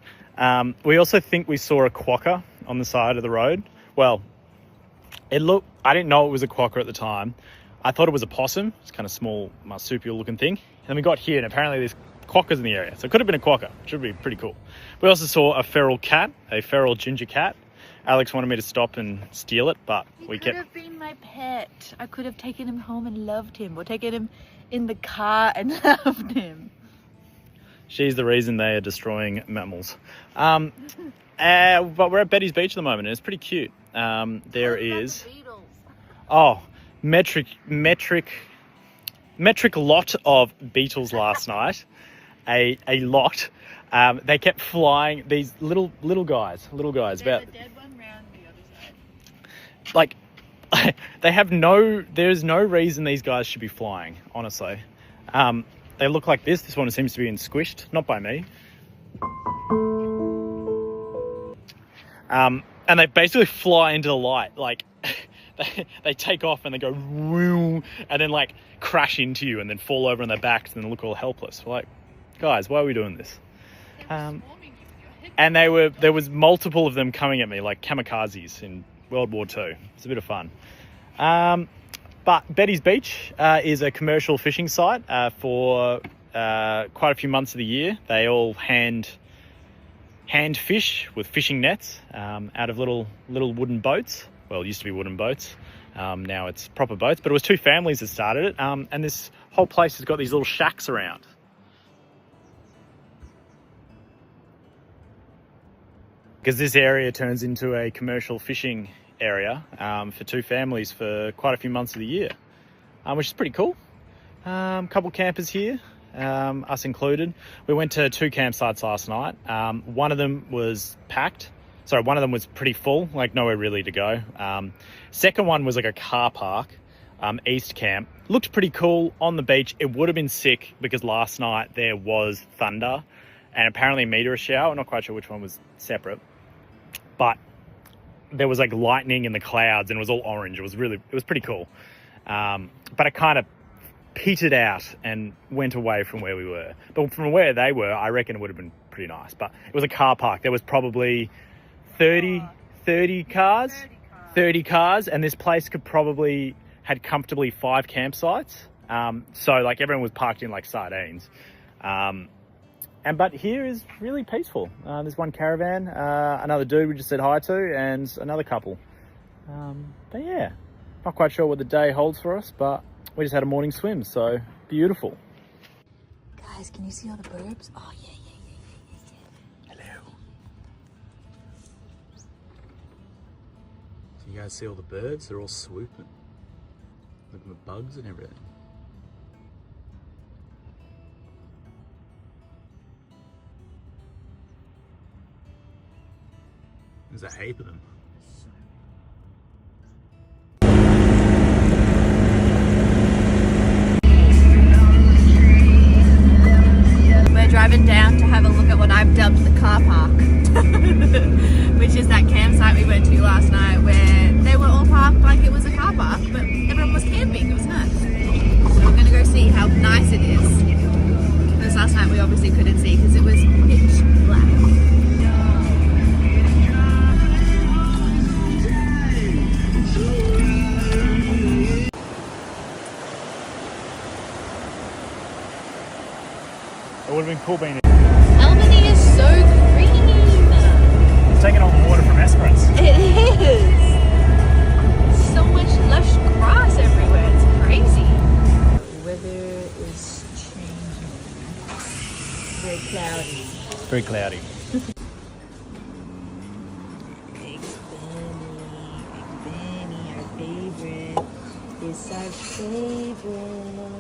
We also think we saw a quokka on the side of the road. Well, I didn't know it was a quokka at the time. I thought it was a possum. It's kind of small, marsupial looking thing. And then we got here and apparently there's quokkas in the area. So it could have been a quokka, which would be pretty cool. We also saw a feral cat, a feral ginger cat. Alex wanted me to stop and steal it, but we kept... He could have been my pet. I could have taken him home and loved him, or taken him in the car and loved him. She's the reason they are destroying mammals. But we're at Betty's Beach at the moment and it's pretty cute. There is... metric lot of beetles last night. A lot. They kept flying. These little guys. There's about... a dead one round the other side. Like, there's no reason these guys should be flying, honestly. They look like this. This one seems to be squished, not by me. And and they basically fly into the light. Like they take off and they go woo, and then like crash into you and then fall over on their backs and then look all helpless. We're like, guys, why are we doing this? And there was multiple of them coming at me like kamikazes in World War II. It's a bit of fun. But Betty's Beach is a commercial fishing site for quite a few months of the year. They all hand fish with fishing nets out of little wooden boats. Well, it used to be wooden boats. Now it's proper boats. But it was two families that started it. And this whole place has got these little shacks around. Because this area turns into a commercial fishing area for two families for quite a few months of the year, which is pretty cool. Couple campers here, us included. We went to two campsites last night. One of them was packed. Sorry, one of them was pretty full, like nowhere really to go. Second one was like a car park, East Camp. Looked pretty cool on the beach. It would have been sick because last night there was thunder and apparently a meteor shower. I'm not quite sure which one was separate. But there was like lightning in the clouds and it was all orange. It was pretty cool. But it kind of petered out and went away from where we were. But from where they were, I reckon it would have been pretty nice. But it was a car park. There was probably 30 cars. 30 cars. And this place had comfortably 5 campsites. So like everyone was parked in like sardines. But here is really peaceful. There's one caravan, another dude we just said hi to, and another couple. But yeah, not quite sure what the day holds for us, but we just had a morning swim, so beautiful. Guys, can you see all the birds? Oh, yeah. Hello. Can you guys see all the birds? They're all swooping. Looking at bugs and everything. There's a heap of them. We're driving down to have a look at what I've dubbed the car park, which is that campsite we went to last night where they were all parked like it was a car park, but everyone was camping. It was nice. So we're going to go see how nice it is. Because last night we obviously couldn't see because it was pitch black. It would have been cool being in. Albany is so green. It's taking all the water from Esperance. It is. So much lush grass everywhere. It's crazy. The weather is changing. Very cloudy. It's very cloudy. Eggs Benny, our favorite. It's our favorite.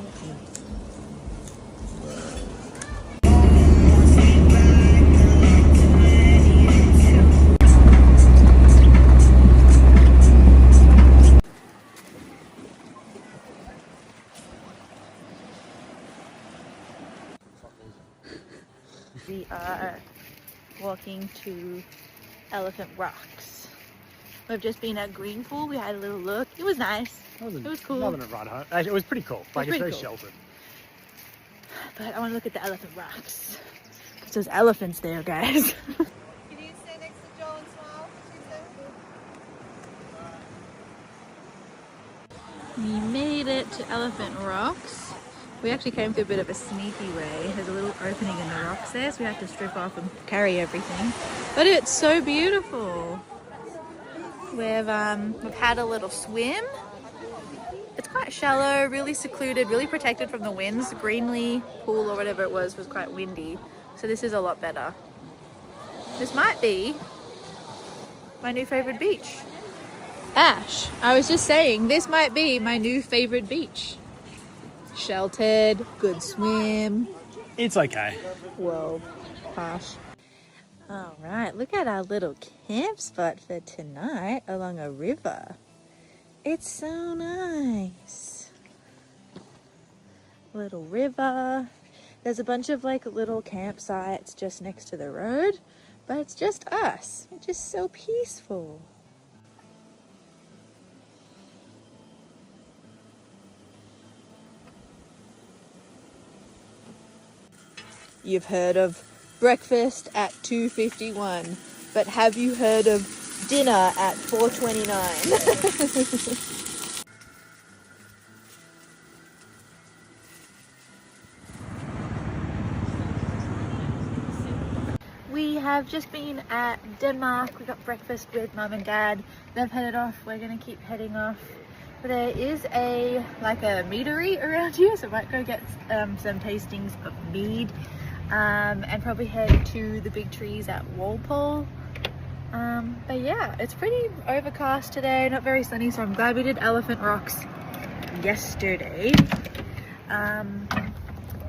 We are walking to Elephant Rocks. We've just been at Greenpool. We had a little look. It was nice. It was cool. Nothing to ride home. It was pretty cool. Like it's very cool. sheltered. But I want to look at the Elephant Rocks. There's elephants there, guys. Can you stand next to Joel and smile? We made it to Elephant Rocks. We actually came through a bit of a sneaky way. There's a little opening in the rocks there, so we have to strip off and carry everything. But it's so beautiful. We've had a little swim. It's quite shallow, really secluded, really protected from the winds. The Greenlee pool or whatever it was quite windy. So this is a lot better. This might be my new favorite beach. Ash, I was just saying, this might be my new favorite beach. Sheltered, good swim. It's okay. Whoa, posh. All right, look at our little camp spot for tonight along a river. It's so nice. Little river. There's a bunch of like little campsites just next to the road, but it's just us, which is so peaceful. You've heard of breakfast at 2:51, but have you heard of dinner at 4:29? We have just been at Denmark. We got breakfast with Mum and Dad. They've headed off. We're gonna keep heading off. But there is a meadery around here, so I might go get some tastings of mead. And probably head to the big trees at Walpole. But yeah, it's pretty overcast today, not very sunny, so I'm glad we did Elephant Rocks yesterday. But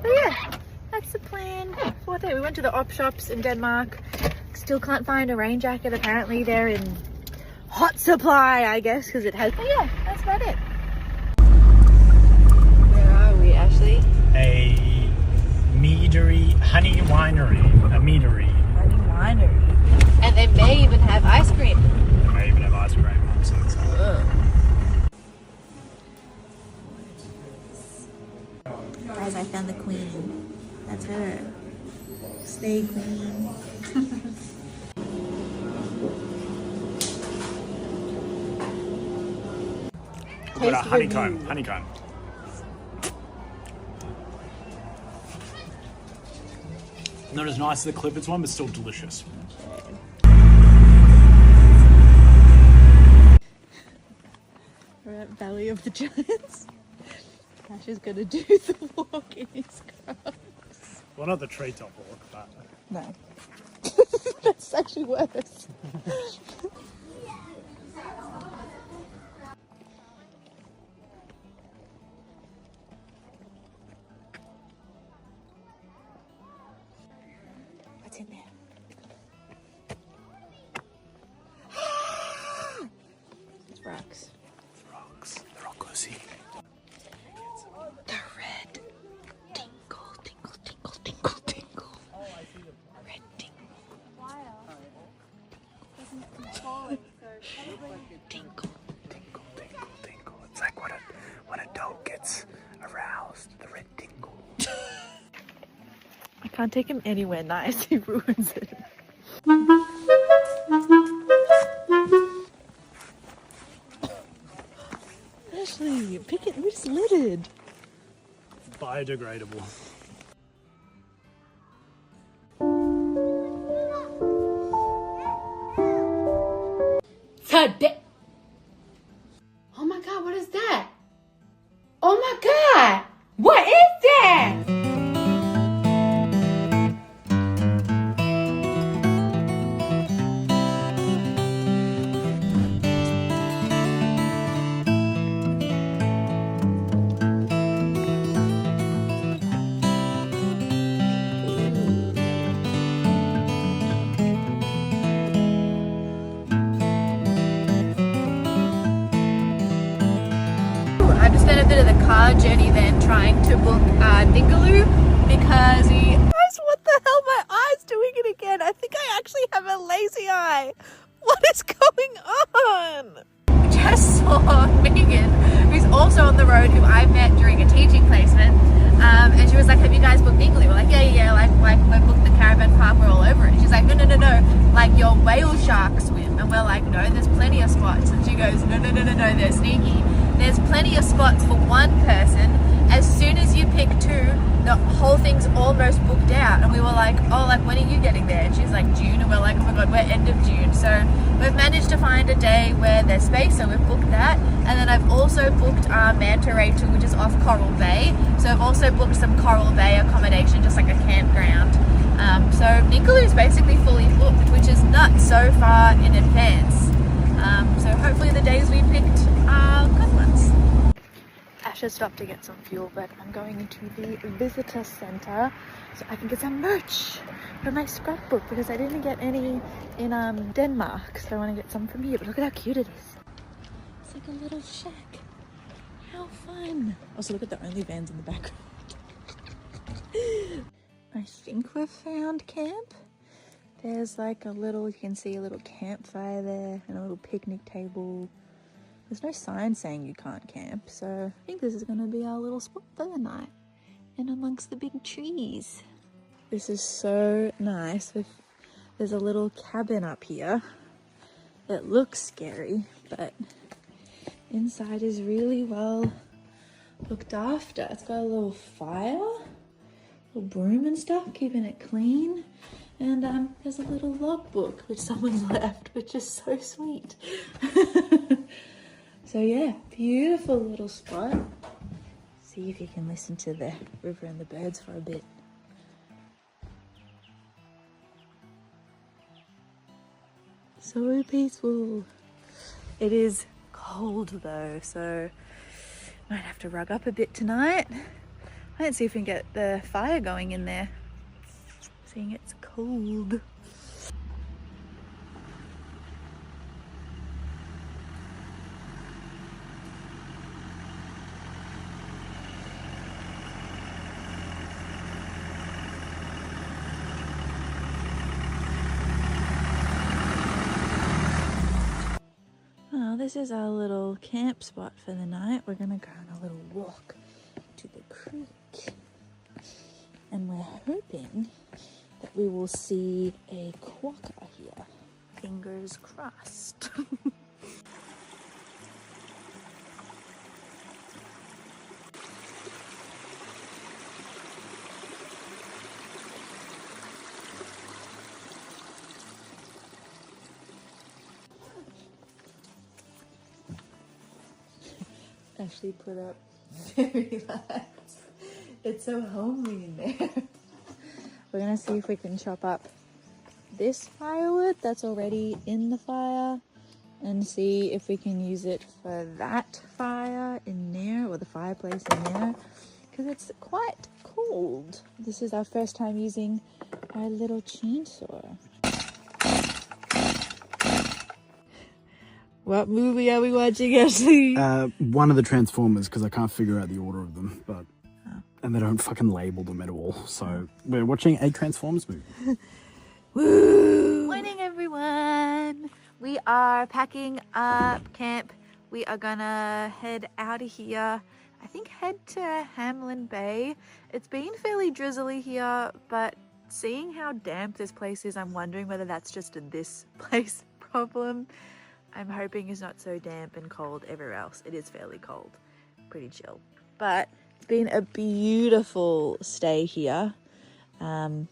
yeah, that's the plan for today. We went to the op shops in Denmark. Still can't find a rain jacket. Apparently they're in hot supply, I guess, because it has. But yeah, that's about it. Where are we, Ashley? A meadery, honey winery, a meadery. Honey winery. And they may even have ice cream. They may even have ice cream. I'm so excited. Guys, I found the queen. That's her. Stay queen. Got a honeycomb. Honeycomb. Not as nice as the Clifford's one, but still delicious. We're at Valley of the Giants. Ash is gonna do the walk in his Crocs. Well, not the treetop walk, but... No. That's actually worse. What's in there? It's rocks. Rocks. They're all glossy. The red tingle, tingle, tingle, tingle, tingle. Red tingle. Tingle, tingle, tingle, tingle. It's like when a dog gets aroused, the red tingle. I can't take him anywhere nice, he ruins it. Ashley, pick it, we just littered. Biodegradable. Oh my god, what is that? Oh my god! What is that? I just spent a bit of the car journey then trying to book Ningaloo because we... Guys, what the hell? My eye's doing it again. I think I actually have a lazy eye. What is going on? Just saw Megan, who's also on the road, who I met during a teaching placement, and she was like, have you guys booked Ningaloo? We're like, yeah, like we booked the caravan park, we're all over it. And she's like, no, like your whale shark swim. And we're like, no, there's plenty of spots. And she goes, no, they're sneaky. There's plenty of spots for one person. As soon as you pick two, the whole thing's almost booked out. And we were like, oh, like when are you getting there? And she's like, June. And we're like, oh my god, we're end of June. So we've managed to find a day where there's space, so we've booked that. And then I've also booked Manta Ray 2, which is off Coral Bay. So I've also booked some Coral Bay accommodation, just like a campground. So Ningaloo is basically fully booked, which is nuts so far in advance. So hopefully the days we picked are good ones. Ash has stopped to get some fuel, but I'm going into the visitor center so I can get some merch for my scrapbook because I didn't get any in Denmark, so I want to get some from here. But look at how cute it is. It's like a little shack. How fun. Also, look at the OnlyFans in the background. I think we've found camp. There's like a little, you can see a little campfire there and a little picnic table. There's no sign saying you can't camp, so I think this is going to be our little spot for the night. And amongst the big trees. This is so nice. There's a little cabin up here. It looks scary, but inside is really well looked after. It's got a little fire, little broom and stuff, keeping it clean. And there's a little logbook which someone's left, which is so sweet. So yeah, beautiful little spot. See if you can listen to the river and the birds for a bit. So peaceful. It is cold though, so might have to rug up a bit tonight. Let's see if we can get the fire going in there, seeing it's cold. Well, this is our little camp spot for the night. We're gonna go on a little walk to the creek. And we're hoping that we will see a quokka here. Fingers crossed. Ashley put up fairy lights. It's so homely in there. We're gonna see if we can chop up this firewood that's already in the fire and see if we can use it for that fire in there, or the fireplace in there, because it's quite cold. This is our first time using our little chainsaw. What movie are we watching, Ashley? One of the Transformers, because I can't figure out the order of them, but and they don't fucking label them at all. So we're watching a Transformers movie. Woo! Morning, everyone. We are packing up camp. We are gonna head out of here. I think head to Hamlin Bay. It's been fairly drizzly here, but seeing how damp this place is, I'm wondering whether that's just a this place problem. I'm hoping it's not so damp and cold everywhere else. It is fairly cold, pretty chill. But it's been a beautiful stay here.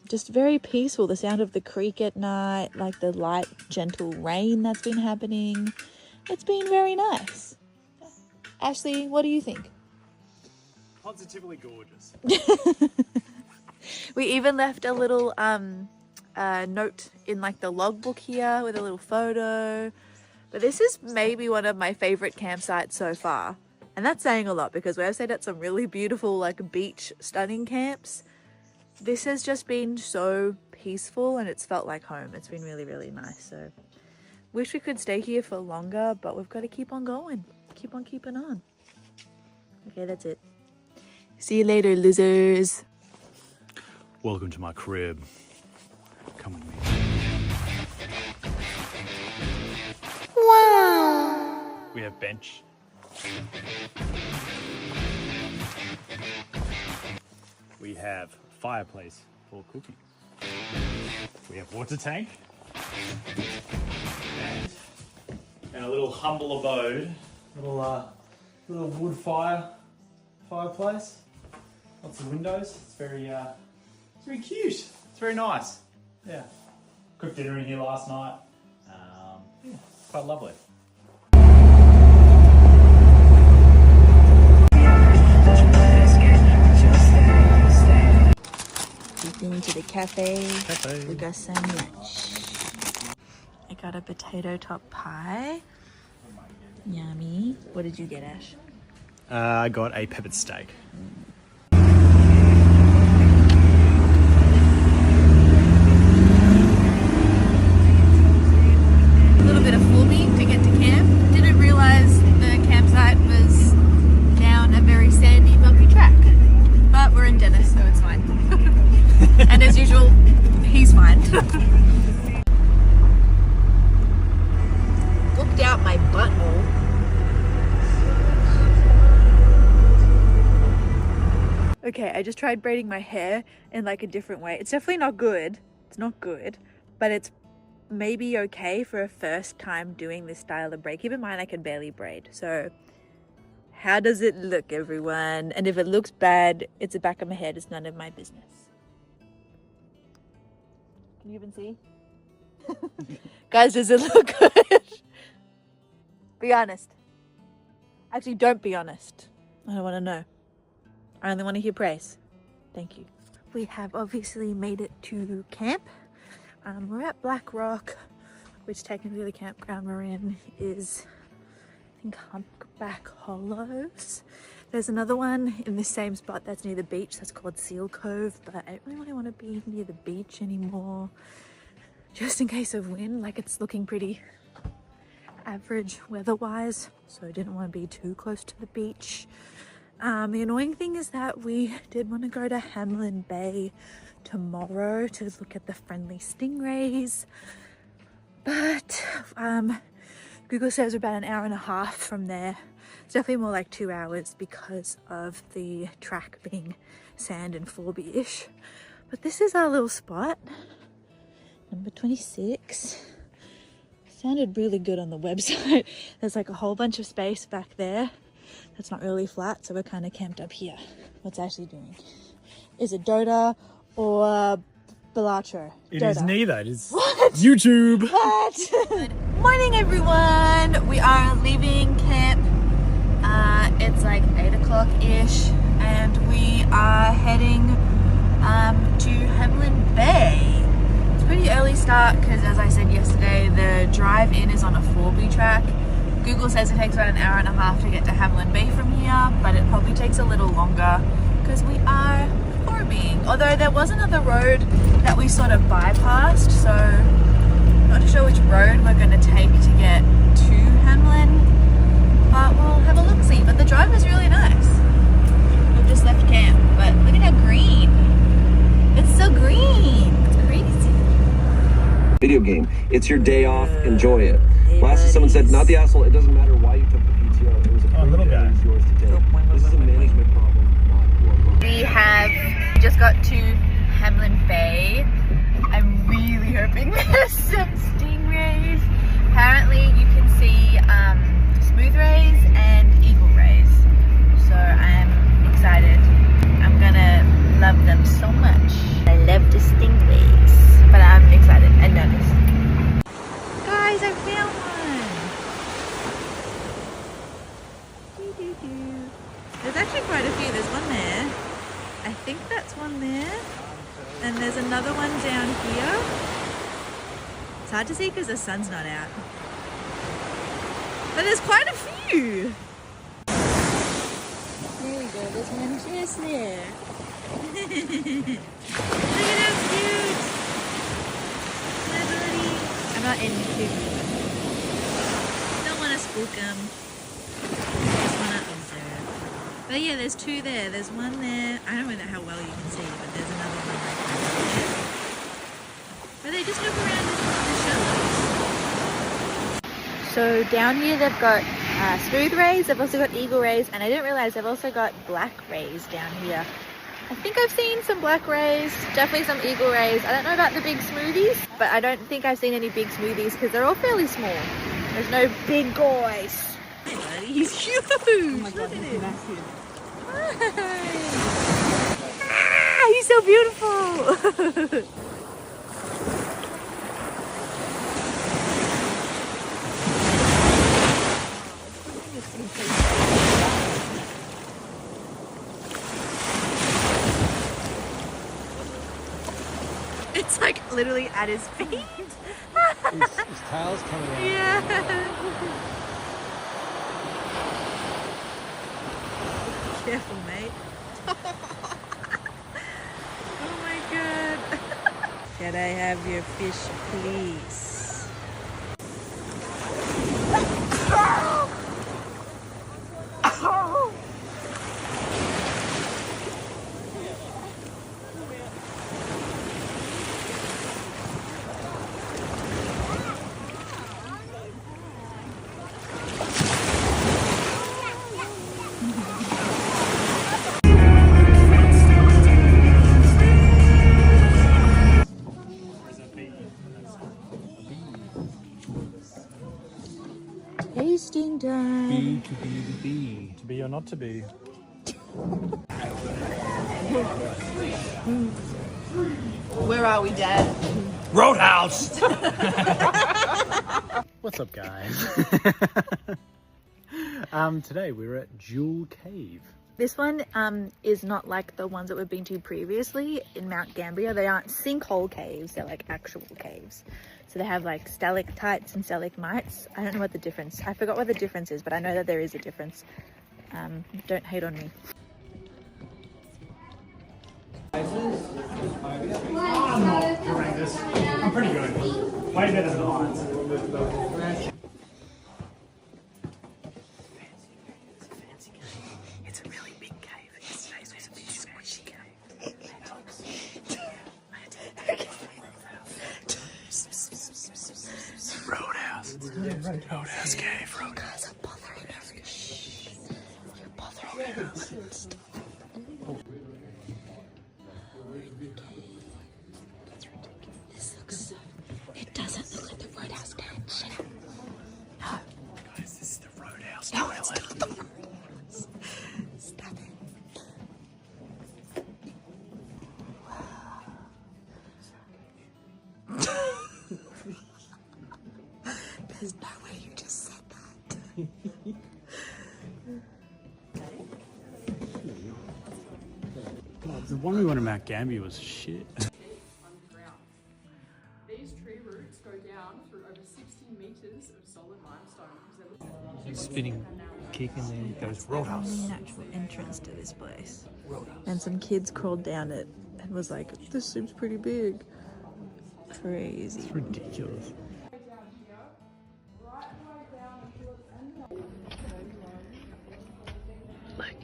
Just very peaceful. The sound of the creek at night, like the light, gentle rain that's been happening. It's been very nice. Ashley, what do you think? Positively gorgeous. We even left a little note in like the logbook here with a little photo. But this is maybe one of my favorite campsites so far. And that's saying a lot, because we've stayed at some really beautiful like beach stunning camps. This has just been so peaceful and it's felt like home. It's been really, really nice. So wish we could stay here for longer, but we've got to keep on going. Keep on keeping on. Okay, that's it. See you later, losers. Welcome to my crib. Come with me. Wow. We have bench. We have fireplace for cooking. We have water tank. And a little humble abode. Little wood fireplace. Lots of windows. It's very cute. It's very nice. Yeah. Cooked dinner in here last night. Yeah, quite lovely. We've been to the cafe. We got some lunch. I got a potato top pie. Yummy. What did you get, Ash? I got a peppered steak. A little bit of filming to get to camp. Didn't realize the campsite was down a very sandy, bumpy track. But we're in Dennis, so it's fine. And as usual, he's fine. I just tried braiding my hair in like a different way. It's definitely not good. It's not good, but it's maybe okay for a first time doing this style of braid. Keep in mind I can barely braid. So how does it look, everyone? And if it looks bad, it's the back of my head. It's none of my business. Can you even see? Guys, does it look good? Be honest. Actually, don't be honest. I don't want to know. I only want to hear praise. Thank you. We have obviously made it to camp. We're at Black Rock, which technically the campground we're in is, I think, Humpback Hollows. There's another one in the same spot that's near the beach that's called Seal Cove, but I don't really want to be near the beach anymore, just in case of wind. Like, it's looking pretty average weather-wise, so I didn't want to be too close to the beach. The annoying thing is that we did want to go to Hamlin Bay tomorrow to look at the friendly stingrays, but Google says we're about an hour and a half from there. It's definitely more like 2 hours because of the track being sand and 4B-ish. But this is our little spot, number 26. Sounded really good on the website. There's like a whole bunch of space back there that's not really flat, so we're kind of camped up here. What's Ashley doing? Is it Dota or Balatro? It Dota. is neither. It is what? YouTube. What? Good morning, everyone. We are leaving camp. It's like 8 o'clock-ish, and we are heading to Hamlin Bay. It's a pretty early start because, as I said yesterday, the drive-in is on a 4B track. Google says it takes about an hour and a half to get to Hamlin Bay from here, but it probably takes a little longer because we are 4Bing. Although there was another road that we sort of bypassed, so not sure which road we're going to take to get to Hamlin, but we'll have a look-see. But the drive is really nice. We've just left camp, but look at how green. It's so green. It's crazy. Video game. It's your day off. Enjoy it. Lastly, someone said, not the asshole. It doesn't matter why you took the PTO. It was a little guy. It was yours to take. This is a management problem, not your problem. We have just got to Hamlin Bay. I'm really hoping there's some stingrays. Apparently you can see smooth rays and eagle rays. So I'm excited. I'm gonna love them so much. I love the stingrays, but I'm excited and nervous. Guys, I found one. There's actually quite a few. There's one there. I think that's one there. And there's another one down here. It's hard to see because the sun's not out. But there's quite a few. There we go. There's one just there. Look at how cute. My buddy. I'm not in cute. Don't want to spook them. Just want to observe. But yeah, there's two there. There's one there. I don't know how well you can see, but there's another one right there. But they just move around in the shallows. So down here they've got smooth rays, they've also got eagle rays, and I didn't realize they've also got black rays down here. I think I've seen some black rays, definitely some eagle rays. I don't know about the big smoothies, but I don't think I've seen any big smoothies because they're all fairly small. There's no big guys. Hey buddy, he's huge! Oh my god, he's massive. Ah, he's so beautiful! It's like literally at his feet. His tail's coming out. Yeah. Careful, mate. Oh my god. Can I have your fish, please? dun. Be to be to be. To be or not to be. Where are we, Dad? Roadhouse! What's up, guys? Today we're at Jewel Cave. This one is not like the ones that we've been to previously in Mount Gambier. They aren't sinkhole caves, they're like actual caves. So they have like stalactites and stalagmites. I don't know what the difference, I forgot what the difference is, but I know that there is a difference. Don't hate on me. I'm not horrendous. I'm pretty good. Way better than Heinz. It's a really big cave. Yesterday's was a big squishy cave. Roadhouse. Roadhouse cave. Roadhouse. You're bothering us. You're bothering us. This looks so... It doesn't look like the Roadhouse tent. Shut up. No. Guys, this is the Roadhouse No, toilet. it's not the Roadhouse. Stop it. There's no way you just said that. God, the one we went to Mount Gambier was shit. These tree roots go down through over 60 metres of solid limestone. Spinning, kick, and then goes Roadhouse. An actual entrance to this place. And some kids crawled down it and was like, this seems pretty big. Crazy. It's ridiculous. Like,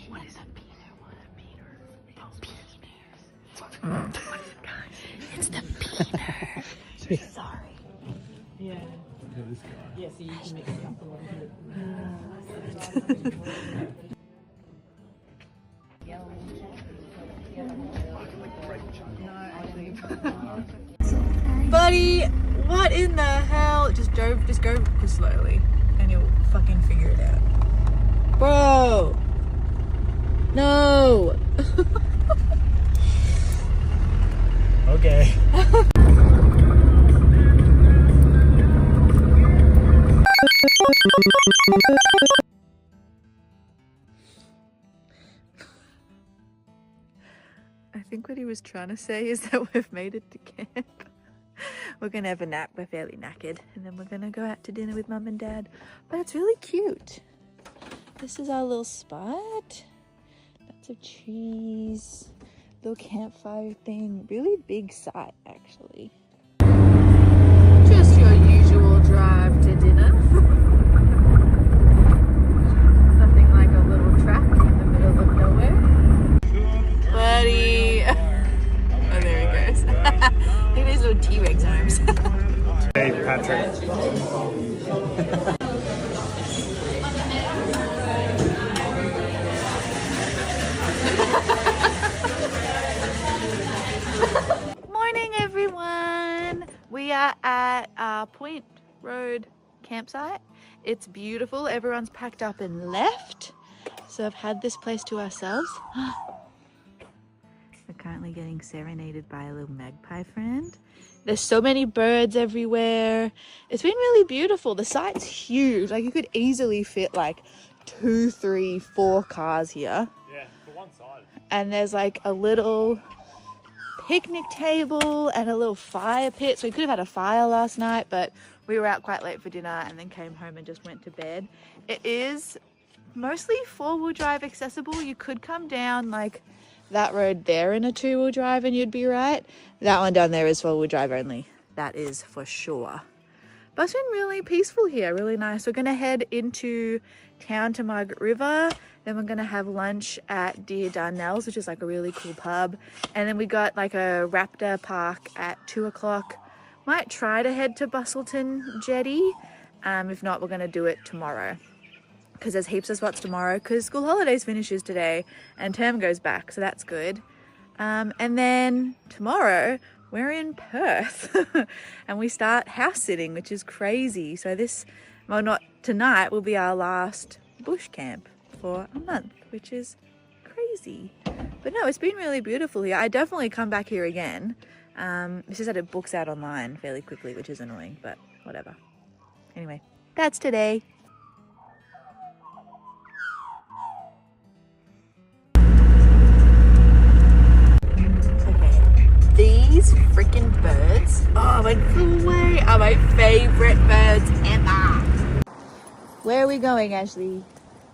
what is a peanut? What is a peanut? It's the peanut. Sorry. Yeah. This guy. Yeah, so you can mix it up a little bit. Buddy, what in the hell? Just go slowly and you'll fucking figure it out. Bro! No! Okay. I think what he was trying to say is that we've made it to camp. We're gonna have a nap, we're fairly knackered, and then we're gonna go out to dinner with Mum and Dad. But it's really cute. This is our little spot. Lots of trees, little campfire thing. Really big site, actually. Just your usual drive to dinner. Nothing like a little track in the middle of nowhere. Buddy. Oh, there he goes. Look at these little T-Rex arms. Hey, Patrick. Morning, everyone. We are at Point Road campsite. It's beautiful. Everyone's packed up and left. So I've had this place to ourselves. We're currently getting serenaded by a little magpie friend. There's so many birds everywhere. It's been really beautiful. The site's huge. Like, you could easily fit like 2, 3, 4 cars here. Yeah, for one side. And there's like a little picnic table and a little fire pit. So we could have had a fire last night, but we were out quite late for dinner and then came home and just went to bed. It is mostly 4-wheel drive accessible. You could come down like that road there in a 2-wheel drive and you'd be right. That one down there is 4-wheel drive only. That is for sure. But it's been really peaceful here, really nice. We're gonna head into town to Margaret River. Then we're gonna have lunch at Dear Darnell's, which is like a really cool pub. And then we got like a raptor park at 2 o'clock. Might try to head to Bustleton Jetty. If not, we're gonna do it tomorrow, because there's heaps of spots tomorrow because school holidays finishes today and term goes back, so that's good. And then tomorrow we're in Perth and we start house sitting, which is crazy. So not tonight, will be our last bush camp for a month, which is crazy. But no, it's been really beautiful here. I definitely come back here again. It's just that it books out online fairly quickly, which is annoying, but whatever. Anyway, that's today. These freaking birds, oh, and flew away, are my favorite birds ever. Where are we going, Ashley?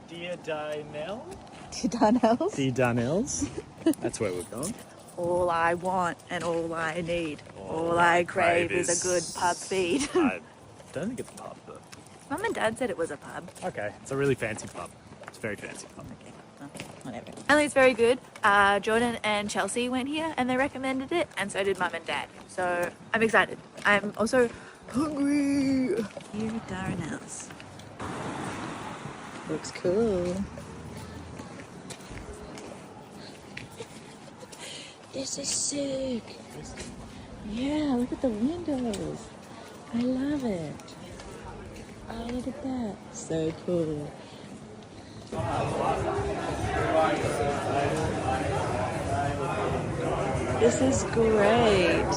Dear Darnell? To Darnell's? Dear Darnell's. That's where we're going. All I want and all I need, all I crave is a good pub feed. I don't think it's a pub, but... Mum and Dad said it was a pub. Okay, it's a really fancy pub. It's a very fancy pub. Okay, well, whatever. Apparently it's very good. Jordan and Chelsea went here and they recommended it, and so did Mum and Dad. So I'm excited. I'm also hungry. Here at Darnell's. Looks cool. This is sick. Yeah, look at the windows. I love it. Oh, look at that. So cool. This is great.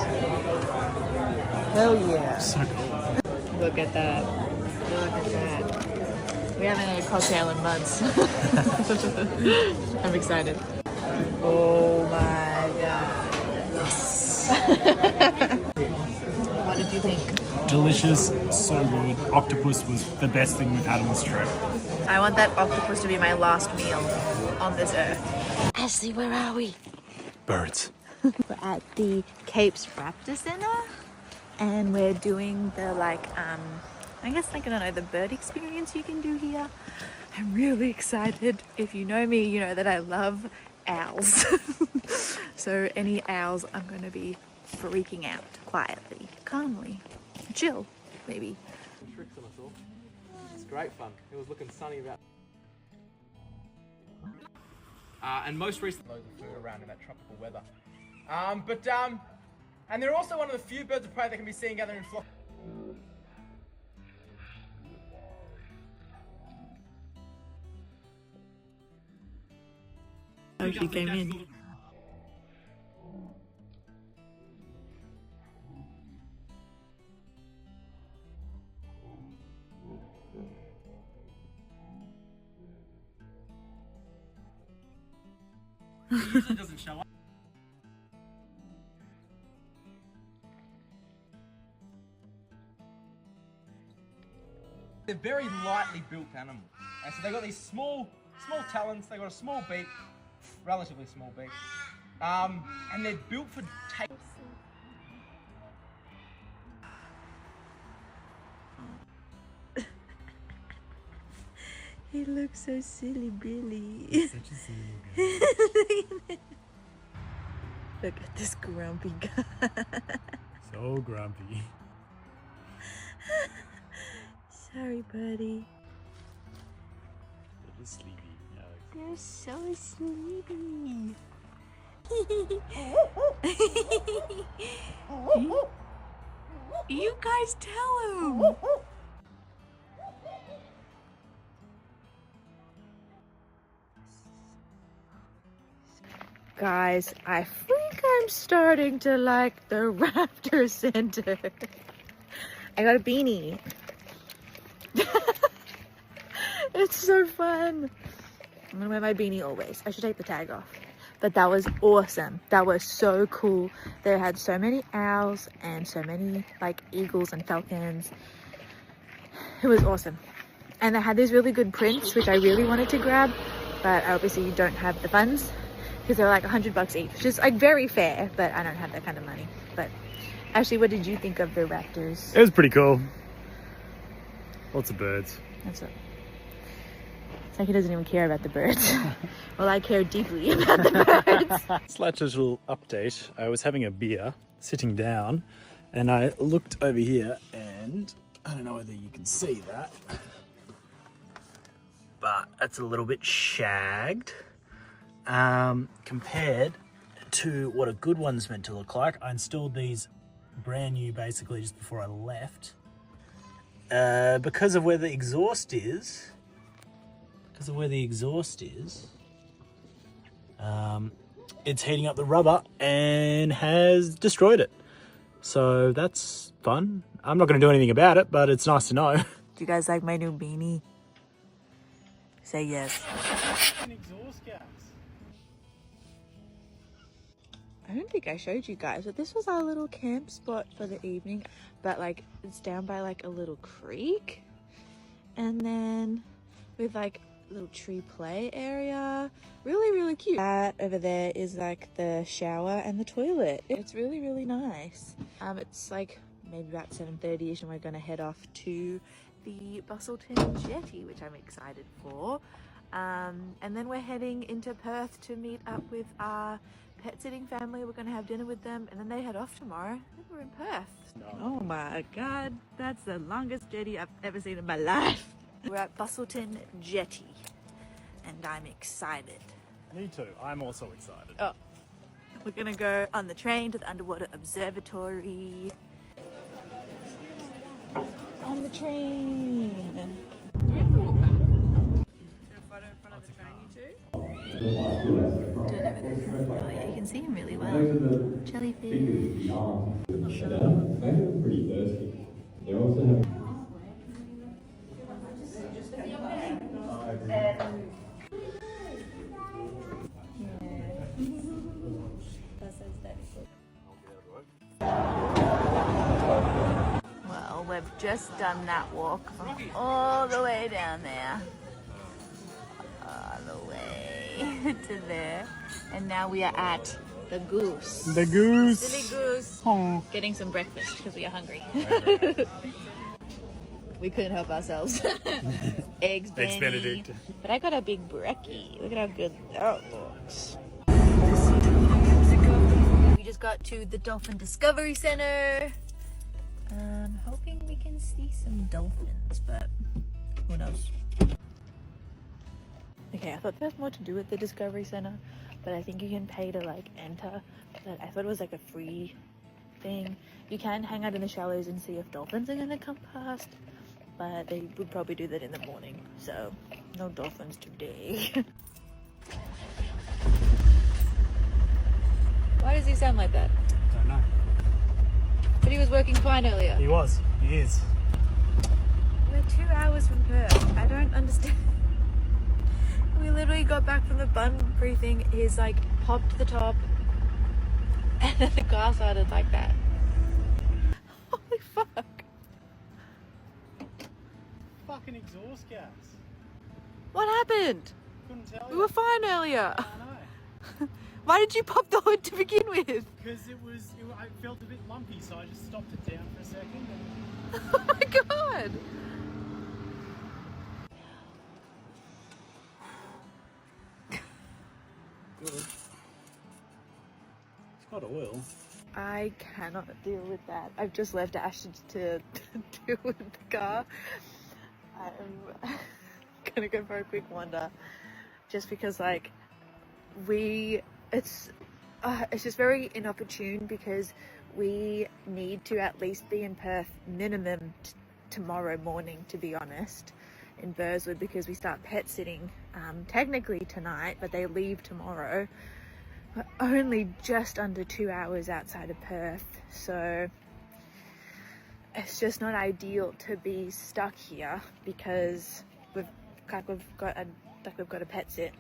Hell yeah. So cool. Look at that. Look at that. We haven't had a cocktail in months. I'm excited. Oh my god. Yes. What did you think? Delicious, so good. Octopus was the best thing we've had on this trip. I want that octopus to be my last meal on this earth. Ashley, where are we? Birds. We're at the Capes Raptor Center and we're doing the I guess I don't know, the bird experience you can do here. I'm really excited. If you know me, you know that I love owls. So any owls, I'm going to be freaking out quietly, calmly, chill, maybe. Tricks on us all. It's great fun. It was looking sunny about. And most recently, loads of food around in that tropical weather. And they're also one of the few birds of prey that can be seen gathering in flocks. Oh, she came in. It usually doesn't show up. They're very lightly built animals, and so they got these small talons. They got a small beak, relatively small beak, and they're built for taking. He looks so silly, Billy. He's such a silly little guy. Look at this grumpy guy. So grumpy. Sorry, buddy. Little sleepy. They're so sleepy. You guys tell him. Guys, I think I'm starting to like the Raptor Center. I got a beanie. It's so fun. I'm gonna wear my beanie always. I should take the tag off. But that was awesome. That was so cool. They had so many owls and so many like eagles and falcons. It was awesome. And they had these really good prints, which I really wanted to grab, but I obviously don't have the funds because they're like $100 each, which is like very fair, but I don't have that kind of money. But Ashley, what did you think of the raptors? It was pretty cool. Lots of birds. That's it. It's like he doesn't even care about the birds. Well, I care deeply about the birds. Slight little update. I was having a beer, sitting down, and I looked over here, and I don't know whether you can see that, but it's a little bit shagged compared to what a good one's meant to look like. I installed these brand new basically just before I left. Because of where the exhaust is, it's heating up the rubber and has destroyed it. So that's fun. I'm not going to do anything about it, but it's nice to know. Do you guys like my new beanie? Say yes. Exhaust gas. I don't think I showed you guys, but this was our little camp spot for the evening. But like, it's down by like a little creek. And then with like a little tree play area. Really, really cute. That over there is like the shower and the toilet. It's really, really nice. It's like maybe about 7:30ish and we're gonna head off to the Bustleton Jetty, which I'm excited for. And then we're heading into Perth to meet up with our pet sitting family. We're gonna have dinner with them and then they head off tomorrow. I think we're in Perth. Oh my God, that's the longest jetty I've ever seen in my life. We're at Bustleton Jetty and I'm excited. Me too, I'm also excited. Oh, we're gonna go on the train to the underwater observatory. On the train. Oh yeah, you can see him really well. Jellyfish. Pretty thirsty. They also have. Well, we've just done that walk from all the way down there. All the way to there. And now we are at the Goose. The Goose. Silly Goose. Aww. Getting some breakfast because we are hungry. We couldn't help ourselves. Eggs Benedict. But I got a big brekkie. Look at how good that looks. We just got to the Dolphin Discovery Center. I'm hoping we can see some dolphins, but who knows? Okay, I thought there was more to do at the Discovery Center, but I think you can pay to like enter. But I thought it was like a free thing. You can hang out in the shallows and see if dolphins are gonna come past, but they would probably do that in the morning, so no dolphins today. Why does he sound like that? Don't know. But he was working fine earlier. He was. He is. We're 2 hours from Perth. I don't understand. We literally got back from the bun briefing. He's like popped the top, and then the car started like that. Holy fuck! Fucking exhaust gas. What happened? Couldn't tell you. We were fine earlier. I know. Why did you pop the hood to begin with? Because I felt a bit lumpy, so I just stopped it down for a second. And... Oh my God! Good. It's got oil. I cannot deal with that. I've just left Ash to deal with the car. I'm gonna go for a quick wander, just because like it's just very inopportune because we need to at least be in Perth minimum tomorrow morning, to be honest, in Burswood, because we start pet sitting technically tonight, but they leave tomorrow. We're only just under 2 hours outside of Perth, so it's just not ideal to be stuck here because we've got a pet sit,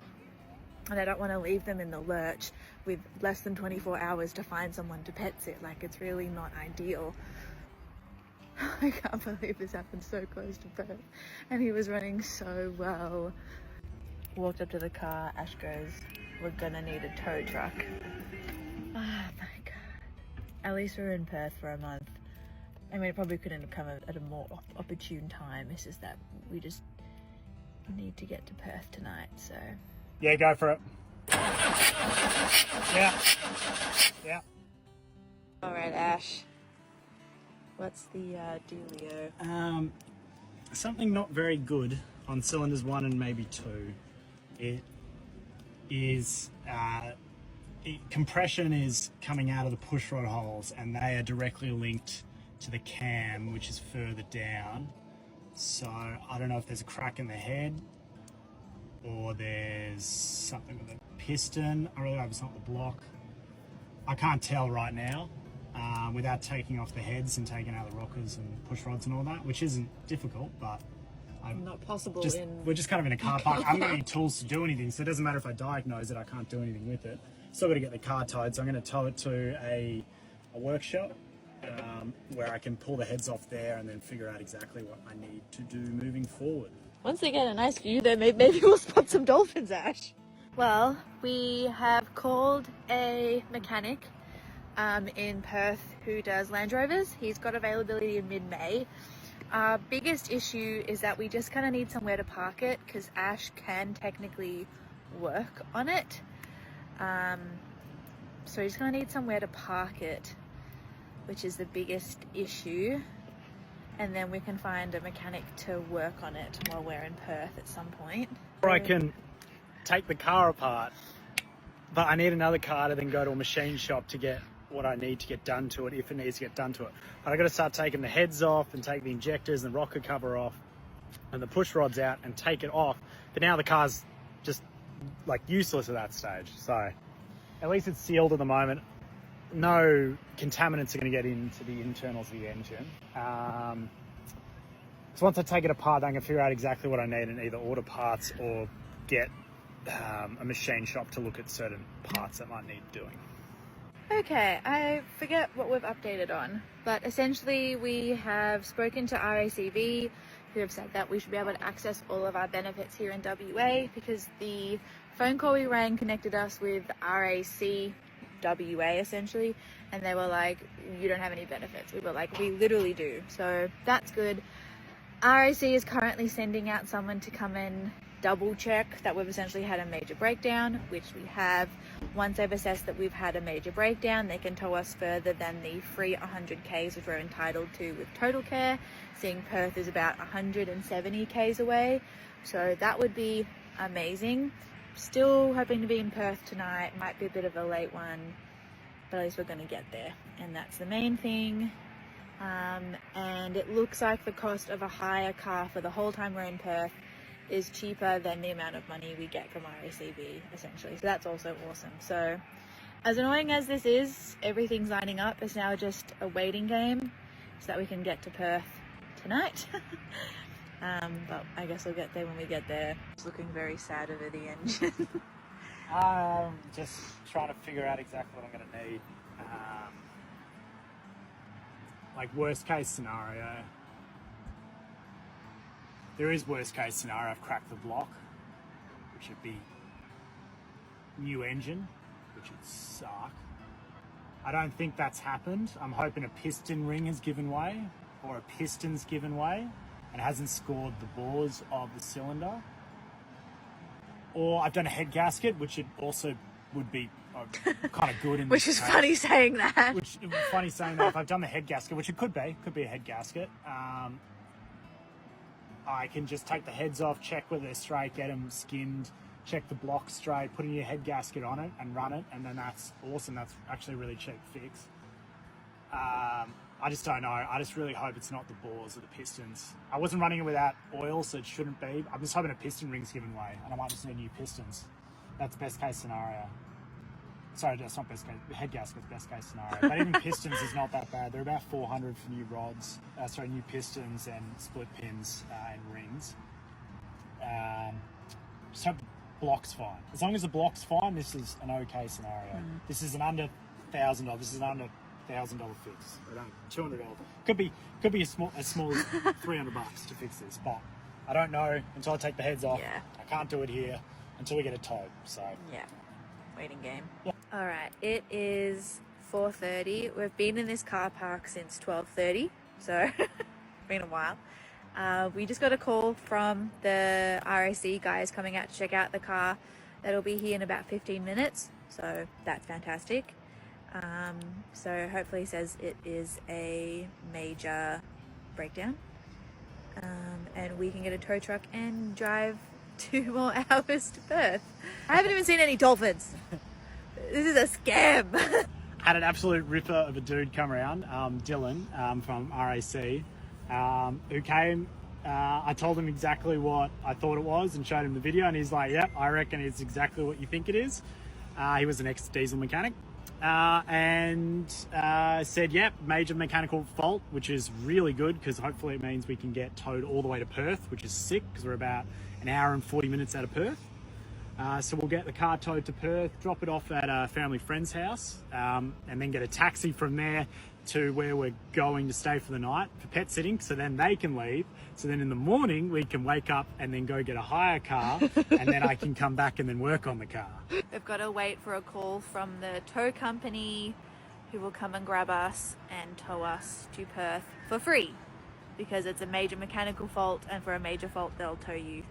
and I don't want to leave them in the lurch with less than 24 hours to find someone to pet sit. Like, it's really not ideal. I can't believe this happened so close to Perth, and he was running so well. Walked up to the car. Ash goes, "We're gonna need a tow truck." Oh my God. At least we're in Perth for a month. I mean, it probably couldn't have come at a more opportune time. It's just that we just need to get to Perth tonight, so. Yeah, go for it. Yeah. Yeah. All right, Ash. What's the dealio? Something not very good on cylinders 1 and maybe 2. It is compression is coming out of the pushrod holes, and they are directly linked to the cam, which is further down. So I don't know if there's a crack in the head or there's something with the piston. I really hope it's not the block. I can't tell right now without taking off the heads and taking out the rockers and push rods and all that, which isn't difficult, but not possible. We're just kind of in a car park. I haven't got any tools to do anything, so it doesn't matter if I diagnose it, I can't do anything with it. Still got to get the car towed, so I'm going to tow it to a workshop where I can pull the heads off there and then figure out exactly what I need to do moving forward. Once they get a nice view, then maybe we'll spot some dolphins, Ash. Well, we have called a mechanic in Perth who does Land Rovers. He's got availability in mid-May. Our biggest issue is that we just kind of need somewhere to park it because Ash can technically work on it. So he's going to need somewhere to park it, which is the biggest issue. And then we can find a mechanic to work on it while we're in Perth at some point. Or I can take the car apart, but I need another car to then go to a machine shop to get what I need to get done to it, if it needs to get done to it. But I got to start taking the heads off and take the injectors and the rocker cover off and the push rods out and take it off. But now the car's just like useless at that stage. So at least it's sealed at the moment. No contaminants are going to get into the internals of the engine. So once I take it apart, I can figure out exactly what I need and either order parts or get a machine shop to look at certain parts that might need doing. Okay, I forget what we've updated on, but essentially we have spoken to RACV, who have said that we should be able to access all of our benefits here in WA because the phone call we rang connected us with RAC WA essentially, and they were like, you don't have any benefits. We were like, we literally do. So that's good. RAC is currently sending out someone to come and double check that we've essentially had a major breakdown, which we have. Once they've assessed that we've had a major breakdown, they can tow us further than the free 100 Ks which we're entitled to with Total Care, seeing Perth is about 170 Ks away. So that would be amazing. Still hoping to be in Perth tonight. Might be a bit of a late one, but at least we're going to get there, and that's the main thing. And it looks like the cost of a hire car for the whole time we're in Perth is cheaper than the amount of money we get from RACV essentially, so that's also awesome. So as annoying as this is, everything's lining up. It's now just a waiting game so that we can get to Perth tonight. But I guess we'll get there when we get there. It's looking very sad over the engine. Just trying to figure out exactly what I'm going to need. Like worst case scenario, there is worst case scenario, I've cracked the block, which would be new engine, which would suck. I don't think that's happened. I'm hoping a piston ring has given way, or a piston's given way and hasn't scored the bores of the cylinder. Or I've done a head gasket, which it also would be kind of good in which is funny saying that. Which funny saying that. If I've done the head gasket, which it could be a head gasket, I can just take the heads off, check whether they're straight, get them skinned, check the block straight, put a new head gasket on it and run it, and then that's awesome. That's actually a really cheap fix. I just don't know. I just really hope it's not the bores or the pistons. I wasn't running it without oil, so it shouldn't be. I'm just hoping a piston ring's given way, and I might just need new pistons. That's best case scenario. Sorry, that's not best case. Head gasket's best case scenario. But even pistons is not that bad. They're about 400 for new rods. New pistons and split pins and rings. Just hope the block's fine. As long as the block's fine, this is an okay scenario. This is an under $1,000. This is an under $1,000 fix. $200. Could be as small as $300 to fix this, but I don't know until I take the heads off. Yeah. I can't do it here until we get it towed. So yeah, waiting game. Yeah. All right, it is 4:30. We've been in this car park since 12:30, so it's been a while. We just got a call from the RAC guys coming out to check out the car. That'll be here in about 15 minutes, so that's fantastic. So hopefully he says it is a major breakdown, and we can get a tow truck and drive 2 more hours to Perth. I haven't even seen any dolphins. This is a scam. Had an absolute ripper of a dude come around, Dylan from RAC, who came. I told him exactly what I thought it was and showed him the video, and he's like, "Yep, I reckon it's exactly what you think it is." He was an ex-diesel mechanic, and said, "Yep, major mechanical fault," which is really good because hopefully it means we can get towed all the way to Perth, which is sick because we're about an hour and 40 minutes out of Perth. So we'll get the car towed to Perth, drop it off at a family friend's house, and then get a taxi from there to where we're going to stay for the night for pet sitting, so then they can leave. So then in the morning we can wake up and then go get a hire car, and then I can come back and then work on the car. We've got to wait for a call from the tow company who will come and grab us and tow us to Perth for free, because it's a major mechanical fault, and for a major fault they'll tow you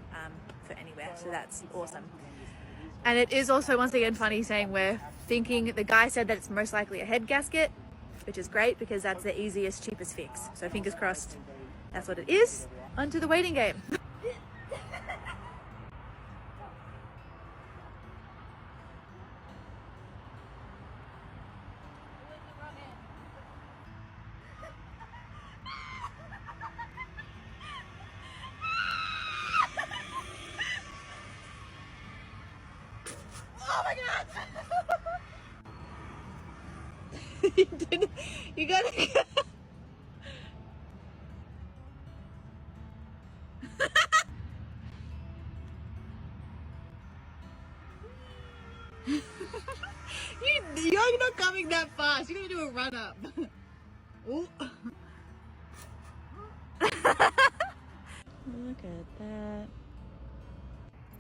for anywhere. So that's awesome. And it is also once again funny saying we're thinking, the guy said that it's most likely a head gasket, which is great because that's the easiest, cheapest fix. So fingers crossed that's what it is. On to the waiting game. Oh my god! You gotta... You're not coming that fast. You're gonna do a run up. Ooh. Look at that.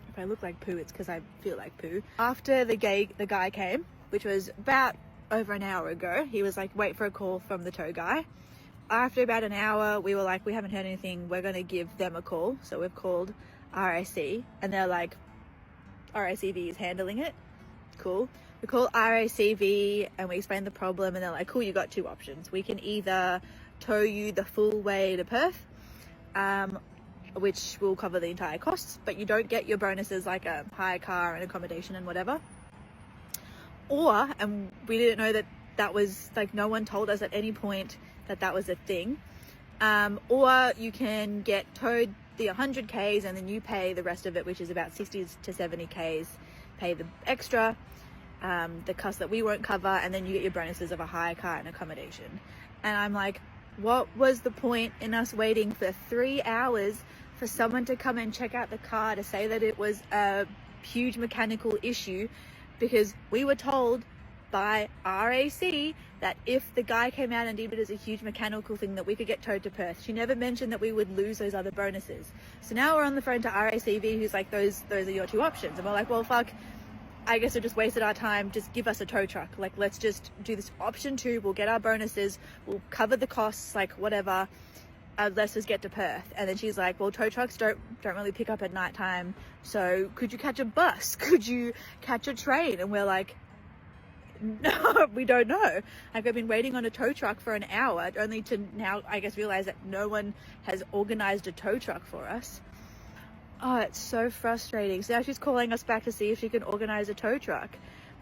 If I look like poo, it's because I feel like poo. After the guy came, which was about over an hour ago, he was like, wait for a call from the tow guy. After about an hour, we were like, we haven't heard anything. We're going to give them a call. So we've called RAC, and they're like, RACV is handling it. Cool. We call RACV and we explain the problem, and they're like, cool, you got two options. We can either tow you the full way to Perth, which will cover the entire costs, but you don't get your bonuses like a hire car and accommodation and whatever. Or, and we didn't know that was, like, no one told us at any point that was a thing. Or you can get towed the 100 Ks and then you pay the rest of it, which is about 60 to 70 Ks, pay the extra, the cost that we won't cover, and then you get your bonuses of a hire car and accommodation. And I'm like, what was the point in us waiting for 3 hours for someone to come and check out the car to say that it was a huge mechanical issue? Because we were told by RAC that if the guy came out and deemed it as a huge mechanical thing, that we could get towed to Perth. She never mentioned that we would lose those other bonuses. So now we're on the phone to RACV, who's like, those are your two options. And we're like, well, fuck, I guess we just wasted our time. Just give us a tow truck. Like, let's just do this option 2. We'll get our bonuses. We'll cover the costs, like whatever. Let's just get to Perth. And then she's like, well, tow trucks don't really pick up at night time. So could you catch a bus? Could you catch a train? And we're like, no, we don't know. Like, I've been waiting on a tow truck for an hour, only to now, I guess, realize that no one has organized a tow truck for us. Oh, it's so frustrating. So now she's calling us back to see if she can organize a tow truck.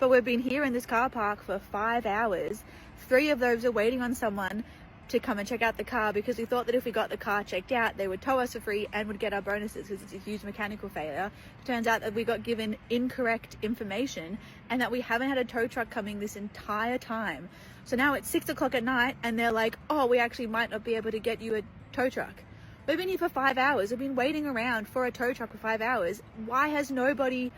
But we've been here in this car park for 5 hours. 3 of those are waiting on someone to come and check out the car, because we thought that if we got the car checked out, they would tow us for free and would get our bonuses because it's a huge mechanical failure. It turns out that we got given incorrect information and that we haven't had a tow truck coming this entire time. So now it's 6 o'clock at night and they're like, oh, we actually might not be able to get you a tow truck. We've been here for 5 hours. We've been waiting around for a tow truck for 5 hours. Why has nobody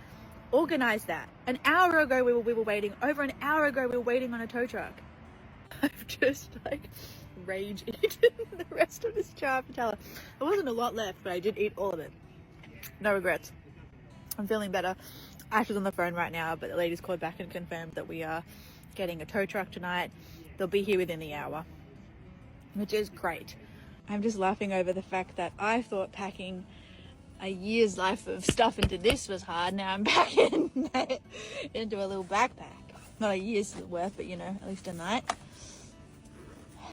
organized that? An hour ago we were waiting. Over an hour ago we were waiting on a tow truck. I've just like rage eaten the rest of this char patella. There wasn't a lot left, but I did eat all of it. No regrets. I'm feeling better. Ash is on the phone right now, but the lady's called back and confirmed that we are getting a tow truck tonight. They'll be here within the hour, which is great. I'm just laughing over the fact that I thought packing a year's life of stuff into this was hard. Now I'm packing into a little backpack. Not a year's worth, but you know, at least a night.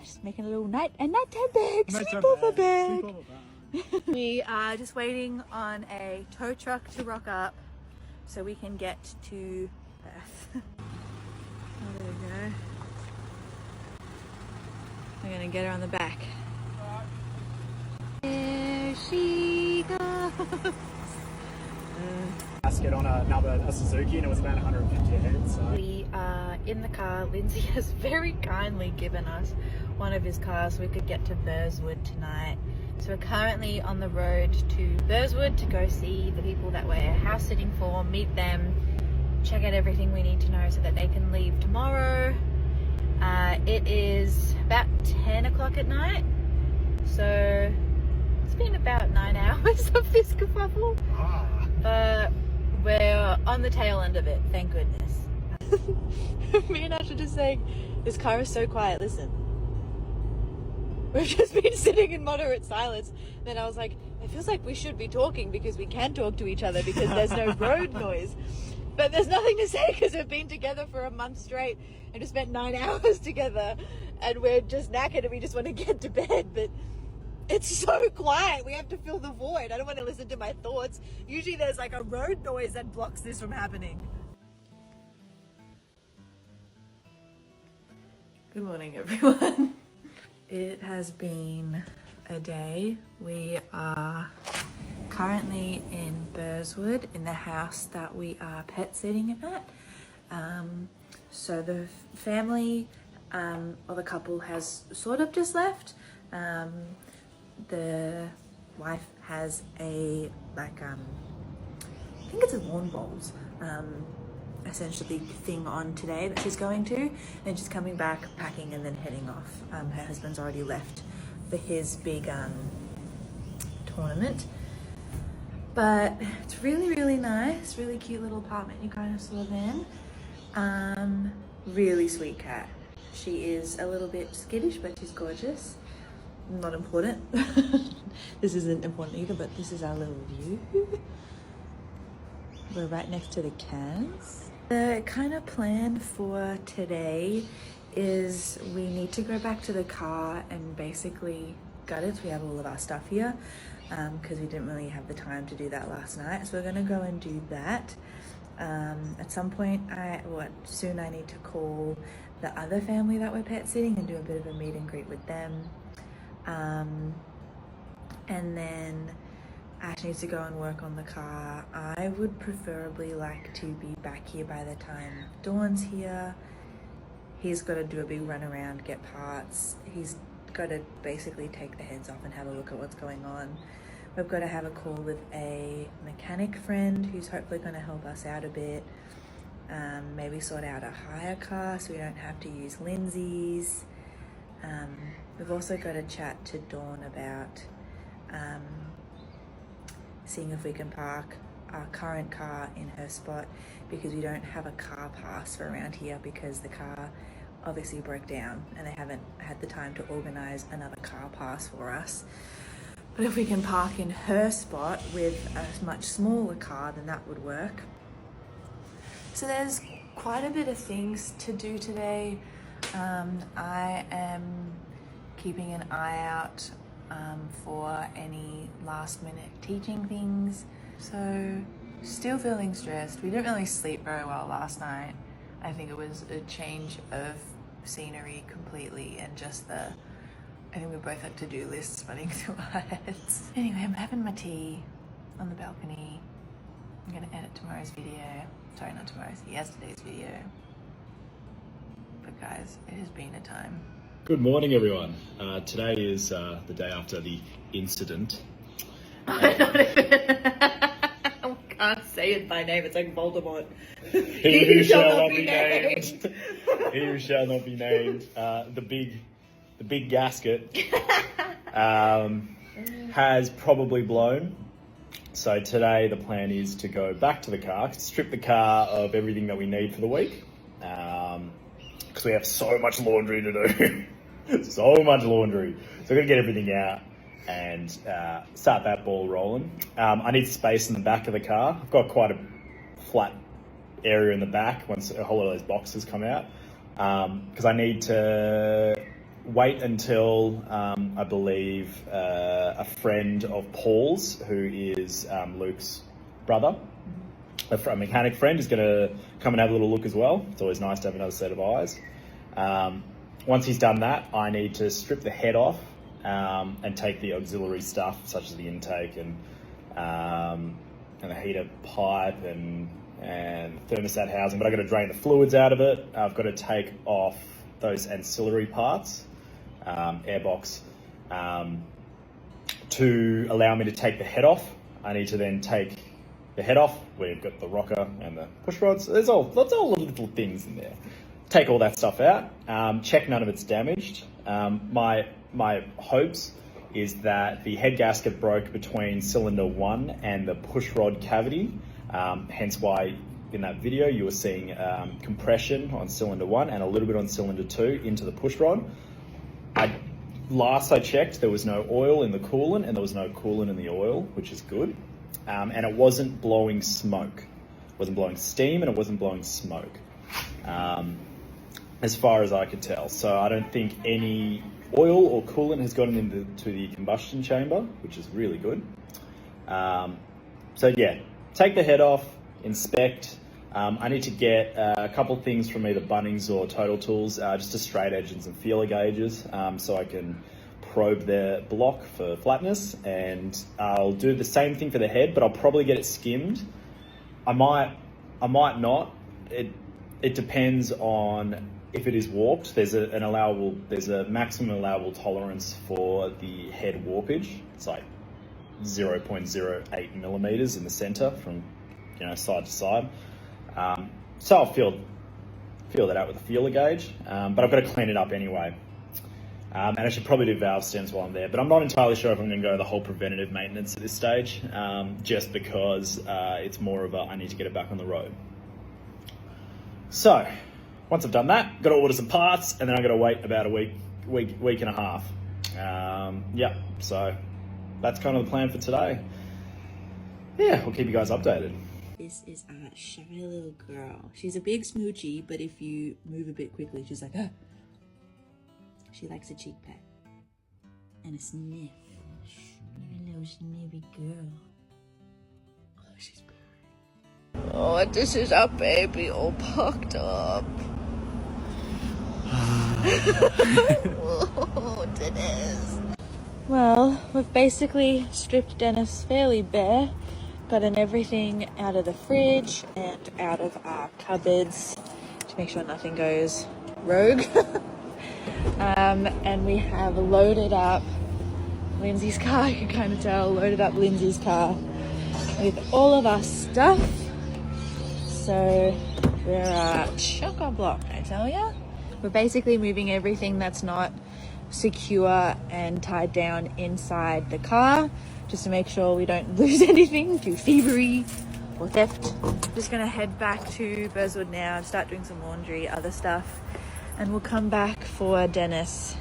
Just making a little nighttime bag, sleepover bag. We are just waiting on a tow truck to rock up so we can get to Perth. go. We're gonna get her on the back. There she goes. Basket on a Suzuki, and it was about 150 a head. So we are in the car. Lindsay has very kindly given us one of his cars so we could get to Burswood tonight. So we're currently on the road to Burswood to go see the people that we're house sitting for, meet them, check out everything we need to know so that they can leave tomorrow. It is about 10 o'clock at night, so it's been about 9 hours of this kerfuffle. But we're on the tail end of it, thank goodness. Me and Ash are just saying, this car is so quiet, listen. We've just been sitting in moderate silence. Then I was like, it feels like we should be talking because we can talk to each other because there's no road noise. But there's nothing to say because we've been together for a month straight and just spent 9 hours together and we're just knackered and we just want to get to bed. But it's so quiet, we have to fill the void. I don't want to listen to my thoughts. Usually there's like a road noise that blocks this from happening. Good morning, everyone. It has been a day. We are currently in Burswood in the house that we are pet sitting at. So the family or the couple has sort of just left. The wife has a I think it's a lawn bowls essentially thing on today that she's going to, and she's coming back, packing and then heading off. Her husband's already left for his big tournament. But it's really nice, really cute little apartment you kind of saw then. Really sweet cat. She is a little bit skittish, but she's gorgeous. Not important. This isn't important either, but this is our little view. We're right next to the cans. The kind of plan for today is we need to go back to the car and basically gut it. We have all of our stuff here because we didn't really have the time to do that last night. So we're gonna go and do that. At some point, soon I need to call the other family that we're pet sitting and do a bit of a meet and greet with them. And then Ash needs to go and work on the car. I would preferably like to be back here by the time Dawn's here. He's got to do a big run around, get parts. He's got to basically take the heads off and have a look at what's going on. We've got to have a call with a mechanic friend who's hopefully going to help us out a bit. Maybe sort out a hire car so we don't have to use Lindsay's. We've also got to chat to Dawn about seeing if we can park our current car in her spot because we don't have a car pass for around here because the car obviously broke down and they haven't had the time to organise another car pass for us. But if we can park in her spot with a much smaller car, then that would work. So there's quite a bit of things to do today. I am keeping an eye out for any last minute teaching things. So still feeling stressed. We didn't really sleep very well last night. I think it was a change of scenery completely and just I think we both had to-do lists running through our heads. Anyway, I'm having my tea on the balcony. I'm gonna edit tomorrow's video. Sorry, not tomorrow's, yesterday's video. But guys, it has been a time. Good morning, everyone. Today is the day after the incident. I can't say it by name, it's like Voldemort. He who shall not be named. He who shall not be named. The big gasket has probably blown. So today the plan is to go back to the car, strip the car of everything that we need for the week. Because we have so much laundry to do. So much laundry. So we're going to get everything out and start that ball rolling. I need space in the back of the car. I've got quite a flat area in the back once a whole lot of those boxes come out. Because I need to wait until, I believe, a friend of Paul's, who is Luke's brother, a mechanic friend, is going to come and have a little look as well. It's always nice to have another set of eyes. Once he's done that, I need to strip the head off and take the auxiliary stuff, such as the intake and the heater pipe and thermostat housing, but I've got to drain the fluids out of it. I've got to take off those ancillary parts, airbox, to allow me to take the head off. I need to then take the head off. We've got the rocker and the push rods. There's all little things in there. Take all that stuff out. Check none of it's damaged. My hopes is that the head gasket broke between cylinder 1 and the push rod cavity. Hence why in that video you were seeing compression on cylinder 1 and a little bit on cylinder 2 into the push rod. Last I checked, there was no oil in the coolant and there was no coolant in the oil, which is good. And it wasn't blowing smoke. It wasn't blowing steam and it wasn't blowing smoke, as far as I could tell. So I don't think any oil or coolant has gotten into the combustion chamber, which is really good. So yeah, take the head off, inspect. I need to get a couple things from either Bunnings or Total Tools, just a straight edge and some feeler gauges, so I can probe the block for flatness. And I'll do the same thing for the head, but I'll probably get it skimmed. I might not. It depends on if it is warped. There's a maximum allowable tolerance for the head warpage. It's like 0.08 millimeters in the center from side to side. So I'll feel that out with a feeler gauge, but I've got to clean it up anyway. And I should probably do valve stems while I'm there, but I'm not entirely sure if I'm going to go the whole preventative maintenance at this stage, just because it's more of I need to get it back on the road. So once I've done that, got to order some parts, and then I've got to wait about a week and a half. Yeah, so that's kind of the plan for today. Yeah, we'll keep you guys updated. This is a shy little girl. She's a big smoochie, but if you move a bit quickly, she's like, ah. She likes a cheek pat and a sniff. You're a little sniffy girl. Oh, she's purring. Oh, this is our baby all pucked up. Oh, Dennis. Well, we've basically stripped Dennis fairly bare. Gotten everything out of the fridge and out of our cupboards to make sure nothing goes rogue. And we have loaded up Lindsay's car, you can kind of tell, loaded up Lindsay's car with all of our stuff. So we're chock-a-block, I tell ya. We're basically moving everything that's not secure and tied down inside the car, just to make sure we don't lose anything to thievery or theft. Just gonna head back to Burswood now and start doing some laundry, other stuff, and we'll come back for Dennis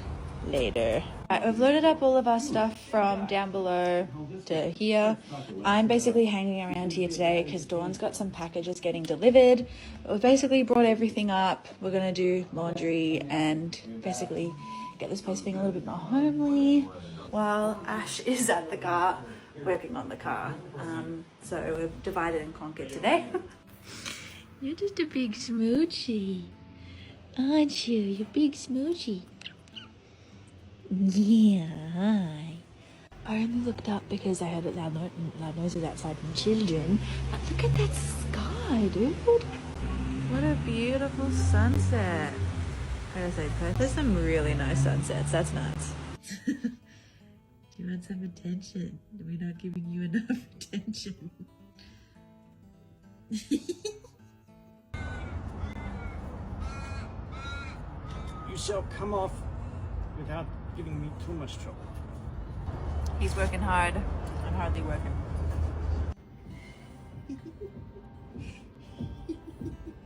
later. Right, we've loaded up all of our stuff from down below to here. I'm basically hanging around here today because Dawn's got some packages getting delivered. But we've basically brought everything up. We're gonna do laundry and basically get this place being a little bit more homely, while Ash is at the car, working on the car. So we've divided and conquered today. You're just a big smoochie, aren't you? You're a big smoochie. Yeah, hi. I only looked up because I heard loud noises outside from children. But look at that sky, dude. What a beautiful sunset. I gotta say, Perth has some really nice sunsets. That's nice. You want some attention? We're not giving you enough attention. You shall come off without giving me too much trouble. He's working hard. I'm hardly working.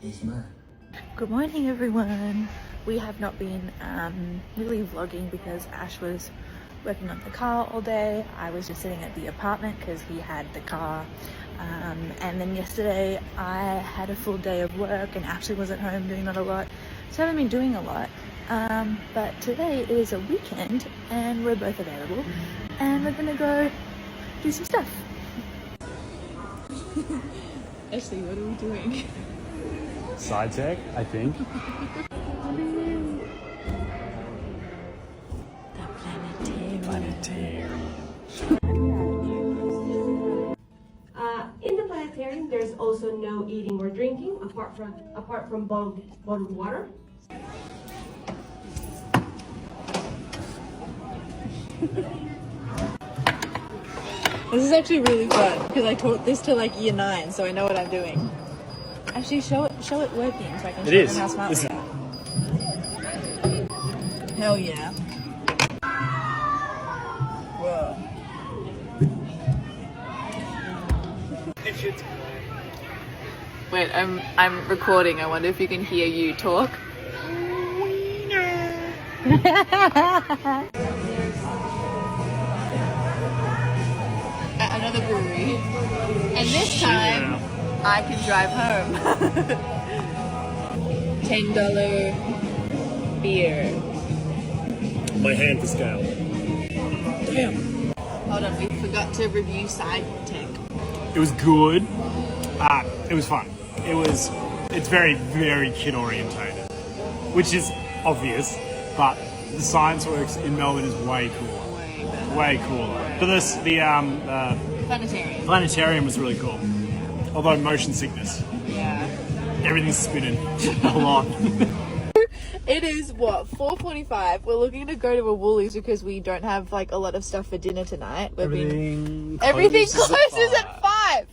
He's mad. Good morning, everyone. We have not been really vlogging because Ash was working on the car all day. I was just sitting at the apartment because he had the car. And then yesterday I had a full day of work and Ashley was at home doing not a lot. So I haven't been doing a lot. But today it is a weekend and we're both available. And we're gonna go do some stuff. Ashley, what are we doing? Side tech, I think. also no eating or drinking apart from bottled water. This is actually really fun because I taught this to like year 9, so I know what I'm doing. Actually, show it working so I can show them how smart we are. Hell yeah. Whoa. Wait, I'm recording. I wonder if you can hear you talk. At another brewery, and this time I can drive home. $10 beer. My hand to scale. Damn. Hold on, we forgot to review Side Tech. It was good. It was fun. It's very, very kid orientated, which is obvious, but the Science Works in Melbourne is way cooler. Way cooler. But Planetarium. Planetarium was really cool. Although motion sickness. Yeah. Everything's spinning a lot. It is what, 4:45. We're looking to go to a Woolies because we don't have like a lot of stuff for dinner tonight. Everything closes at 5.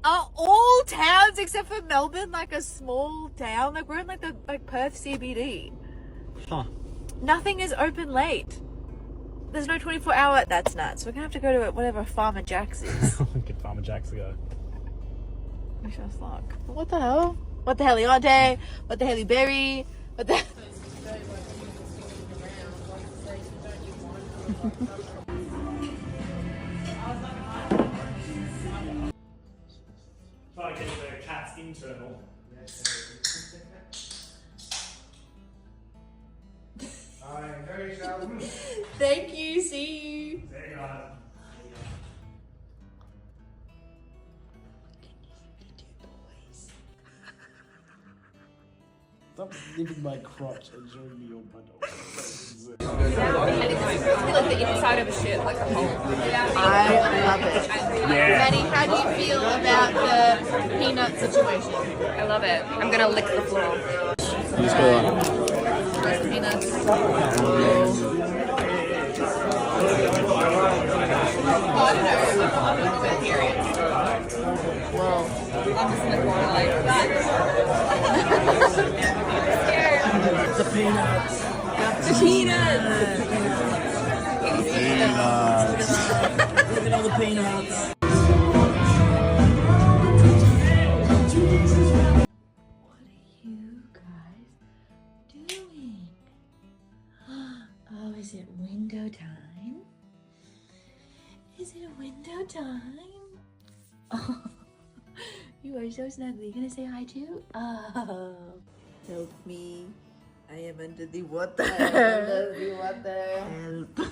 Are all towns except for Melbourne like a small town? Like we're in like Perth CBD. Huh. Nothing is open late. There's no 24-hour. That's nuts. We're gonna have to go to whatever Farmer Jack's is. Get Farmer Jack's to go. Wish us luck. What the hell? What the heliante? What the heliberry? What the? Try to get the cat's internal. Thank you. See you. There you go. Stop sniffing my crotch and showing me your butthole. I think this is like the inside of a shirt, like a hole. I love it. Yeah. Maddie, how do you feel about the peanut situation? I love it. I'm gonna lick the floor. Just go on. Nice peanuts. Whoa. I'm just in the corner like that. The peanuts. The peanuts. Look at all the peanuts. What are you guys doing? Oh, is it window time? Is it window time? Oh, you are so snuggly. You gonna say hi too? Oh, help me. I am under the water. Help.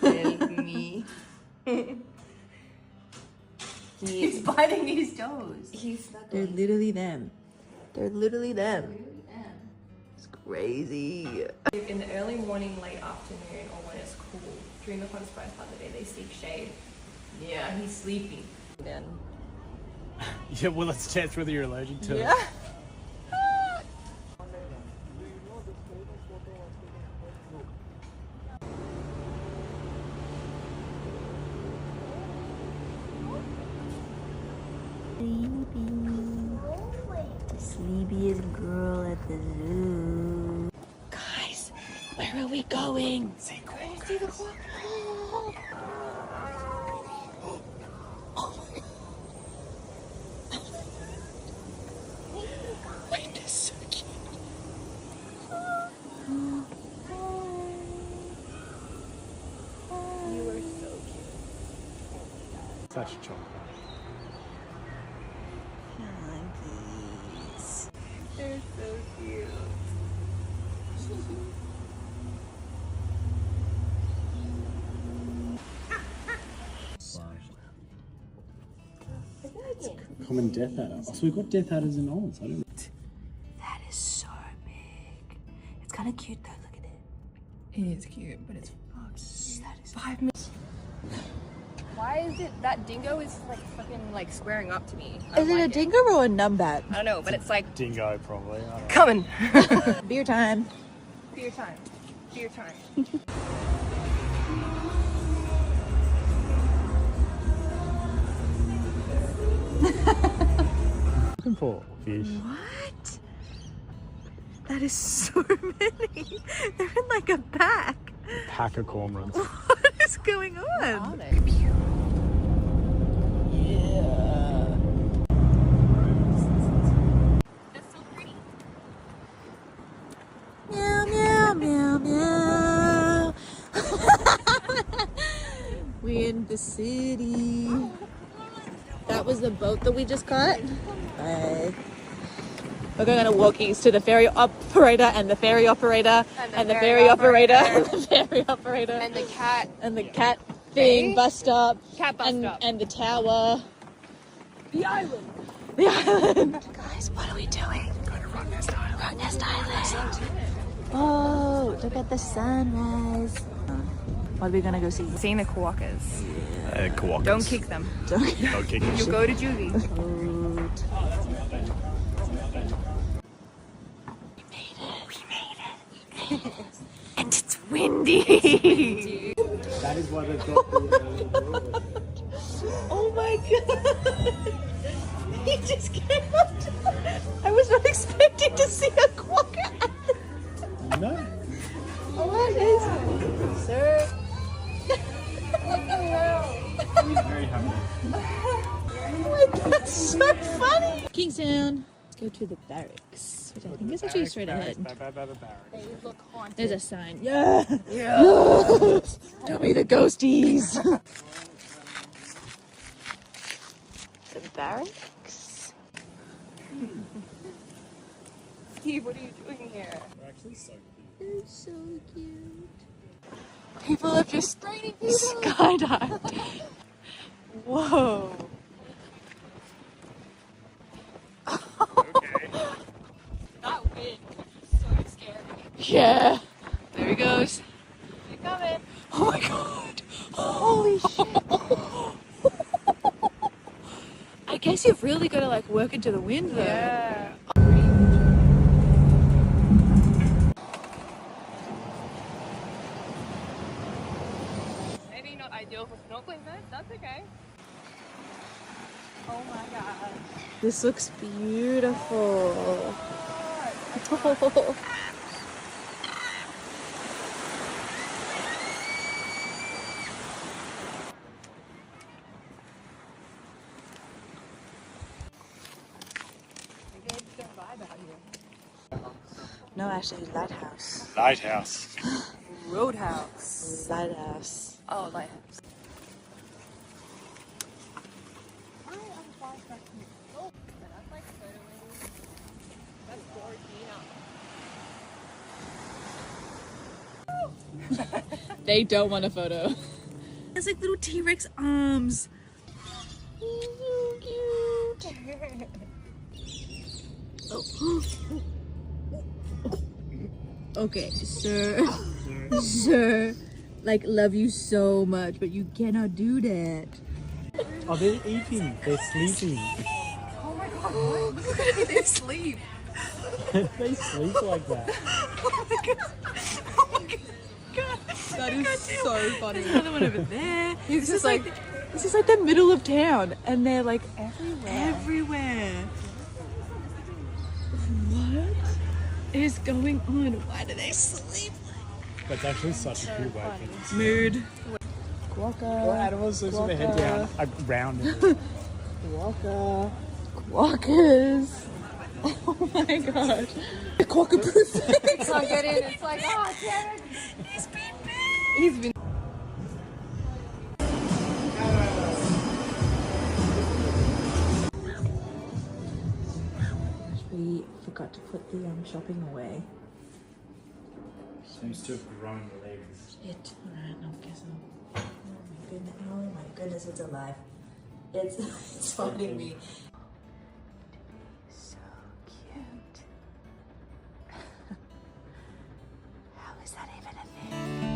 Help me. He's biting his toes. They're literally them. They're literally them. It's crazy. In the early morning, late afternoon, or when it's cool, during the hottest part of the day, they seek shade. Yeah, he's sleeping. Then. Yeah, well, let's test whether you're allergic to it. Yeah. Sleepiest girl at the zoo. Guys, where are we going? See the clock. Oh my god. Wait, this is so cute. You are so cute. Such a chocolate. They're so cute. Common death adder. Oh, so we've got death adders in Oz. I don't know. That is so big. It's kind of cute though. Look at it. It is cute, but it's fucked. That is 5 minutes. Why is it that dingo is like fucking like squaring up to me? Is it a dingo or a numbat? I don't know, but it's like Dingo, probably. I don't know. coming. Beer time. Beer time. Beer time. Looking for fish. What? That is so many. They're in like a pack. A pack of cormorants. What is going on? Where are they? Yeah. That's so pretty. Meow, meow, meow, meow. We're in the city. That was the boat that we just caught. Bye. We're going on a walkies to the ferry operator and the ferry operator and the ferry operator and the ferry operator And the cat. and the cat thing bus stop Cat bus stop. and the tower. The island. The island. Guys, what are we doing? Going to Rottnest Island. Rottnest Island. Oh, look at the sunrise. What are we gonna go see? Seeing the quokkas. Quokkas. Don't kick them. Don't kick them. You'll go to juvie. And it's windy. That is why they've got the... Oh my god. He just came up to I was not expecting to see a quokka. No. What is it? Sir. What the hell? He's very happy. Oh my god, that's so funny. Kingstown. Let's go to the barracks, which I think is actually straight ahead. There's a sign. Yeah. Yeah. Tell me the ghosties. The barracks. Steve, what are you doing here? They're actually so cute. They're so cute. People have just skydived. Whoa. Okay. That wind is so scary. Yeah. There he goes. You're coming. Oh my god. Holy shit. I guess you've really got to like work into the wind though. Yeah. Maybe not ideal for snorkeling, but that's okay. Oh my god. This looks beautiful. No, actually, lighthouse. Lighthouse. Roadhouse. Lighthouse. Oh, lighthouse. They don't want a photo. It's like little T-Rex arms. So cute. Oh. Okay, sir. Sir. Like, love you so much, but you cannot do that. Oh, they're eating. They're sleeping. Oh my god, what? Look at how they sleep. They sleep like that. Oh my god. Oh my god. That is so funny. There's another one over there. This is like the middle of town, and they're like everywhere. What is going on? Why do they sleep? That's actually such a cute way. Mood. Quokka. What animals lives with their head down around it? Quokka. Quokkas. Oh my god. The quokka-proof. Can't get in. It's like, oh, damn it. He's been big. He's been. We forgot to put the shopping away. Seems to have grown legs. Shit. Alright, I'll guess I'll... Oh my goodness, it's alive. It's finding me. So cute. How is that even a thing?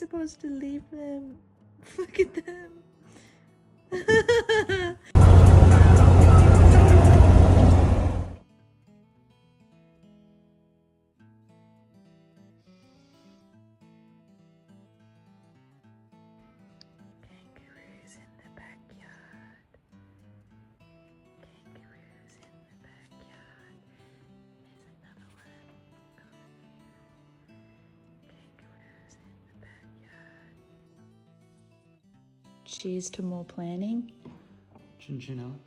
supposed to leave them? Look at them. Kangaroos in the backyard. Kangaroos in the backyard. There's another one over here. Kangaroos in the backyard. Cheers to more planning. Chin chin, Alex.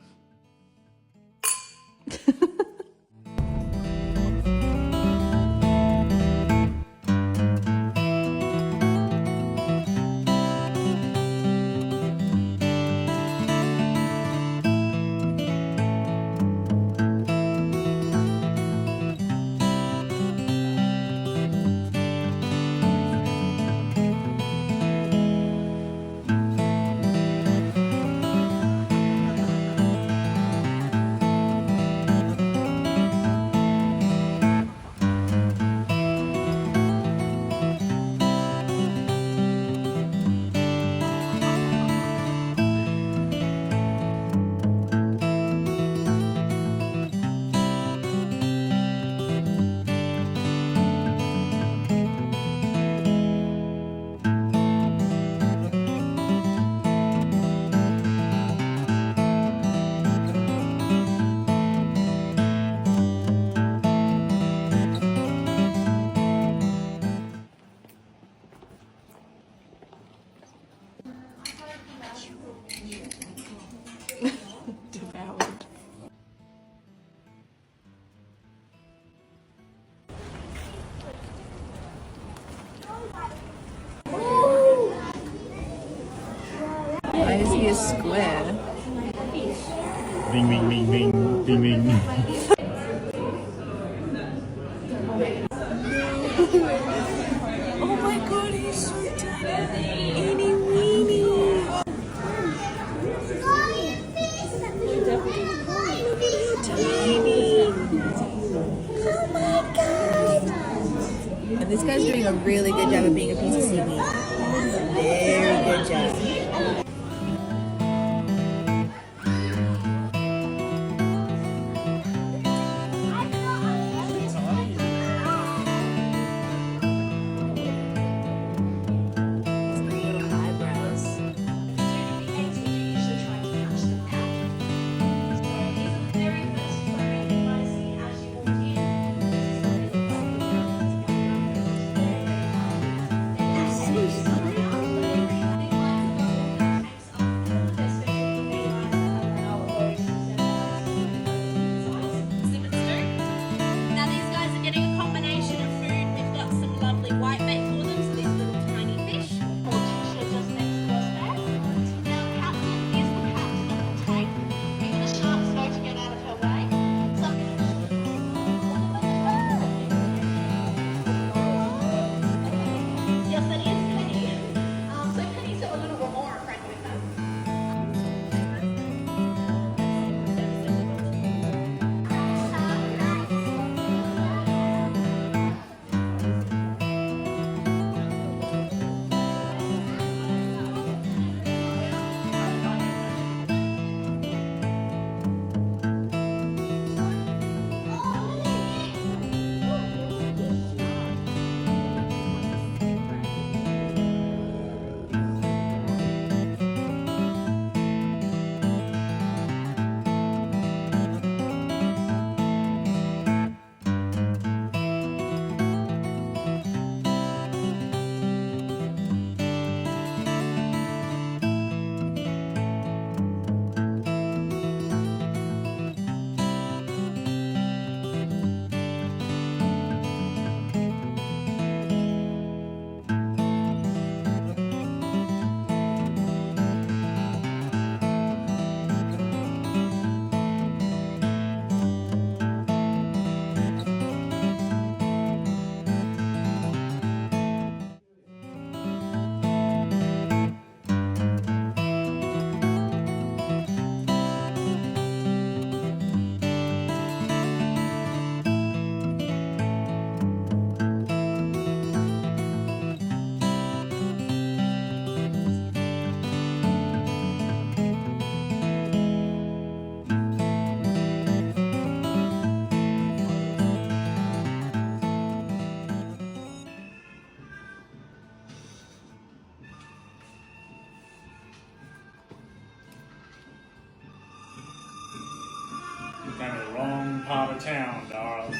Devoured. Why is he a square? Bing, bing, bing, bing, bing, bing. Oh my god, he's so tiny. Eeny weeny. Look at how tiny. Oh my god. And this guy's doing a really good job of being a piece of seaweed. Very good job. part of town, darling.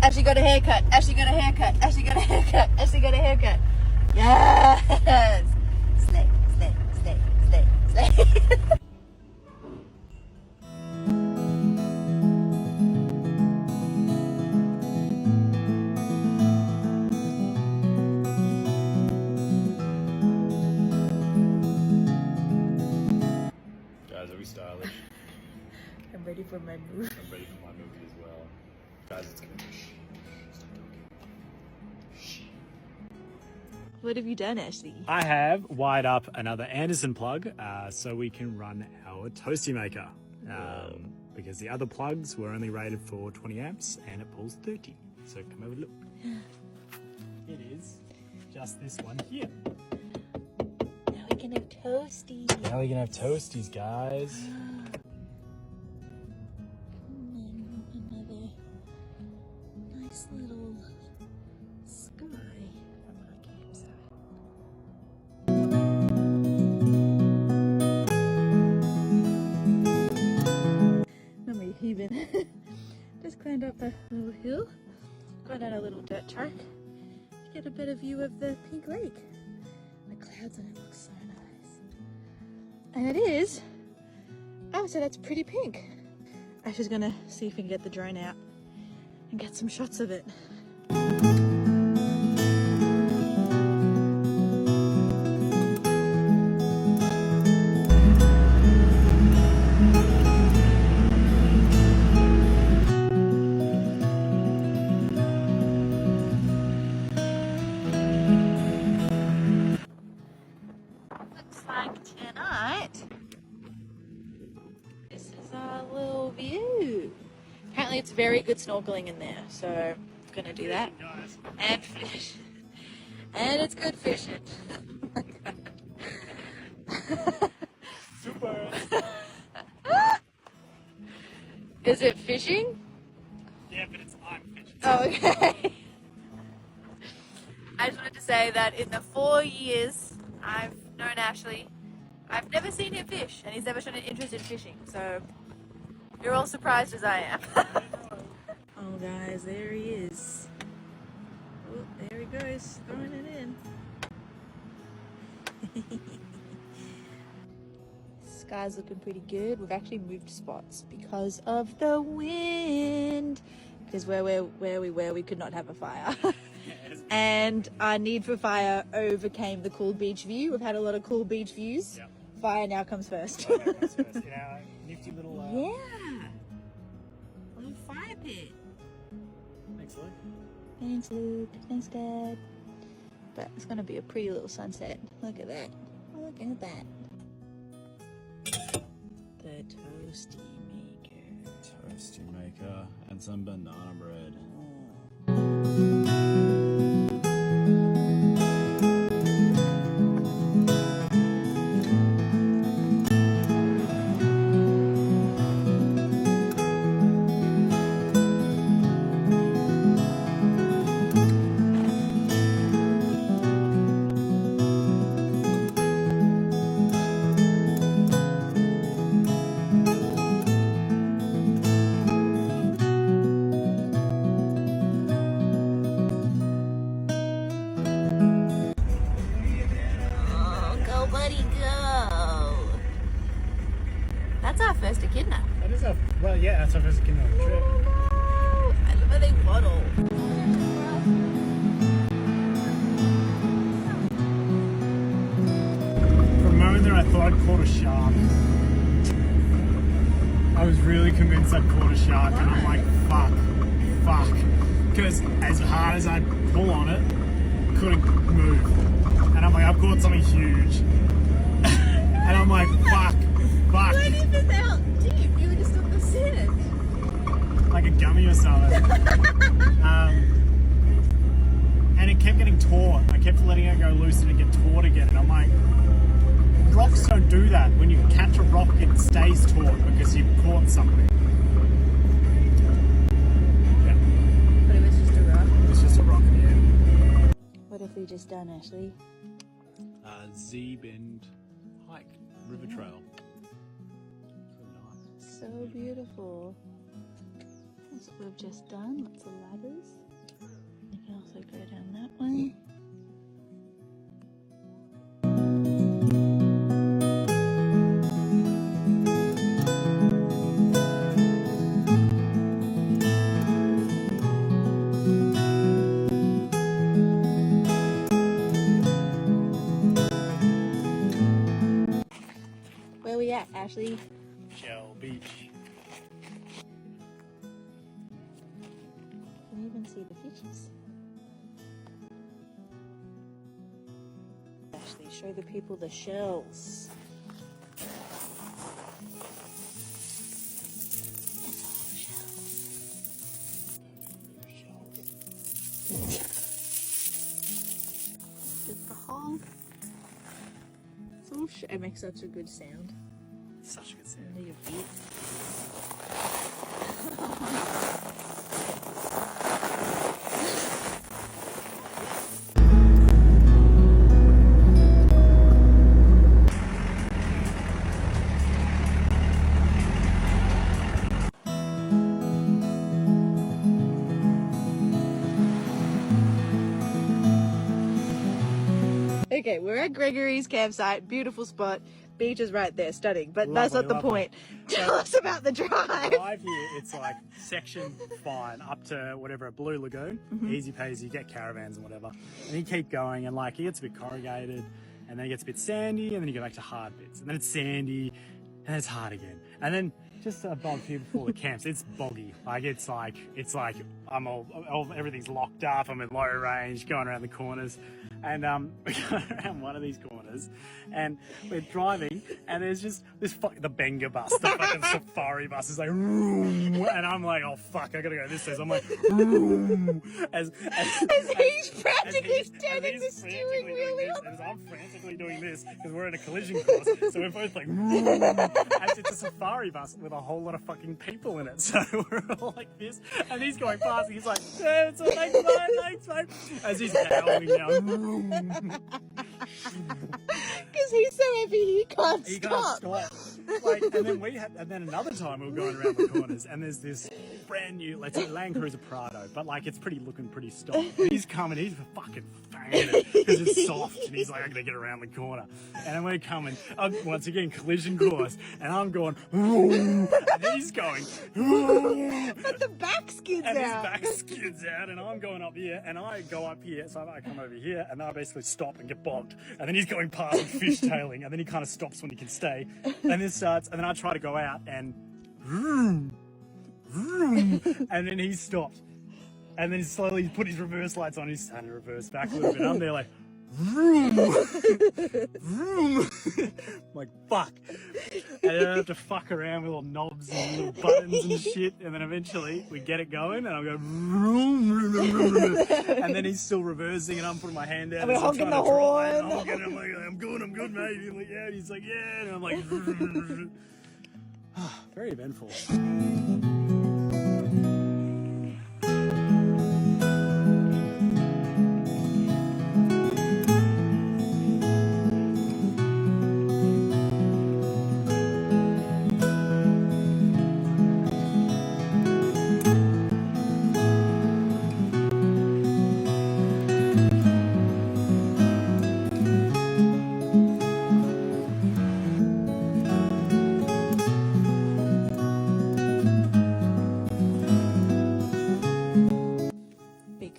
Ashley got a haircut. Ashley got a haircut. Ashley got a haircut. Ashley got a haircut. Yes! Slay, slay, slay, slay, slay. Guys, are we stylish? I'm ready for my move. I'm ready for my movie as well. Guys, it's gonna be What have you done, Ashley? I have wired up another Anderson plug so we can run our toasty maker. Because the other plugs were only rated for 20 amps and it pulls 30. So come over and look. It is just this one here. Now we can have toasties. Now we can have toasties, guys. Another nice little sky from our campsite. Remember even just climbed up a little hill, got down a little dirt track to get a better view of the pink lake. The clouds on it look so nice. And it is, I would say that's pretty pink. Ash is gonna see if we can get the drone out and get some shots of it. Looks like tonight, this is our little view. Apparently it's very good snorkeling in there, so I'm gonna do that. And fish. And it's good fishing. Super. Is it fishing? Yeah, but I'm fishing. Oh, okay. I just wanted to say that in the 4 years I've known Ashley, I've never seen him fish, and he's never shown an interest in fishing, so you're all surprised as I am. Oh guys, there he is. Oh, there he goes, throwing it in. Sky's looking pretty good. We've actually moved spots because of the wind. Because where we were, we could not have a fire. And our need for fire overcame the cool beach view. We've had a lot of cool beach views. Yep. Fire now comes first. Fire now comes first. In our nifty little... Yeah. A little fire pit. Thanks, Luke. Thanks, Luke. Thanks, Dad. But it's going to be a pretty little sunset. Look at that. Look at that. The toasty maker. Toasty maker and some banana bread. That's our first echidna. That is our, well, yeah, that's our first echidna on the trip. I love how they waddle. For a moment there I thought I'd caught a shark. I was really convinced I'd caught a shark, and I'm like, fuck. Because as hard as I'd pull on it, couldn't move. And I'm like, I've caught something huge. And I'm like, fuck. Why did you miss out deep? You were just on the sand. Like a gummy or something. And it kept getting taut. I kept letting it go loose and it get taut again. And I'm like, rocks don't do that. When you catch a rock, it stays taut because you've caught something. Yeah. But it was just a rock. It was just a rock in the air. What have we just done, Ashley? Z-Bend hike, river trail. so beautiful. That's what we've just done. Lots of ladders. You can also go down that one. Where we at, Ashley? Shell Beach. Can you even see the fishes? Ashley, show the people the shells. It's all shells. Get the hole. It's all it makes such a good sound. Such a good sound. Under your feet. Okay, we're at Gregory's campsite. Beautiful spot. Beach is right there, stunning. But that's not the point. Tell us about the drive. Drive here, it's like section fine up to whatever, a Blue Lagoon. Easy peasy, you get caravans and whatever. And you keep going and like it gets a bit corrugated and then it gets a bit sandy and then you go back to hard bits. And then it's sandy and then it's hard again. And then just above here before the camps, it's boggy. It's like I'm everything's locked up. I'm in low range, going around the corners. And we go around one of these corners and we're driving and there's just this the Benga bus, the fucking safari bus is like, and I'm like, oh fuck, I gotta go this way. So I'm like, as he's practically turning the steering wheel. As I'm frantically doing this because we're in a collision course. So we're both like, as it's a safari bus with a whole lot of fucking people in it. So we're all like this and he's going past and he's like, yeah, it's all thanks mate. As he's howling now. Because he's so heavy he can't stop. Like, and then another time we were going around the corners and there's this brand new, let's say Land Cruiser Prado, but like it's looking pretty stock. And he's coming, he's fucking banging it because it's soft and he's like, I'm gonna get around the corner. And we're coming, once again, collision course, and I'm going, and he's going, but the back skids out. And his back skids out and I'm going up here and I go up here, so I come over here and I basically stop and get bogged. And then he's going past and fishtailing and then he kind of stops when he can stay. And this starts, and then I try to go out and and then he stopped. And then he slowly put his reverse lights on, he's starting to reverse back a little bit. I'm there like, I'm like, fuck. And then I have to fuck around with all knobs and little buttons and shit. And then eventually we get it going and I'm going, and then he's still reversing and I'm putting my hand out. And we're honking the horn. I'm like, I'm good, mate. He's like, yeah. And he's like, yeah. And I'm like, very eventful.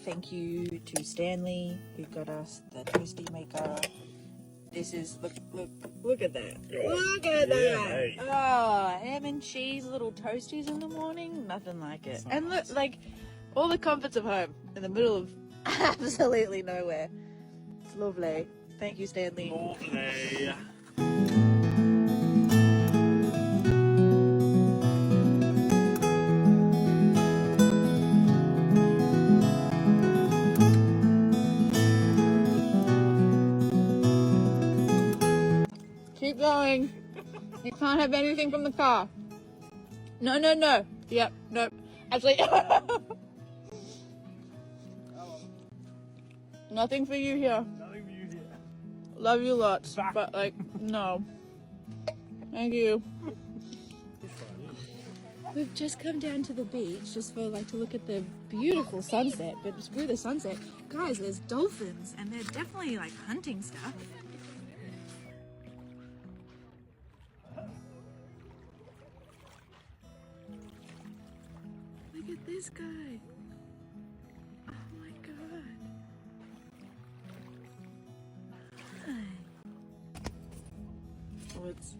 Thank you to Stanley who got us the toasty maker. This is look at that. Look at that. Hey. Oh, ham and cheese little toasties in the morning, nothing like it. And look, like all the comforts of home in the middle of absolutely nowhere. It's lovely. Thank you, Stanley. Lovely. Keep going. You can't have anything from the car. No. Yep, nope. Actually, nothing for you here. Nothing for you here. Love you lots, but like, no. Thank you. We've just come down to the beach just for to look at the beautiful sunset, but screw the sunset. Guys, there's dolphins and they're definitely hunting stuff. Look at this guy. Oh my god. Hi. Oh, it's...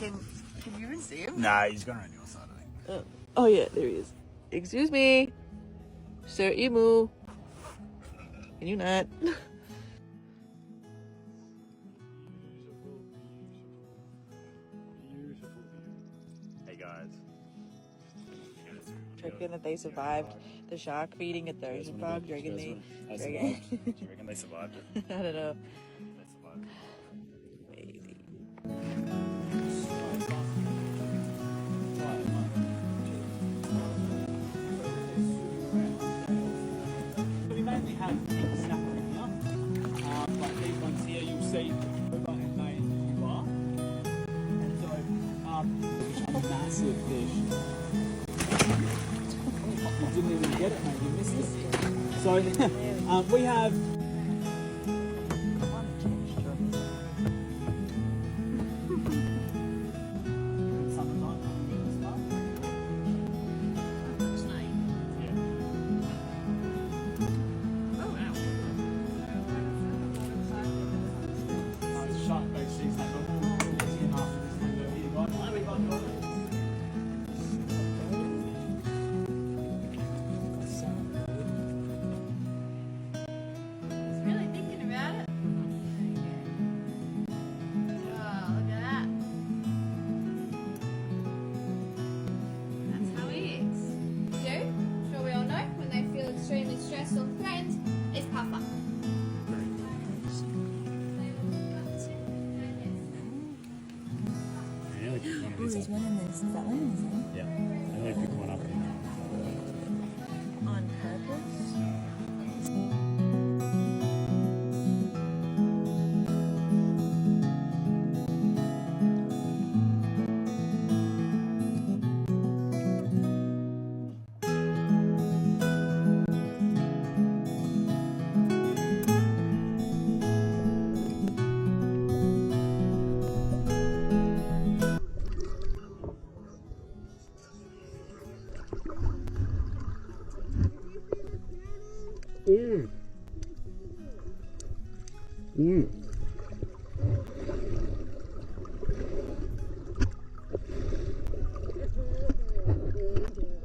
Can you even see him? Nah, he's gone around your side, I think. Oh yeah, there he is. Excuse me, Sir Emu. Can you not? Hey guys. Reckon that they survived the shark feeding at the ocean park? Do you reckon Do you reckon they survived it? I don't know. They survived it. We mainly have pink snapper in here, but these ones here you'll see over and May and Bar. And so, massive fish. You didn't even get it, mate. You missed it. So we have. Oh, there's one in this. Is that one in this? Yeah. I only pick one up. On purpose?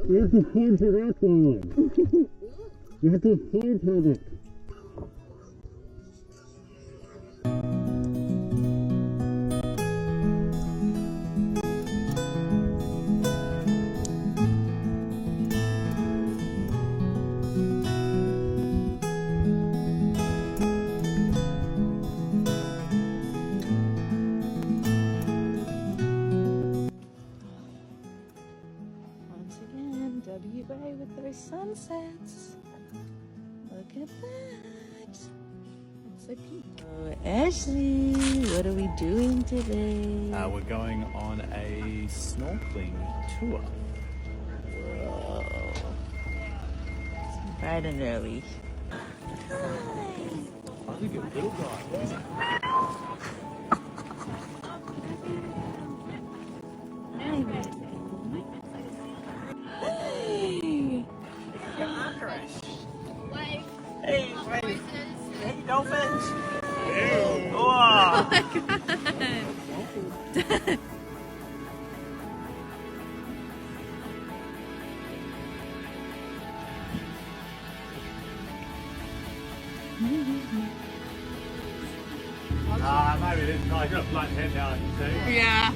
You have to point to that one. You have to point at it. Once again, WA with those sunsets. Look at that. It's so cute. Oh, Ashley, what are we doing today? We're going on a snorkeling tour. Whoa. It's bright and early. Oh, look at little guy. Hey, wait. Hey, dolphins. Oh Oh. my god. Maybe it is. No, he's got a flat head now, you see. Yeah.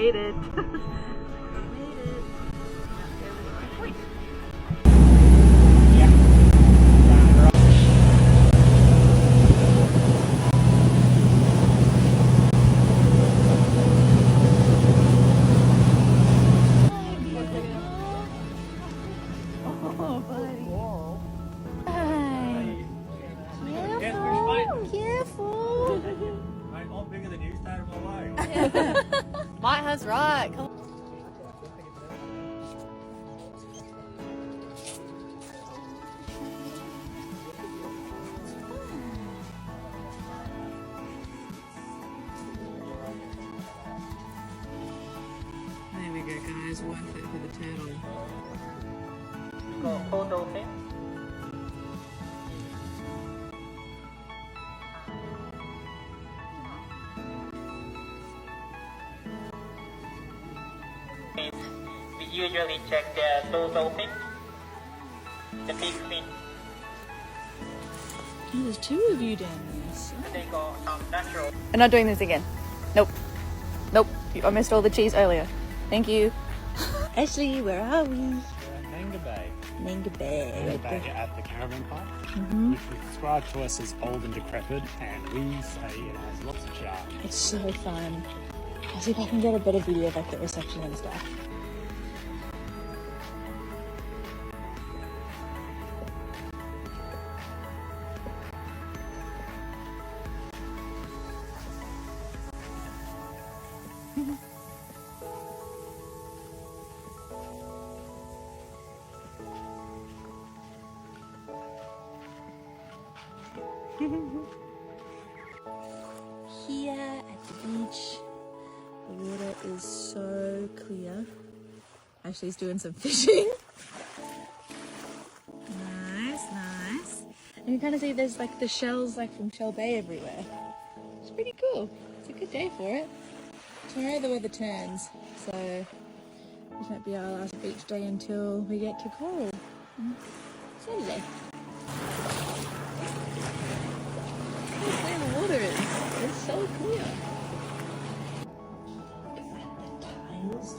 made it. Careful. Mate, I'm bigger than you, stay out of my way. Mike has right. Come on. There we go, guys. Worth it for the turtle. Got 4 dolphins. We usually check the dorsal fin, the big fin. Oh, there's 2 of you down there. So. They got natural. We're not doing this again. Nope. Nope. I missed all the cheese earlier. Thank you. Ashley, where are we? Nanga Bay. Nanga Bay. Nanga Bay at the caravan park. Mm-hmm. It's described to us as old and decrepit, and we say it has lots of charm. It's so fun. I'll see if I can get a better video of like the reception and stuff. Here at the beach, the water is so clear. Ashley's doing some fishing. Nice, nice. And you kind of see there's like the shells like from Shell Bay everywhere. It's pretty cool. It's a good day for it. Tomorrow the weather turns, so this might be our last beach day until we get to Coral. Saturday. Look how clear the water is. It's so clear. The tiles.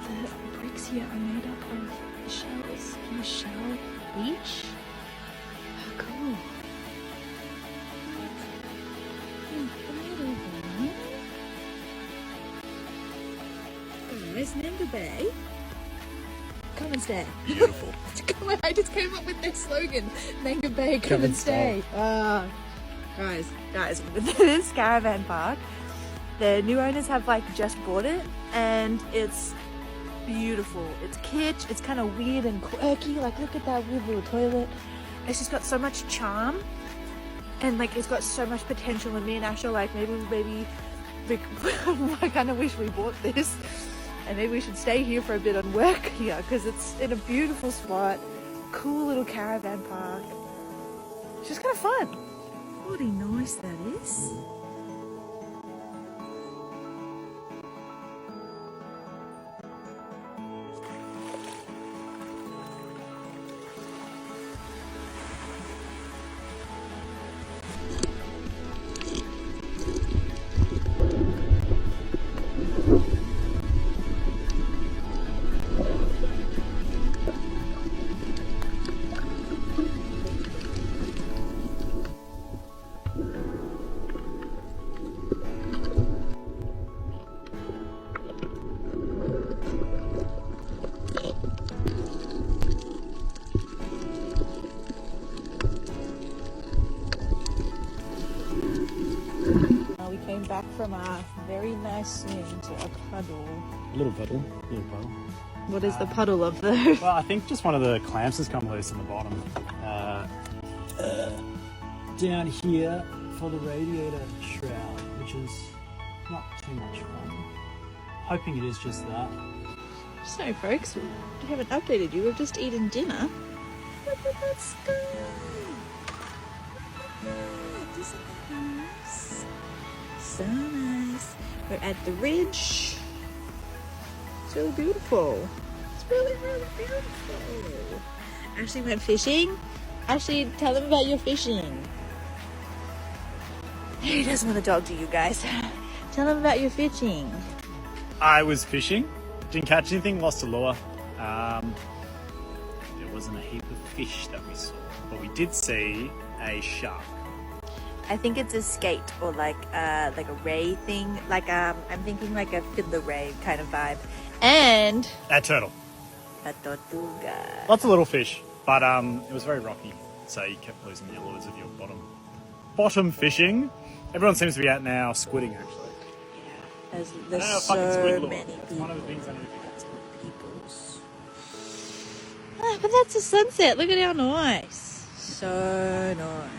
The bricks here are made up of shells from a shell beach. How cool. Guys, Nanga Bay. Come and stay. Beautiful. I just came up with this slogan. Nanga Bay, come and stay. Guys, this caravan park, the new owners have like just bought it and it's beautiful. It's kitsch, it's kind of weird and quirky. Like look at that weird little toilet. It's just got so much charm and like it's got so much potential, and me and Ash are like maybe I kind of wish we bought this. And maybe we should stay here for a bit and work here because it's in a beautiful spot, cool little caravan park. It's just kind of fun. Bloody nice that is. We came back from a very nice swim to a puddle. A little puddle. What is the puddle of the... Well, I think just one of the clamps has come loose in the bottom. Down here for the radiator shroud, which is not too much fun. Hoping it is just that. So folks, we haven't updated you, we've just eaten dinner. Look at that sky! Isn't that nice? So nice. We're at the ridge. It's really beautiful. It's really, really beautiful. Ashley went fishing Actually, tell them about your fishing. He doesn't want to talk to you guys. Tell them about your fishing. I was fishing, didn't catch anything, lost a lure. There wasn't a heap of fish that we saw, but we did see a shark. I think it's a skate or like a ray thing. Like I'm thinking like a fiddler ray kind of vibe. And A turtle. a tortuga. Lots of little fish, but it was very rocky, so you kept losing your lures with your bottom fishing. Everyone seems to be out now squidding actually. There's so many That's one of the things I need to get. peoples. Ah, but that's a sunset. Look at how nice. So nice.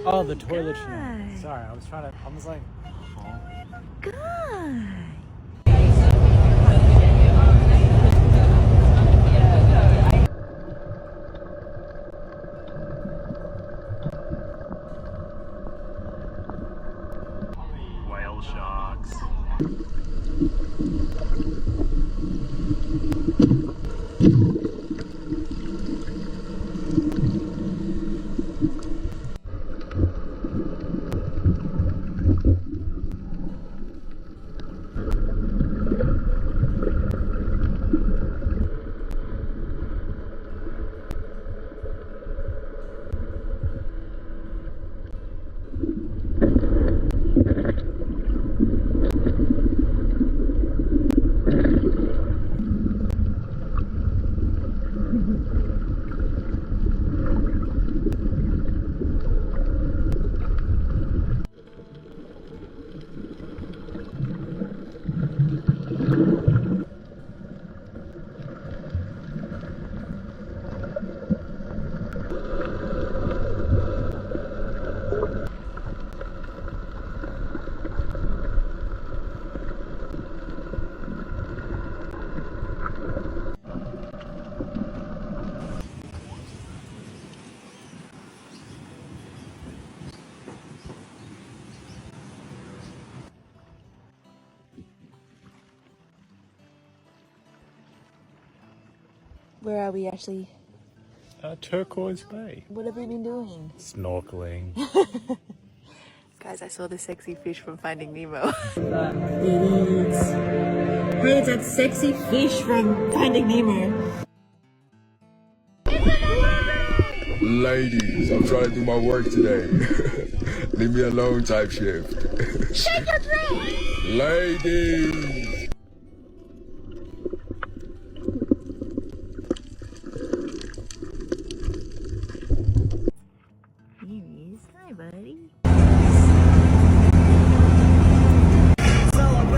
Oh, the toilet train. Sorry, I was like, whale sharks. Where are we actually? Turquoise Bay. What have we been doing? Snorkeling. Guys, I saw the sexy fish from Finding Nemo. It is. Hey, it's that sexy fish from Finding Nemo. Ladies, I'm trying to do my work today. Leave me alone type shift. Shake your drink! Ladies! Hi, buddy. Celebrate.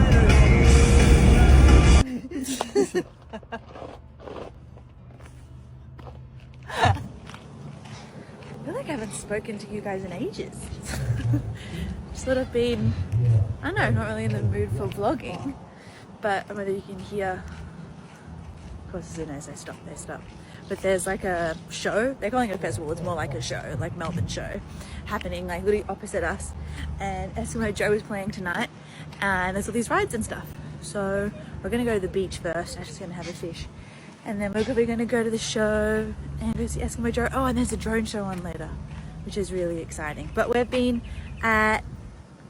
like I haven't spoken to you guys in ages. Sort of been, I don't know, not really in the mood for vlogging, but I don't know whether you can hear, of course as soon as they stop. But there's like a show, they're calling it a festival, it's more like a show, like Melbourne show, happening like literally opposite us. And Eskimo Joe is playing tonight, and there's all these rides and stuff. So we're gonna go to the beach first, I'm just gonna have a fish. And then we're probably gonna go to the show and go see Eskimo Joe. Oh, and there's a drone show on later, which is really exciting. But we've been at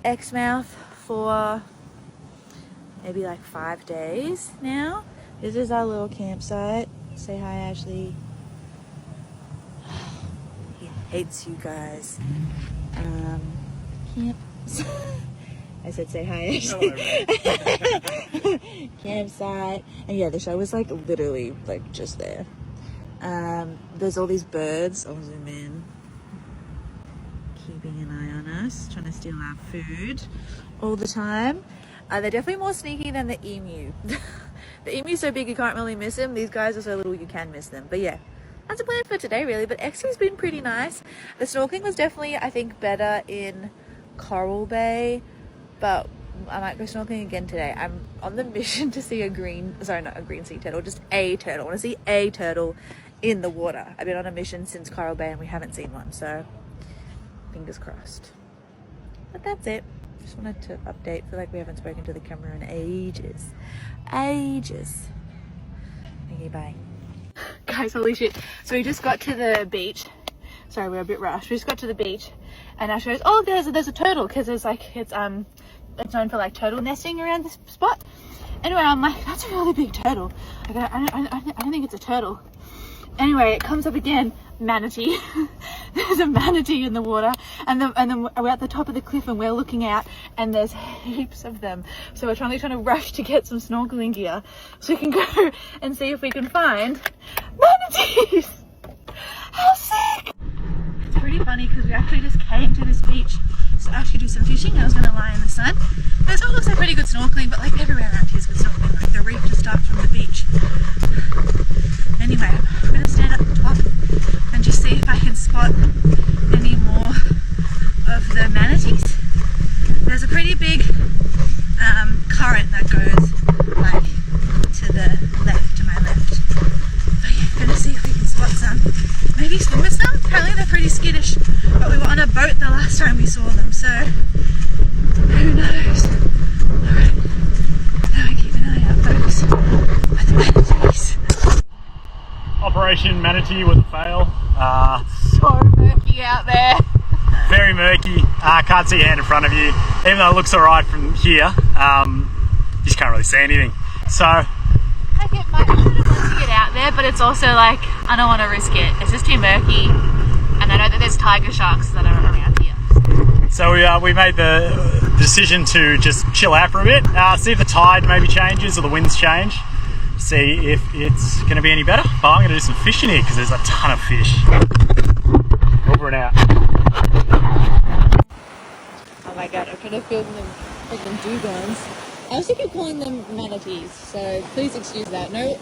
Exmouth for maybe like 5 days now. This is our little campsite. Say hi, Ashley. He hates you guys. Camp. I said say hi, Ashley. Campsite. And yeah, the show was like literally like just there. There's all these birds. I'll zoom in. Keeping an eye on us, trying to steal our food all the time. They're definitely more sneaky than the emu. The emu's so big you can't really miss them. These guys are so little you can miss them. But yeah, that's a plan for today really. But Exie's been pretty nice. The snorkeling was definitely, I think, better in Coral Bay, but I might go snorkeling again today. I'm on the mission to see not a green sea turtle, just a turtle. I want to see a turtle in the water. I've been on a mission since Coral Bay and we haven't seen one, so fingers crossed. But that's it. Just wanted to update. Feel like we haven't spoken to the camera in ages. Okay, bye. Guys, holy shit. So we just got to the beach. Sorry, we're a bit rushed. We just got to the beach and Ash goes, oh, there's a turtle, because there's like, it's known for like turtle nesting around this spot. Anyway, I'm like, that's a really big turtle. I don't think it's a turtle. Anyway, it comes up again, manatee. There's a manatee in the water, and then we're at the top of the cliff and we're looking out and there's heaps of them. So we're trying to rush to get some snorkeling gear so we can go and see if we can find manatees. How sick! It's pretty funny because we actually just came to this beach to actually do some fishing. I was going to lie in the sun. This all looks like pretty good snorkeling, but like everywhere around here is good snorkeling. Like the reef just starts from the beach. Anyway, I'm going to stand at the top and just see if I can spot any more of the manatees. There's a pretty big current that goes like to the left, to my left. But yeah, I'm going to see if we can spot some. Maybe swim with some? Apparently they're pretty skittish, but we were on a boat the last time we saw them, so who knows? Alright, now we keep an eye out, folks, for the manatees. Operation Manatee was a fail. So murky out there. Very murky. Can't see your hand in front of you. Even though it looks alright from here, you just can't really see anything. So, Like it might be good to get out there, but it's also like, I don't want to risk it. It's just too murky. And I know that there's tiger sharks that are around here. So we made the decision to just chill out for a bit, see if the tide maybe changes or the winds change, see if it's going to be any better. But I'm going to do some fishing here because there's a ton of fish. Over and out. Oh my god, I'm trying to film them like them dugongs. I also keep calling them manatees, so please excuse that. Know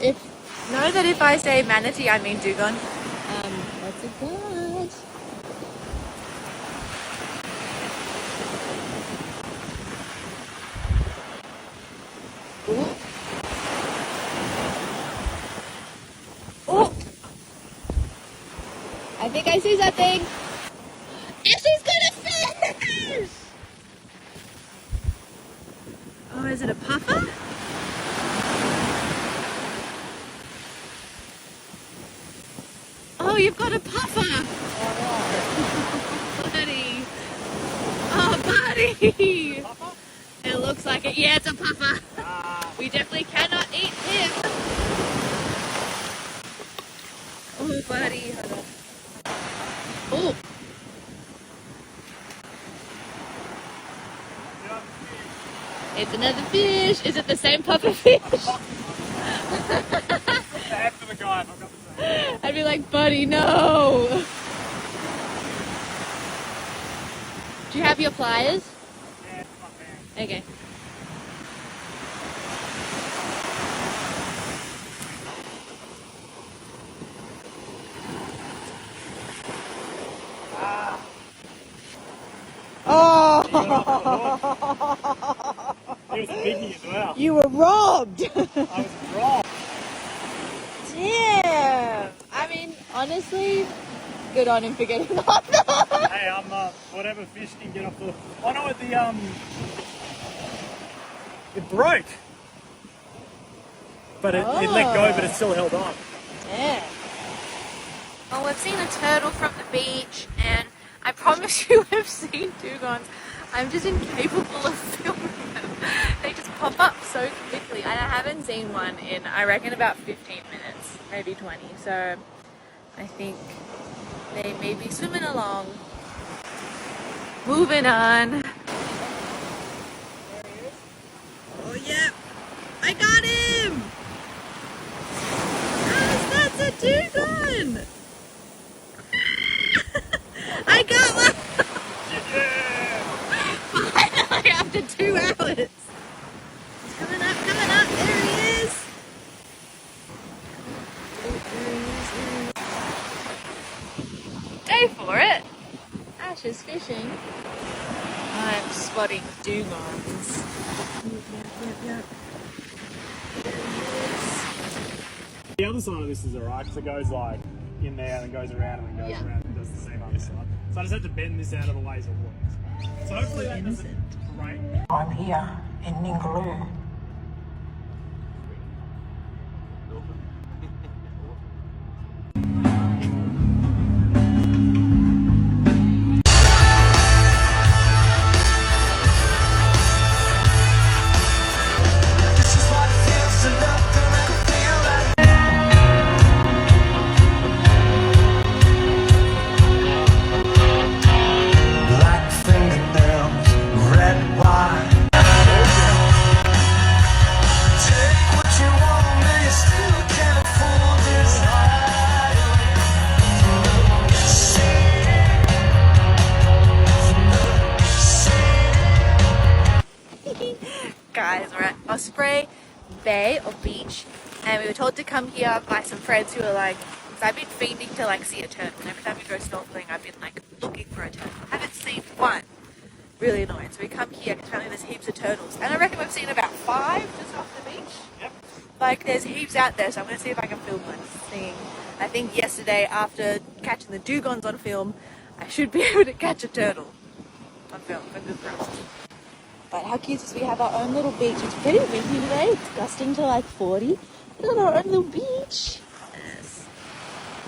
that if I say manatee, I mean dugong. What's it called? Ooh. Oh! I think I see something. Ashley's got a fish! Oh, is it a puffer? Oh, you've got a puffer! Buddy! Oh, buddy! It looks like it. Yeah, it's a puffer. We definitely cannot eat him. Oh, buddy. Oh! It's another fish. Is it the same puffer fish? I'd be like, buddy, no. Do you have your pliers? Yeah, it's my hand. Okay. He was biggie as well. You were robbed. I was robbed. Damn. I mean, honestly, good on him for getting on. Hey, I'm whatever fish didn't get off the. I know what the it broke, but it let go, but it still held on. Yeah. Well, we've seen a turtle from the beach, and I promise you I've seen dugongs. I'm just incapable of filming them. They just pop up so quickly, and I haven't seen one in, I reckon, about 15 minutes, maybe 20. So I think they may be swimming along. Moving on. Oh, yeah. I got him. Yes, that's a dugong. I got one. Finally, after 2 hours. He's coming up, there he is. Go for it. Ash is fishing. I'm spotting dugongs. Yep. The other side of this is alright because it goes like in there and goes around and then goes around and does the same other side. So I just have to bend this out of the way so it works. So hopefully that doesn't break. I'm here in Ningaloo. Guys, we're at Osprey Bay or Beach, and we were told to come here by some friends who were like, because I've been fiending to like see a turtle, and every time we go snorkeling I've been like looking for a turtle. Haven't seen one. Really annoying. So we come here because apparently there's heaps of turtles, and I reckon we've seen about 5 just off the beach. Yep. Like there's heaps out there, so I'm going to see if I can film one. I think yesterday after catching the dugongs on film, I should be able to catch a turtle on film. Fingers crossed. But how cute is we have our own little beach. It's pretty windy today. It's gusting to like 40. Look at our own little beach. Yes.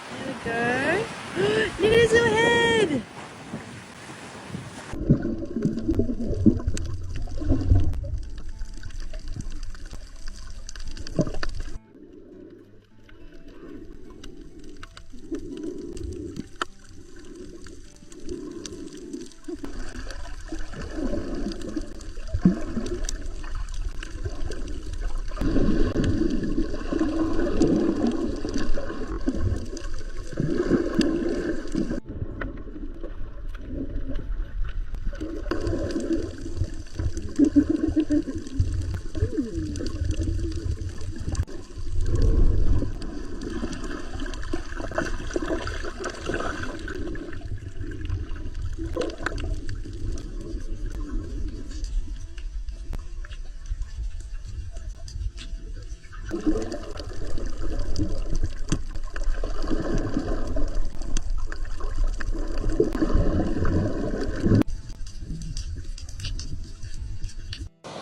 There we go. Look at his little head.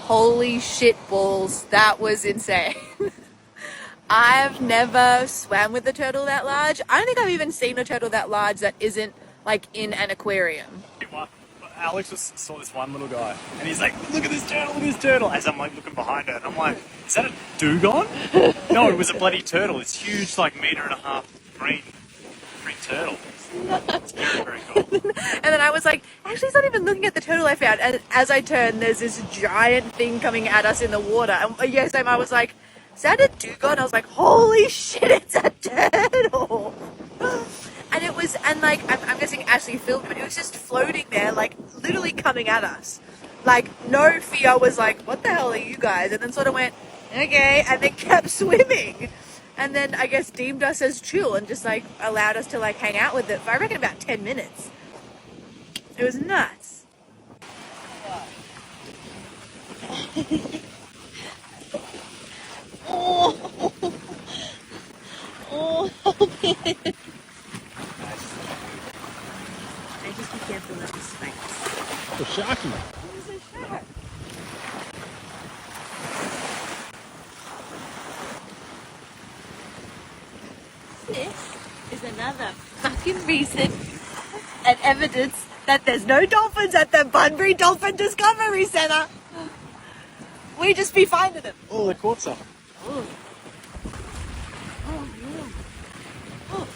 Holy shit balls, that was insane. I've never swam with a turtle that large. I don't think I've even seen a turtle that large that isn't like in an aquarium. Alex just saw this one little guy and he's like, look at this turtle, as I'm like looking behind her and I'm like, is that a dugong? No, it was a bloody turtle. It's huge, like 1.5 meter green turtle. It's very, very cool. And then I was like, actually he's not even looking at the turtle I found. And as I turned, there's this giant thing coming at us in the water. And yes, I was like, is that a dugong? I was like, holy shit, it's a turtle. And it was, and like, I'm guessing Ashley filmed it, but it was just floating there, like literally coming at us. Like no fear. I was like, what the hell are you guys? And then sort of went, okay, and then kept swimming. And then I guess deemed us as chill and just like allowed us to like hang out with it for I reckon about 10 minutes. It was nuts. Oh, oh, help it. Just be careful of the spikes. Oh, sharky. There's a shark. This is another fucking reason and evidence that there's no dolphins at the Bunbury Dolphin Discovery Centre. We just be finding them. Oh, they caught some. Oh. Oh, yeah. Oh.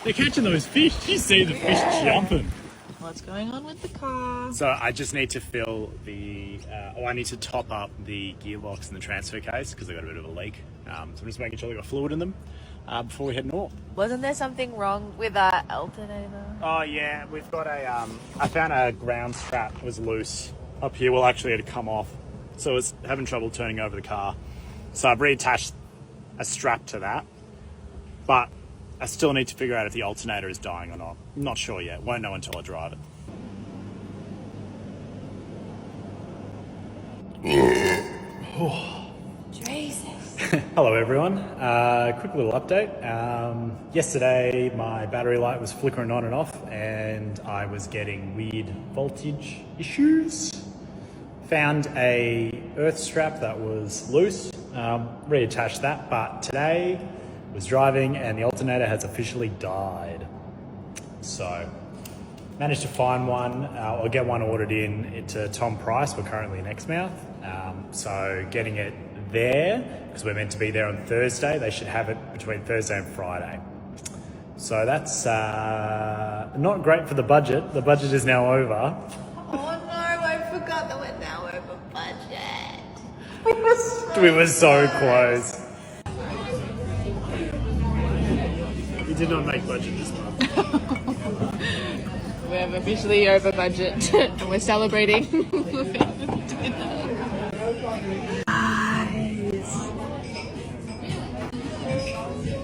They're catching those fish. You see the fish jumping. What's going on with the car? So I just need to fill the, I need to top up the gearbox and the transfer case because they got a bit of a leak. So I'm just making sure they got fluid in them before we head north. Wasn't there something wrong with our alternator? Oh yeah, we've got a, I found a ground strap was loose up here. Well, actually it had come off. So I was having trouble turning over the car. So I've reattached a strap to that. But I still need to figure out if the alternator is dying or not. I'm not sure yet. Won't know until I drive it. Jesus. Hello everyone. Quick little update. Yesterday my battery light was flickering on and off and I was getting weird voltage issues. Found a earth strap that was loose. Reattached that, but today was driving and the alternator has officially died. So managed to find one or get one ordered in to Tom Price. We're currently in Exmouth. So getting it there because we're meant to be there on Thursday. They should have it between Thursday and Friday. So that's not great for the budget. The budget is now over. Oh no, I forgot that we're now over budget. We were so close. We did not make budget this month. We're officially over budget and we're celebrating.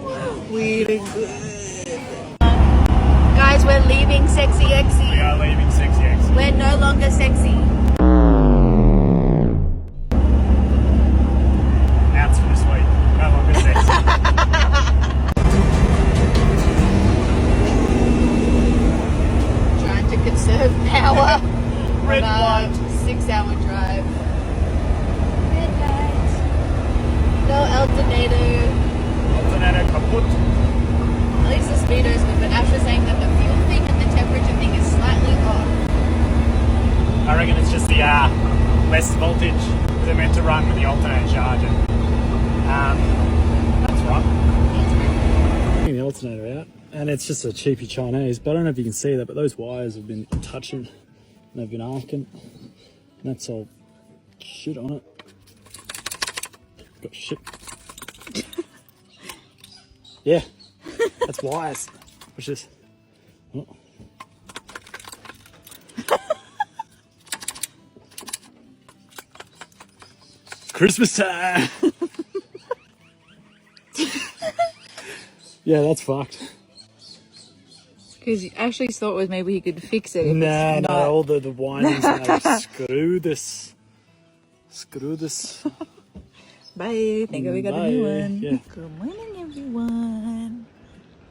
Guys, we did good. Guys, we're leaving Sexy Exy. We are leaving Sexy Exy. We're no longer sexy. Outs for this week. No longer sexy. Trying to conserve power. Red on a 6-hour drive. Midnight. No alternator. Alternator kaput. At least the speedo's good, but Ash was saying that the fuel thing and the temperature thing is slightly off. I reckon it's just the less voltage they're meant to run with the alternator charger. That's right. Taking the alternator out, and it's just a cheapy Chinese, but I don't know if you can see that, but those wires have been touching and they've been arcing. And that's all shit on it. Got shit. Yeah, that's wires. Watch this. Oh. Christmas time! Yeah, that's fucked. Because you actually thought was maybe he could fix it. No, all the windings now. Screw this. Screw this. Bye. Think we got a new one. Yeah. Good morning, everyone.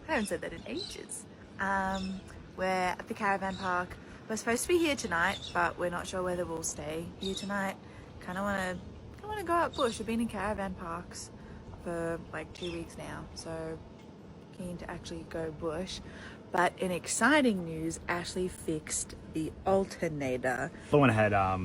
I haven't said that in ages. We're at the caravan park. We're supposed to be here tonight, but we're not sure whether we'll stay here tonight. Kind of want to go out bush. We've been in caravan parks for like 2 weeks now, so keen to actually go bush. But in exciting news, Ashley fixed the alternator. The one had, I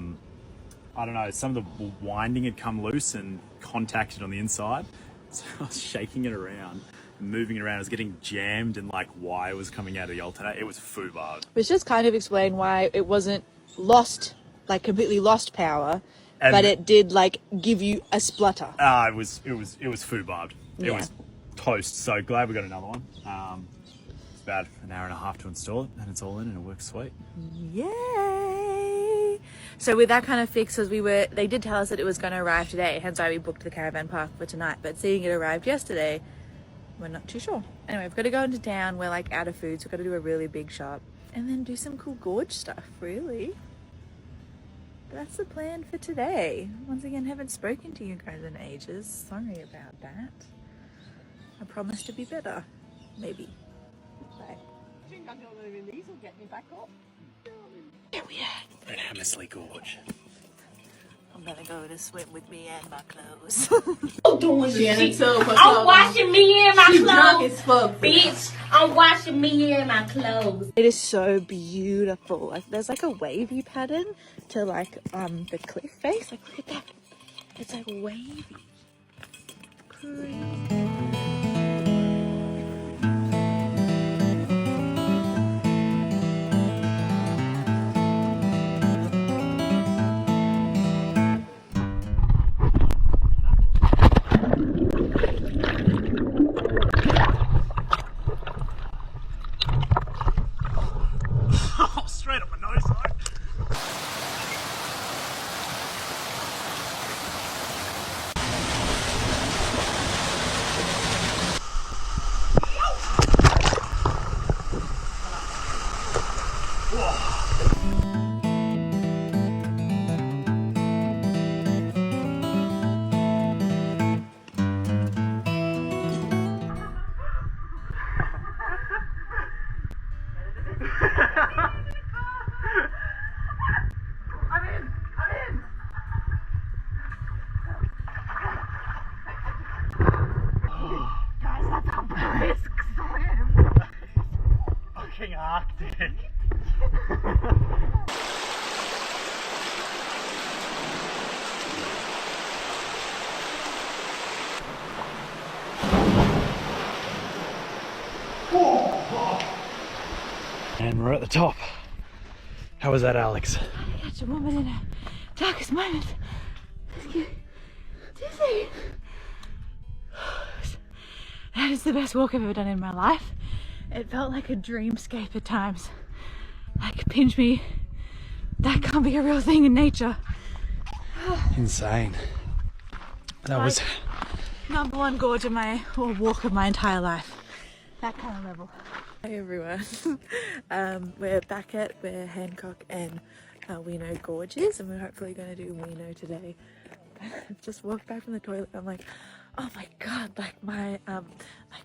don't know, some of the winding had come loose and contacted on the inside. So I was shaking it around, moving it around. It was getting jammed and like wire was coming out of the alternator. It was foobarred. Which just kind of explained why it wasn't lost, like completely lost power, And but it did like give you a splutter. It was foobarred. it was toast. So glad we got another one. It's about an hour and a half to install it, and it's all in and it works sweet. Yay! So with that kind of fix, because they did tell us that it was going to arrive today, hence why we booked the caravan park for tonight. But seeing it arrived yesterday, we're not too sure. Anyway, we've got to go into town. We're like out of food, so we've got to do a really big shop and then do some cool gorge stuff, really. But that's the plan for today. Once again, haven't spoken to you guys in ages. Sorry about that. I promise to be better. Maybe. Bye. I think I don't know if these will get me back up. Here we are. At Hammersley Gorge. I'm gonna go to swim with me and my clothes. I'm doing shit. I'm washing me and my She clothes. drunk as fuck. Bitch, I'm washing me and my clothes. It is so beautiful. Like, there's like a wavy pattern to like the cliff face. Like, look at that. It's like wavy. Crazy. Straight up my nose, though. Fucking Arctic. And we're at the top. How was that, Alex? I catch a woman in her darkest moments. Dizzy. That is the best walk I've ever done in my life. It felt like a dreamscape at times. Like, pinch me. That can't be a real thing in nature. Insane. That was number one gorge of or walk of my entire life. That kind of level. Hey everyone. We're back at where Hancock and Weeno Gorges, and we're hopefully going to do Weeno today. I've just walked back from the toilet. I'm like, oh my god, like my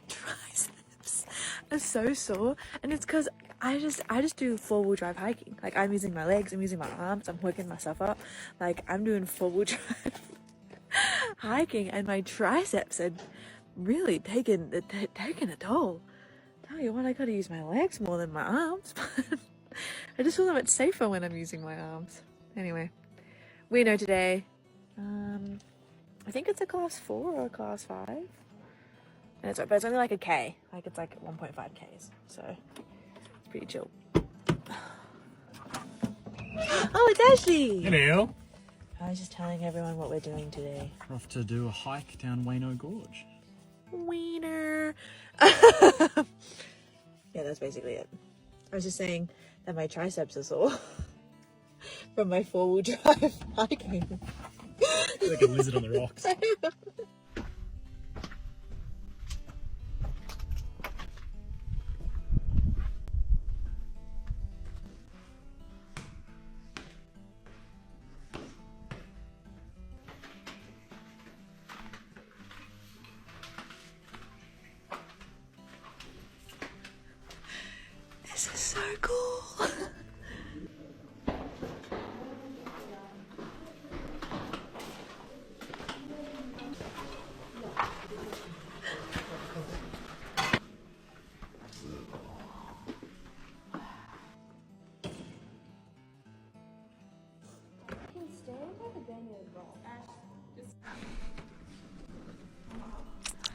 triceps are so sore, and it's because I just do 4-wheel drive hiking. Like, I'm using my legs, I'm using my arms, I'm working myself up. Like, I'm doing 4-wheel drive hiking, and my triceps are really taking a toll. Tell you what, I gotta use my legs more than my arms. I just feel so much safer when I'm using my arms. Anyway, we know today. I think it's a class 4 or a class 5. And but it's only like a K. Like, it's like 1.5 Ks. So it's pretty chill. Oh, it's Ashley! Hello. I was just telling everyone what we're doing today. We're off to do a hike down Weeno Gorge. Wiener. Yeah, that's basically it. I was just saying that my triceps are sore from my 4-wheel drive hiking. Like a lizard on the rocks. This is so cool.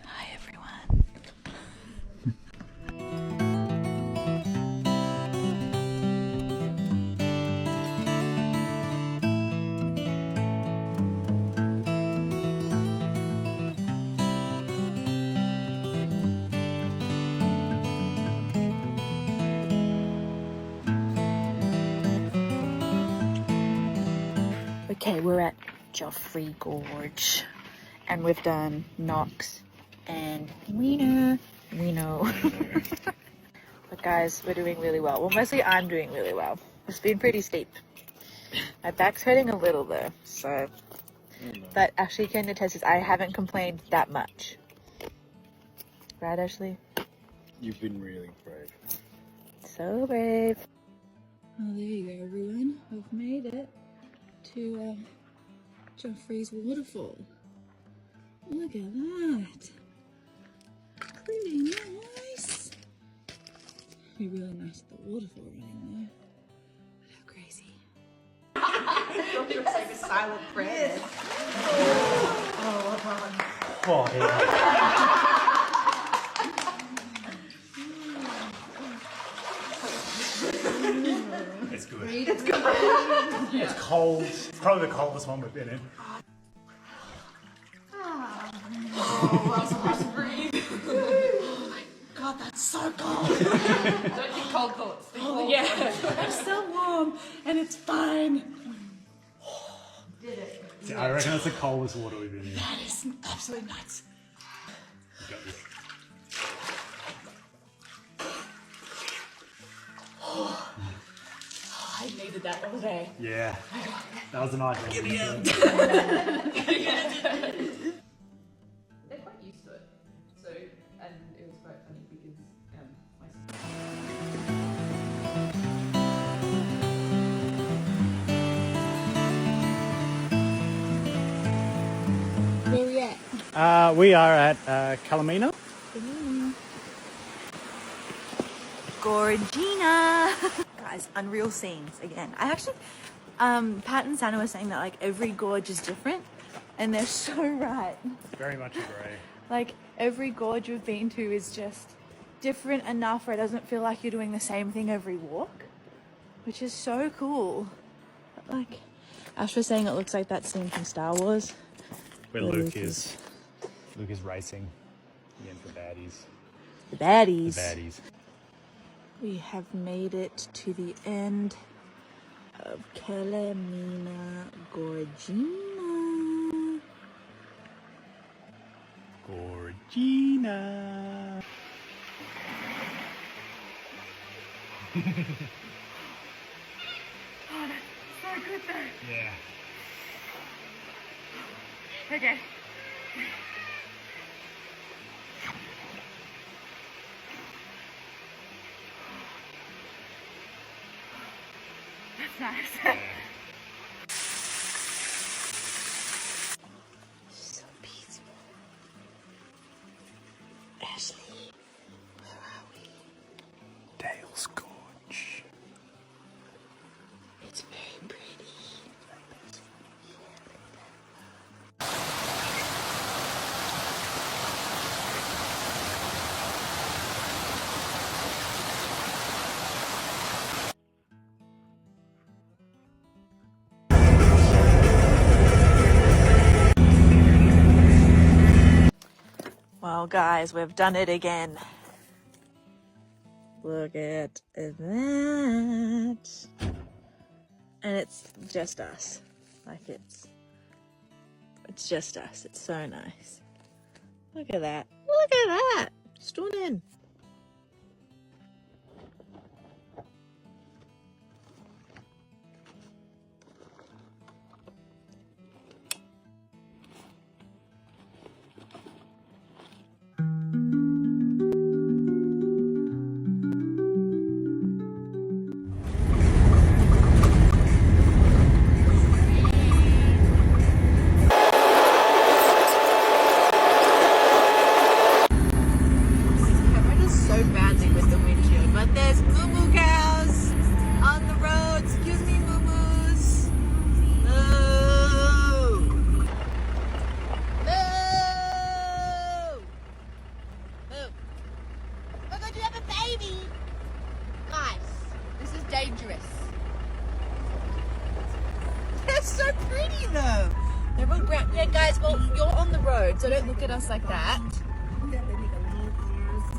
Hi everyone. Okay, we're at Joffrey Gorge and we've done Knox and Wiener. But guys, we're doing really well. Well, mostly I'm doing really well. It's been pretty steep. My back's hurting a little though, so that Ashley can attest is I haven't complained that much. Right, Ashley? You've been really brave. So brave. Oh, there you go, everyone. We've made it to Joffrey's waterfall. Look at that. Pretty nice. It'd be really nice at the waterfall running though. But how crazy. I thought you were saying a silent prayer. Oh, it's good. It's good. It's cold. It's probably the coldest one we've been in. Oh, I'm supposed to breathe. Oh my god, that's so cold. Don't think cold. Think cold. Yeah, I'm so warm and it's fine. Did it. Yeah, I reckon it's the coldest water we've been in. That is absolutely nuts. You got this. I needed that all day. Yeah, that was an idea. They're quite used to it. So, and it was quite funny because Where are we at? We are at Calamina. Gorgina! Guys, unreal scenes again. I actually, Pat and Santa were saying that like every gorge is different, and they're so right. Very much agree. Like every gorge we've been to is just different enough where it doesn't feel like you're doing the same thing every walk, which is so cool. But, like, Ash was saying it looks like that scene from Star Wars. Where Luke is racing against the baddies. The baddies. The baddies. We have made it to the end of Calamina Gorgina. Gorgina. Oh, that's so good though. Yeah. Okay. That's nice. So peaceful. Ashley, where are we? Dale's Gorge. It's very pretty. Well, guys, we've done it again. Look at that. And it's just us. Like it's just us. It's so nice. Look at that. Look at that. Stunning. Dangerous. They're so pretty though. They're all brown. Yeah, guys, well, you're on the road, so don't look at us like that.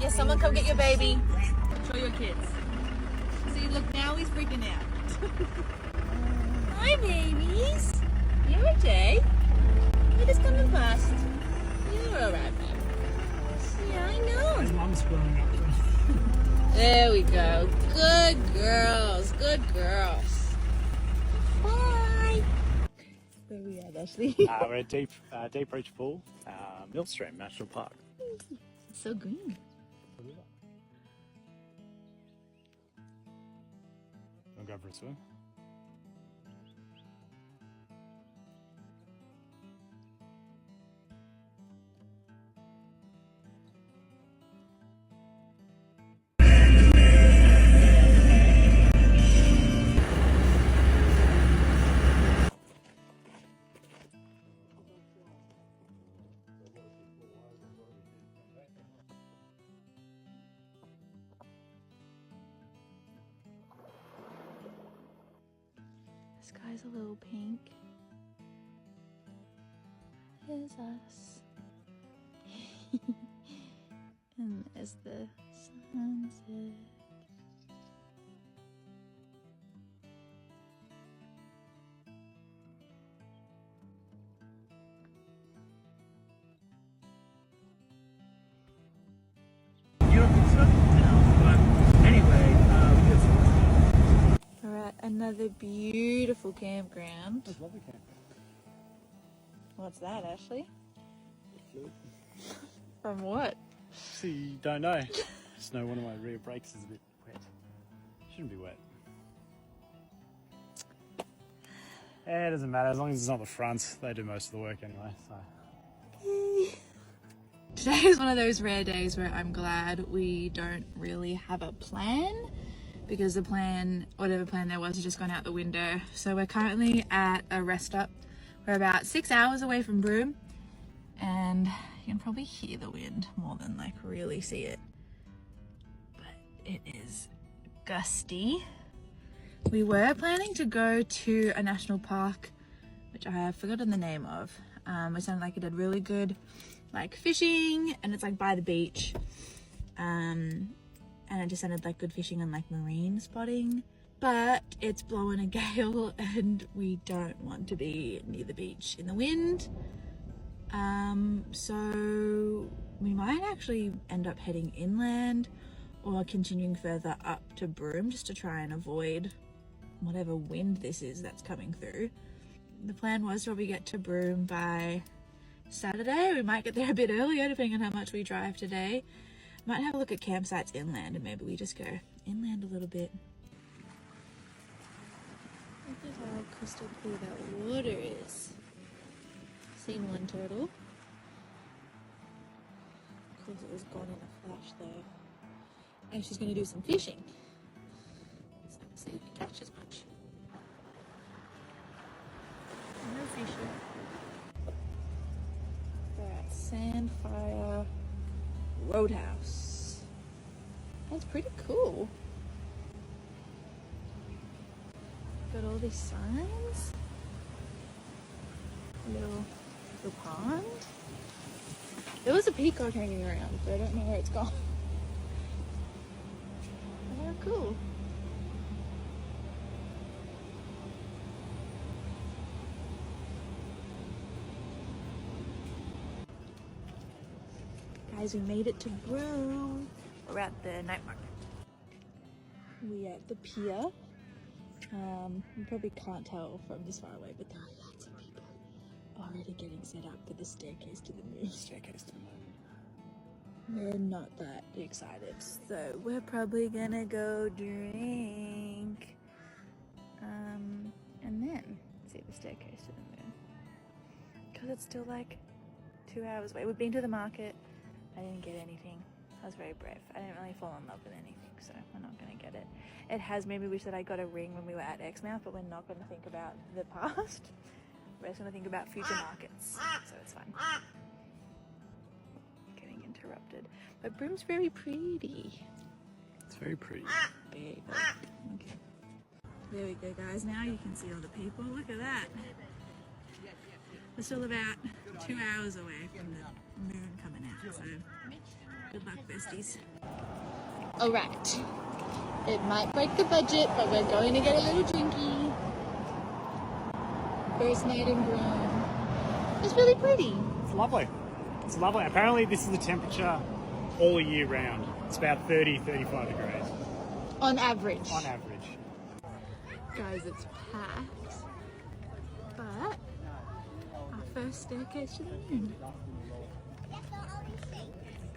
Yeah, someone come get your baby. Show your kids. See, look, now he's freaking out. Hi, babies. Jay? You're just coming past. You're alright, man. Yeah, I know. His mum's growing up. There we go. Good girls. Good girls. Bye. Where are we at, Ashley? We're at Deep Reach Pool, Millstream National Park. It's so green. Wanna go for a swim? The sky's a little pink. There's us. And there's the sunset. We're at another beautiful campground. That's lovely camp. What's that, Ashley? From what? See, you don't know. Just know one of my rear brakes is a bit wet. Shouldn't be wet. Yeah, it doesn't matter as long as it's not the front. They do most of the work anyway. So. Today is one of those rare days where I'm glad we don't really have a plan, because the plan, whatever plan there was, has just gone out the window. So we're currently at a rest stop. We're about 6 hours away from Broome, and you can probably hear the wind more than like really see it. But it is gusty. We were planning to go to a national park, which I have forgotten the name of. It sounded like it had really good like fishing, and it's like by the beach. And it just sounded like good fishing and like marine spotting. But it's blowing a gale and we don't want to be near the beach in the wind. So we might actually end up heading inland or continuing further up to Broome just to try and avoid whatever wind this is that's coming through. The plan was to probably get to Broome by Saturday. We might get there a bit earlier depending on how much we drive today. Might have a look at campsites inland and maybe we just go inland a little bit. Look at how crystal clear that water is. Seen one turtle. Of course it was gone in a flash though. And she's going to do some fishing. So we'll see if we can catch as much. No fishing. We're at Sandfire Roadhouse. That's pretty cool. Got all these signs. Little pond. There was a peacock hanging around, but I don't know where it's gone. Oh, cool. Guys, we made it to Broome. We're at the night market. We're at the pier. You probably can't tell from this far away, but there are lots of people already getting set up for the staircase to the moon. Staircase to the moon. We're not that excited, so we're probably gonna go drink. And then see the staircase to the moon. Because it's still like 2 hours away. We've been to the market. I didn't get anything. I was very brave. I didn't really fall in love with anything, so we're not going to get it. It has made me wish that I got a ring when we were at Exmouth, but we're not going to think about the past. We're just going to think about future markets, so it's fine. Getting interrupted. But Broome's very pretty. It's very pretty. Very good. Okay. There we go, guys. Now you can see all the people. Look at that. We're still about 2 hours away from the moon coming out, so good luck, besties. Alright. It might break the budget, but we're going to get a little drinky. First night in Rome. It's really pretty. It's lovely. It's lovely. Apparently this is the temperature all year round. It's about 30, 35 degrees. On average. On average. Guys, it's packed. But our first staircase to the moon.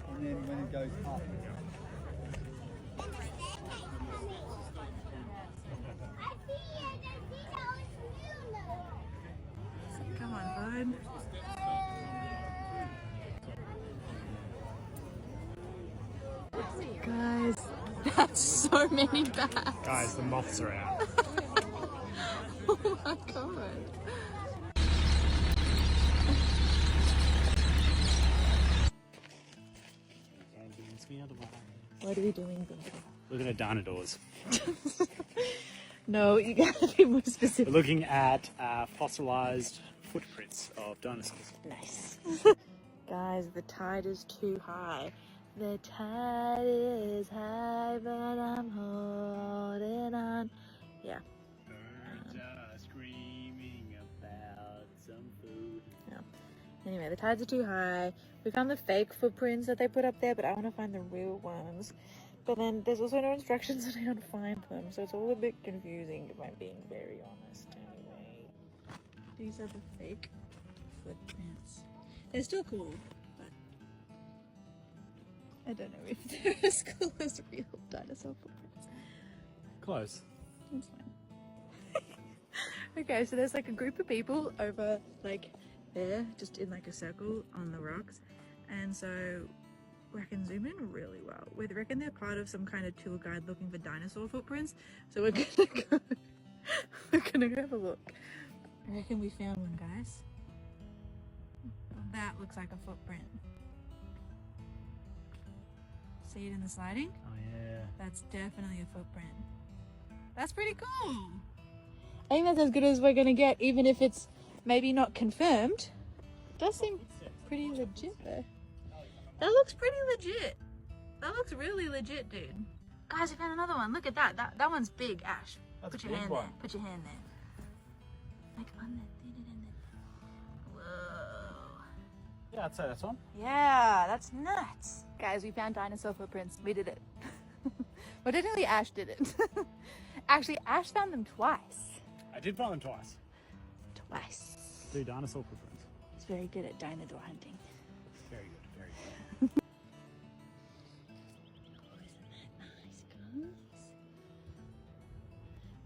And then when it goes up. Come on, bud. Guys, that's so many bats. Guys, the moths are out. Oh my god. What are we doing, baby? Looking at dinosaurs. No, you gotta be more specific. We're looking at fossilized footprints of dinosaurs. Nice. Guys, the tide is too high. The tide is high, but I'm holding on. Yeah. Birds are screaming about some food. Yeah. Anyway, the tides are too high. We found the fake footprints that they put up there, but I want to find the real ones. But then there's also no instructions on how to find them, so it's all a bit confusing if I'm being very honest. Anyway, these are the fake footprints. They're still cool, but I don't know if they're as cool as real dinosaur footprints. Close. That's fine. Okay, so there's like a group of people over like there, just in like a circle on the rocks, and so I can zoom in really well. We reckon they're part of some kind of tour guide looking for dinosaur footprints. So we're gonna go have a look. I reckon we found one, guys. That looks like a footprint. See it in the sliding? Oh yeah. That's definitely a footprint. That's pretty cool. I think that's as good as we're gonna get, even if it's maybe not confirmed. It does seem pretty legit though. That looks pretty legit. That looks really legit, dude. Guys, we found another one. Look at that. That one's big, Ash. Put your hand there. Put your hand there. Like on that. Whoa. Yeah, I'd say that's one. Yeah, that's nuts. Guys, we found dinosaur footprints. We did it. Well, technically Ash did it. Actually, Ash found them twice. I did find them twice. Twice. 2 dinosaur footprints. He's very good at dinosaur hunting. Very good, very good.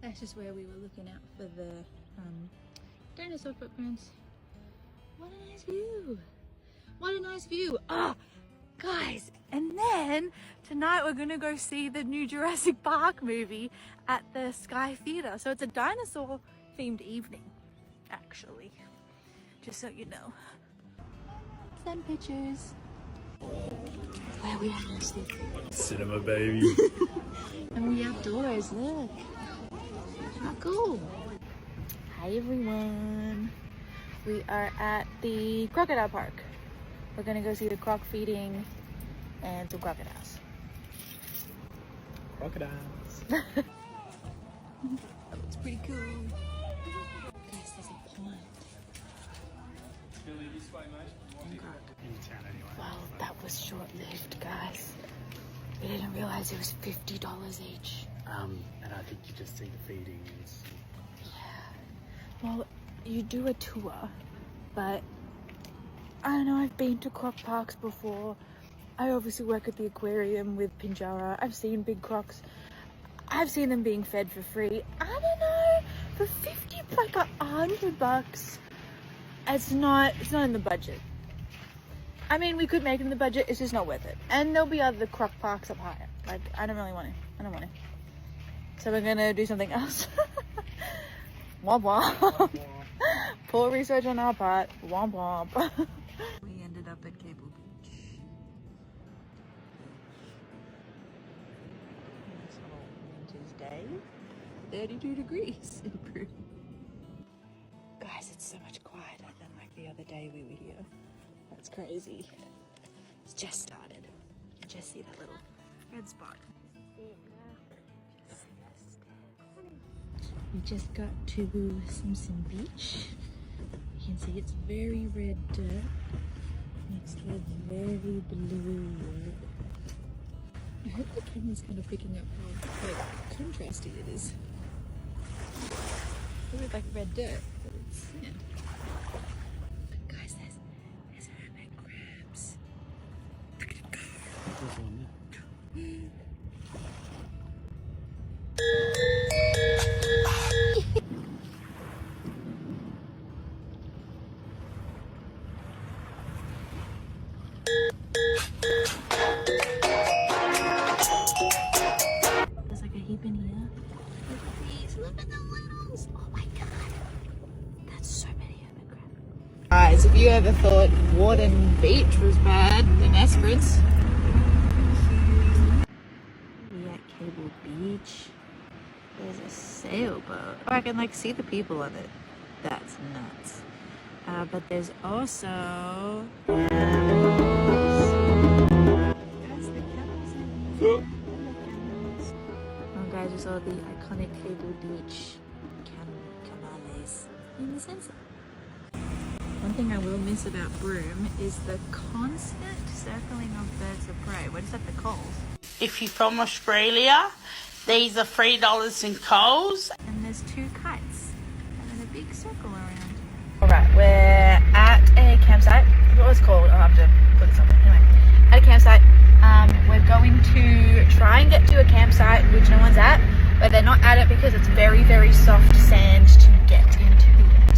That's just where we were looking out for the dinosaur footprints. What a nice view. What a nice view. Ah, guys, and then tonight we're gonna go see the new Jurassic Park movie at the Sky Theatre. So it's a dinosaur themed evening, actually, just so you know. Send pictures. Where we are. Cinema, baby. And we outdoors, look. How cool. Hi everyone. We are at the crocodile park. We're gonna go see the croc feeding and some crocodiles. Crocodiles. That looks pretty cool. Guys, there's a pond. In town anyway. Wow, that was short-lived, guys. We didn't realize it was $50 each. And I think you just see the feedings. Yeah. Well, you do a tour, but I don't know, I've been to croc parks before. I obviously work at the aquarium with Pinjarra. I've seen big crocs. I've seen them being fed for free. I don't know, for 50, like $100, it's not in the budget. I mean, we could make it in the budget, it's just not worth it. And there'll be other croc parks up higher. Like, I don't really want to. I don't want to. So we're gonna do something else. Womp womp. Poor research on our part. Womp womp. We ended up at Cable Beach. Nice little winter's day. 32 degrees in Peru. Guys, it's so much quieter than like the other day we were here. That's crazy. It's just started. You can just see that little red spot. We just got to Simpson Beach. You can see it's very red dirt mixed with very blue. I hope the camera's kind of picking up how like contrasty it is. It looks like red dirt, but it's sand. Guys, there's hermit crabs. Look at it go. There's one there. There's like a heap in here. Look at these. Look at the littles. Oh my god. That's so many hermit crabs. Guys, if you ever thought Warden Beach was bad in Esperance, we at Cable Beach. There's a sailboat. Oh, I can like see the people on it. That's nuts. But there's also oh guys, we saw the iconic Cable Beach canales in the sunset. One thing I will miss about Broome is the constant circling of birds of prey. What is that, the coals? If you're from Australia, these are $3 in Coles. And there's two kites and a big circle around. Alright, we're at a campsite. What was it called? I'll have to put it somewhere. Anyway, at a campsite. We're going to try and get to a campsite which no one's at, but they're not at it because it's very, very soft sand to get into it.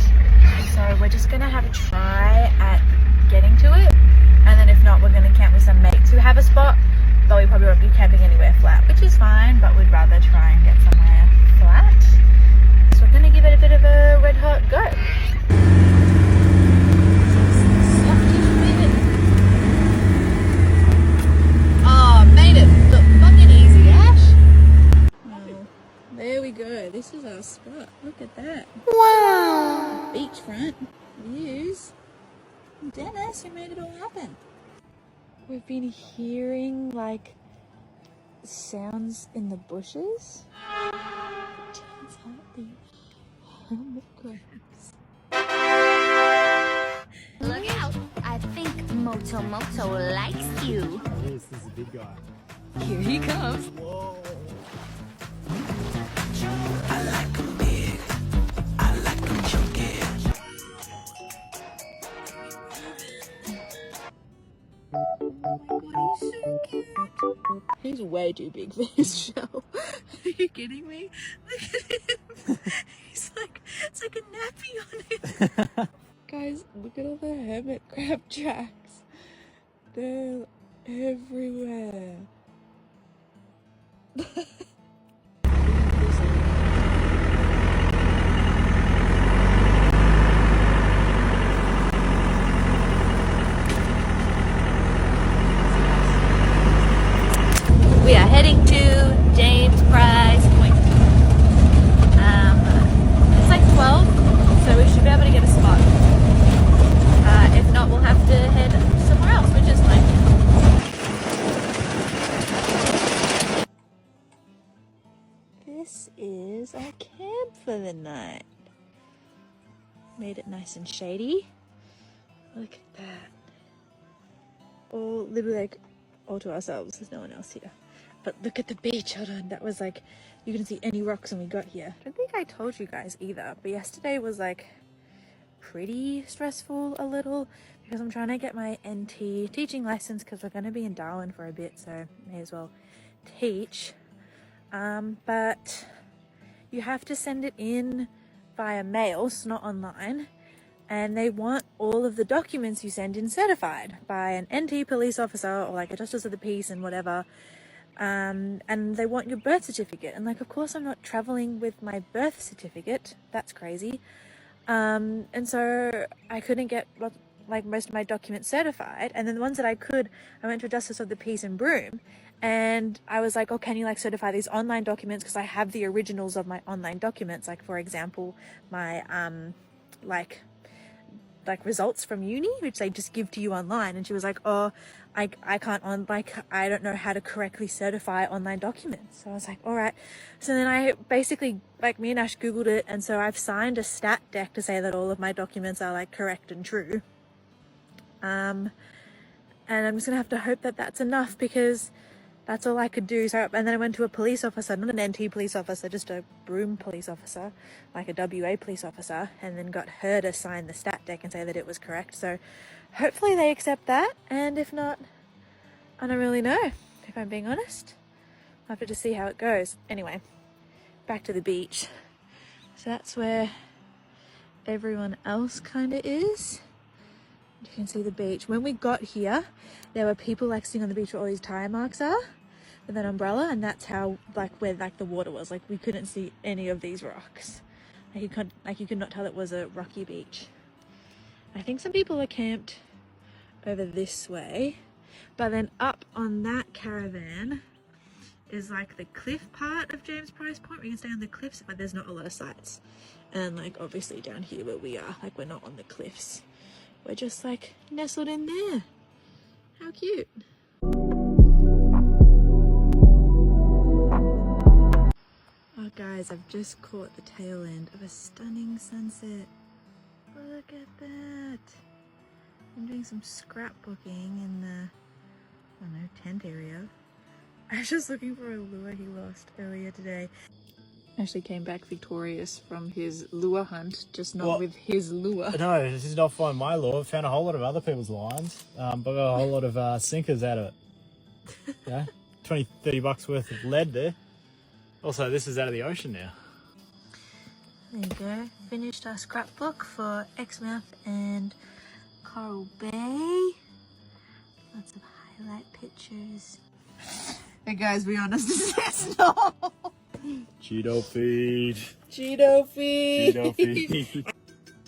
So we're just going to have a try at getting to it, and then if not, we're going to camp with some mates who have a spot, but we probably won't be camping anywhere flat, which is fine, but we'd rather try and get somewhere flat. So we're going to give it a bit of a red hot go. Oh, made it look fucking easy, Ash. Well, there we go. This is our spot. Look at that. Wow. Beachfront views. Dennis, who made it all happen. We've been hearing like sounds in the bushes. Turns out the hermit crabs. Look out! I think Moto likes you. This is a big guy. Here he comes. Whoa. I like them big. I like them chunky. Oh my god, he's so cute. He's way too big for his shell. Are you kidding me? Look at him. He's like, it's like a nappy on him. Guys, look at all the hermit crab tracks. They're everywhere. We are heading to James Prize Point. It's like 12, so we should be able to get a spot. If not, we'll have to head somewhere else, which is fine. This is our camp for the night. Made it nice and shady. Look at that. All literally like all to ourselves. There's no one else here. But look at the beach. Hold on. That was like, you couldn't see any rocks when we got here. I don't think I told you guys either, but yesterday was like pretty stressful a little because I'm trying to get my NT teaching license because we're going to be in Darwin for a bit, so may as well teach. But you have to send it in via mail, so not online, and they want all of the documents you send in certified by an NT police officer or like a justice of the peace and whatever. And they want your birth certificate, and like of course I'm not traveling with my birth certificate. That's crazy. And so I couldn't get like most of my documents certified, and then the ones that I could, I went to a justice of the peace in Broome, and I was like, oh, can you like certify these online documents, because I have the originals of my online documents, like for example my like like results from uni, which they just give to you online. And she was like, oh, I can't I don't know how to correctly certify online documents. So I was like, all right. So then I basically, like, me and Ash Googled it. And so I've signed a stat deck to say that all of my documents are like correct and true. And I'm just gonna have to hope that that's enough, because that's all I could do. So, and then I went to a police officer, not an NT police officer, just a Broome police officer, like a WA police officer, and then got her to sign the stat deck and say that it was correct. So hopefully they accept that, and if not, I don't really know, if I'm being honest. I'll have to just see how it goes. Anyway, back to the beach. So that's where everyone else kind of is. You can see the beach. When we got here, there were people like sitting on the beach where all these tire marks are with an umbrella, and that's how, like, where like the water was. Like, we couldn't see any of these rocks. Like you could not tell it was a rocky beach. I think some people are camped over this way, but then up on that caravan is like the cliff part of James Price Point where you can stay on the cliffs, but there's not a lot of sites. And like obviously down here where we are, like, we're not on the cliffs. We're just like nestled in there. How cute. Oh guys, I've just caught the tail end of a stunning sunset. Look at that. I'm doing some scrapbooking in the, I don't know, tent area. I was just looking for a lure he lost earlier today. Actually came back victorious from his lure hunt, just not with his lure. No, this is not find my lure. Found a whole lot of other people's lines, but got a whole lot of sinkers out of it. Yeah, 20, 30 bucks worth of lead there. Also, this is out of the ocean now. There you go. Finished our scrapbook for Exmouth and Coral Bay. Lots of highlight pictures. Hey guys, be honest, is this no? Cheeto feed. Cheeto feed. Cheeto feed.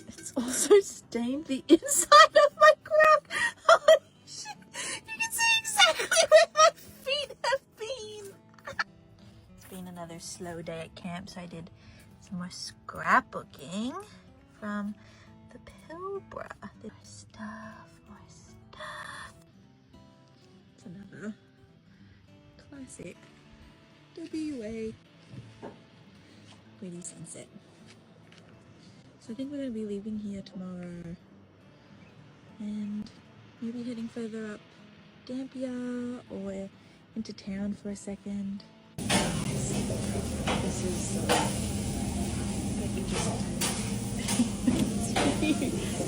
It's also stained the inside of my crack. Holy shit. You can see exactly where my feet have been. It's been another slow day at camp, so I did some more scrapbooking from the Pilbara. More stuff. It's another classic WA pretty sunset. So I think we're going to be leaving here tomorrow and maybe heading further up Dampier or into town for a second. This is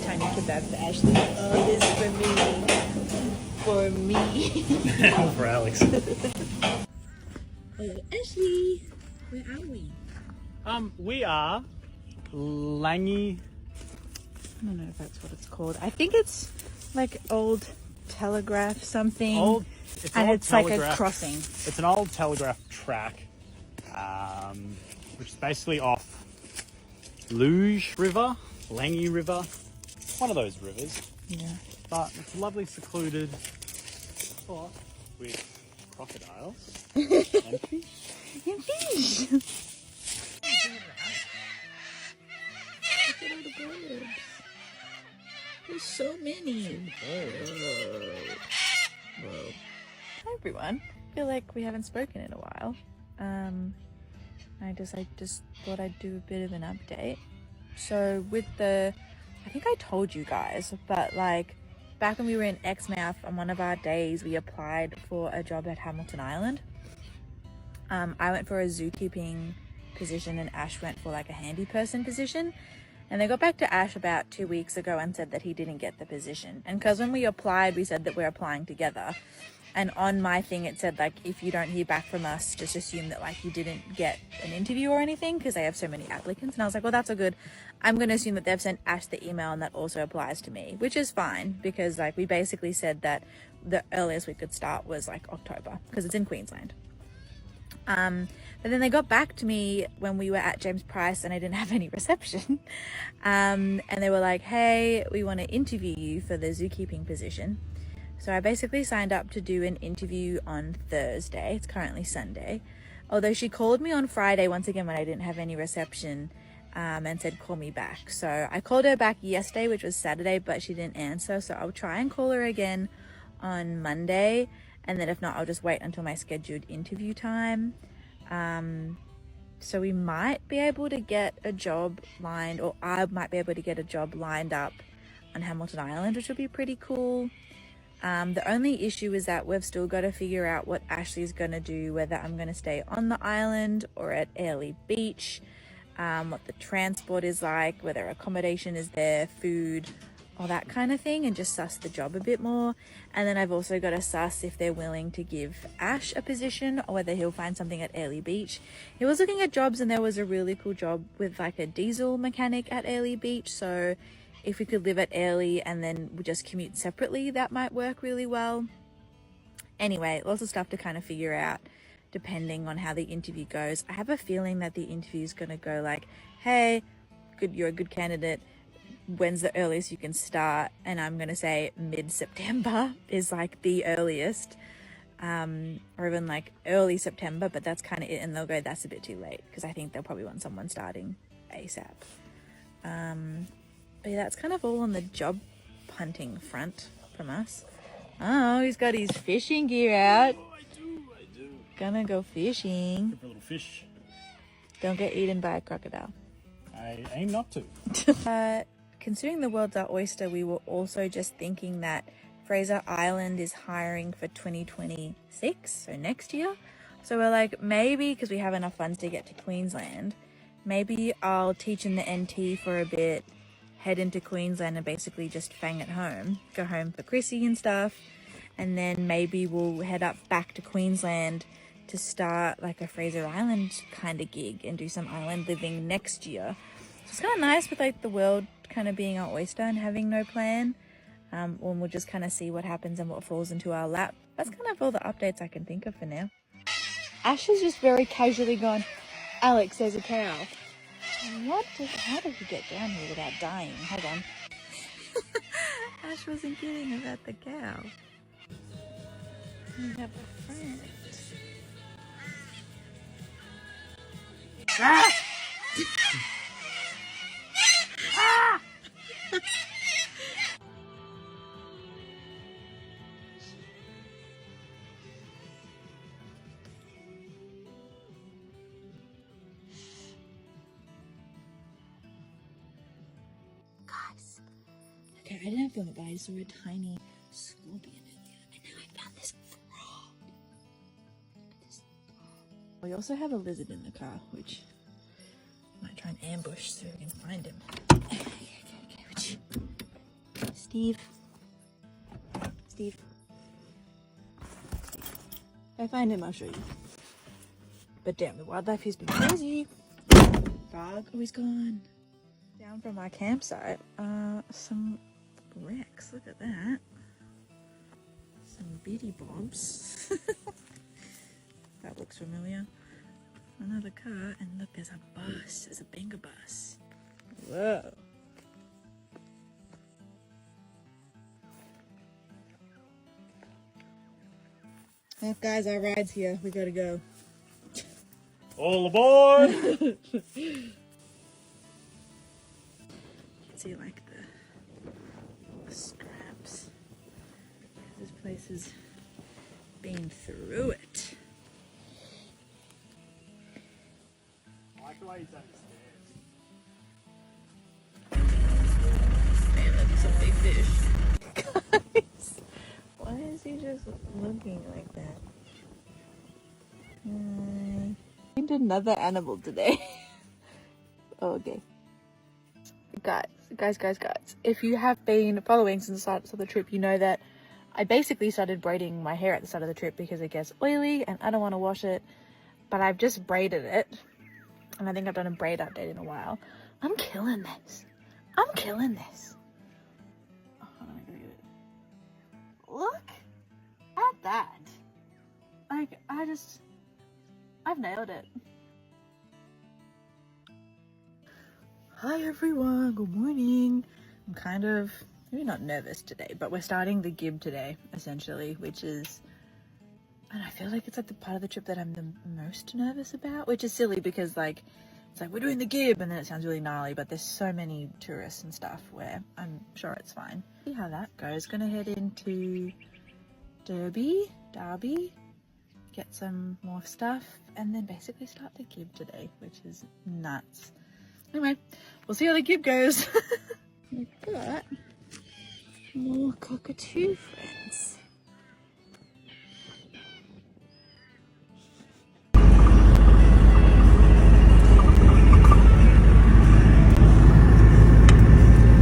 tiny kebab for Ashley. Oh, this is for me. For Alex. Ashley, where are we? We are Langy. I don't know if that's what it's called. I think it's like old telegraph something. It's like a crossing. It's an old telegraph track, which is basically off Luge River, Langy River, one of those rivers. Yeah. But it's a lovely secluded spot with crocodiles and fish. And fish. Look at all the birds. There's so many. Whoa. Hi everyone. I feel like we haven't spoken in a while. I just thought I'd do a bit of an update. So with I think I told you guys, but like back when we were in Exmouth on one of our days, we applied for a job at Hamilton Island. I went for a zookeeping position and Ash went for like a handy person position. And they got back to Ash about 2 weeks ago and said that he didn't get the position. And because when we applied, we said that we're applying together. And on my thing, it said like, if you don't hear back from us, just assume that like you didn't get an interview or anything because they have so many applicants. And I was like, well, that's all good. I'm going to assume that they've sent Ash the email and that also applies to me, which is fine because like we basically said that the earliest we could start was like October because it's in Queensland. But then they got back to me when we were at James Price and I didn't have any reception. And they were like, hey, we want to interview you for the zookeeping position. So I basically signed up to do an interview on Thursday. It's currently Sunday. Although she called me on Friday once again when I didn't have any reception and said call me back. So I called her back yesterday, which was Saturday, but she didn't answer. So I'll try and call her again on Monday, and then if not, I'll just wait until my scheduled interview time. So we might be able to get a job lined, or I might be able to get a job lined up on Hamilton Island, which would be pretty cool. The only issue is that we've still got to figure out what Ashley's going to do, whether I'm going to stay on the island or at Airlie Beach, what the transport is like, whether accommodation is there, food, all that kind of thing, and just suss the job a bit more. And then I've also got to suss if they're willing to give Ash a position or whether he'll find something at Airlie Beach. He was looking at jobs and there was a really cool job with like a diesel mechanic at Airlie Beach, so if we could live at Airlie and then we just commute separately, that might work really well. Anyway, lots of stuff to kind of figure out depending on how the interview goes. I have a feeling that the interview is going to go like, hey, you're a good candidate. When's the earliest you can start? And I'm going to say mid-September is like the earliest, or even like early September, but that's kind of it. And they'll go, that's a bit too late, because I think they'll probably want someone starting ASAP. But yeah, that's kind of all on the job hunting front from us. Oh, he's got his fishing gear out. Oh, I do. Gonna go fishing. Good for a little fish. Don't get eaten by a crocodile. I aim not to. Considering the world's our oyster, we were also just thinking that Fraser Island is hiring for 2026, so next year. So we're like, maybe, because we have enough funds to get to Queensland, maybe I'll teach in the NT for a bit, head into Queensland and basically just fang at home, go home for Chrissy and stuff, and then maybe we'll head up back to Queensland to start like a Fraser Island kind of gig and do some island living next year. So it's kind of nice with like the world kind of being our oyster and having no plan. When we'll just kind of see what happens and what falls into our lap. That's kind of all the updates I can think of for now. Ash has just very casually gone, Alex, there's a cow. How did you get down here without dying? Hold on. Ash wasn't kidding about the cow. We have a friend. Ah! Ah! Guys. Okay, I didn't film it, but I saw a tiny scorpion earlier, and now I found this frog. Look at this. We also have a lizard in the car, which I might try and ambush so we can find him. Okay. Steve. If I find him, I'll show you. But damn, the wildlife has been crazy. Dog, oh, he's gone. Down from our campsite, some wrecks. Look at that. Some bitty bobs. That looks familiar. Another car, and look, there's a bus. There's a Benga bus. Whoa. Well, guys, our ride's here. We gotta go. All aboard! See, like the straps. This place has been through it. I like the way he's done the stairs. Man, that's a big fish. Guys, why is he just looking like that? I did another animal today. Oh, okay. Guys. If you have been following since the start of the trip, you know that I basically started braiding my hair at the start of the trip because it gets oily and I don't want to wash it. But I've just braided it. And I think I've done a braid update in a while. I'm killing this. Oh, I gotta get it. Look at that. Like, I've nailed it. Hi everyone, good morning. I'm kind of, maybe not nervous today, but we're starting the gib today, essentially, which is, and I feel like it's like the part of the trip that I'm the most nervous about, which is silly because like, It's like, we're doing the Gib, and then it sounds really gnarly, but there's so many tourists and stuff where I'm sure it's fine. See how that goes. Gonna head into Derby, get some more stuff, and then basically start the Gib today, which is nuts. Anyway, we'll see how the Gib goes. We've got more cockatoo friends.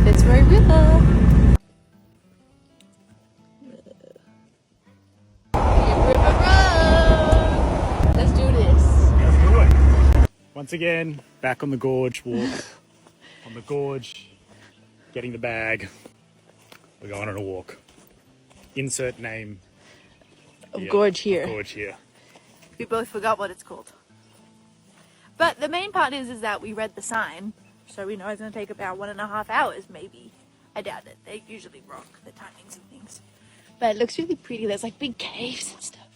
Fitzroy River. Let's do this. Let's do it. Once again, back on the gorge walk. On the gorge, getting the bag. We're going on a walk. Insert name Of gorge here. Of gorge here. We both forgot what it's called. But the main part is that we read the sign, so we know it's going to take about 1.5 hours, maybe. I doubt it. They usually rock the timings and things. But it looks really pretty. There's like big caves and stuff.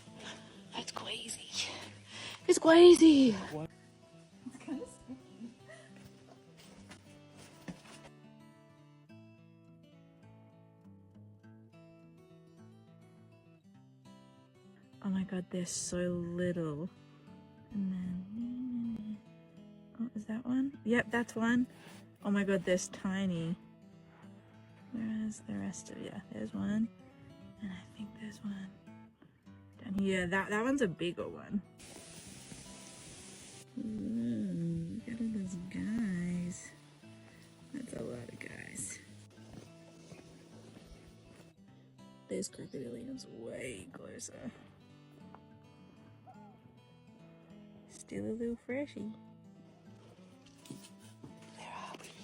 That's crazy. It's crazy. It's kind of spooky. Oh my god, they're so little. And then... Oh, is that one? Yep, that's one. Oh my god, there's tiny. Where's the rest of it? Yeah, there's one. And I think there's one down here. That one's a bigger one. Ooh, look at all those guys. That's a lot of guys. This crocodilian's way closer. Still a little freshy.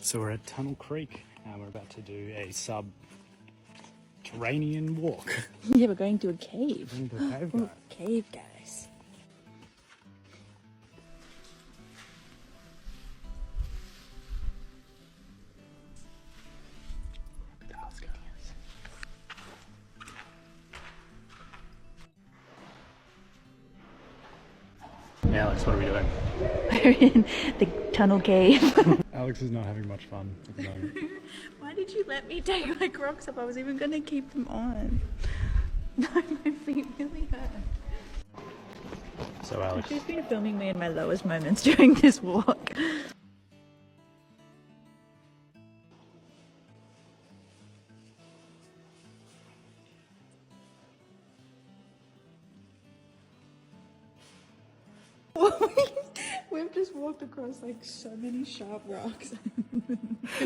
So we're at Tunnel Creek and we're about to do a subterranean walk. Yeah, we're going to a cave. We're going to a cave, guys. Cave guys. Yeah, Alex, what are we doing? We're in the tunnel cave. Alex is not having much fun at the moment. Why did you let me take my Crocs up? I was even going to keep them on. No, my feet really hurt. So Alex, She's been filming me in my lowest moments during this walk. We've just walked across like so many sharp rocks.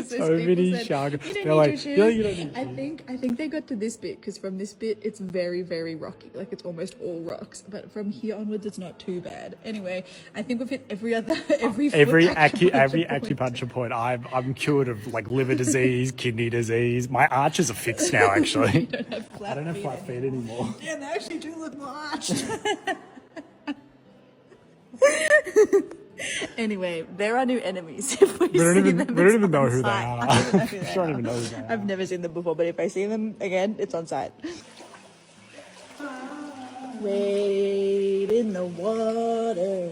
so many sharp. They're like, yeah, you don't need shoes. I think they got to this bit because from this bit it's very, very rocky. Like it's almost all rocks. But from here onwards it's not too bad. Anyway, I think we've hit every acupuncture point. I'm cured of like liver disease, kidney disease. My arches are fixed now. Actually, I don't have flat feet anymore. Yeah, they actually do look more arched. Anyway, there are new enemies. If we don't even know who they are. I don't even know who they are. I've never seen them before, but if I see them again, it's on site. Wade in the water.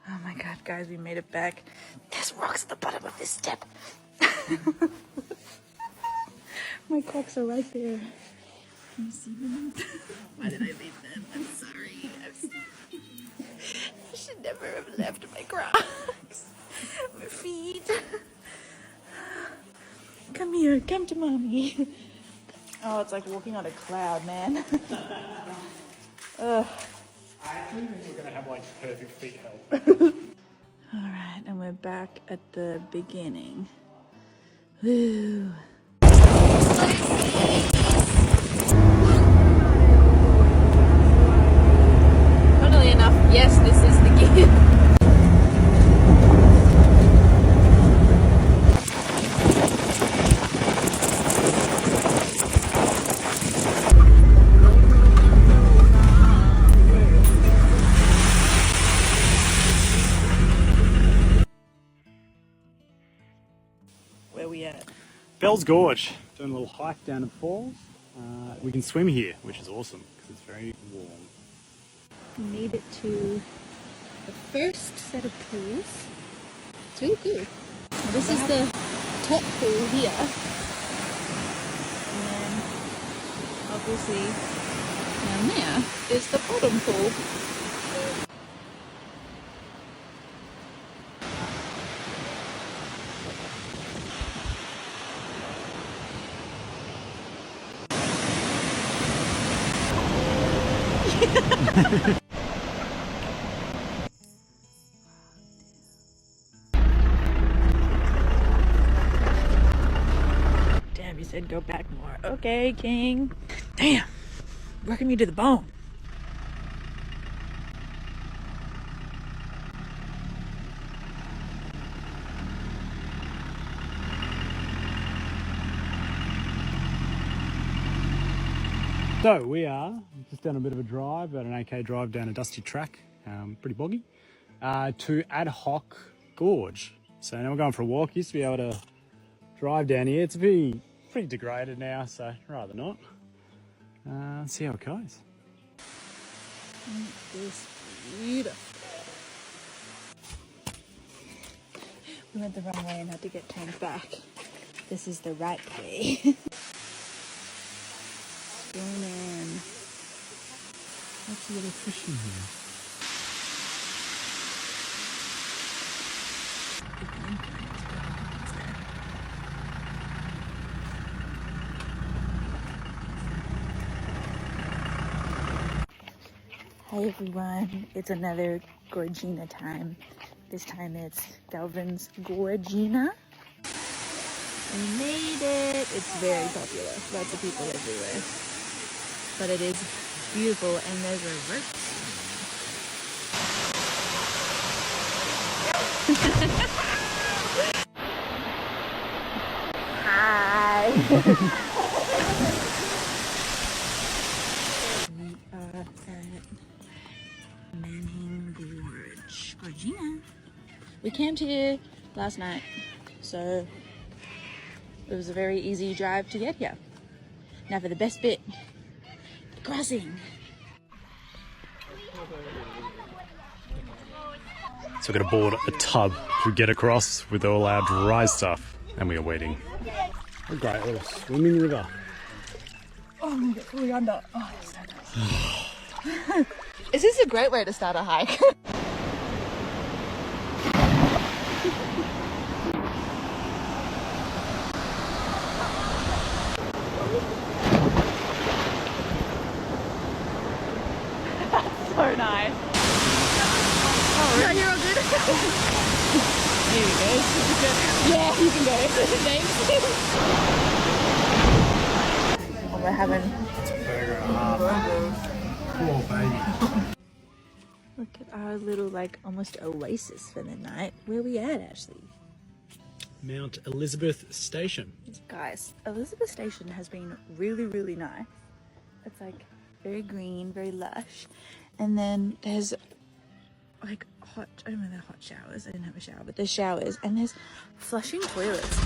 Oh my god, guys, we made it back. There's rocks at the bottom of this step. My Crocs are right there. Can you see them? Why did I leave them? I'm sorry. I should never have left my Crocs. My feet. Come here. Come to mommy. Oh, it's like walking on a cloud, man. Ugh. I actually think we're going to have like perfect feet health. Alright, and we're back at the beginning. Woo. Funnily enough, yes, this is the Gib. Where we at? Bell's Gorge. Doing a little hike down the falls. We can swim here, which is awesome because it's very warm. We made it to the first set of pools. It's really cool. Now this is the top pool here. And then obviously down there is the bottom pool. Damn, you said go back more. Okay, King. Damn, working me to the bone. So we are just down a bit of a drive, about an 8k drive down a dusty track, pretty boggy, to Ad Hoc Gorge. So now we're going for a walk. Used to be able to drive down here. It's pretty degraded now, so rather not. See how it goes. It's beautiful. We went the wrong way and had to get turned back. This is the right way. Swimming. Lots of little fish in here. Hi everyone, it's another Gorgina time. This time it's Galvin's Gorgina. We made it! It's very popular, lots of people everywhere. But it is beautiful and there's a rope. Hi! We are at Manning Gorge, Gorgina. We camped here last night, so it was a very easy drive to get here. Now for the best bit, the crossing. So we're going to board a tub to get across with all our dry stuff, and we are waiting. A great little swimming river. Oh, I'm gonna get fully under. Oh, that's so nice. Is this a great way to start a hike? So nice. Oh, really? No, you're all good. Here we go. Yeah, you can go. Thanks. Oh, we're having burger and a half. Poor baby. Look at our little, like, almost oasis for the night. Where are we at, Ashley? Mount Elizabeth Station. Guys, Elizabeth Station has been really, really nice. It's like very green, very lush. And then there's like I don't know, they're hot showers. I didn't have a shower, but there's showers and there's flushing toilets.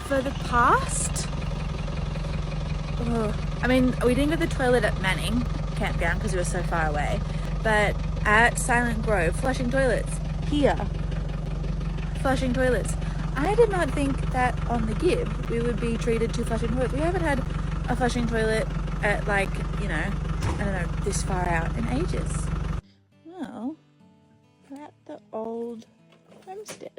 For the past, I mean, we didn't get the toilet at Manning campground because we were so far away, but at Silent Grove, flushing toilets. Here, flushing toilets. I did not think that on the Gib we would be treated to flushing toilets. We haven't had a flushing toilet at, like, you know, I don't know, this far out in ages. Well, we're at the old homestead.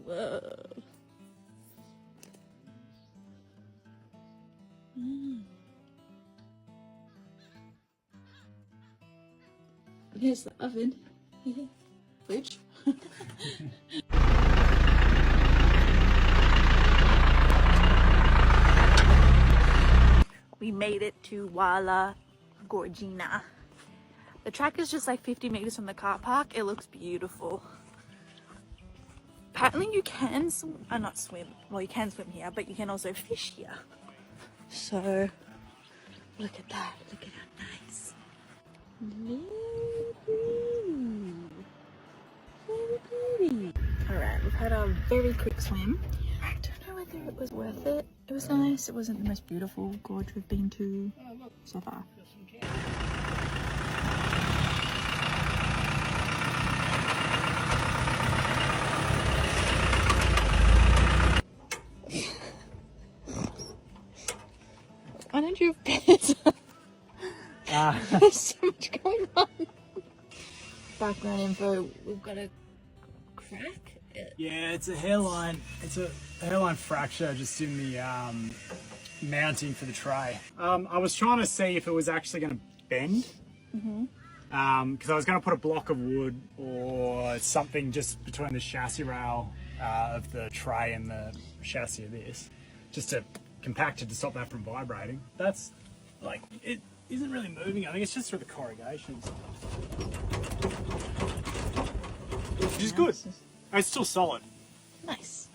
Whoa. Here's the oven. Yeah. Fridge. We made it to Walla Gorgina. The track is just like 50 meters from the car park. It looks beautiful. Apparently you can not swim. Well, you can swim here, but you can also fish here. So, look at that. Look at how nice. Very pretty. Alright, we've had a very quick swim. I don't know whether it was worth it. It was nice. It wasn't the most beautiful gorge we've been to so far. Why don't you have pants? There's so much going on. Background info, we've got a crack. Yeah, it's a hairline. It's a hairline fracture just in the mounting for the tray. I was trying to see if it was actually going to bend. Because I was going to put a block of wood or something just between the chassis rail of the tray and the chassis of this, just to compact it to stop that from vibrating. That's like, it isn't really moving. I think it's just through the corrugations, which is good. It's still solid. Nice.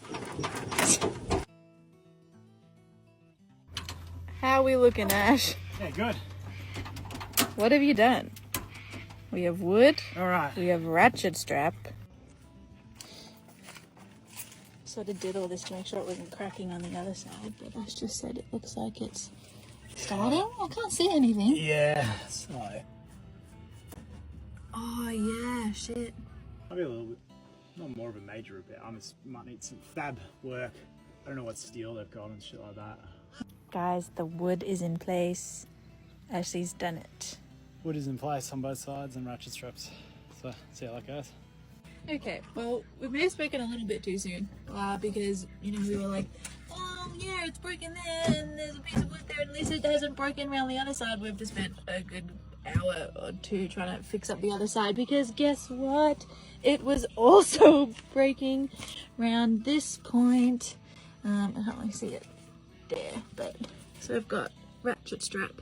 How are we looking, Ash? Yeah, good. What have you done? We have wood. All right. We have ratchet strap. Sort of did all this to make sure it wasn't cracking on the other side, but Ash just said it looks like it's starting. I can't see anything. Yeah, so. Oh yeah, shit. Maybe a little bit. Not more of a major repair. I might need some fab work. I don't know what steel they've got and shit like that. Guys, the wood is in place. Ashley's done it. Wood is in place on both sides and ratchet straps. So, see how that goes. Okay, well, we may have spoken a little bit too soon because, you know, we were like, oh, yeah, it's broken there and there's a piece of wood there and at least it hasn't broken around the other side. We've just spent a good hour or two trying to fix up the other side because guess what? It was also breaking around this point. I can't really see it there, but so we've got ratchet strap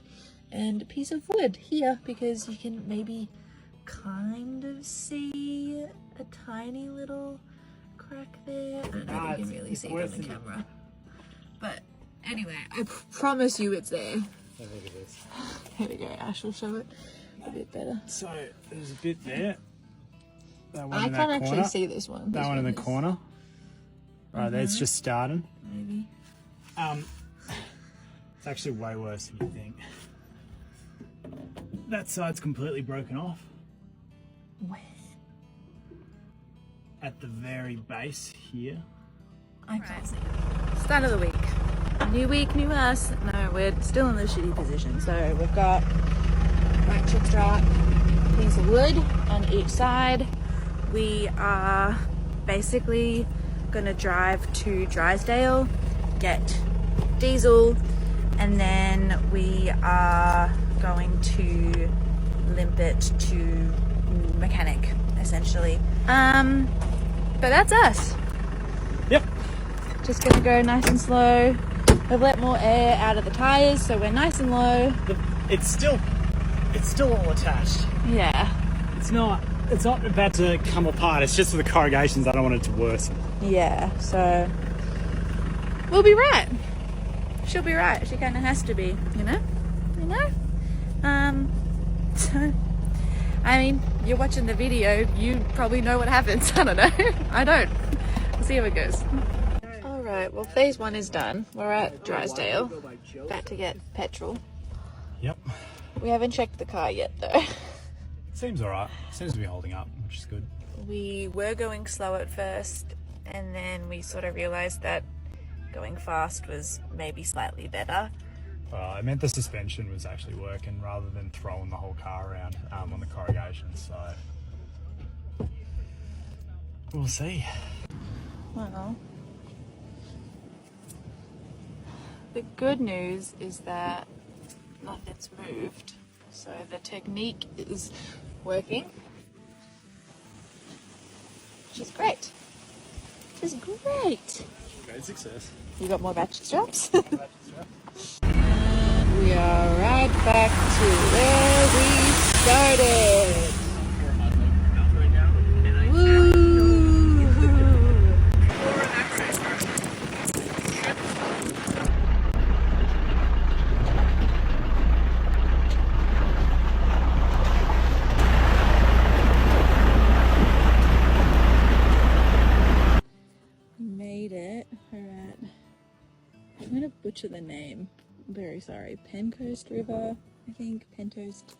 and a piece of wood here because you can maybe kind of see a tiny little crack there. I don't know if you can really see it on the camera. But anyway, I promise you it's there. Have a look at this. Here we go, Ash will show it a bit better. So there's a bit there. That one I in that can't corner. actually see this one. That one in the corner. Right, that's just starting. Maybe. It's actually way worse than you think. That side's completely broken off. Where? At the very base here. I can't see it. Start of the week. New week, new us. No, we're still in the shitty position. So we've got ratchet strap, piece of wood on each side. We are basically gonna drive to Drysdale, get diesel, and then we are going to limp it to mechanic, essentially. But that's us. Yep. Just gonna go nice and slow. We've let more air out of the tires, so we're nice and low. It's still all attached. Yeah. It's not about to come apart. It's just with the corrugations. I don't want it to worsen. Yeah, so we'll be right. She'll be right. She kind of has to be, you know? So, I mean, you're watching the video, you probably know what happens. I don't know. I don't. We'll see how it goes. Alright, well, phase one is done. We're at Drysdale, about to get petrol. Yep. We haven't checked the car yet, though. Seems alright. Seems to be holding up, which is good. We were going slow at first, and then we sort of realised that going fast was maybe slightly better. I meant the suspension was actually working rather than throwing the whole car around on the corrugations, so we'll see. Well, the good news is that nothing's moved, so the technique is working, which is great. Which is great. Great success. You got more ratchet straps? And we are right back to where we started. Woo! butcher the name. I'm very sorry. Pencoast River, I think. Pentoast.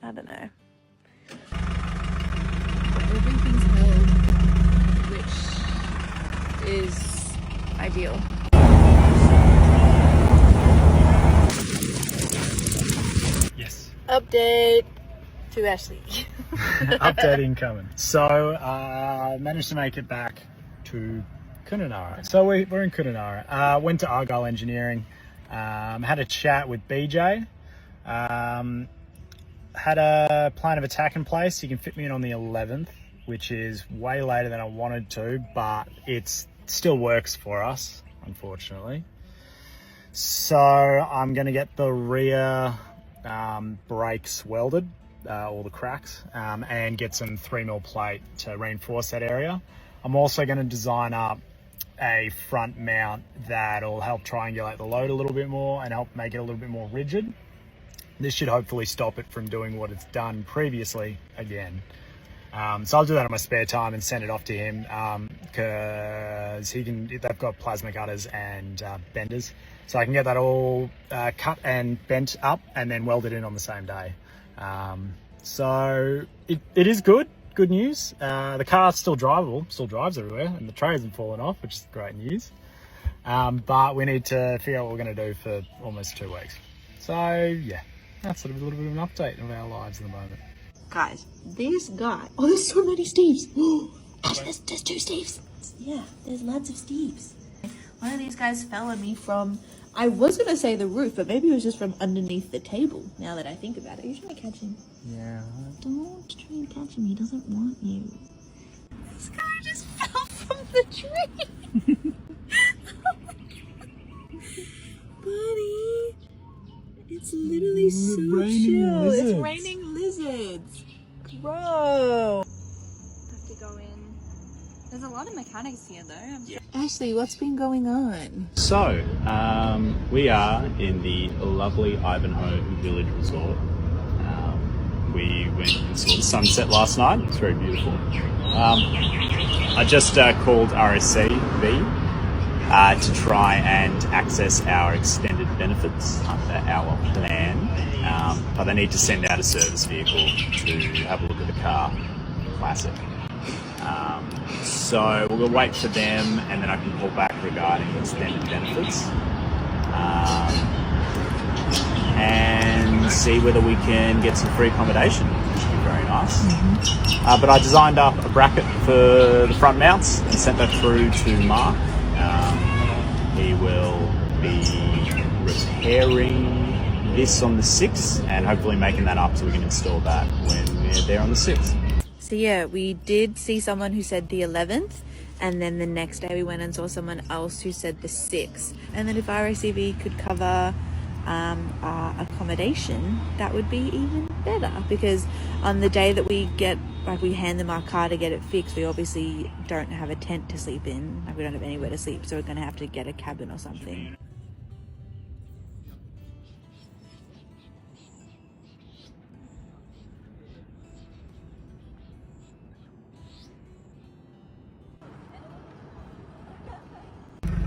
I don't know. Everything's held, which is ideal. Yes. Update to Ashley. Update incoming. So, managed to make it back to Kununurra. So we're in Kununurra. Went to Argyle Engineering. Had a chat with BJ. Had a plan of attack in place. You can fit me in on the 11th, which is way later than I wanted to, but it still works for us, unfortunately. So I'm going to get the rear brakes welded, all the cracks, and get some 3mm plate to reinforce that area. I'm also going to design up a front mount that'll help triangulate the load a little bit more and help make it a little bit more rigid. This should hopefully stop it from doing what it's done previously again. So I'll do that in my spare time and send it off to him, because they've got plasma cutters and benders. So I can get that all cut and bent up and then welded in on the same day. So it is good news. The car's still drivable, still drives everywhere, and the tray hasn't fallen off, which is great news. But we need to figure out what we're going to do for almost 2 weeks. So yeah, that's sort of a little bit of an update of our lives at the moment. Guys, this guy... Oh, there's so many Steves. Actually, there's 2 Steves. Yeah, there's lots of Steves. One of these guys fell on me from... I was going to say the roof, but maybe it was just from underneath the table, now that I think about it. Are you trying to catch him? Yeah. Don't try and catch him. He doesn't want you. This guy just fell from the tree. Buddy, it's literally so chill. Lizards. It's raining lizards. Bro. Have to go in. There's a lot of mechanics here though. Ashley, what's been going on? So, we are in the lovely Ivanhoe Village Resort. We went and saw the sunset last night. It's very beautiful. I just called RSCV to try and access our extended benefits under our plan, but they need to send out a service vehicle to have a look at the car. Classic. So we'll wait for them, and then I can call back regarding extended benefits, and see whether we can get some free accommodation, which would be very nice. But I designed up a bracket for the front mounts and sent that through to Mark. He will be repairing this on the 6th and hopefully making that up so we can install that when we're there on the 6th. So yeah, we did see someone who said the 11th, and then the next day we went and saw someone else who said the 6th. And then if RACV could cover our accommodation, that would be even better, because on the day that we hand them our car to get it fixed, we obviously don't have a tent to sleep in. Like, we don't have anywhere to sleep, so we're going to have to get a cabin or something.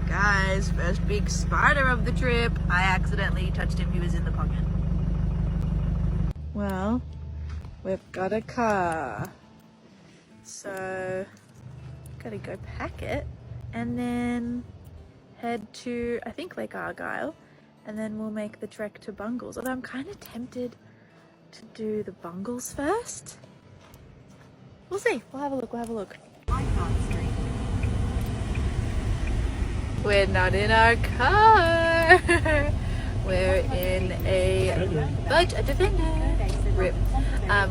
Guys, first big spider of the trip. I accidentally touched him. He was in the pocket. Well, we've got a car. So, gotta go pack it and then head to, I think, Lake Argyle, and then we'll make the trek to Bungles. Although I'm kind of tempted to do the Bungles first. We'll see. We'll have a look. We're not in our car. We're in a budget Defender.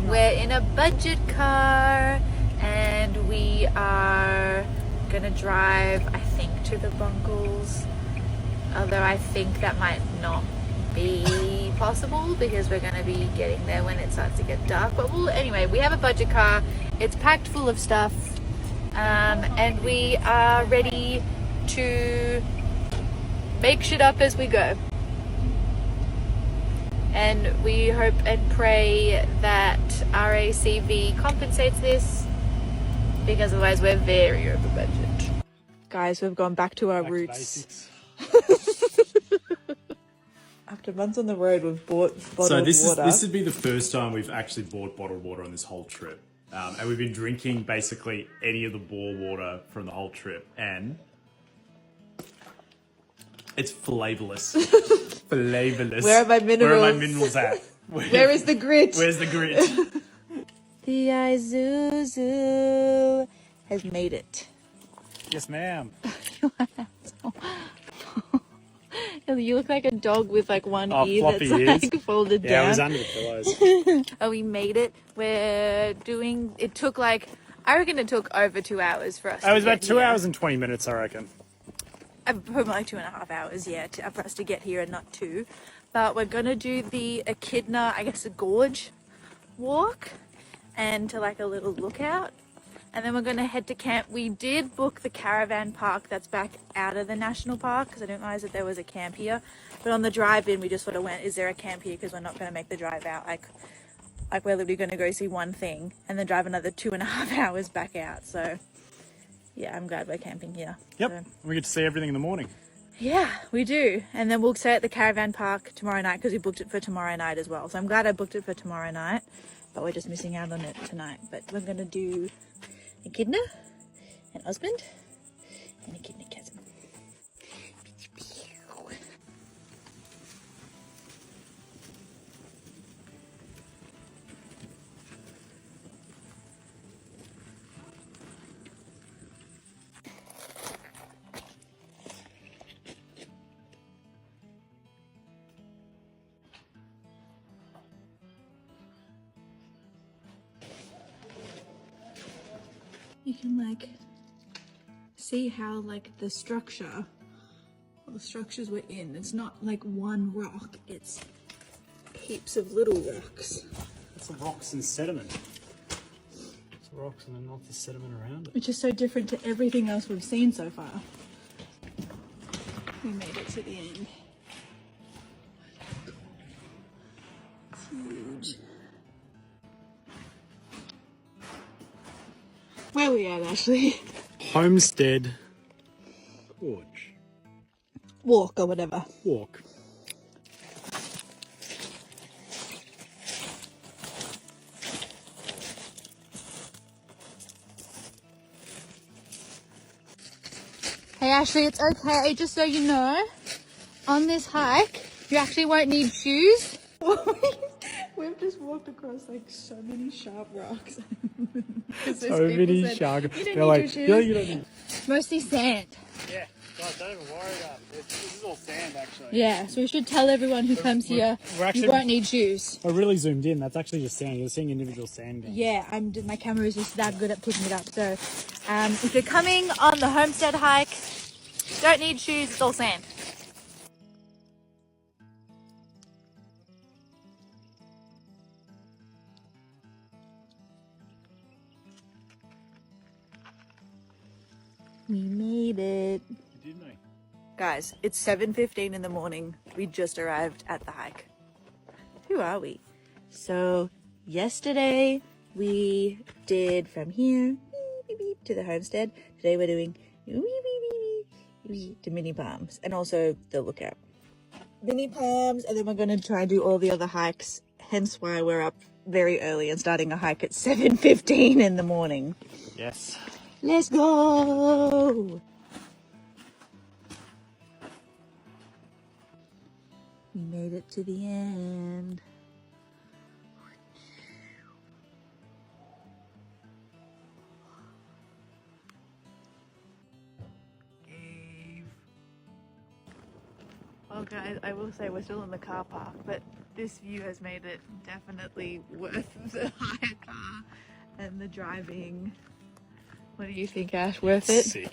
We're in a budget car, and we are gonna drive, I think, to the Bungles. Although I think that might not be possible because we're gonna be getting there when it starts to get dark. But anyway, we have a budget car. It's packed full of stuff, and we are ready to make shit up as we go. And we hope and pray that RACV compensates this, because otherwise we're very over budget. Guys, we've gone back to our roots. After months on the road, we've bought bottled So this water. this would be the first time we've actually bought bottled water on this whole trip. And we've been drinking basically any of the bore water from the whole trip. And it's flavorless. Flavorless. Where are my minerals? Where are my minerals at? Where is the grit? Where's the grit? The Isuzu has made it. Yes, ma'am. You look like a dog with like one Oh, ear that's floppy ears. like folded Yeah, down. it was under the pillows. Oh, we made it. It took like, I reckon it took over 2 hours for us. It was about 2 hours and 20 minutes, I reckon. Probably like 2.5 hours, yeah, for us to get here and not 2. But we're gonna do the Echidna, I guess, a gorge walk and to like a little lookout. And then we're going to head to camp. We did book the caravan park that's back out of the national park because I didn't realize that there was a camp here. But on the drive in, we just sort of went, is there a camp here? Because we're not going to make the drive out. Like we're literally going to go see one thing and then drive another 2.5 hours back out. So yeah, I'm glad we're camping here. Yep, So, we get to see everything in the morning. yeah, we do. And then we'll stay at the caravan park tomorrow night because we booked it for tomorrow night as well. So I'm glad I booked it for tomorrow night, but we're just missing out on it tonight. But we're going to do Echidna, an Osmond, and Echidna Chasm. You can like see how like the structure, or the structures we're in, it's not like one rock, it's heaps of little rocks. It's the rocks and sediment. It's rocks and then not the sediment around it. Which is so different to everything else we've seen so far. We made it to the end. It's huge. Where are we at, Ashley? Homestead Gorge. Walk or whatever. Walk. Hey Ashley, it's okay, just so you know, on this hike, you actually won't need shoes. We've just walked across like so many sharp rocks. So many sharp rocks. They're like, yeah, you don't need. Mostly sand. Yeah, guys, don't even worry about it. This is all sand, actually. Yeah, so we should tell everyone who comes here, you won't need shoes. We're really zoomed in. That's actually just sand. You're seeing individual sand grains. Yeah, my camera is just that good at picking it up. So if you're coming on the homestead hike, don't need shoes, it's all sand. We made it. You did, mate. Guys, it's 7:15 in the morning. We just arrived at the hike. Who are we? So yesterday we did from here to the homestead. Today we're doing to Mini Palms and also the lookout. Mini Palms, and then we're going to try and do all the other hikes. Hence why we're up very early and starting a hike at 7:15 in the morning. Yes. Let's go! We made it to the end. Well guys, I will say we're still in the car park, but this view has made it definitely worth the hire car and the driving. What do you think, Ash? Worth it? Sick.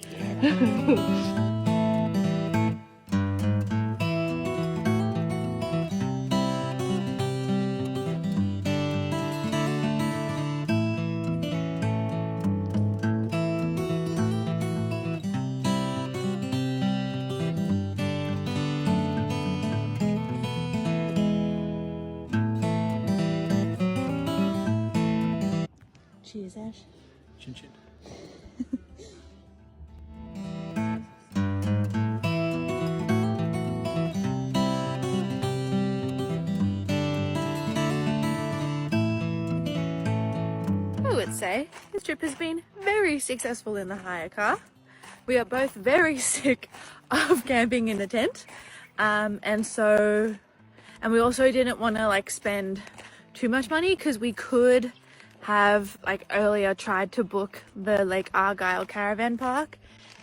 Cheers, Ash. Chin chin. I would say this trip has been very successful in the hire car. We are both very sick of camping in the tent. And we also didn't want to like spend too much money because we could have like earlier tried to book the Lake Argyle caravan park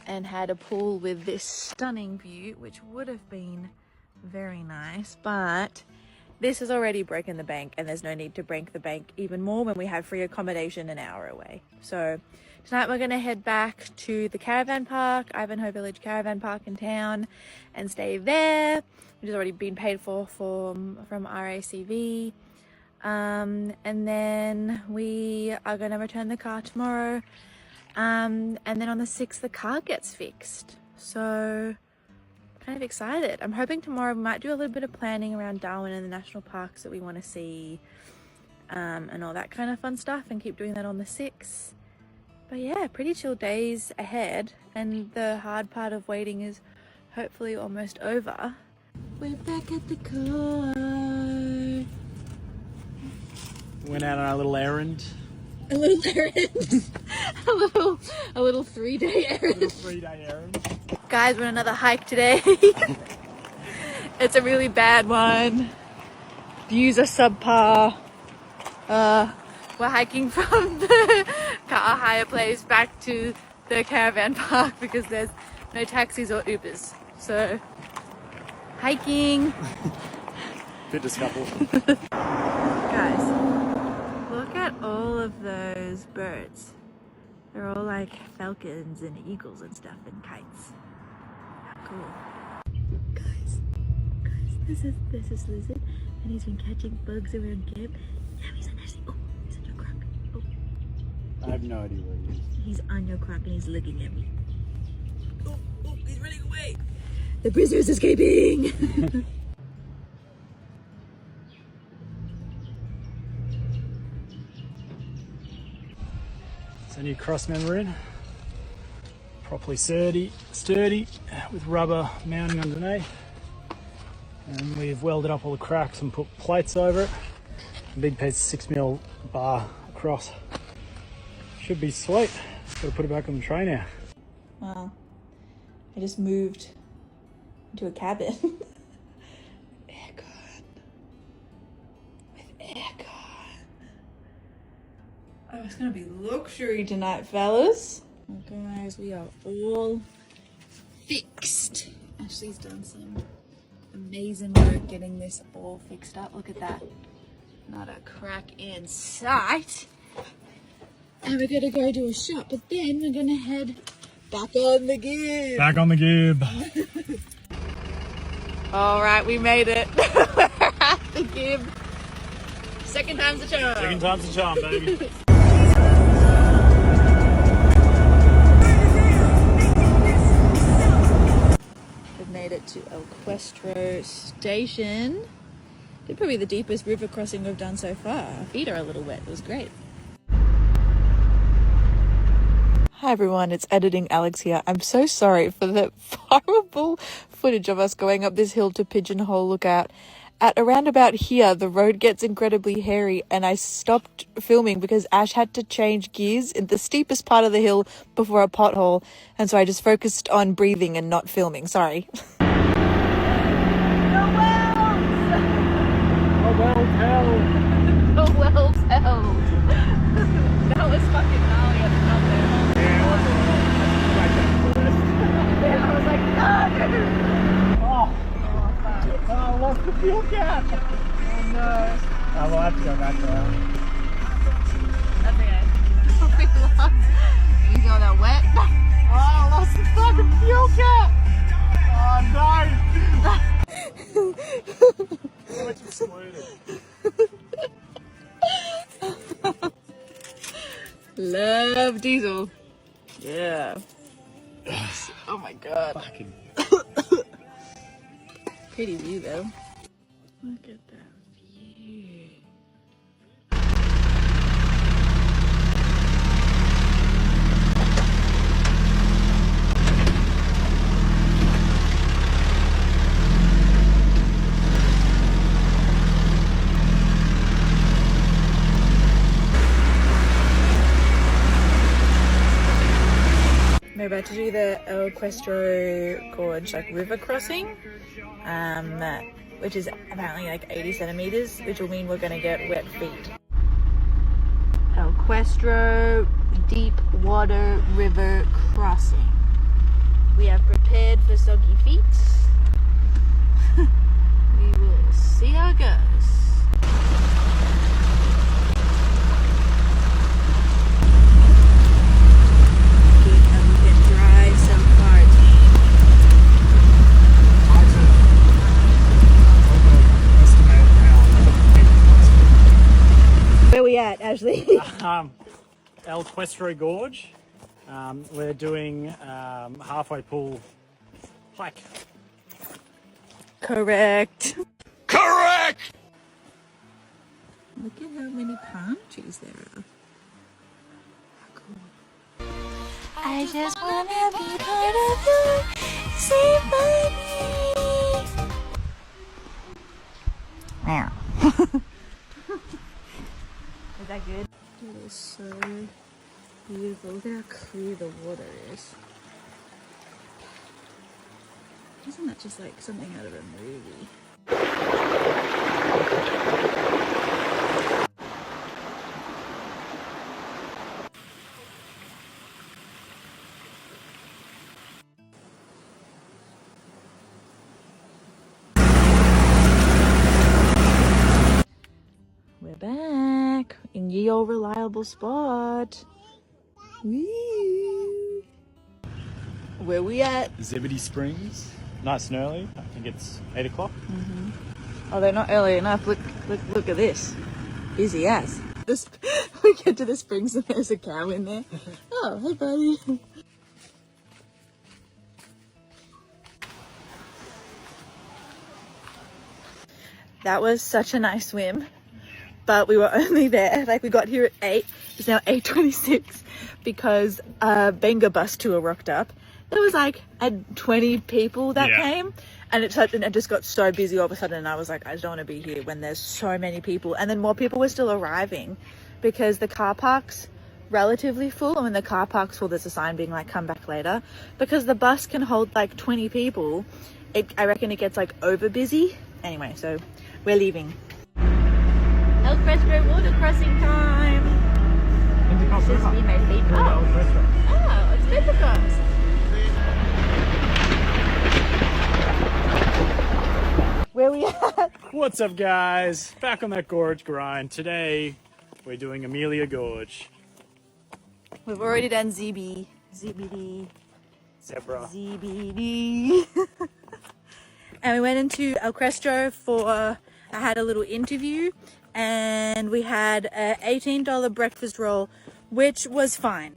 and had a pool with this stunning view, which would have been very nice, but this has already broken the bank and there's no need to break the bank even more when we have free accommodation an hour away. So tonight we're going to head back to the caravan park, Ivanhoe Village Caravan Park in town, and stay there, which has already been paid for from RACV. And then we are going to return the car tomorrow. And then on the 6th, the car gets fixed. So kind of excited. I'm hoping tomorrow we might do a little bit of planning around Darwin and the national parks that we want to see, and all that kind of fun stuff, and keep doing that on the 6th. But yeah, pretty chill days ahead, and the hard part of waiting is hopefully almost over. We're back at the car. Went out on our little errand. A little errand. a little 3-day errand. A little 3-day errand. Guys, we're on another hike today. It's a really bad one. Views are subpar. We're hiking from the car hire place back to the caravan park because there's no taxis or Ubers. So, hiking. Fitness couple. Guys, look at all of those birds. They're all like falcons and eagles and stuff and kites. Cool. Guys, this is Lizard, and he's been catching bugs around camp. Now he's on your crock. Oh. I have no idea where he is. He's on your crock and he's looking at me. Oh, he's running away. The prisoner's escaping. It's a new cross member in. Properly sturdy with rubber mounting underneath, and we've welded up all the cracks and put plates over it. A big piece of 6mm bar across. Should be sweet. Got to put it back on the tray now. Wow, I just moved into a cabin. Aircon. With aircon. Oh, it's gonna be luxury tonight, fellas. Oh, guys, we are all fixed. Ashley's done some amazing work getting this all fixed up. Look at that. Not a crack in sight. And we're gonna go to a shop, but then we're gonna head back on the gib. Back on the gib. All right, we made it. We're at the gib. Second time's the charm. Second time's the charm, baby. Made it to El Questro station. Did probably the deepest river crossing we've done so far. Our feet are a little wet. It was great. Hi everyone, it's Editing Alex here. I'm so sorry for the horrible footage of us going up this hill to Pigeonhole Lookout. At around about here, the road gets incredibly hairy and I stopped filming because Ash had to change gears in the steepest part of the hill before a pothole, and so I just focused on breathing and not filming. Sorry. Oh well held. Oh well held. That was fucking gnarly at the top there. Yeah, it was a little Yeah, I was like, no! Oh, I lost the fuel cap. Oh no. I will have to go back to that. That's okay. You got that wet? Oh, I lost the fucking fuel cap. Oh no. So much exploded. Love diesel. Yeah. Oh my god. Fucking. Pretty view though. Look at that view. We're about to do the El Questro Gorge like river crossing, which is apparently like 80 centimeters, which will mean we're gonna get wet feet. El Questro deep water river crossing. We have prepared for soggy feet. We will see how it goes. Where are we at, Ashley? El Questro Gorge. We're doing halfway pool hike. Correct. Correct! Look at how many palm trees there are. I just wanna be part of your symphony. Meow. Is that good? It is so beautiful. Look at how clear the water is. Isn't that just like something out of a movie? We're back in ye old reliable spot. Woo. Where we at? Zebedee Springs. Nice and early. I think it's 8 o'clock. Oh, they're not early enough. Look at this. Busy ass. We get to the springs and there's a cow in there. Oh, hey buddy. That was such a nice swim, but we were only there, like we got here at 8, it's now 8:26 because a Benga bus tour rocked up. There was like 20 people that came, and it just got so busy all of a sudden, and I was like, I don't want to be here when there's so many people. And then more people were still arriving because the car park's relatively full, and when the car park's full there's a sign being like come back later, because the bus can hold like 20 people. I reckon it gets like over busy. Anyway, so we're leaving. El Questro water crossing time. This is me, my feet. Oh, it's Pentecost. Where we at? What's up, guys? Back on that gorge grind. Today we're doing Amelia Gorge. We've already done ZBD. Zebra. ZBD. And we went into El Questro for, I had a little interview, and we had a $18 breakfast roll, which was fine.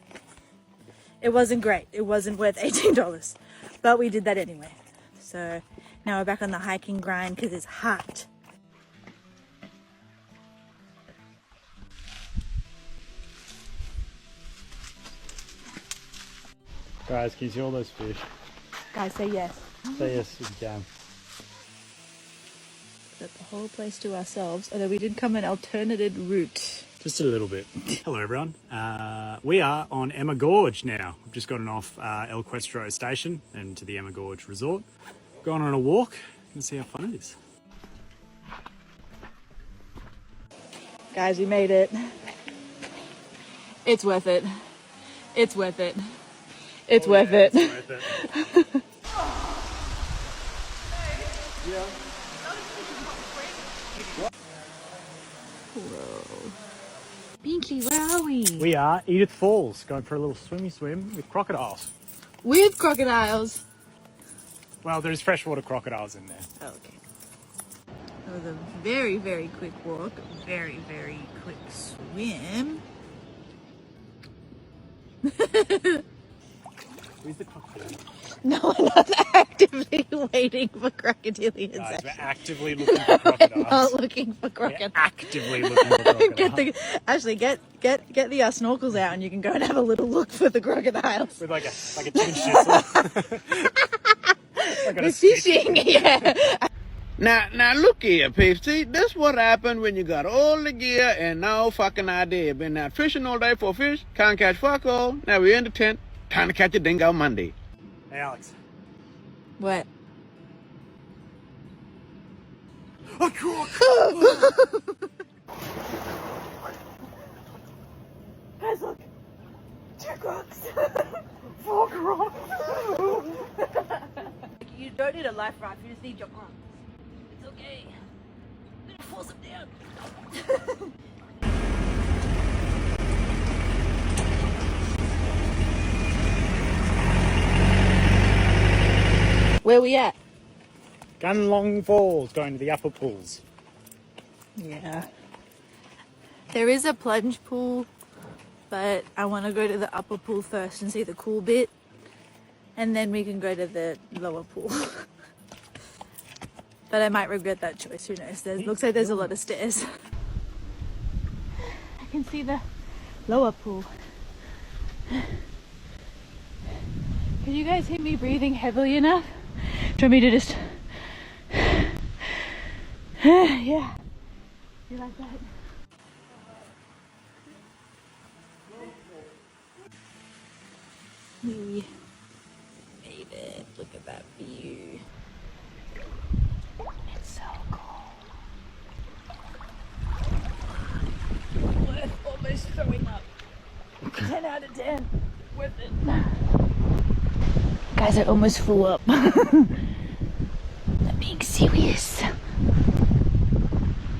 It wasn't great. It wasn't worth $18, but we did that anyway. So now we're back on the hiking grind because it's hot. Guys, can you see all those fish? Guys, say yes. Say yes, you can. Got the whole place to ourselves, although we did come an alternative route. Just a little bit. Hello, everyone. We are on Emma Gorge now. We've just gotten off El Questro station and to the Emma Gorge resort. Gone on a walk and see how fun it is. Guys, we made it. It's worth it. It's worth it. It's worth it. It's worth it. Yeah. Whoa. Binky, where are we? We are Edith Falls, going for a little swimmy swim with crocodiles. With crocodiles? Well, there's freshwater crocodiles in there. Oh, okay. That was a very, very quick walk. Very, very quick swim. Where's the crocodile? No, we're not actively waiting for crocodilians. Guys, we're actively looking for crocodiles. Not looking for crocodiles. We're actively looking for crocodiles. Get the snorkels out and you can go and have a little look for the crocodiles. With like a tin schnitzel. We're fishing, yeah. Now look here, peeps. See, this what happened when you got all the gear and no fucking idea. Been out fishing all day for fish, can't catch fuck all. Now we're in the tent, Trying to catch a dingo Monday. Hey, Alex. What? A croc! Guys, look! 2 crocs! 4 crocs! You don't need a life raft, you just need your arms. It's okay. I'm gonna force them down. Where we at? Gunlong Falls, going to the upper pools. Yeah. There is a plunge pool, but I want to go to the upper pool first and see the cool bit. And then we can go to the lower pool. But I might regret that choice, who knows. Looks like there's a lot of stairs. I can see the lower pool. Can you guys hear me breathing heavily enough? Do you want me to just... yeah. You like that? We made it. Look at that view. It's so cool. Worth almost throwing up. 10 out of 10. Worth it. Guys, I almost flew up. I'm being serious.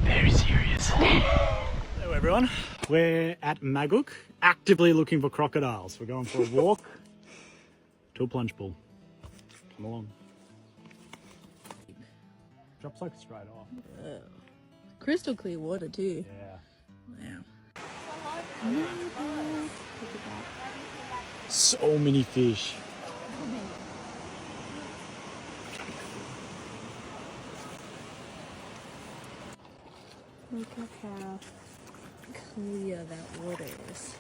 Very serious. Hello everyone. We're at Maguk, actively looking for crocodiles. We're going for a walk to a plunge pool. Come along. Drops like straight off. Crystal clear water too. Yeah. Wow. So many fish. Look at how clear that water is.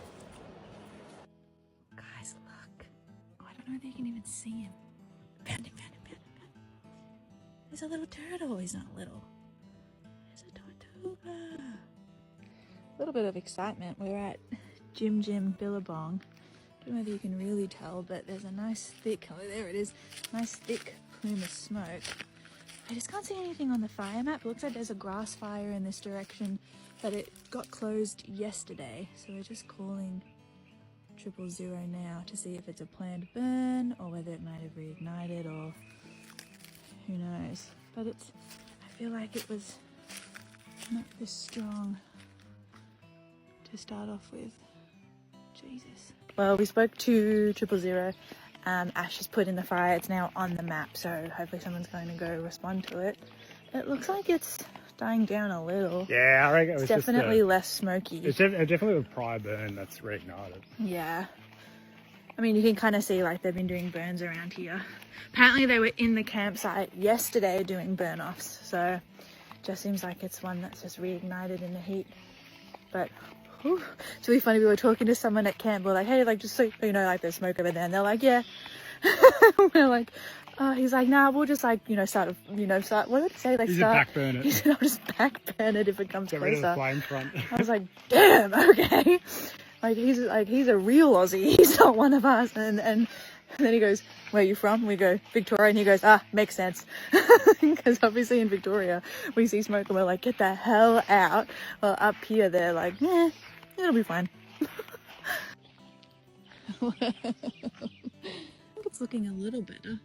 Guys, look. Oh, I don't know if you can even see him. Found him. There's a little turtle. He's not little. There's a tortuga. A little bit of excitement. We're at Jim Billabong. Don't know if you can really tell, but there's a nice thick, oh there it is, nice thick plume of smoke. I just can't see anything on the fire map. It looks like there's a grass fire in this direction, but it got closed yesterday. So we're just calling 000 now to see if it's a planned burn or whether it might have reignited or who knows. But it's, I feel like it was not this strong to start off with. Jesus. Well, we spoke to 000. Ash has put in the fire. It's now on the map, so hopefully someone's going to go respond to it. It looks like it's dying down a little. Yeah, I reckon it was definitely just less smoky. It's definitely a prior burn that's reignited. Yeah. I mean, you can kind of see like they've been doing burns around here. Apparently they were in the campsite yesterday doing burn-offs, so it just seems like it's one that's just reignited in the heat. But whew, it's really funny. We were talking to someone at camp. We're like, hey, like, just so you know, like, there's smoke over there. And they're like, yeah. We're like, oh, he's like, nah, we'll just like, start, what did he say? Like, He's start. back burn it. He said, I'll just back burn it if it comes Get closer. rid of the flame front. I was like, damn, okay. He's a real Aussie. He's not one of us. And then he goes, where are you from? We go, Victoria. And he goes, makes sense. Because obviously in Victoria, we see smoke and we're like, get the hell out. Well, up here, they're like, yeah, it'll be fine. I think it's looking a little better.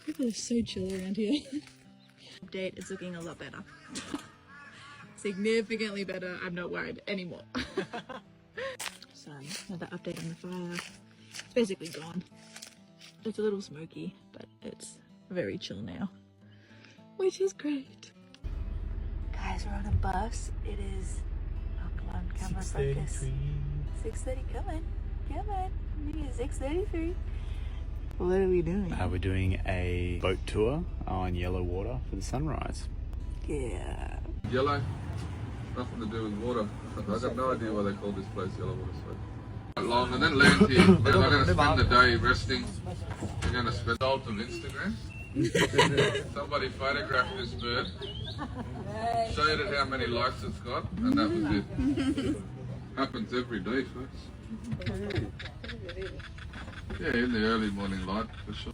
People are so chill around here. Update, it's looking a lot better. Significantly better. I'm not worried anymore. So, another update on the fire. It's basically gone. It's a little smoky, but it's very chill now, which is great. Guys, we're on a bus. It is, oh come on, camera focus. 6:30, come on. 6:33. What are we doing? We're doing a boat tour on yellow water for the sunrise. Yeah. Yellow? Nothing to do with water. I've got no idea why they call this place Yellow Water Smoke. Long and then land here. Then they're going to spend the day resting. They're going to spend the result of Instagram. Somebody photographed this bird, showed it how many likes it's got, and that was it. Happens every day, folks. Yeah, in the early morning light, for sure.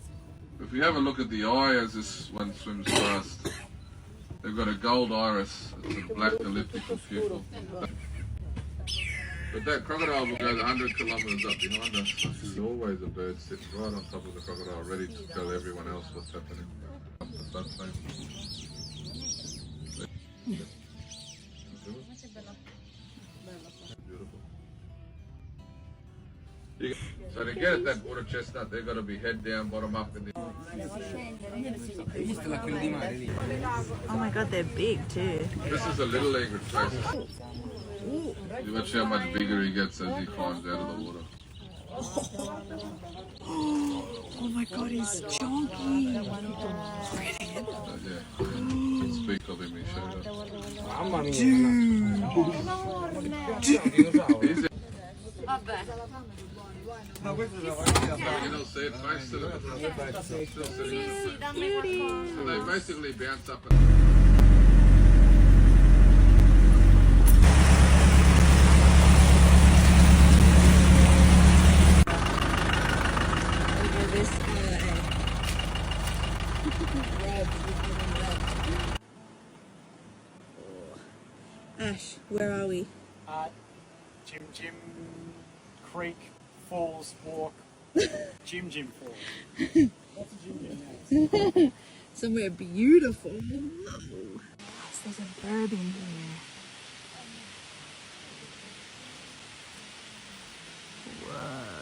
If you have a look at the eye as this one swims past, they've got a gold iris. It's a black elliptical pupil. But that crocodile will go 100 kilometres up behind us. There's always a bird sitting right on top of the crocodile, ready to tell everyone else what's happening. Up the front face. So to get at that water chestnut, they've got to be head down, bottom up. In the... Oh my god, they're big too. This is a little egret face. You watch how much bigger he gets as he climbs out of the water. Oh my god, he's chunky. Yeah, yeah. Speak of him, he showed up. Dude. You don't see it face to them. Still sitting in the same. So they basically bounce up and... Ash, where are we? Jim Creek Falls Walk. Jim Falls. What's a Jim? Somewhere beautiful. There's a bird in here. Whoa.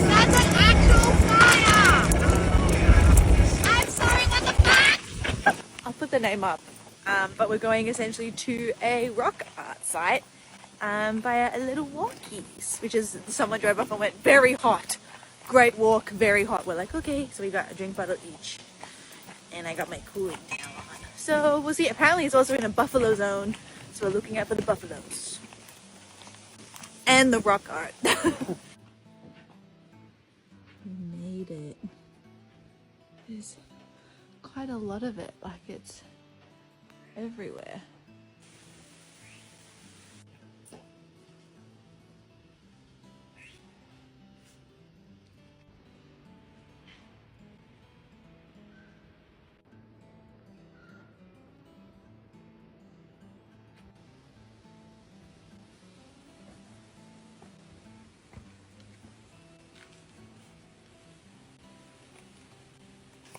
That's an actual fire! I'm sorry, what the fuck? I'll put the name up, but we're going essentially to a rock art site via a little walkies, which is someone drove off and went, very hot. Great walk, very hot. We're like, okay, so we got a drink bottle each. And I got my cooling towel on. So we'll see. Apparently it's also in a buffalo zone, so we're looking out for the buffaloes. And the rock art. Made it. There's quite a lot of it, like it's everywhere.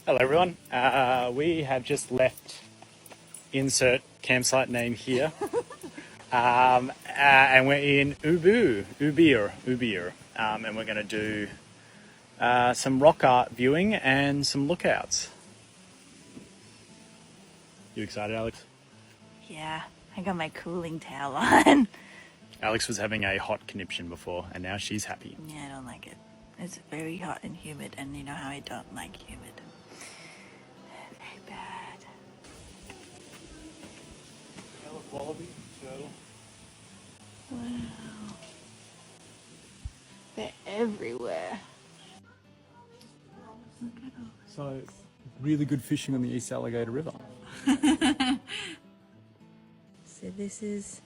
Hello everyone, we have just left insert campsite name here and we're in Ubir, and we're going to do some rock art viewing and some lookouts. You excited, Alex? Yeah, I got my cooling towel on. Alex was having a hot conniption before and now she's happy. Yeah, I don't like it. It's very hot and humid, and you know how I don't like humid. Very bad. Wallaby, turtle. Wow. They're everywhere. Look at all. So, really good fishing on the East Alligator River. So this is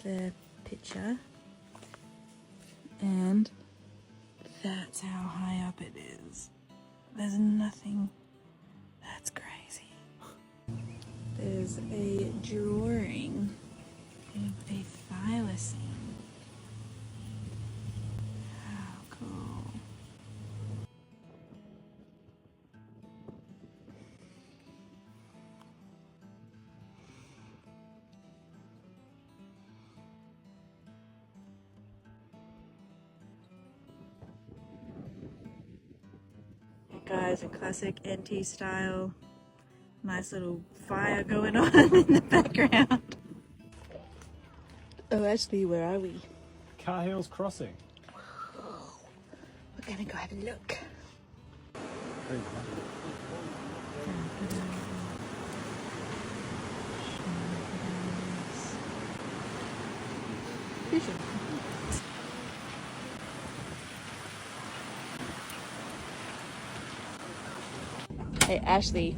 the picture, and that's how high up it is. There's nothing. That's crazy. There's a drawing of a thylacine. How cool. Guys, a classic NT style. Nice little fire going on in the background. Oh, actually, where are we? Carhill's Crossing. We're gonna go have a look. Fishing. Hey Ashley,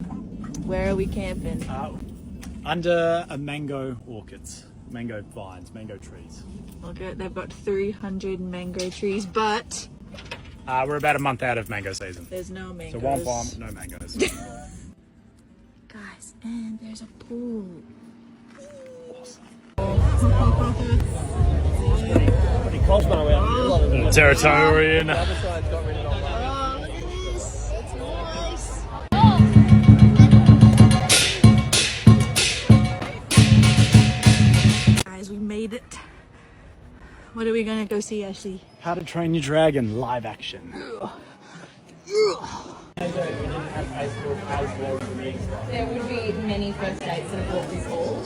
where are we camping? Under a mango orchards, mango vines, mango trees. Okay, they've got 300 mango trees, but we're about a month out of mango season. there's no mangoes. So one farm, no mangoes. Guys, and there's a pool. Territorian. Guys, we made it. What are we gonna go see, Ashley? How to Train Your Dragon live action. There would be many first dates that have been called.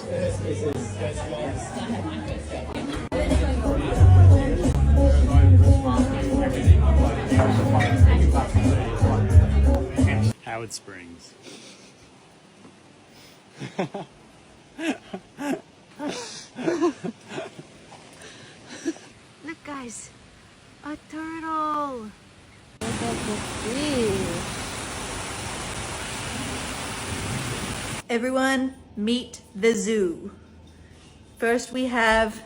Howard Springs. Look, guys, a turtle. Look at the fish. Everyone, meet the zoo. First, we have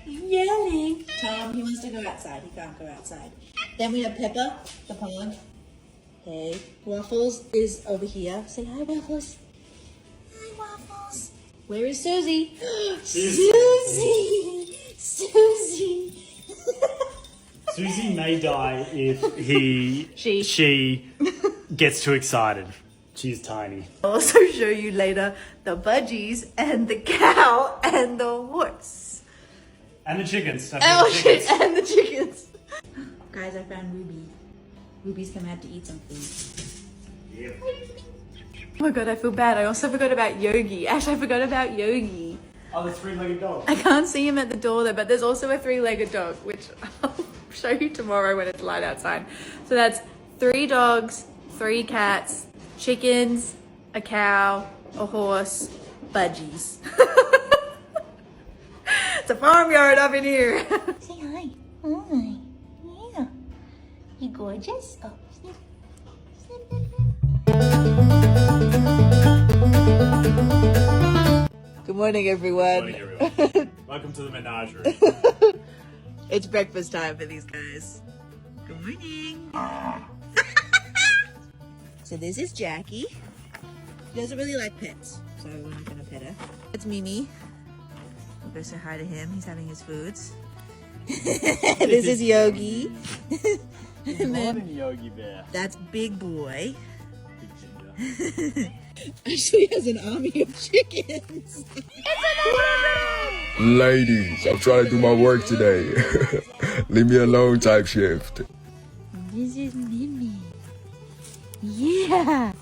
yelling. Tom, he wants to go outside. He can't go outside. Then we have Pepper, the pond. Hey, Waffles is over here. Say hi, Waffles. Hi, Waffles. Where is Susie? Susie! Susie! Susie may die if she gets too excited. She's tiny. I'll also show you later the budgies and the cow and the horse. And the chickens. And the chickens. Guys, I found Ruby. Ruby's come out to eat something. Yeah. Oh my god, I feel bad. I also forgot about Yogi. Ash, I forgot about Yogi. Oh, the three-legged dog. I can't see him at the door there, but there's also a three-legged dog, which I'll show you tomorrow when it's light outside. So that's 3 dogs, 3 cats, chickens, a cow, a horse, budgies. It's a farmyard up in here. Say hi. Hi. Yeah. You gorgeous? Oh, snip. Good morning, everyone. Good morning, everyone. Welcome to the menagerie. It's breakfast time for these guys. Good morning. So this is Jackie. She doesn't really like pets, so we're not gonna pet her. It's Mimi. We'll go say hi to him. He's having his foods. This is Yogi. Good morning, Yogi Bear. That's Big Boy. Big ginger. Ashley has an army of chickens. Ladies, I'm trying to do my work today. Leave me alone type shift. This is Mimi. Yeah,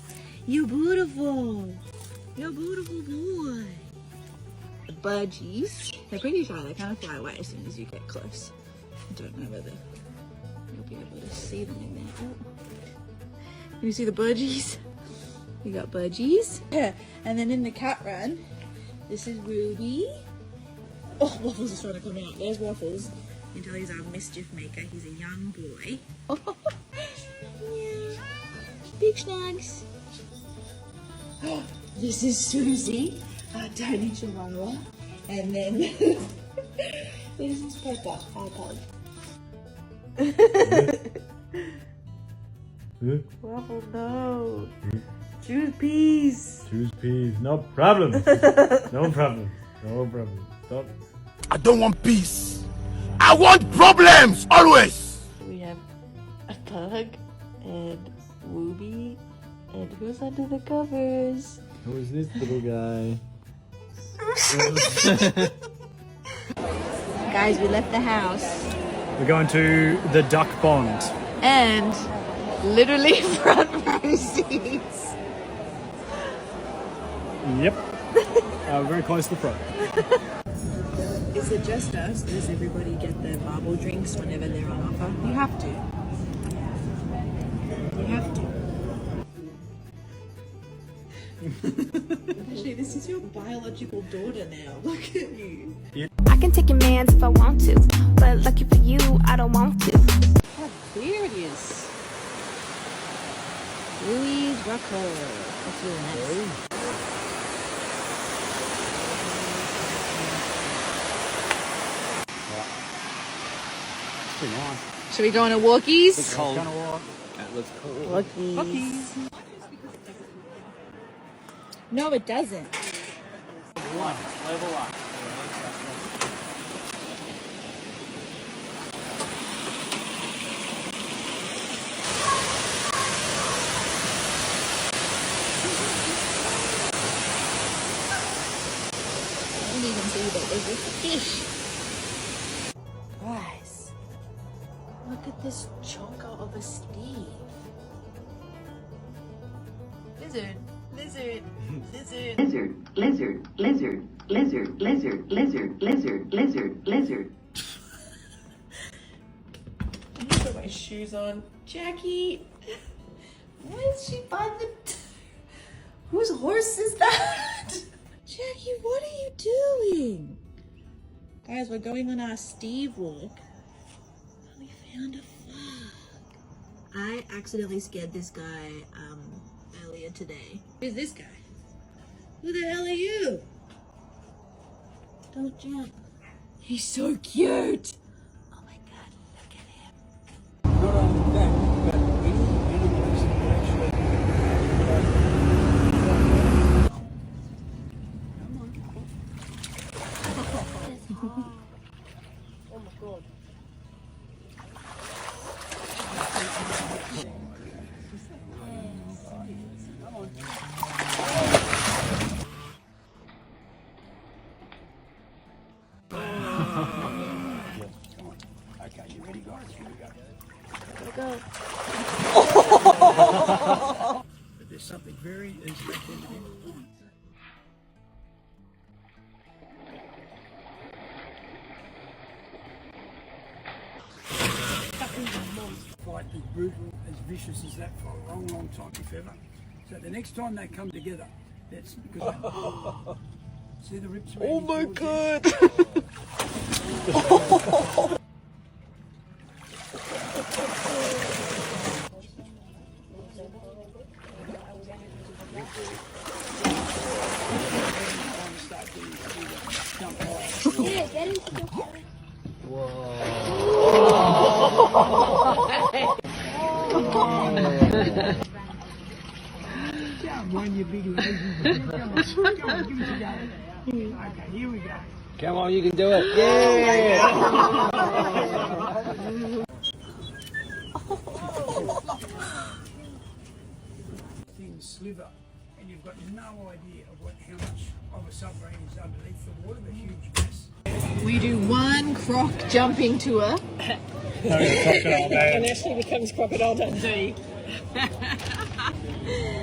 you're beautiful. You're a beautiful boy. The budgies, they're pretty shy. They kind of fly away as soon as you get close. I don't know whether you'll be able to see them in there. Oh. Can you see the budgies? We got budgies. Yeah, and then in the cat run, this is Ruby. Oh, Waffles is trying to come out. There's Waffles. You can tell he's our mischief maker. He's a young boy. Oh, yeah. Big snugs. This is Susie, our tiny chihuahua. And then this is Pepper, our pug. Waffle, no. Choose peas. Choose peas. No problem. No problem. No problem. Stop. I don't want peace. I want problems always. We have a pug and Wooby. And who's under the covers? Who is this little guy? Guys, we left the house. We're going to the duck pond. And literally front row seats. Yep. Very close to the front. Is it just us? Does everybody get their marble drinks whenever they're on offer? You have to. You have to. Actually, this is your biological daughter now. Look at you. I can take your mans if I want to, but lucky for you, I don't want to. How clear it is. cool. That's really nice. Should we go on a walkies? Looks cold. That looks cold. Walkies. No, it doesn't. Level up. I didn't even see that there's a fish. Guys, look at this chonker of a Steve. Lizard, lizard, lizard. Lizard, lizard, lizard, lizard, lizard, lizard, lizard, lizard. I need to put my shoes on. Jackie, why is she by the... Whose horse is that? Jackie, what are you doing? Guys, we're going on our Steve walk. We found a frog. I accidentally scared this guy earlier today. Who's this guy? Who the hell are you? Don't jump. He's so cute. Oh my god, look at him. Not only that, but any person can actually. Oh my god. Okay, you ready, guys? Here we go. Go. But there's something very easy to do. Fight as brutal, as vicious as that for a long, long time, if ever. So the next time they come together, that's because see the rips. Oh my god! Yeah, get into the Come on, you big lazy. Come on, give it a go. Okay, here we go. Come on, you can do it. Yeah! Thin sliver, and you've got no idea of how much of a submarine is underneath the water, the huge mess. We do one croc jumping tour. And Ashley becomes Crocodile Dundee.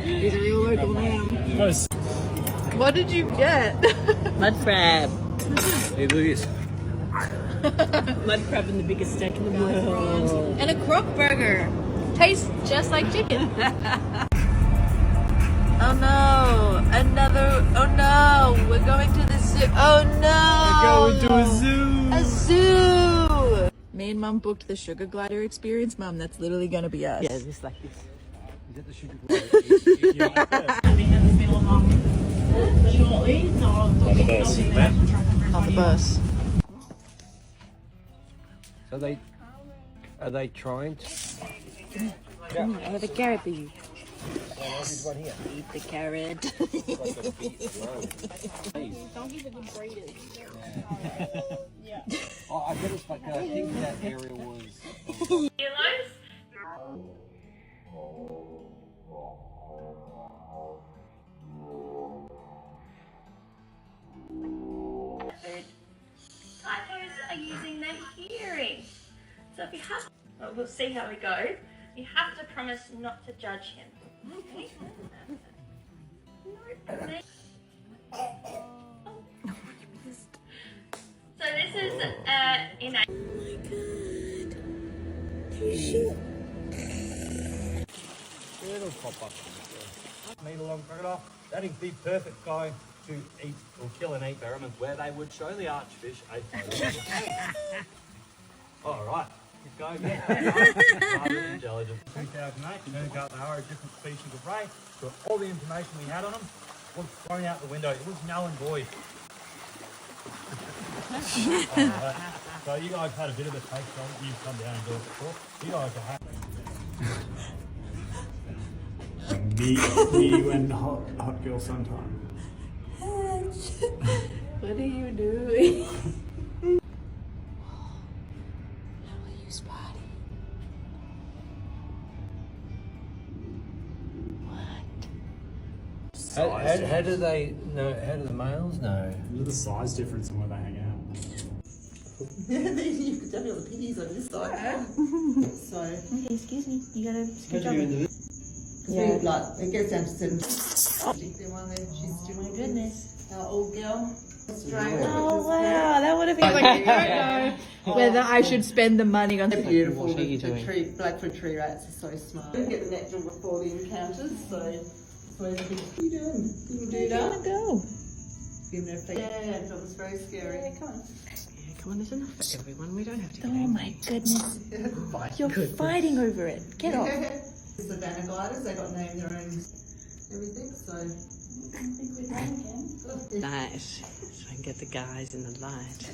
These are your local now. What did you get? Mud crab. Hey, look at this. Mud crab and the biggest steak in the world. And a croc burger. Tastes just like chicken. Oh no, another, oh no, we're going to the zoo. Oh no. We're going to a zoo. A zoo. Me and Mum booked the sugar glider experience. Mum, that's literally going to be us. Yeah, just like this. Is that the sugar glider? On the bus. So are they trying to? Oh, the carrot for you. Eat the carrot. Don't give it the breeders. Oh, I bet it's like I think that area was. Typos are using their hearing. So if you have, well, we'll see how we go. You have to promise not to judge him. Okay? So this is in a. It'll pop up. Meter long crocodile. That'd be perfect guy to eat or kill and eat barramuns, where they would show the archfish a photo. All right. guy. Intelligent. 2008, we got they are a different species of ray. So all the information we had on them was thrown out the window. It was null and void. So you guys had a bit of a taste on it. You've come down and do it before. You guys are happy. Me and hot girl sometime. What are you doing? How will you spot it? How do they know? How do the males know? Look at the size difference in where they hang out. You could definitely have the piggies on this side. So. Okay, excuse me. You gotta skip How do you over. Yeah. Like, it gets down to 7. She's Oh my goodness. our old girl. Oh wow, that would have been like I don't know whether I should spend the money on. They're beautiful. The Blackfoot tree rats are so smart. We get the nectar before the encounters, so what are you doing? Little dude up. Where'd go? Yeah, it was very scary. Yeah, come on. Yeah, come on, there's enough for everyone. We don't have to. Oh my goodness. You're fighting over it. Get off. It's the Savannah gliders. They got named their own everything, so I think we're done again. Nice. So I can get the guys in the light.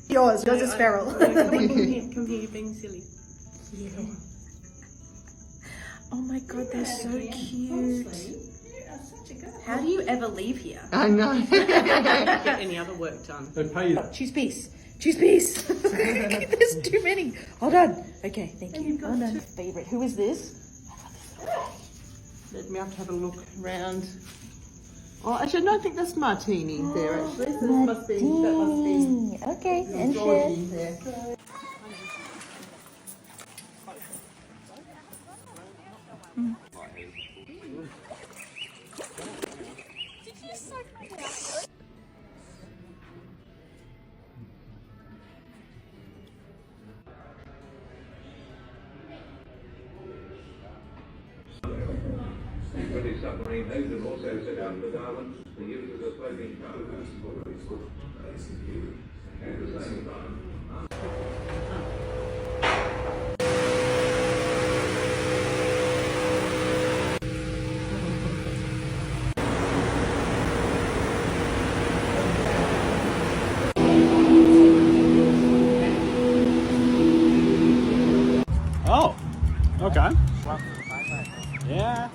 Yours is feral. Come here, you're being silly. Yeah. Oh my god, they're so cute. How do you ever leave here? I know. Get any other work done. They pay you. Choose peace. Choose peace. There's too many. Hold on. Okay, thank you. Hold on. Favorite. Who is this? Let me have to have a look around. Oh, actually, no, I think that's Martini there. Actually, so this must be Okay, and Georgie there. British submarine those have also set out for Darwin to use as a floating boat at the same time. Oh, okay. Yeah.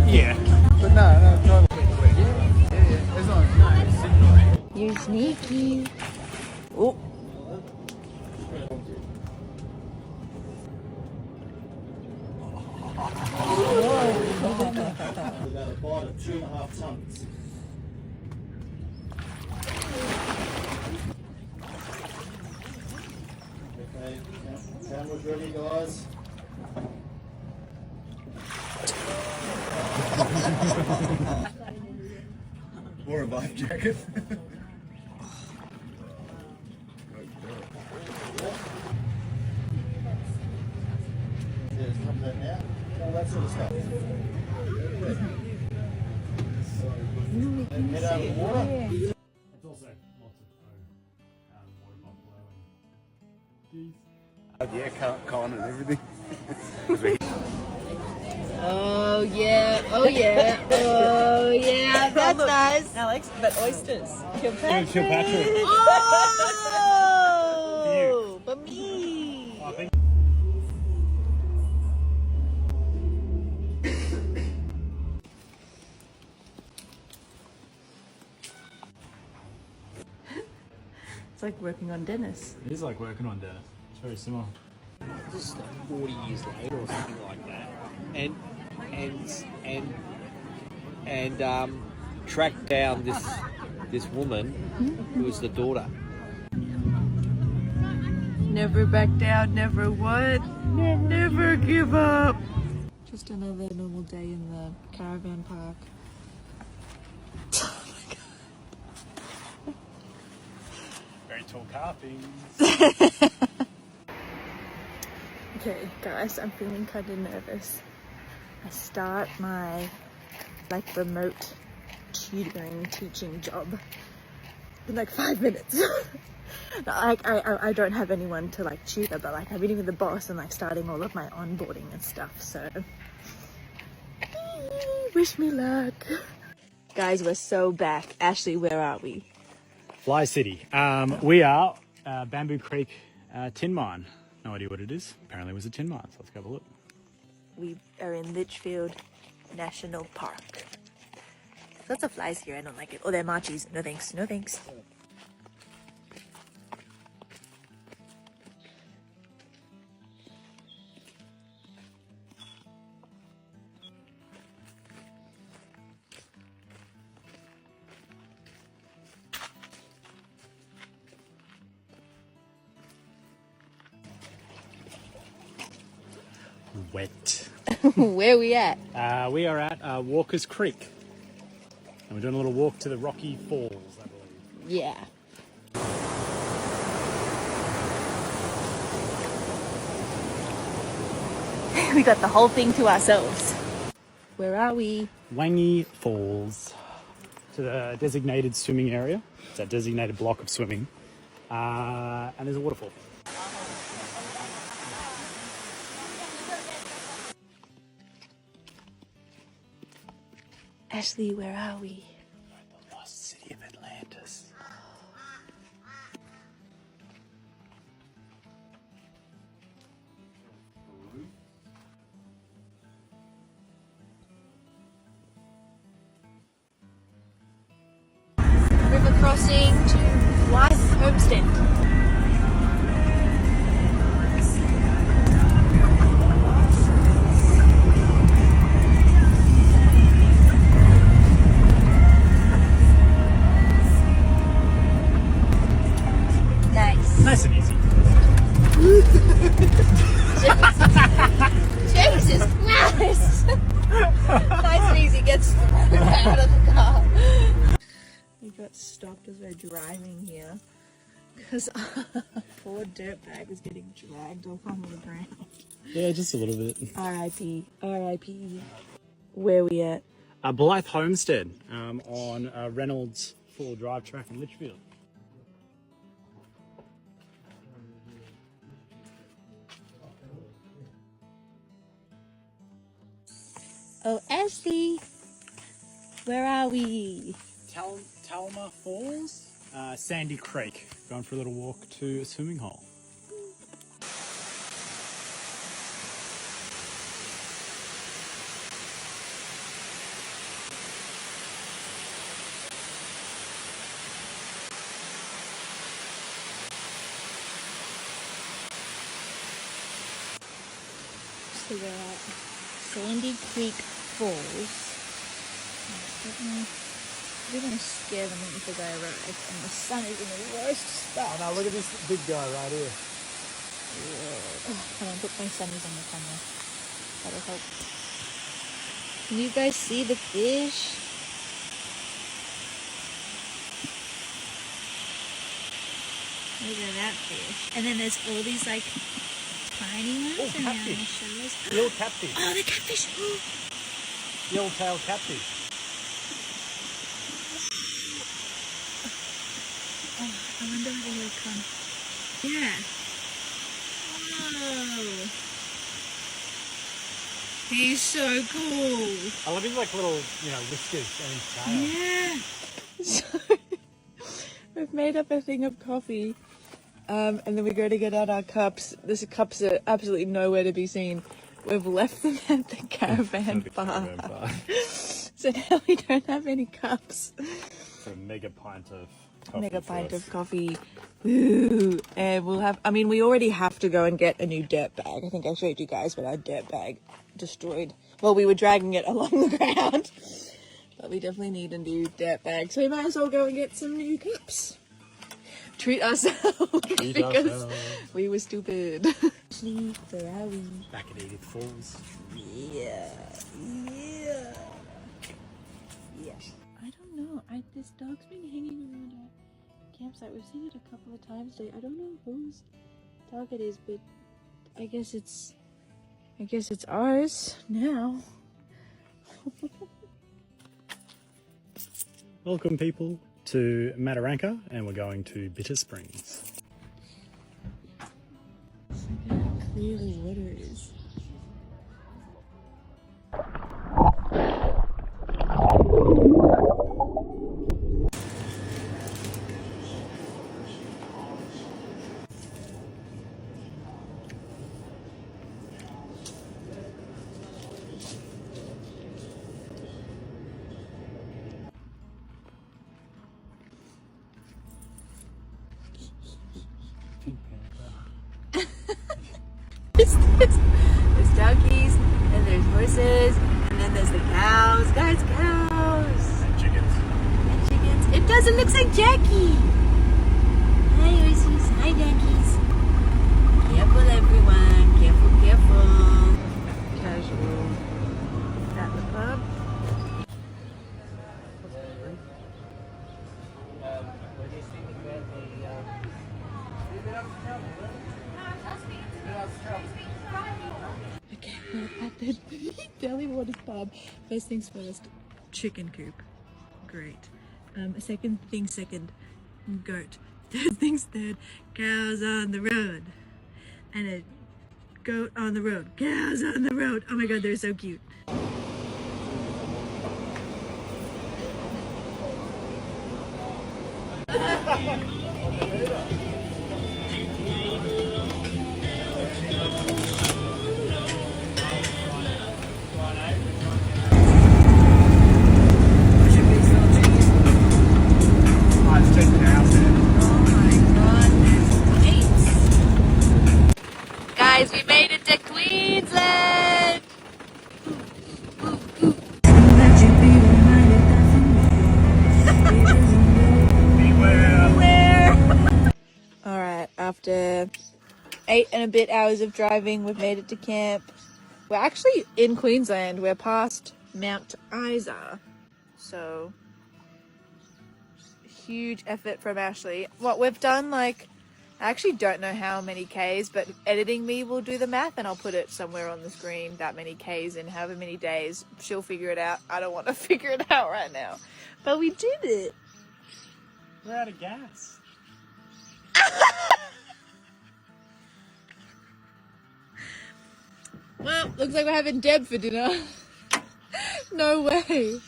Yeah. But no, it's not. You're sneaky. Oh. About a bite of 2.5 tons. Okay, sandwich ready, guys. Or a life jacket. All that sort of stuff. Head out of the water. It's also lots of water buffalo and geese. Yeah, Colin and everything. Oh yeah, oh yeah, oh yeah, that's nice. Alex, but oysters. Kilpatrick. Oh, but me. I think It's like working on Dennis. it is like working on Dennis. It's very similar. This is like 40 years later or something like that, and tracked down this woman who was the daughter. Never back down, never what? Never give up. Just another normal day in the caravan park. Very tall carpings. Okay, guys, I'm feeling kind of nervous. I start my like remote tutoring teaching job in like 5 minutes. Like I don't have anyone to like tutor, but like I'm meeting with the boss and like starting all of my onboarding and stuff, so wish me luck. Guys, we're so back. Ashley, where are we? Fly City. We are Bamboo Creek tin mine. No idea what it is. Apparently it was a tin mine, so let's go have a look. We are in Litchfield National Park. Lots of flies here, I don't like it. Oh, they're machis. No thanks, no thanks. Wet. Where we at? We are at Walker's Creek. And we're doing a little walk to the Rocky Falls, I believe. Yeah. We got the whole thing to ourselves. Where are we? Wangi Falls. To the designated swimming area. It's that designated block of swimming. And there's a waterfall. Ashley, where are we? The lost city of Atlantis. River crossing to Blythe Homestead. Nice and easy. Jesus Christ! Nice and easy gets out of the car. We got stopped as we're driving here because our poor dirtbag was getting dragged off on the ground. Yeah, just a little bit. R.I.P. R.I.P. Where we at? Blythe Homestead on Reynolds 4 Drive track in Litchfield. Oh, Ashley, where are we? Talma Falls, Sandy Creek. Going for a little walk to a swimming hole. So we're at Sandy Creek Falls. We're going to scare them if they arrive, and the sun is in the worst spot. Oh no, look at this big guy right here. Hold on, put my sunnies on the camera. That'll help. Can you guys see the fish? Look at that fish. And then there's all these like tiny ones around the shores. Little catfish. Oh, the catfish! Yellowtail catfish. Oh, I wonder whether he'll come. Yeah. Whoa. He's so cool. I love his like little, whiskers and his tail. Yeah. So, we've made up a thing of coffee. And then we go to get out our cups. These cups are absolutely nowhere to be seen. We've left them at the caravan bar. So now we don't have any cups. It's a mega pint of coffee. Mega pint of coffee. Ooh. And we'll have, we already have to go and get a new dirt bag. I think I showed you guys, but our dirt bag destroyed. Well, we were dragging it along the ground. But we definitely need a new dirt bag. So we might as well go and get some new cups. Treat ourselves because we were stupid. Where are we? Back at Edith Falls. Yeah. I don't know. This dog's been hanging around our campsite. We've seen it a couple of times today. I don't know whose dog it is, but I guess it's ours now. Welcome people to Mataranka, and we're going to Bitter Springs. Look how clear the water is. There's donkeys, and there's horses, and then there's the cows. Guys, cows! And chickens. And chickens. It doesn't look like Jackie! Hi, horses. Hi, donkeys. Careful, everyone. Careful, careful. Casual. At the pub. Okay, we're at the Deli Waters pub. First things first, chicken coop. Great. Second, goat. Third things third, cows on the road. And a goat on the road. Cows on the road. Oh my god, they're so cute. Guys, we made it to Queensland! Alright, after 8 and a bit hours of driving, we've made it to camp. We're actually in Queensland. We're past Mount Isa. So, huge effort from Ashley. What we've done, like, I actually don't know how many Ks, but editing me will do the math and I'll put it somewhere on the screen, that many Ks in however many days. She'll figure it out. I don't want to figure it out right now. But we did it. We're out of gas. Well, looks like we're having Deb for dinner. No way.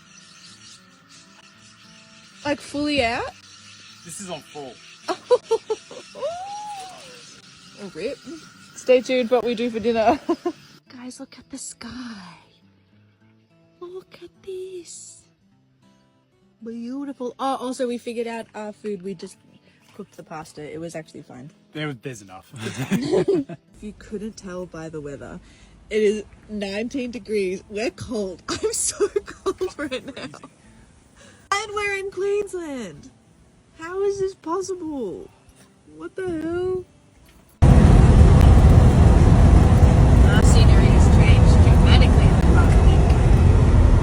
Like fully out? This is on full. Oh, rip. Stay tuned for what we do for dinner. Guys, look at the sky. Look at this. Beautiful. Oh, also we figured out our food. We just cooked the pasta. It was actually fine. There's enough. If you couldn't tell by the weather, it is 19 degrees. We're cold. I'm so cold right now. And we're in Queensland. How is this possible? What the hell? Our scenery has changed dramatically in the past week.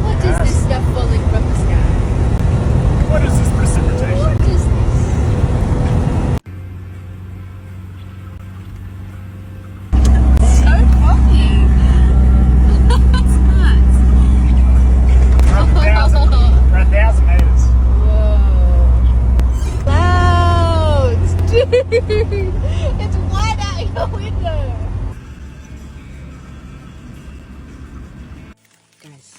What is this stuff falling from the sky? What is this precipitation? What is this? So funny. That's nuts. We're 1,000 meters. Whoa. Clouds! Dude! It's white out your window! Guys.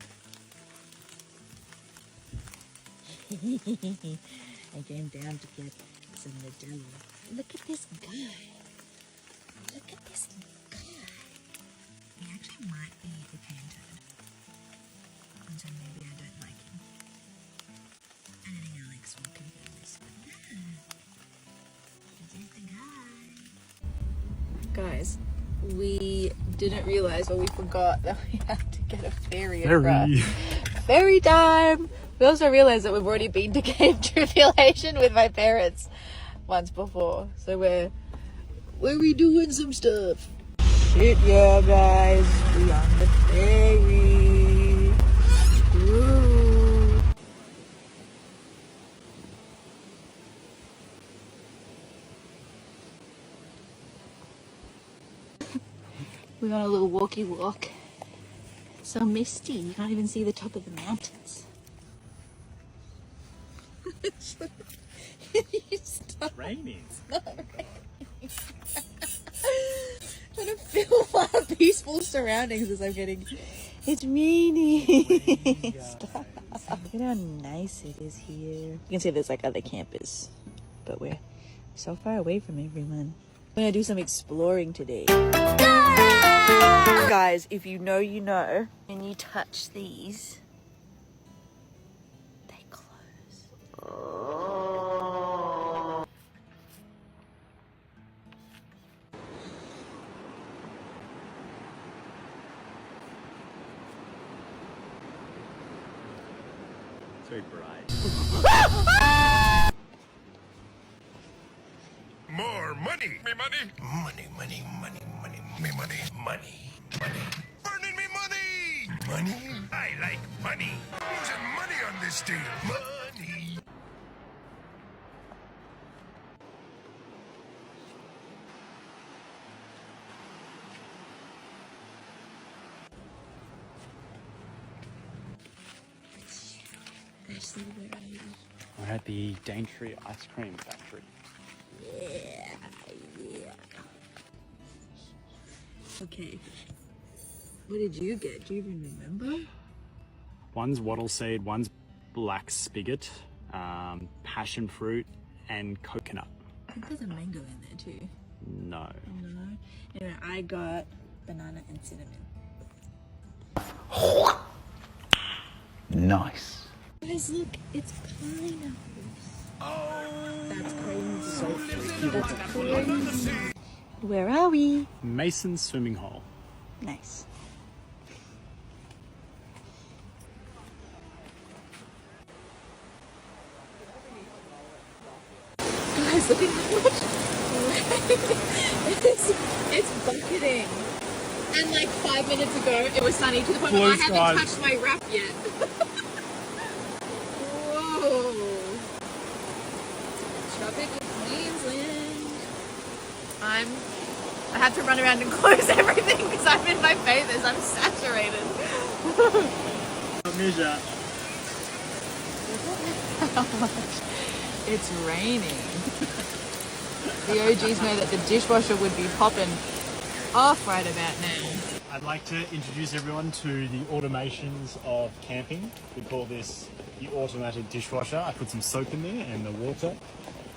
I came down to get some Nutella. Look at this guy. Look at this guy. He actually might be a painted. And so maybe I don't like him. I think Alex will confirm this. This is the guy. Guys, we didn't realize, or we forgot that we had to get a ferry across. Ferry time! We also realized that we've already been to Camp Tribulation with my parents once before. So we're redoing some stuff. Shit, yeah, guys. We on the ferry. Woo. We're on a little walkie walk. It's so misty, you can't even see the top of the mountains. Stop. It's raining. It's not raining. Trying to film our peaceful surroundings as I'm getting. It's raining. Stop. Look at how nice it is here. You can see there's like other campers, but we're so far away from everyone. We're gonna do some exploring today. Guys, if you know, you know. When you touch these, they close. Oh. It's very bright. More money. Me money. Money, money, money, money, me money, money, money. Burning me money. Money. I like money. Losing money on this deal. Money. Ashley, where are you? We're at the Daintree Ice Cream Factory. Yeah. Okay. What did you get? Do you even remember? One's wattle seed, one's black spigot, passion fruit, and coconut. I think there's a mango in there too. No. No. Anyway, I got banana and cinnamon. Nice. Guys, look, it's pineapples. Oh, that's crazy. That's crazy. Where are we? Mason's swimming hole. Nice. Guys, look at how much it's bucketing. And like 5 minutes ago, it was sunny to the point where I haven't touched my wrap yet. Whoa. Tropical Queensland. I had to run around and close everything because I'm in my bathers. I'm saturated. Measure. How much it's raining. The OGs know that the dishwasher would be popping off right about now. I'd like to introduce everyone to the automations of camping. We call this the automated dishwasher. I put some soap in there and the water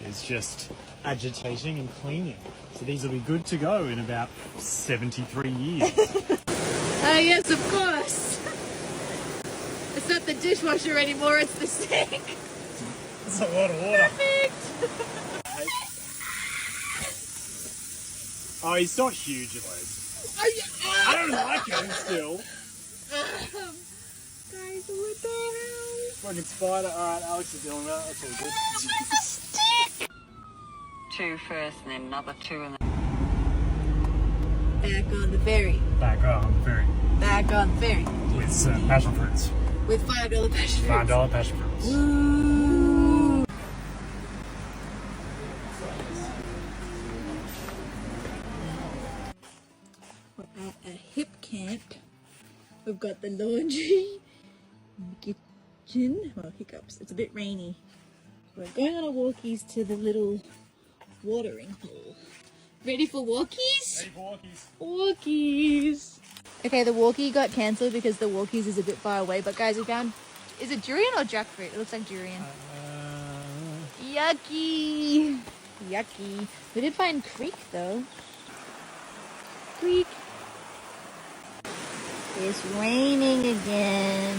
is just agitating and cleaning. So these will be good to go in about 73 years. Yes, of course. It's not the dishwasher anymore, it's the sink. It's a lot of water. Perfect. Oh, he's not huge, at least. I don't like him still. Guys, what the hell? Fucking spider. Alright, Alex is dealing with that. That's all good. Stick. 2 first and then another 2 and then... Back on the ferry. Back on the ferry. Back on the ferry. With some passion fruits. With $5 passion fruits. $5 passion fruits. Woo. We're at a hip camp. We've got the laundry, the kitchen. Well, hiccups. It's a bit rainy. We're going on a walkies to the little watering hole. Ready for walkies? Ready for walkies. Walkies. Okay, the walkie got cancelled because the walkies is a bit far away. But guys, we found, is it durian or jackfruit? It looks like durian. Yucky. Yucky. We did find creek though. Creek. It's raining again.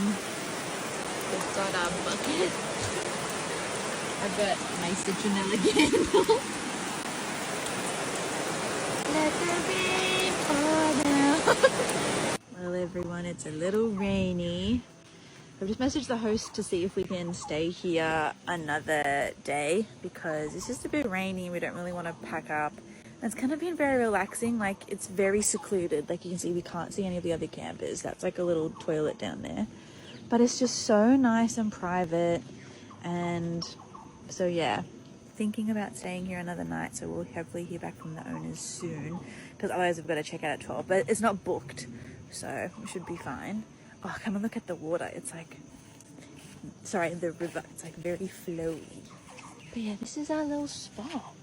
We've got our bucket. I've got my citronella candle. Let the rain fall down. Well, everyone, it's a little rainy. I've just messaged the host to see if we can stay here another day because it's just a bit rainy. We don't really want to pack up. And it's kind of been very relaxing. Like, it's very secluded. Like, you can see we can't see any of the other campers. That's like a little toilet down there. But it's just so nice and private. And so, yeah, thinking about staying here another night. So we'll hopefully hear back from the owners soon because otherwise we've got to check out at 12. But it's not booked, so we should be fine. Oh, come and look at the water. It's like sorry, the river. It's like very flowy. But yeah, this is our little spot.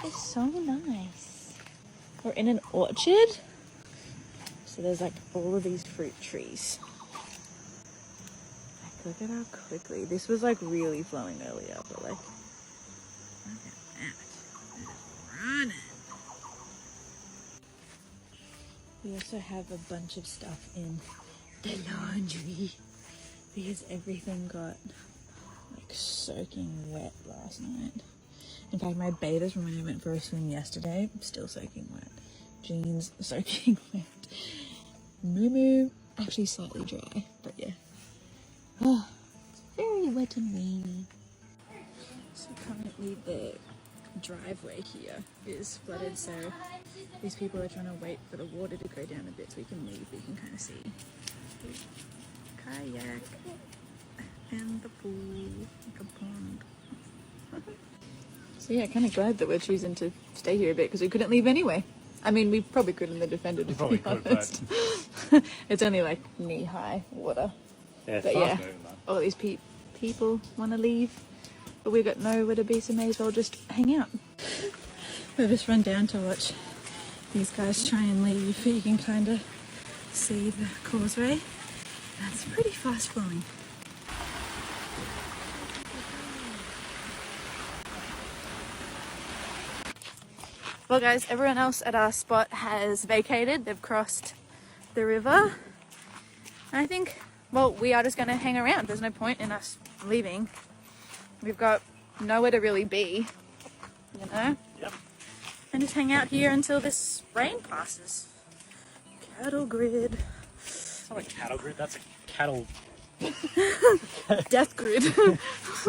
It's so nice. We're in an orchard. So there's like all of these fruit trees. Like, look at how quickly. This was like really flowing earlier, but like, look at that. It's running. We also have a bunch of stuff in the laundry because everything got like soaking wet last night. In fact, my bathers from when I went for a swim yesterday, still soaking wet. Jeans soaking wet. Moo actually slightly dry, but yeah. Oh, it's very wet and rainy. So currently the driveway here is flooded, so these people are trying to wait for the water to go down a bit so we can leave. We can kind of see kayak and the pool, like a pond. So yeah, kind of glad that we're choosing to stay here a bit because we couldn't leave anyway. I mean, we probably could in the Defender, to be honest. It's only like knee-high water. Yeah, but yeah, all these people want to leave, but we've got nowhere to be, so may as well just hang out. We've just run down to watch these guys try and leave. You can kind of see the causeway. That's pretty fast flowing. Well guys, everyone else at our spot has vacated. They've crossed the river. And I think, well, we are just going to hang around. There's no point in us leaving. We've got nowhere to really be, you know? Yep. And just hang out here until this rain passes. Cattle grid. It's not a cattle grid, that's a cattle... Death grid.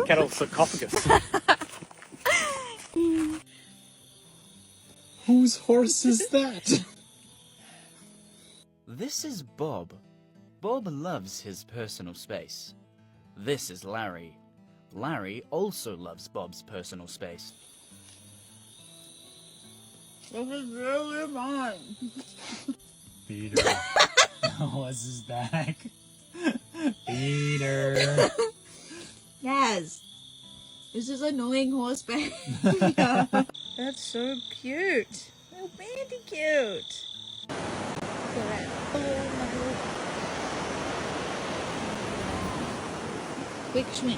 Cattle sarcophagus. Whose horse is that? This is Bob. Bob loves his personal space. This is Larry. Larry also loves Bob's personal space. This is really mine. Peter. Oh, this is back. Peter. Yes. This is annoying horse behavior. That's so cute. So really cute. Quick swing.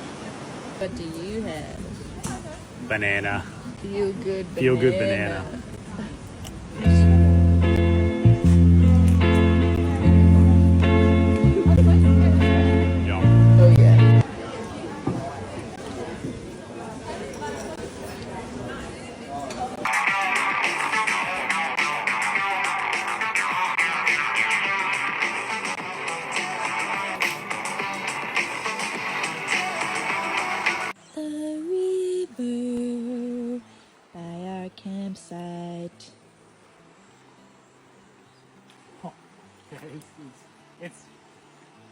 What do you have? Banana. Feel good banana. Feel good banana. Oh yeah. The river by our campsite. Oh, it's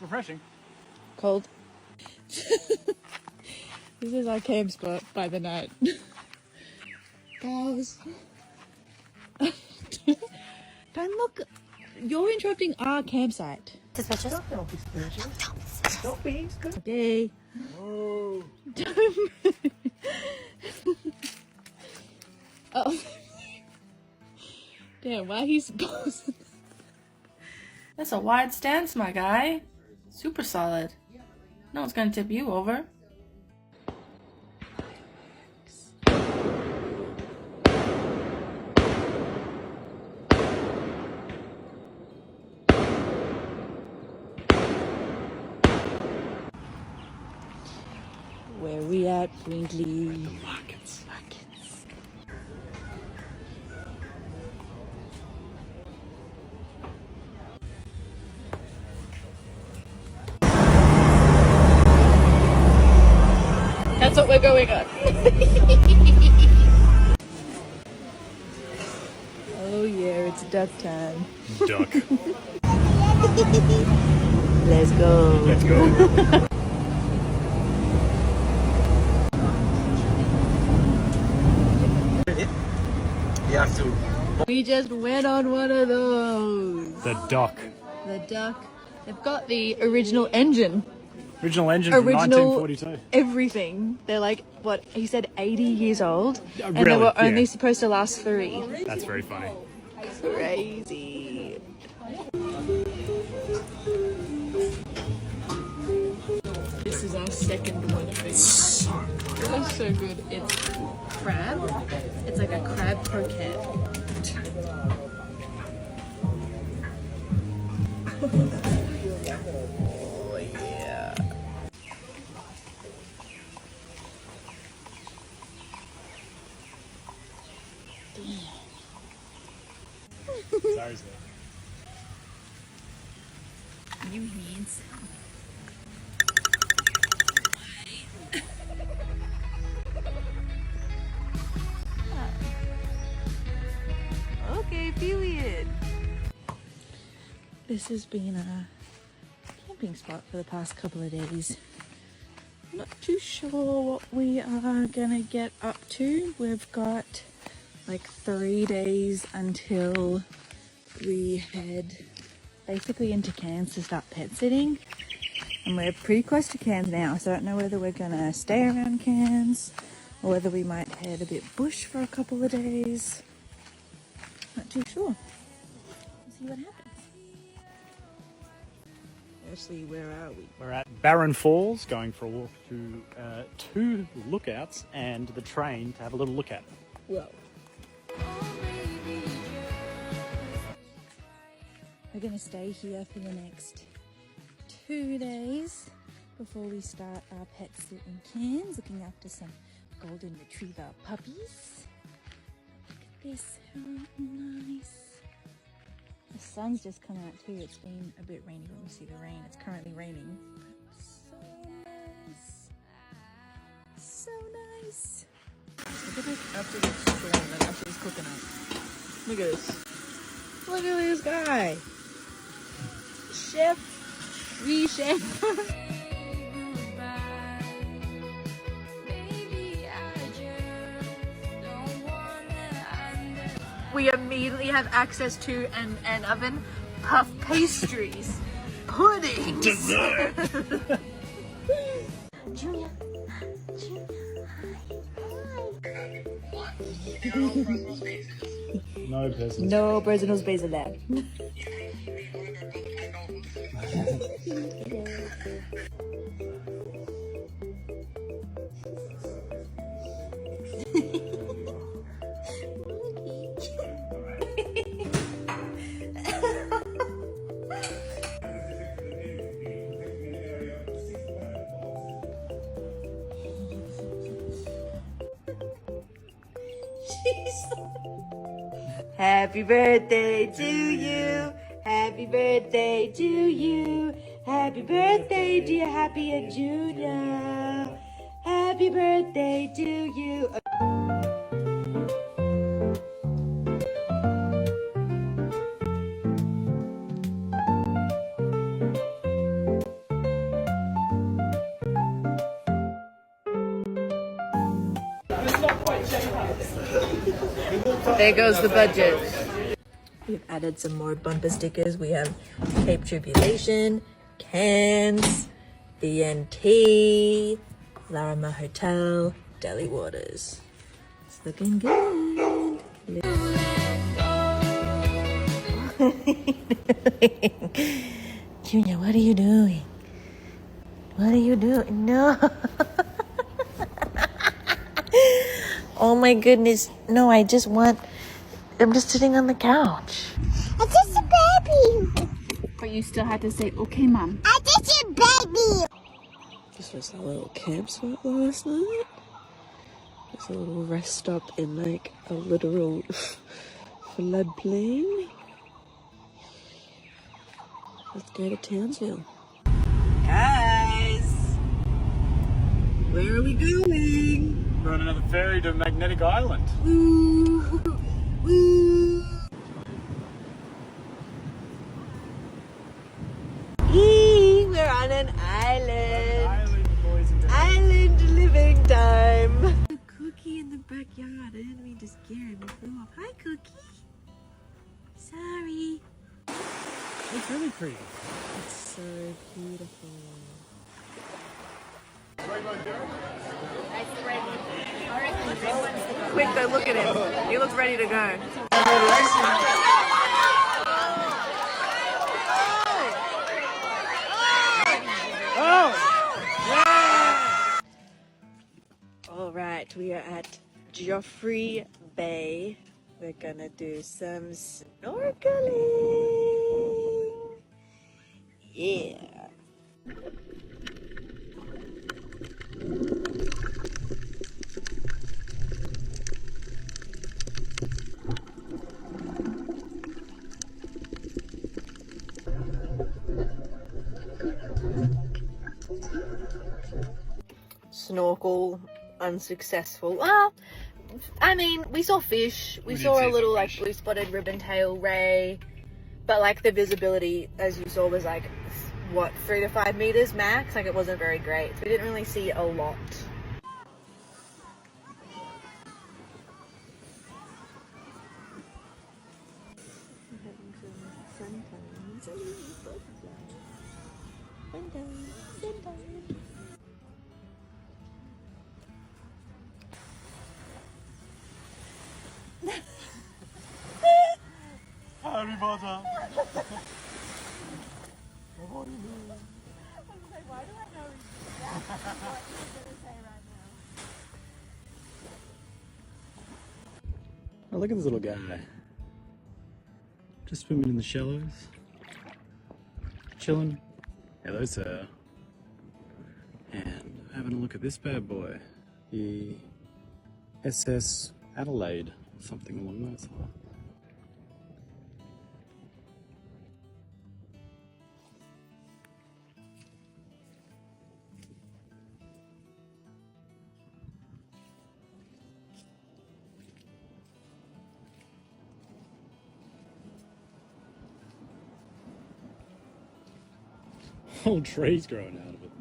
refreshing. Cold. This is our camp spot by the night. Guys. Don't look. You're interrupting our campsite. Suspicious? Don't be suspicious. Don't be. Okay. Oh. Don't move. Oh. Damn, why he's pausing? That's a wide stance, my guy. Super solid. No one's gonna tip you over. Where we at, Brinkley? The markets. That's what we're going on. Oh yeah, it's duck time. Duck. Let's go. Let's go. You have to. We just went on one of those. The duck. The duck. They've got the original engine Original engine from 1942. Everything. They're like, what, he said 80 years old? And they Really? were only Yeah. supposed to last 3. That's very funny. Crazy. This is our second one of these. It looks so good. It's crab. It's like a crab croquette. Oh yeah. Sorry, sir. You handsome. Okay, period. This has been a camping spot for the past couple of days. Not too sure what we are gonna get up to. We've got like 3 days until we head basically into Cairns to start pet sitting. And we're pretty close to Cairns now, so I don't know whether we're gonna stay around Cairns or whether we might head a bit bush for a couple of days. Not too sure. We'll see what happens. Ashley, where are we? We're at Barron Falls, going for a walk to 2 lookouts and the train to have a little look at. Whoa. We're going to stay here for the next 2 days before we start our pet sit in Cairns, looking after some golden retriever puppies. Look at this, how nice. The sun's just come out too. It's been a bit rainy. Let me see the rain. It's currently raining. So nice. So nice. Look at this absolute storm that Ashley's cooking up. Look at this. Look at this guy. Chef. Oui, chef. We immediately have access to an oven, puff pastries, puddings. Dessert. Junior. No business. No personal space allowed. Happy birthday to you. Happy birthday to you. Happy birthday, dear Happy and Junior. Happy birthday to you. There goes the budget. We've added some more bumper stickers. We have Cape Tribulation, Cairns, BNT, Larima Hotel, Delhi Waters. It's looking good. Junior, what are you doing? What are you doing? No. Oh my goodness. No, I'm just sitting on the couch. I'm just a baby. But you still had to say, okay, Mom. I'm just a baby. This was a little camp spot last night. It's a little rest stop in like a literal floodplain. Let's go to Townsville. Guys, where are we going? We're on another ferry to Magnetic Island. Woo! Woo! We're on an island. Island living time. A cookie in the backyard. I didn't mean to scare him. He flew off. Hi, Cookie. Sorry. It's really pretty. It's so beautiful. Quick, though, look at him. He looks ready to go. All right, we are at Joffrey Bay. We're gonna do some snorkeling. Yeah. Snorkel unsuccessful. Well, I mean, we saw fish. We saw a little like blue spotted ribbon tail ray, but like the visibility, as you saw, was like what, 3 to 5 meters max. Like it wasn't very great. So we didn't really see a lot. Harry Potter. Oh, look at this little guy. Just swimming in the shallows. Chilling. Hello, sir. And having a look at this bad boy. The SS Adelaide, or something along those lines. Whole trees growing out of it.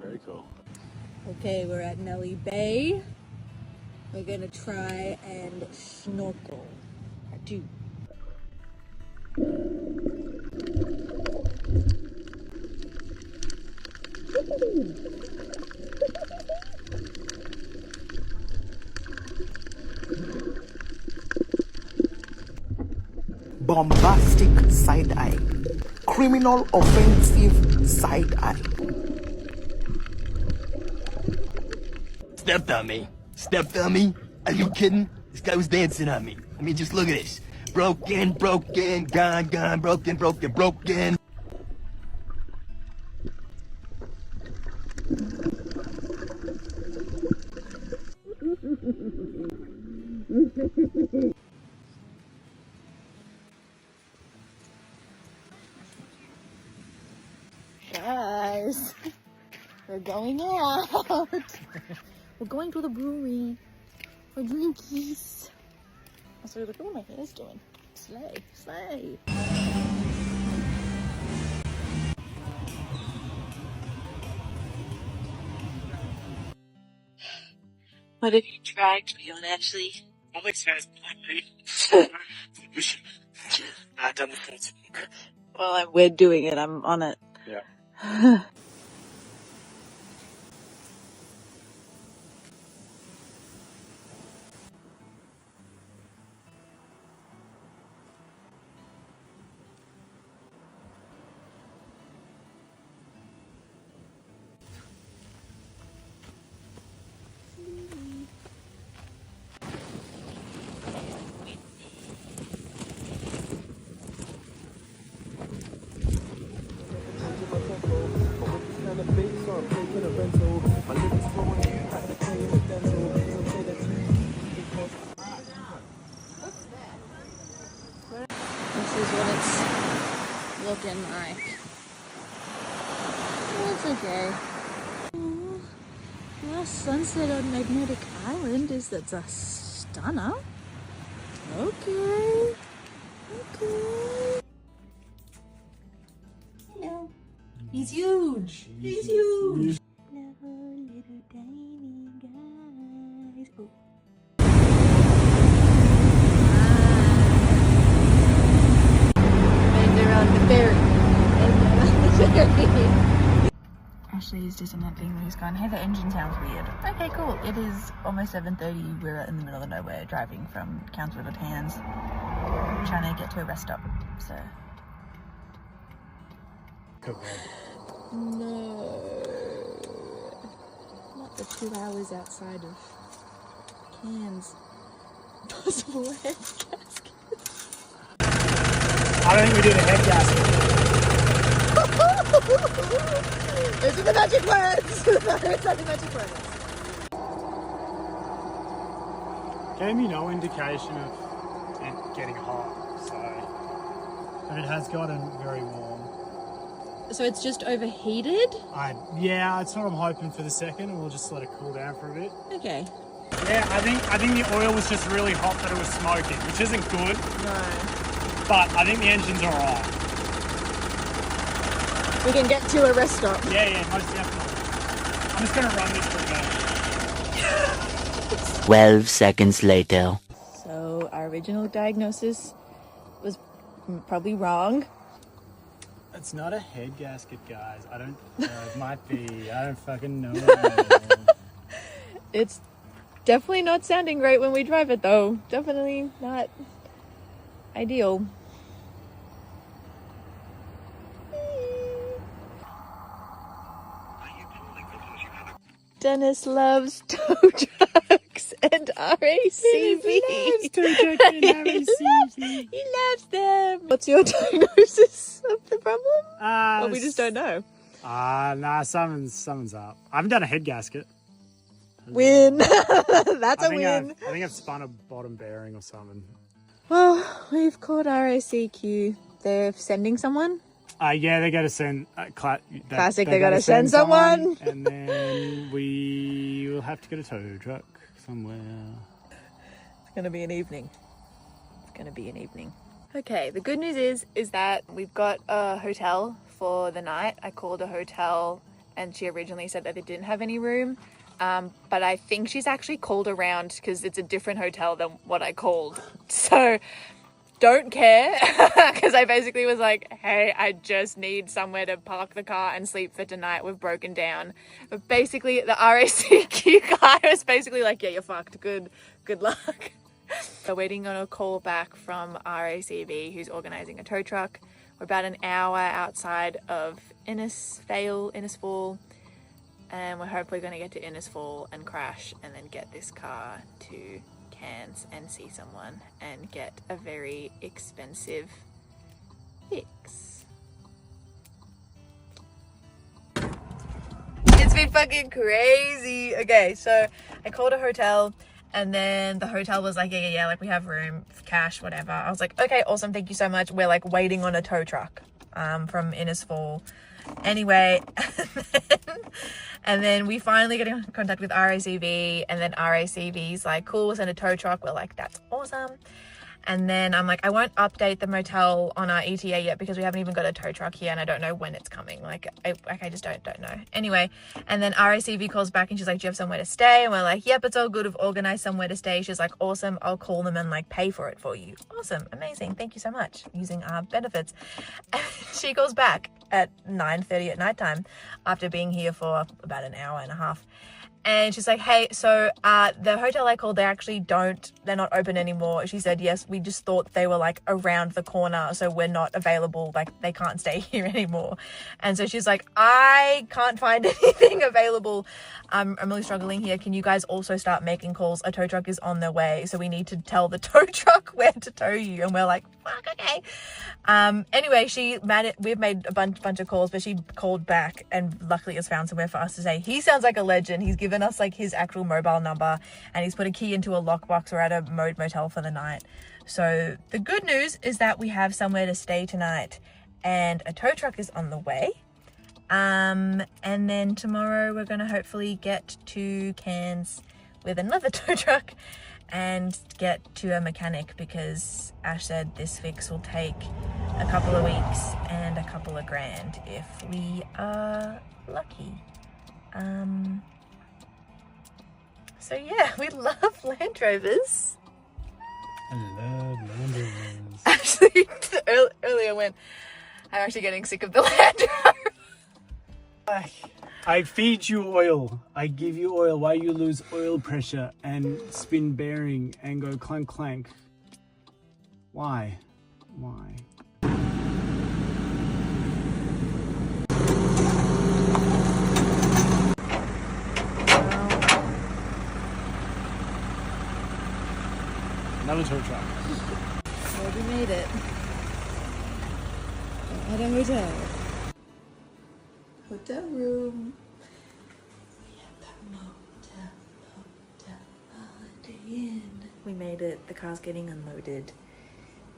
Very cool. Okay, we're at Nelly Bay. We're gonna try and snorkel. Part 2. Bombastic side eye. Criminal offensive side eye. Stepped on me. Stepped on me? Are you kidding? This guy was dancing on me. I mean, just look at this. Broken, broken, gone, gone, broken, broken, broken. Guys, we're going out. We're going to the brewery for drinkies. Also, look at what my hair's doing. Slay, slay. What have you dragged me on, Ashley? Alex has plenty. I've done the first week. Well, we're doing it. I'm on it. Yeah. This is what it's looking like. Well, it's okay. Last sunset on Magnetic Island is that's a stunner. Okay. Okay. Hello. He's huge. He's huge. Hello, little tiny guys. Oh. And they're on the ferry. And they're on the ferry. Ashley's just in that thing where he's going, hey, the engine sounds weird. Okay, cool. It is almost 7:30. We're in the middle of nowhere driving from Council River Tans, trying to get to a rest stop. So. No. Not the 2 hours outside of Cairns. Possible head gasket. I don't think we did a head gasket. Those are the magic words! Those are the magic words. Gave me no indication of it getting hot, so... But it has gotten very warm. So it's just overheated? Yeah, that's what I'm hoping for the second, and we'll just let it cool down for a bit. Okay. Yeah, I think the oil was just really hot that it was smoking, which isn't good. No. But I think the engine's alright. We can get to a rest stop. Yeah, most definitely. I'm just gonna run this for a bit. 12 seconds later. So our original diagnosis was probably wrong. It's not a head gasket, guys. I don't it might be. I don't fucking know. It's definitely not sounding great when we drive it, though. Definitely not ideal. Dennis loves tow trucks and RACV. He loves tow trucks and RACV. He loves them. What's your diagnosis of the problem? Well, we just don't know. Nah, something's up. I haven't done a head gasket. Win. That's a win. I think I've spun a bottom bearing or something. Well, we've called RACQ. They're sending someone. Yeah, they got to send... Classic, they got to send someone. And then we will have to get a tow truck somewhere. It's going to be an evening. Okay, the good news is that we've got a hotel for the night. I called a hotel and she originally said that they didn't have any room. But I think she's actually called around because it's a different hotel than what I called. So don't care, because I basically was like, hey, I just need somewhere to park the car and sleep for tonight. We've broken down. But basically the RACQ guy was basically like, yeah, you're fucked. Good luck. So waiting on a call back from RACV, who's organising a tow truck. We're about an hour outside of Innisfall, and we're hopefully going to get to Innisfall and crash and then get this car to Cairns and see someone and get a very expensive fix. It's been fucking crazy. Okay, so I called a hotel and then the hotel was like, yeah, like we have room, cash, whatever. I was like, okay, awesome, thank you so much. We're like waiting on a tow truck from Innisfall. Anyway, and then we finally get in contact with RACV, and then RACV's like, cool, we'll send a tow truck. We're like, that's awesome. And then I'm like, I won't update the motel on our ETA yet because we haven't even got a tow truck here and I don't know when it's coming. Like I just don't know. Anyway, and then RACV calls back and she's like, do you have somewhere to stay? And we're like, yep, it's all good. We've organized somewhere to stay. She's like, awesome. I'll call them and like pay for it for you. Awesome. Amazing. Thank you so much. Using our benefits. And she calls back at 9:30 at nighttime after being here for about an hour and a half. And she's like, hey, so the hotel I called, they're not open anymore. She said, yes, we just thought they were like around the corner, so we're not available. Like they can't stay here anymore. And so she's like, I can't find anything available. I'm really struggling here. Can you guys also start making calls? A tow truck is on their way. So we need to tell the tow truck where to tow you. And we're like, fuck, okay. Anyway, we've made a bunch of calls, but she called back and luckily has found somewhere for us to stay. He sounds like a legend. He's given us like his actual mobile number and he's put a key into a lockbox. We're at a motel for the night. So the good news is that we have somewhere to stay tonight and a tow truck is on the way. And then tomorrow we're going to hopefully get to Cairns with another tow truck and get to a mechanic because Ash said this fix will take a couple of weeks and a couple of grand if we are lucky. So yeah, we love Land Rovers. I love Land Rovers. Actually, earlier when I'm actually getting sick of the Land Rover. I feed you oil. I give you oil. Why you lose oil pressure and spin bearing and go clank clank? Why? Why? Another tow truck. Well, we made it. At a hotel. Hotel room. We made it. The car's getting unloaded.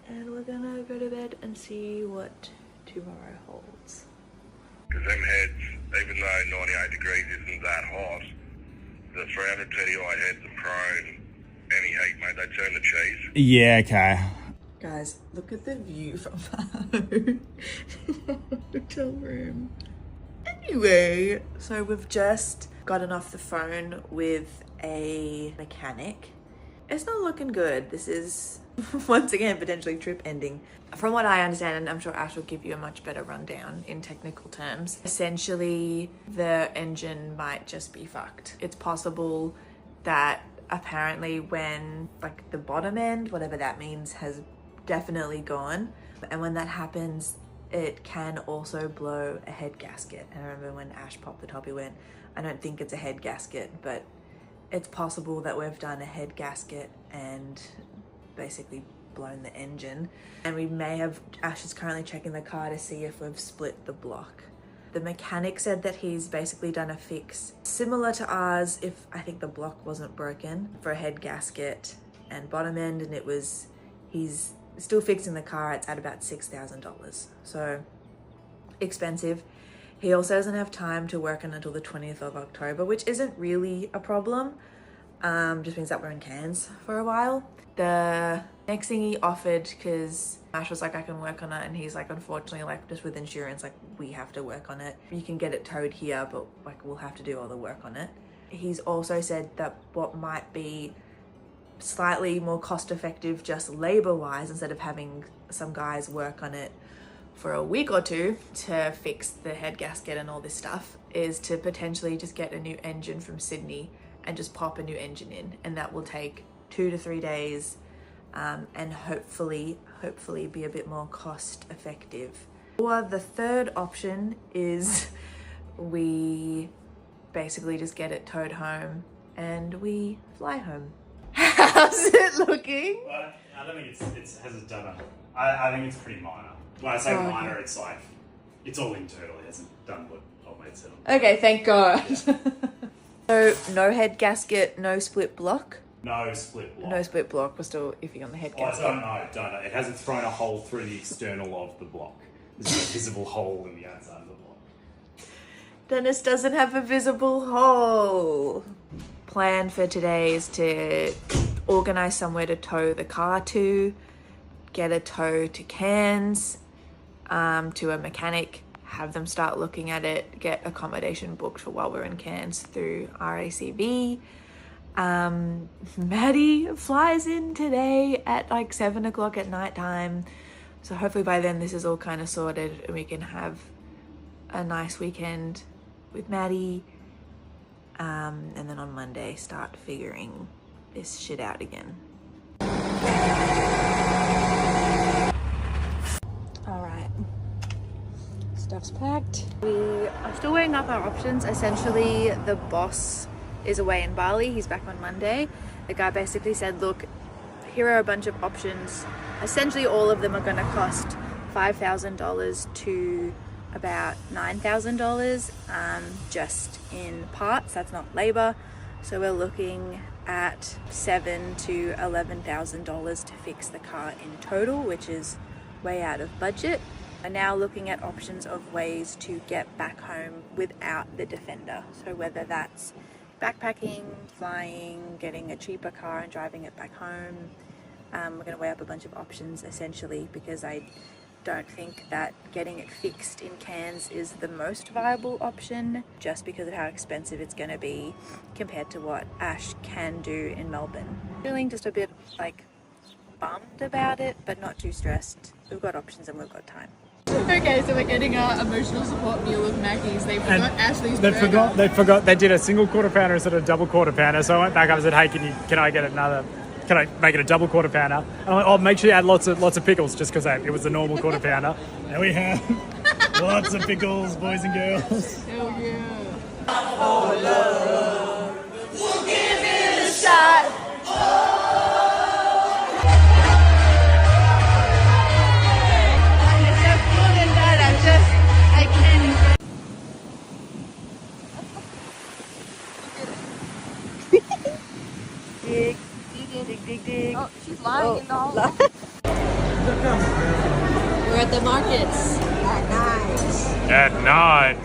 And we're gonna go to bed and see what tomorrow holds. Because them heads, even though 98 degrees isn't that hot, the 300 TDI heads are prone any heat, mate. They turn the cheese. Yeah, okay. Guys, look at the view from the hotel room. Anyway, so we've just gotten off the phone with a mechanic. It's not looking good. This is, once again, potentially trip ending. From what I understand, and I'm sure Ash will give you a much better rundown in technical terms, essentially the engine might just be fucked. It's possible that apparently when like the bottom end, whatever that means, has definitely gone, and when that happens it can also blow a head gasket. And I remember when Ash popped the top, he went, I don't think it's a head gasket, but it's possible that we've done a head gasket and basically blown the engine. And we may have, Ash is currently checking the car to see if we've split the block. The mechanic said that he's basically done a fix similar to ours if I think the block wasn't broken for a head gasket and bottom end, and it was, he's still fixing the car. It's at about $6,000. So expensive. He also doesn't have time to work on until the 20th of October, which isn't really a problem. Just means that we're in Cairns for a while. The next thing he offered, because Ash was like, I can work on it, and he's like, unfortunately, like just with insurance, like we have to work on it. You can get it towed here, but like we'll have to do all the work on it. He's also said that what might be slightly more cost effective just labor wise, instead of having some guys work on it for a week or two to fix the head gasket and all this stuff, is to potentially just get a new engine from Sydney and just pop a new engine in, and that will take 2 to 3 days, and hopefully be a bit more cost effective. Or the third option is we basically just get it towed home and we fly home. How's it looking? Well, I don't think it hasn't done a, I think it's pretty minor. When I say minor, it's like, it's all internal. It hasn't done what old mate said. Okay, thank God. Yeah. So no head gasket, no split block? No split block. No split block. We're still iffy on the head gasket. Don't know. It hasn't thrown a hole through the external of the block. There's a visible hole in the outside of the block. Dennis doesn't have a visible hole. Plan for today is to organise somewhere to tow the car to, get a tow to Cairns, to a mechanic, have them start looking at it, get accommodation booked for while we're in Cairns through RACV. Maddie flies in today at like 7 o'clock at night time. So hopefully by then this is all kind of sorted and we can have a nice weekend with Maddie. And then on Monday start figuring this shit out again. Alright. Stuff's packed. We are still weighing up our options. Essentially, the boss is away in Bali. He's back on Monday. The guy basically said, look, here are a bunch of options. Essentially, all of them are going to cost $5,000 to about $9,000 just in parts. That's not labor. So we're looking at $7,000 to $11,000 to fix the car in total, which is way out of budget. We're now looking at options of ways to get back home without the Defender. So whether that's backpacking, flying, getting a cheaper car and driving it back home. We're going to weigh up a bunch of options essentially, because I don't think that getting it fixed in Cairns is the most viable option, just because of how expensive it's going to be compared to what Ash can do in Melbourne. Feeling just a bit like bummed about it, but not too stressed. We've got options and we've got time. Okay, so we're getting our emotional support meal with Mackey's. They forgot Ashley's burger. They forgot they did a single quarter pounder instead of a double quarter pounder. So I went back up and said, hey, can I make it a double quarter pounder? And I'm like, oh, make sure you add lots of pickles, just because it was the normal quarter pounder. And we have lots of pickles, boys and girls. Hell yeah. Oh, love, we'll give it a shot. Dig. Oh, she's lying in the hole. We're at the markets at night. At night.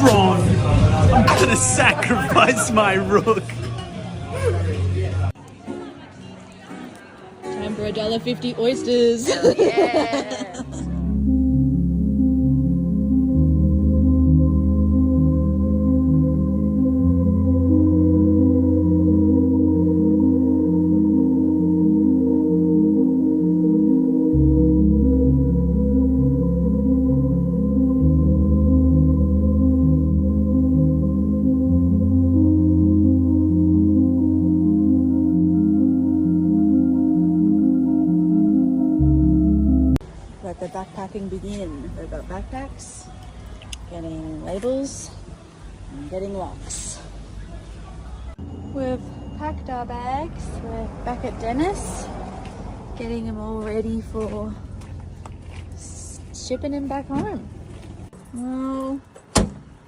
Wrong. I'm gonna sacrifice my rook. Time for $1.50 oysters. Yeah. Let the backpacking begin. We've got backpacks, getting labels, and getting locks. We've packed our bags. We're back at Dennis, getting them all ready for shipping them back home. Well,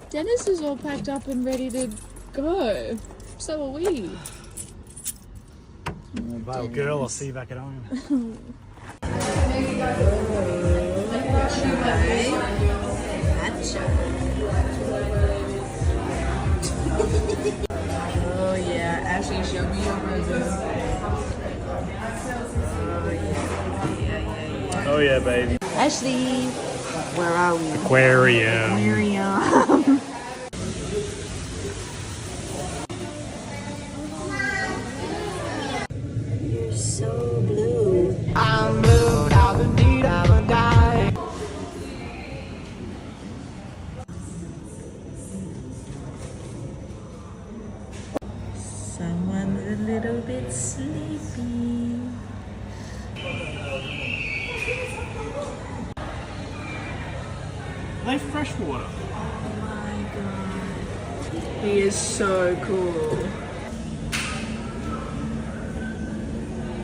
Dennis is all packed up and ready to go. So are we. Well, girl, I'll see you back at home. Oh yeah, Ashley, show me your burger. Oh yeah, baby. Ashley, where are we? Aquarium. Aquarium. You're so blue. I'm blue, I've been deed, I've been died. Someone's a little bit sleepy. Are they freshwater? Oh my god. He is so cool.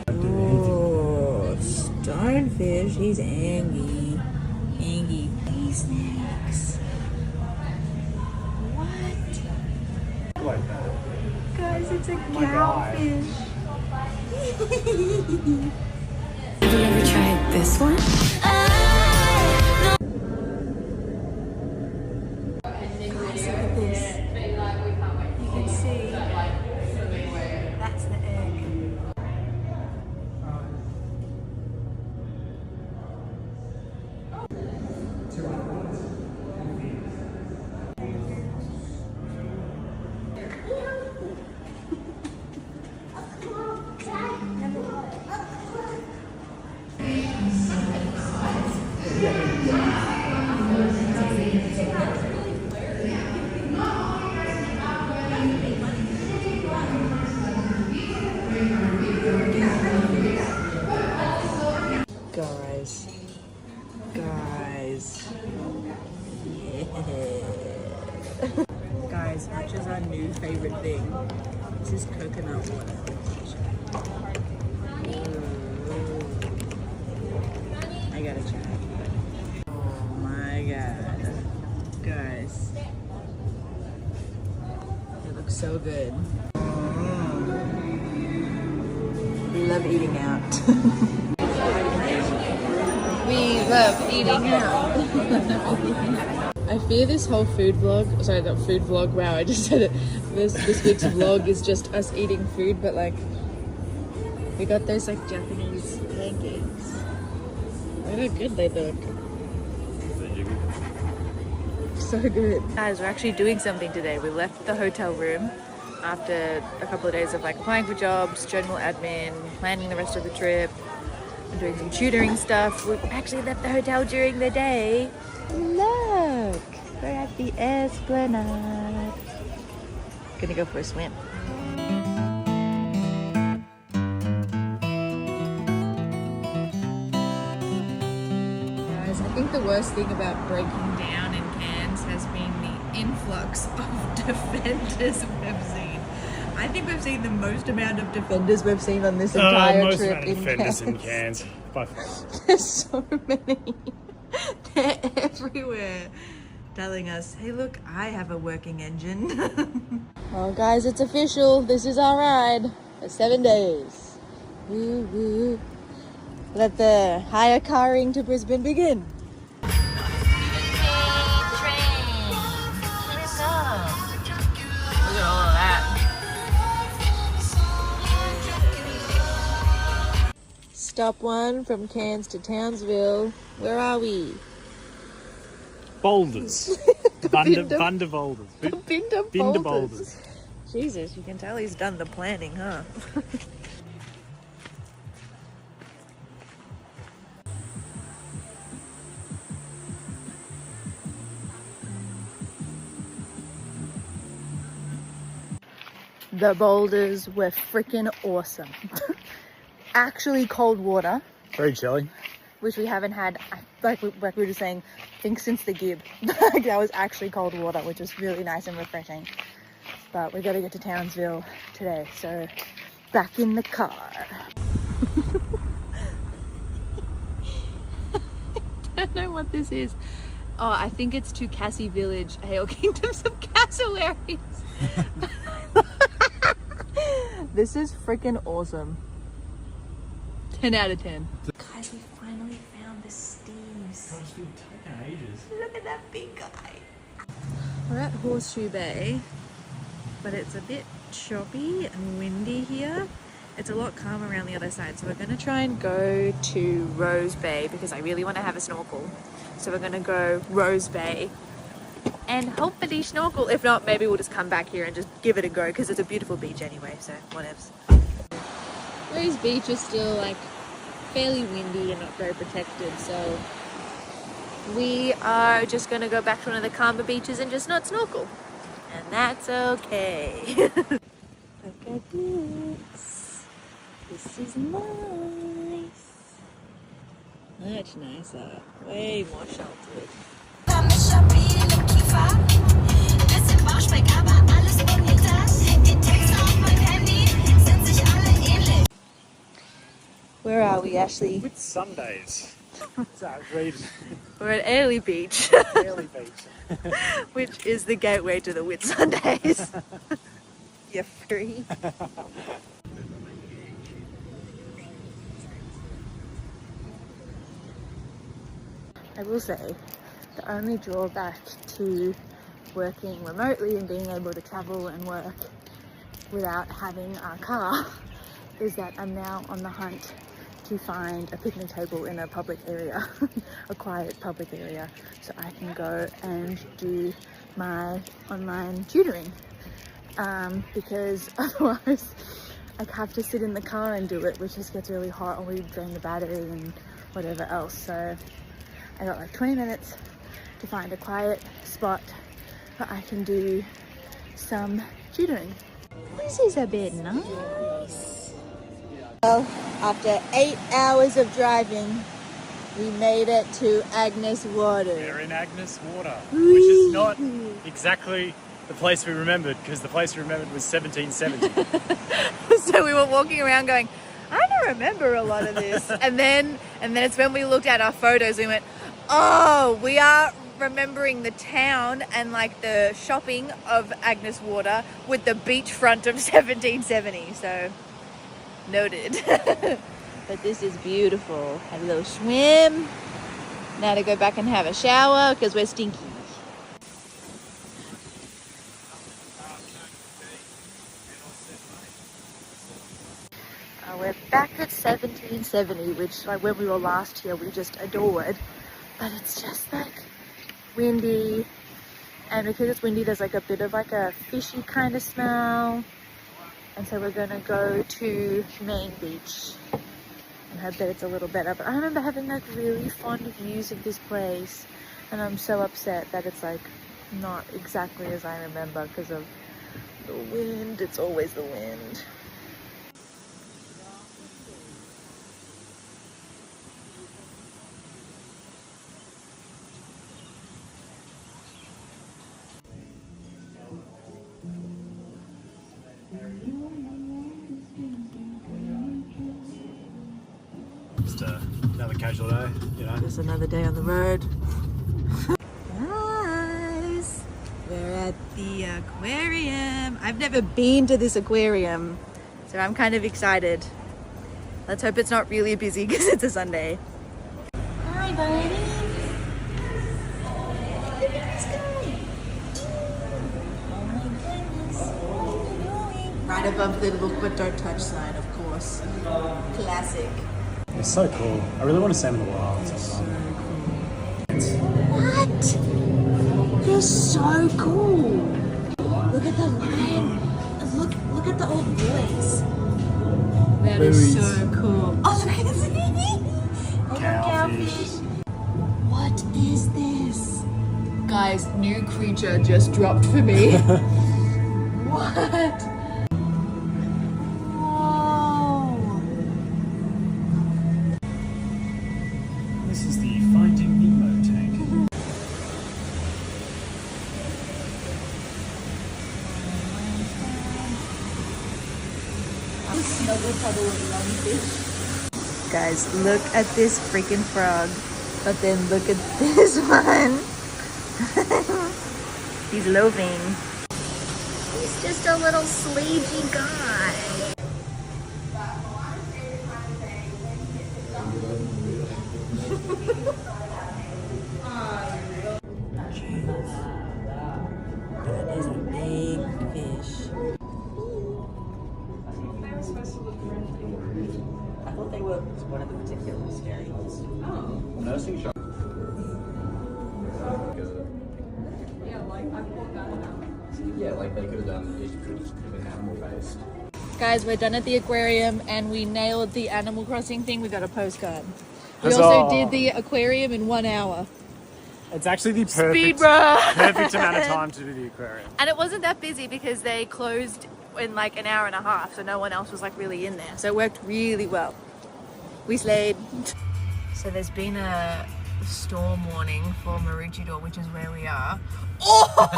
Oh, stonefish. He's angry. Angry. Sea snakes. What? Guys, it's a cowfish. Have you ever tried this one? That's the egg. Guys, which is our new favorite thing? This is coconut water. I You gotta try. Oh my god. Guys. It looks so good. We love eating out. We love eating out. I fear this whole food vlog, sorry, not food vlog, wow, I just said it. This week's vlog is just us eating food, but like, we got those like Japanese pancakes. Look how good they look. So good. Guys, we're actually doing something today. We left the hotel room after a couple of days of like applying for jobs, general admin, planning the rest of the trip, and doing some tutoring stuff. We actually left the hotel during the day. Look, we're at the Esplanade. Gonna go for a swim. Guys, I think the worst thing about breaking down in Cairns has been the influx of defenders we've seen. I think we've seen the most amount of defenders we've seen on this entire most trip amount of defenders in Cairns. By far. There's so many. They're everywhere telling us, hey look, I have a working engine. Well guys, it's official. This is our ride for 7 days. Woo woo. Let the hire carring to Brisbane begin. Look at all of that. Stop one from Cairns to Townsville. Where are we? Boulders. Bunda boulders. Binda boulders. Jesus, you can tell he's done the planning, huh? The boulders were freaking awesome. Actually cold water. Very chilly. Which we haven't had, like we were just saying, I think since the Gib. That was actually cold water, which was really nice and refreshing. But we got to get to Townsville today, so back in the car. I don't know what this is. Oh, I think it's to Cassie Village, Hail Kingdoms of Cassowaries. This is freaking awesome. 10 out of 10. Guys, we finally found the Steves. God, it's been taking ages. Look at that big guy. We're at Horseshoe Bay, but it's a bit choppy and windy here. It's a lot calmer around the other side, so we're going to try and go to Rose Bay because I really want to have a snorkel. So we're going to go Rose Bay and hopefully snorkel. If not, maybe we'll just come back here and just give it a go because it's a beautiful beach anyway, so whatevs. Rose Beach is still like fairly windy and not very protected, so we are just going to go back to one of the calmer beaches and just not snorkel. And that's okay. Look at this. This is nice. Much nicer. Way more sheltered. Where are we, Ashley? With Sundays. We're at Airlie Beach. Airlie Beach. Which is the gateway to the Whitsundays. You're free. I will say, the only drawback to working remotely and being able to travel and work without having a car is that I'm now on the hunt to find a picnic table in a public area, a quiet public area, so I can go and do my online tutoring, because otherwise I have to sit in the car and do it, which just gets really hot and we drain the battery and whatever else. So I got like 20 minutes to find a quiet spot where I can do some tutoring. This is a bit nice. Well, after 8 hours of driving, we made it to Agnes Water. We're in Agnes Water, which is not exactly the place we remembered, because the place we remembered was 1770. So we were walking around going, I don't remember a lot of this. and then it's when we looked at our photos, we went, oh, we are remembering the town and like the shopping of Agnes Water with the beachfront of 1770. So noted. But this is beautiful. Had a little swim. Now to go back and have a shower because we're stinky. We're back at 1770, which like when we were last here we just adored, but it's just like windy, and because it's windy there's like a bit of like a fishy kind of smell, and so we're gonna go to Main Beach and hope that it's a little better. But I remember having like really fond views of this place, and I'm so upset that it's like not exactly as I remember because of the wind. It's always the wind. Just another casual day, you know. Just another day on the road. Guys, we're at the aquarium. I've never been to this aquarium, so I'm kind of excited. Let's hope it's not really busy because it's a Sunday. Hi, buddy. Look at this guy. Oh my goodness. What are you doing? Right above the look but don't touch sign, of course. Classic. It's so cool. I really want to see them in the wild sometime. What? They're so cool. Look at the lion. Look at the old boys. That is so cool. Oh, look at this. Cowfish. What is this? Guys, new creature just dropped for me. What? This is the Finding Nemo tank. Guys, look at this freaking frog. But then look at this one. He's loafing. He's just a little sleepy guy. That is a big fish. I thought they were one of the particularly scary ones. Oh. Nursing shop. Yeah, like they could have done it could have been animal based. Guys, we're done at the aquarium and we nailed the Animal Crossing thing. We got a postcard. We Huzzah. also did the aquarium in 1 hour. It's actually the Speed perfect amount of time to do the aquarium. And it wasn't that busy because they closed in like an hour and a half, so no one else was like really in there. So it worked really well. We slayed. So there's been a storm warning for Maroochydore, which is where we are. Oh!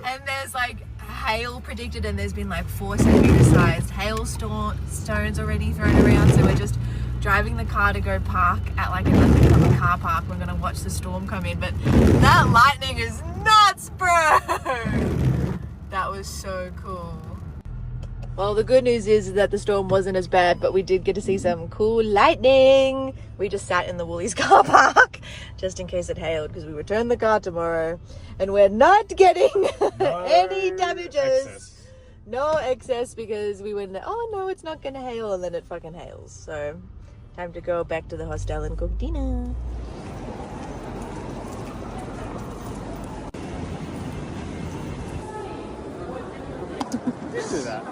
And there's like hail predicted, and there's been like 4-centimeter sized hailstones already thrown around. So we're just driving the car to go park at like a car park. We're gonna watch the storm come in, but that lightning is nuts, bro. That was so cool. Well, the good news is that the storm wasn't as bad, but we did get to see some cool lightning. We just sat in the Woolies car park just in case it hailed, because we return the car tomorrow and we're not getting any damages. Excess. No excess, because we went, oh no, it's not gonna hail, and then it fucking hails. So time to go back to the hostel and cook dinner. Let's do that.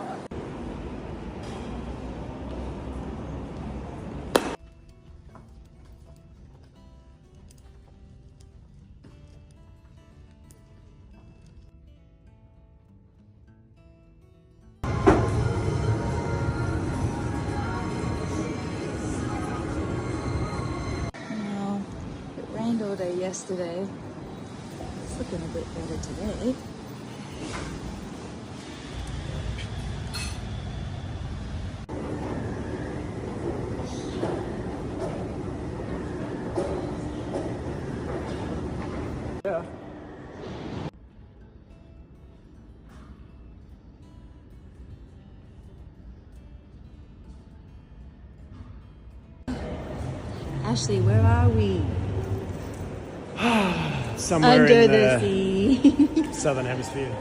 It rained all day yesterday. It's looking a bit better today. Ashley, where are we? Somewhere Under in the sea. southern hemisphere.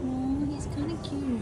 Oh, he's kind of cute.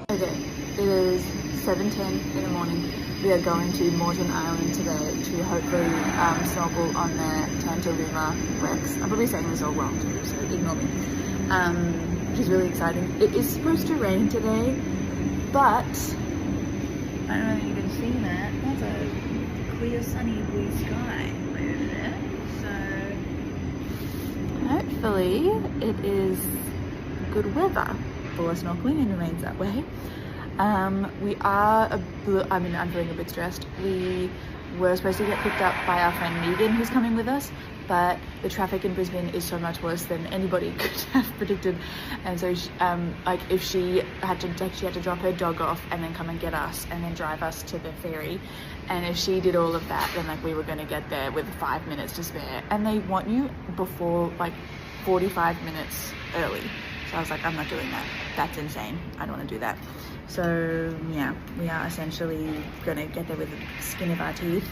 Okay, it is 7:10 in the morning. We are going to Morton Island today to hopefully snorkel on the Tantaluma wrecks. I'm probably saying this all wrong too, so ignore me. Which is really exciting. It is supposed to rain today, but I don't know if you can see that. That's a clear, sunny, blue sky over there. So hopefully it is good weather for snorkeling and remains that way. I'm feeling a bit stressed. We were supposed to get picked up by our friend Megan, who's coming with us, but the traffic in Brisbane is so much worse than anybody could have predicted, and so she, if she had to drop her dog off and then come and get us and then drive us to the ferry, and if she did all of that, then we were going to get there with 5 minutes to spare, and they want you before 45 minutes early. So I was like, I'm not doing that. That's insane. I don't want to do that. So yeah, we are essentially going to get there with the skin of our teeth.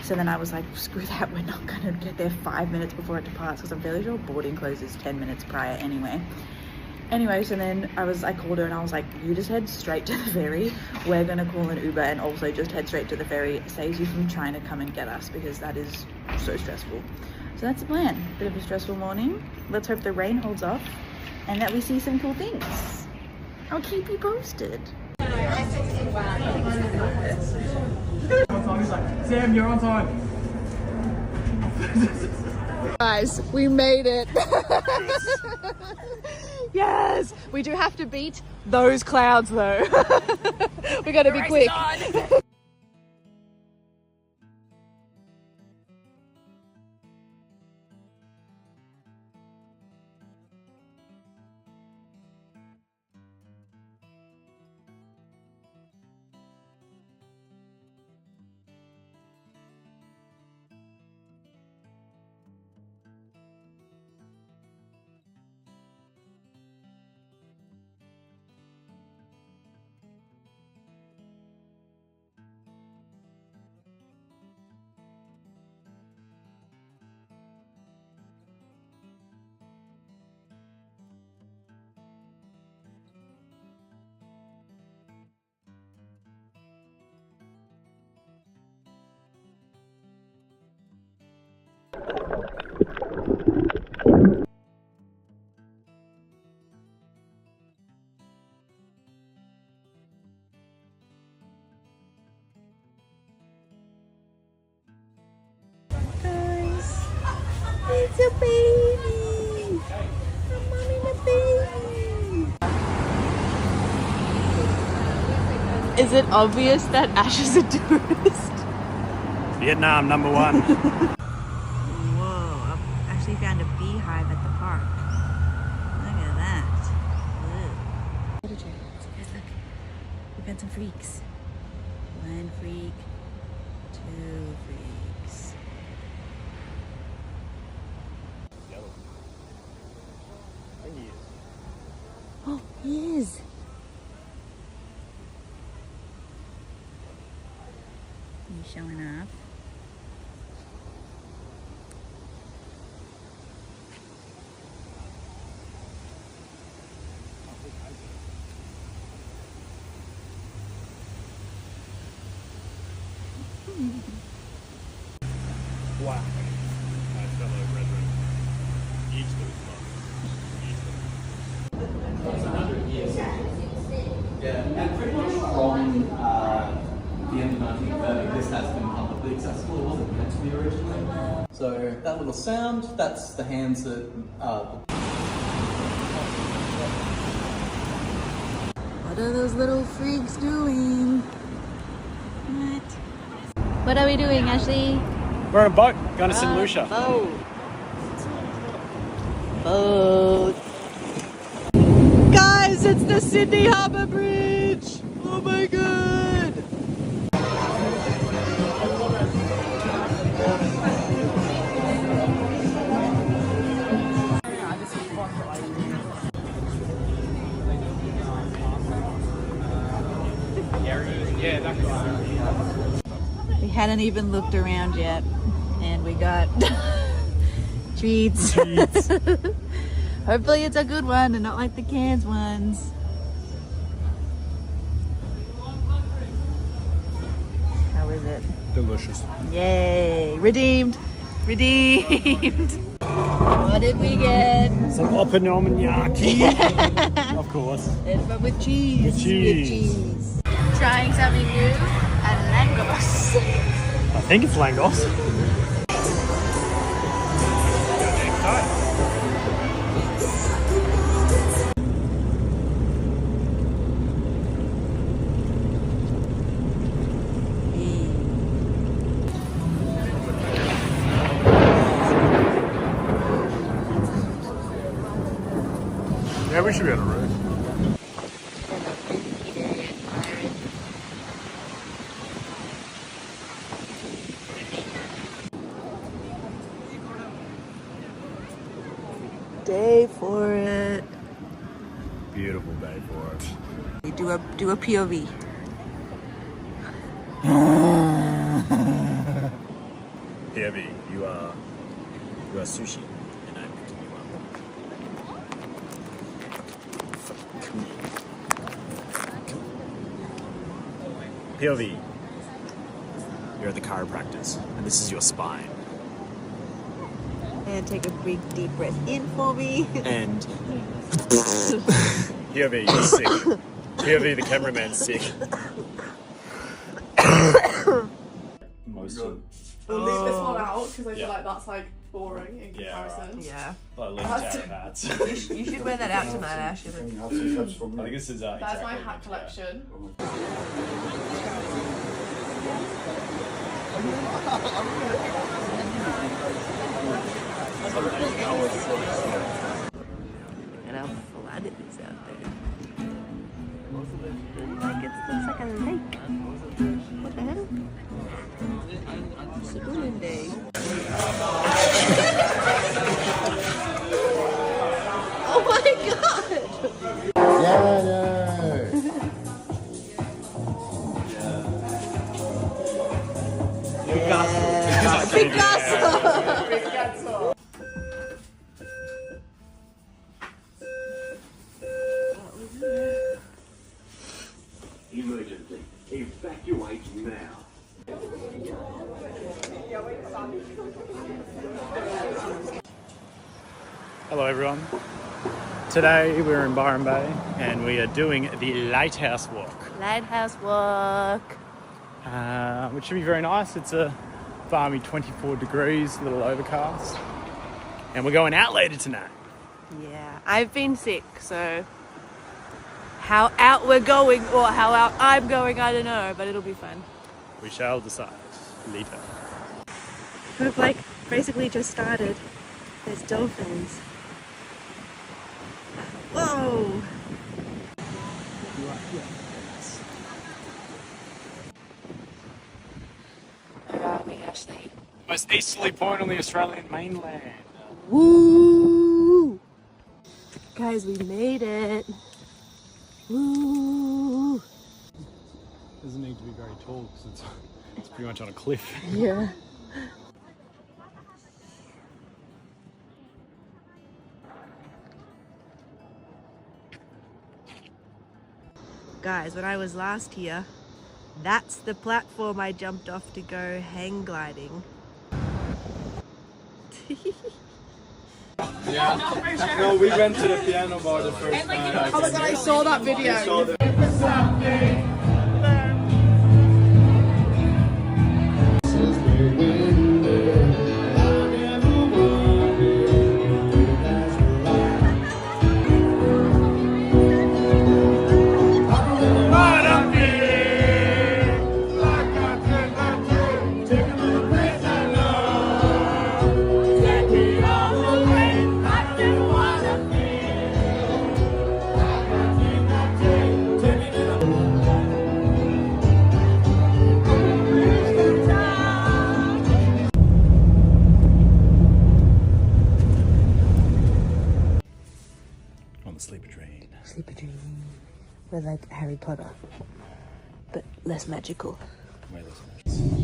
So then I was like, screw that. We're not going to get there 5 minutes before it departs because I'm fairly sure boarding closes 10 minutes prior anyway. Anyway, so then I called her and I was like, you just head straight to the ferry. We're going to call an Uber and also just head straight to the ferry. It saves you from trying to come and get us because that is so stressful. So that's the plan. Bit of a stressful morning. Let's hope the rain holds off and that we see some cool things. I'll keep you posted. Sam, you're on time. Guys, we made it. Yes, we do have to beat those clouds though. We gotta be quick. It's a baby! A mommy and a baby! Is it obvious that Ash is a tourist? Vietnam, number one. Whoa, I actually found a beehive at the park. Look at that. Look. Guys, look. We've got some freaks. 1 freak, 2 freaks. Oh, he is. He's showing up. Wow. My fellow brethren, each to his Yeah, and pretty much from the end of 1930, this has been publicly accessible. It wasn't meant to be originally. So that little sound, that's the hands that... What are those little freaks doing? What are we doing, Ashley? We're on a boat going to St. Lucia. Boat. Guys, it's the Sydney Harbour Bridge! Oh my god! We hadn't even looked around yet, and we got treats. Hopefully it's a good one and not like the cans ones. How is it? Delicious. Yay! Redeemed! Redeemed! What did we get? Some okonomiyaki. Of course. But with cheese. With cheese. Trying something new at Langos. I think it's Langos. Yeah, we should be on a road. Day for it. Beautiful day for it. You do a POV. POV, you are sushi, and I'm picking you up. POV, you're at the chiropractor's, and this is your spine. And take a big deep breath in for me. And POV, you're sick. POV, the cameraman's sick. Most of We'll leave this one out because I feel like that's like boring in comparison. Right. Yeah. Like legendary hats. You should wear that out tonight, Ash. I think this is That's exactly my hat collection. And how flat it is out there. Like it looks like a lake. What the hell? It's a balloon day. Oh my god! Picasso. Emergency. Evacuate now. Hello everyone. Today we're in Byron Bay and we are doing the Lighthouse Walk. Lighthouse walk. Which should be very nice. It's a balmy 24 degrees, a little overcast. And we're going out later tonight. Yeah, I've been sick, so how out we're going or how out I'm going, I don't know, but it'll be fun. We shall decide later. We've like basically just started. There's dolphins. Whoa! About me, Ashley. Most easterly point on the Australian mainland. Woo! Guys, we made it. Woo! Doesn't need to be very tall because it's pretty much on a cliff. Yeah. Guys, when I was last here, that's the platform I jumped off to go hang gliding. Yeah. No, we went to the piano bar the first time. Oh my god, I saw that video. We're like Harry Potter, but less magical. Way less magical.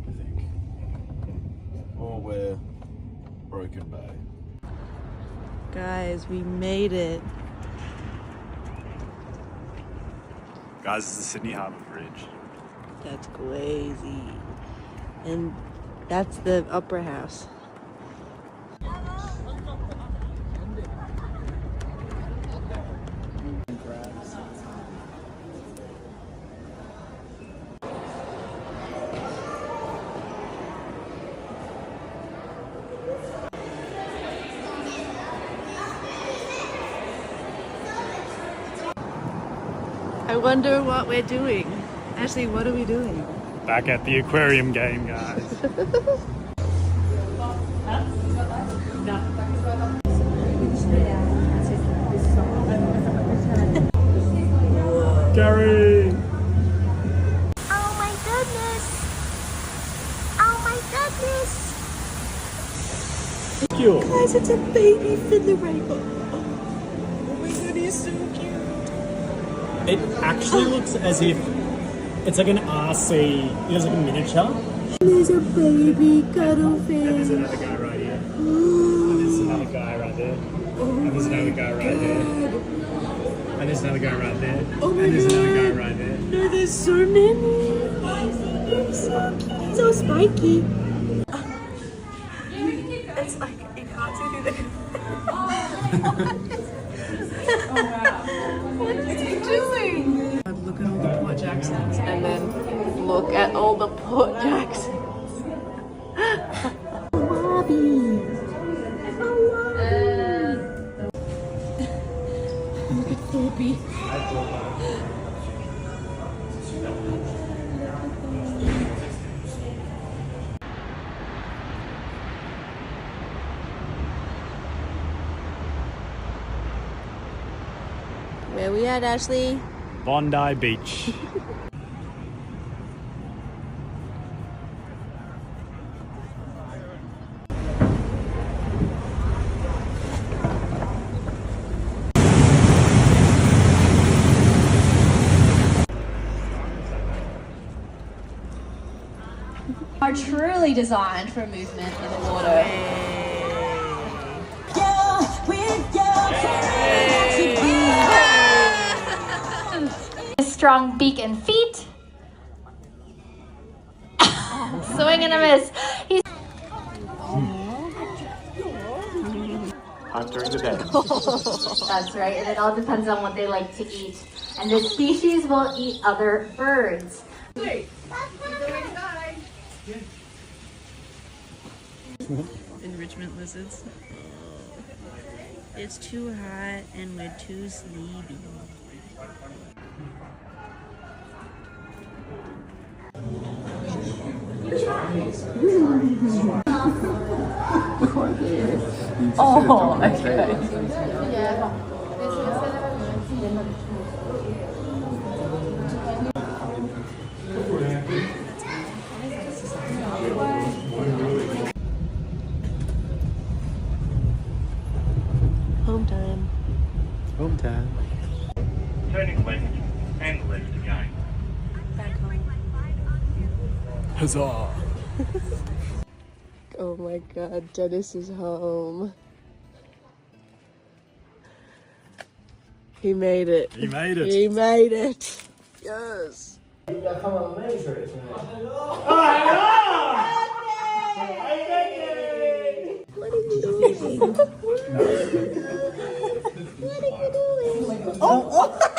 I think. Or we're Broken Bay. Guys, we made it. Guys, this is the Sydney Harbour Bridge. That's crazy. And that's the Opera House. I wonder what we're doing. Ashley, what are we doing? Back at the aquarium game, guys. Gary! Oh my goodness! Oh my goodness! Cute. Guys, it's a baby fiddler rainbow. Oh my god, he's so cute. It actually looks as if it's like an RC, it's like a miniature. There's a baby cuddlefish. And there's another guy right here. And there's another guy right there. And there's another guy right there. And there's another guy right there. Oh my and there's god. another guy right there. No, there's so many. They're so cute. He's so spiky. It's like, you can't see through the... What is he doing? Look at all the Port Jacksons and then look at all the Port Jacksons. Bobby. Look at Thorpe. Where we at, Ashley? Bondi Beach. Are truly designed for movement in the water. Strong beak and feet. Swing and a miss. He's Hunt during the day. That's right, and it all depends on what they like to eat. And this species will eat other birds. Enrichment lizards. It's too hot and we're too sleepy. oh, okay. Home time. Home time. Turning left and left again. Back home. Huzzah! Oh my god, Dennis is home. He made it. He made it. He made it. Yes. What are you doing? What are you doing? Oh!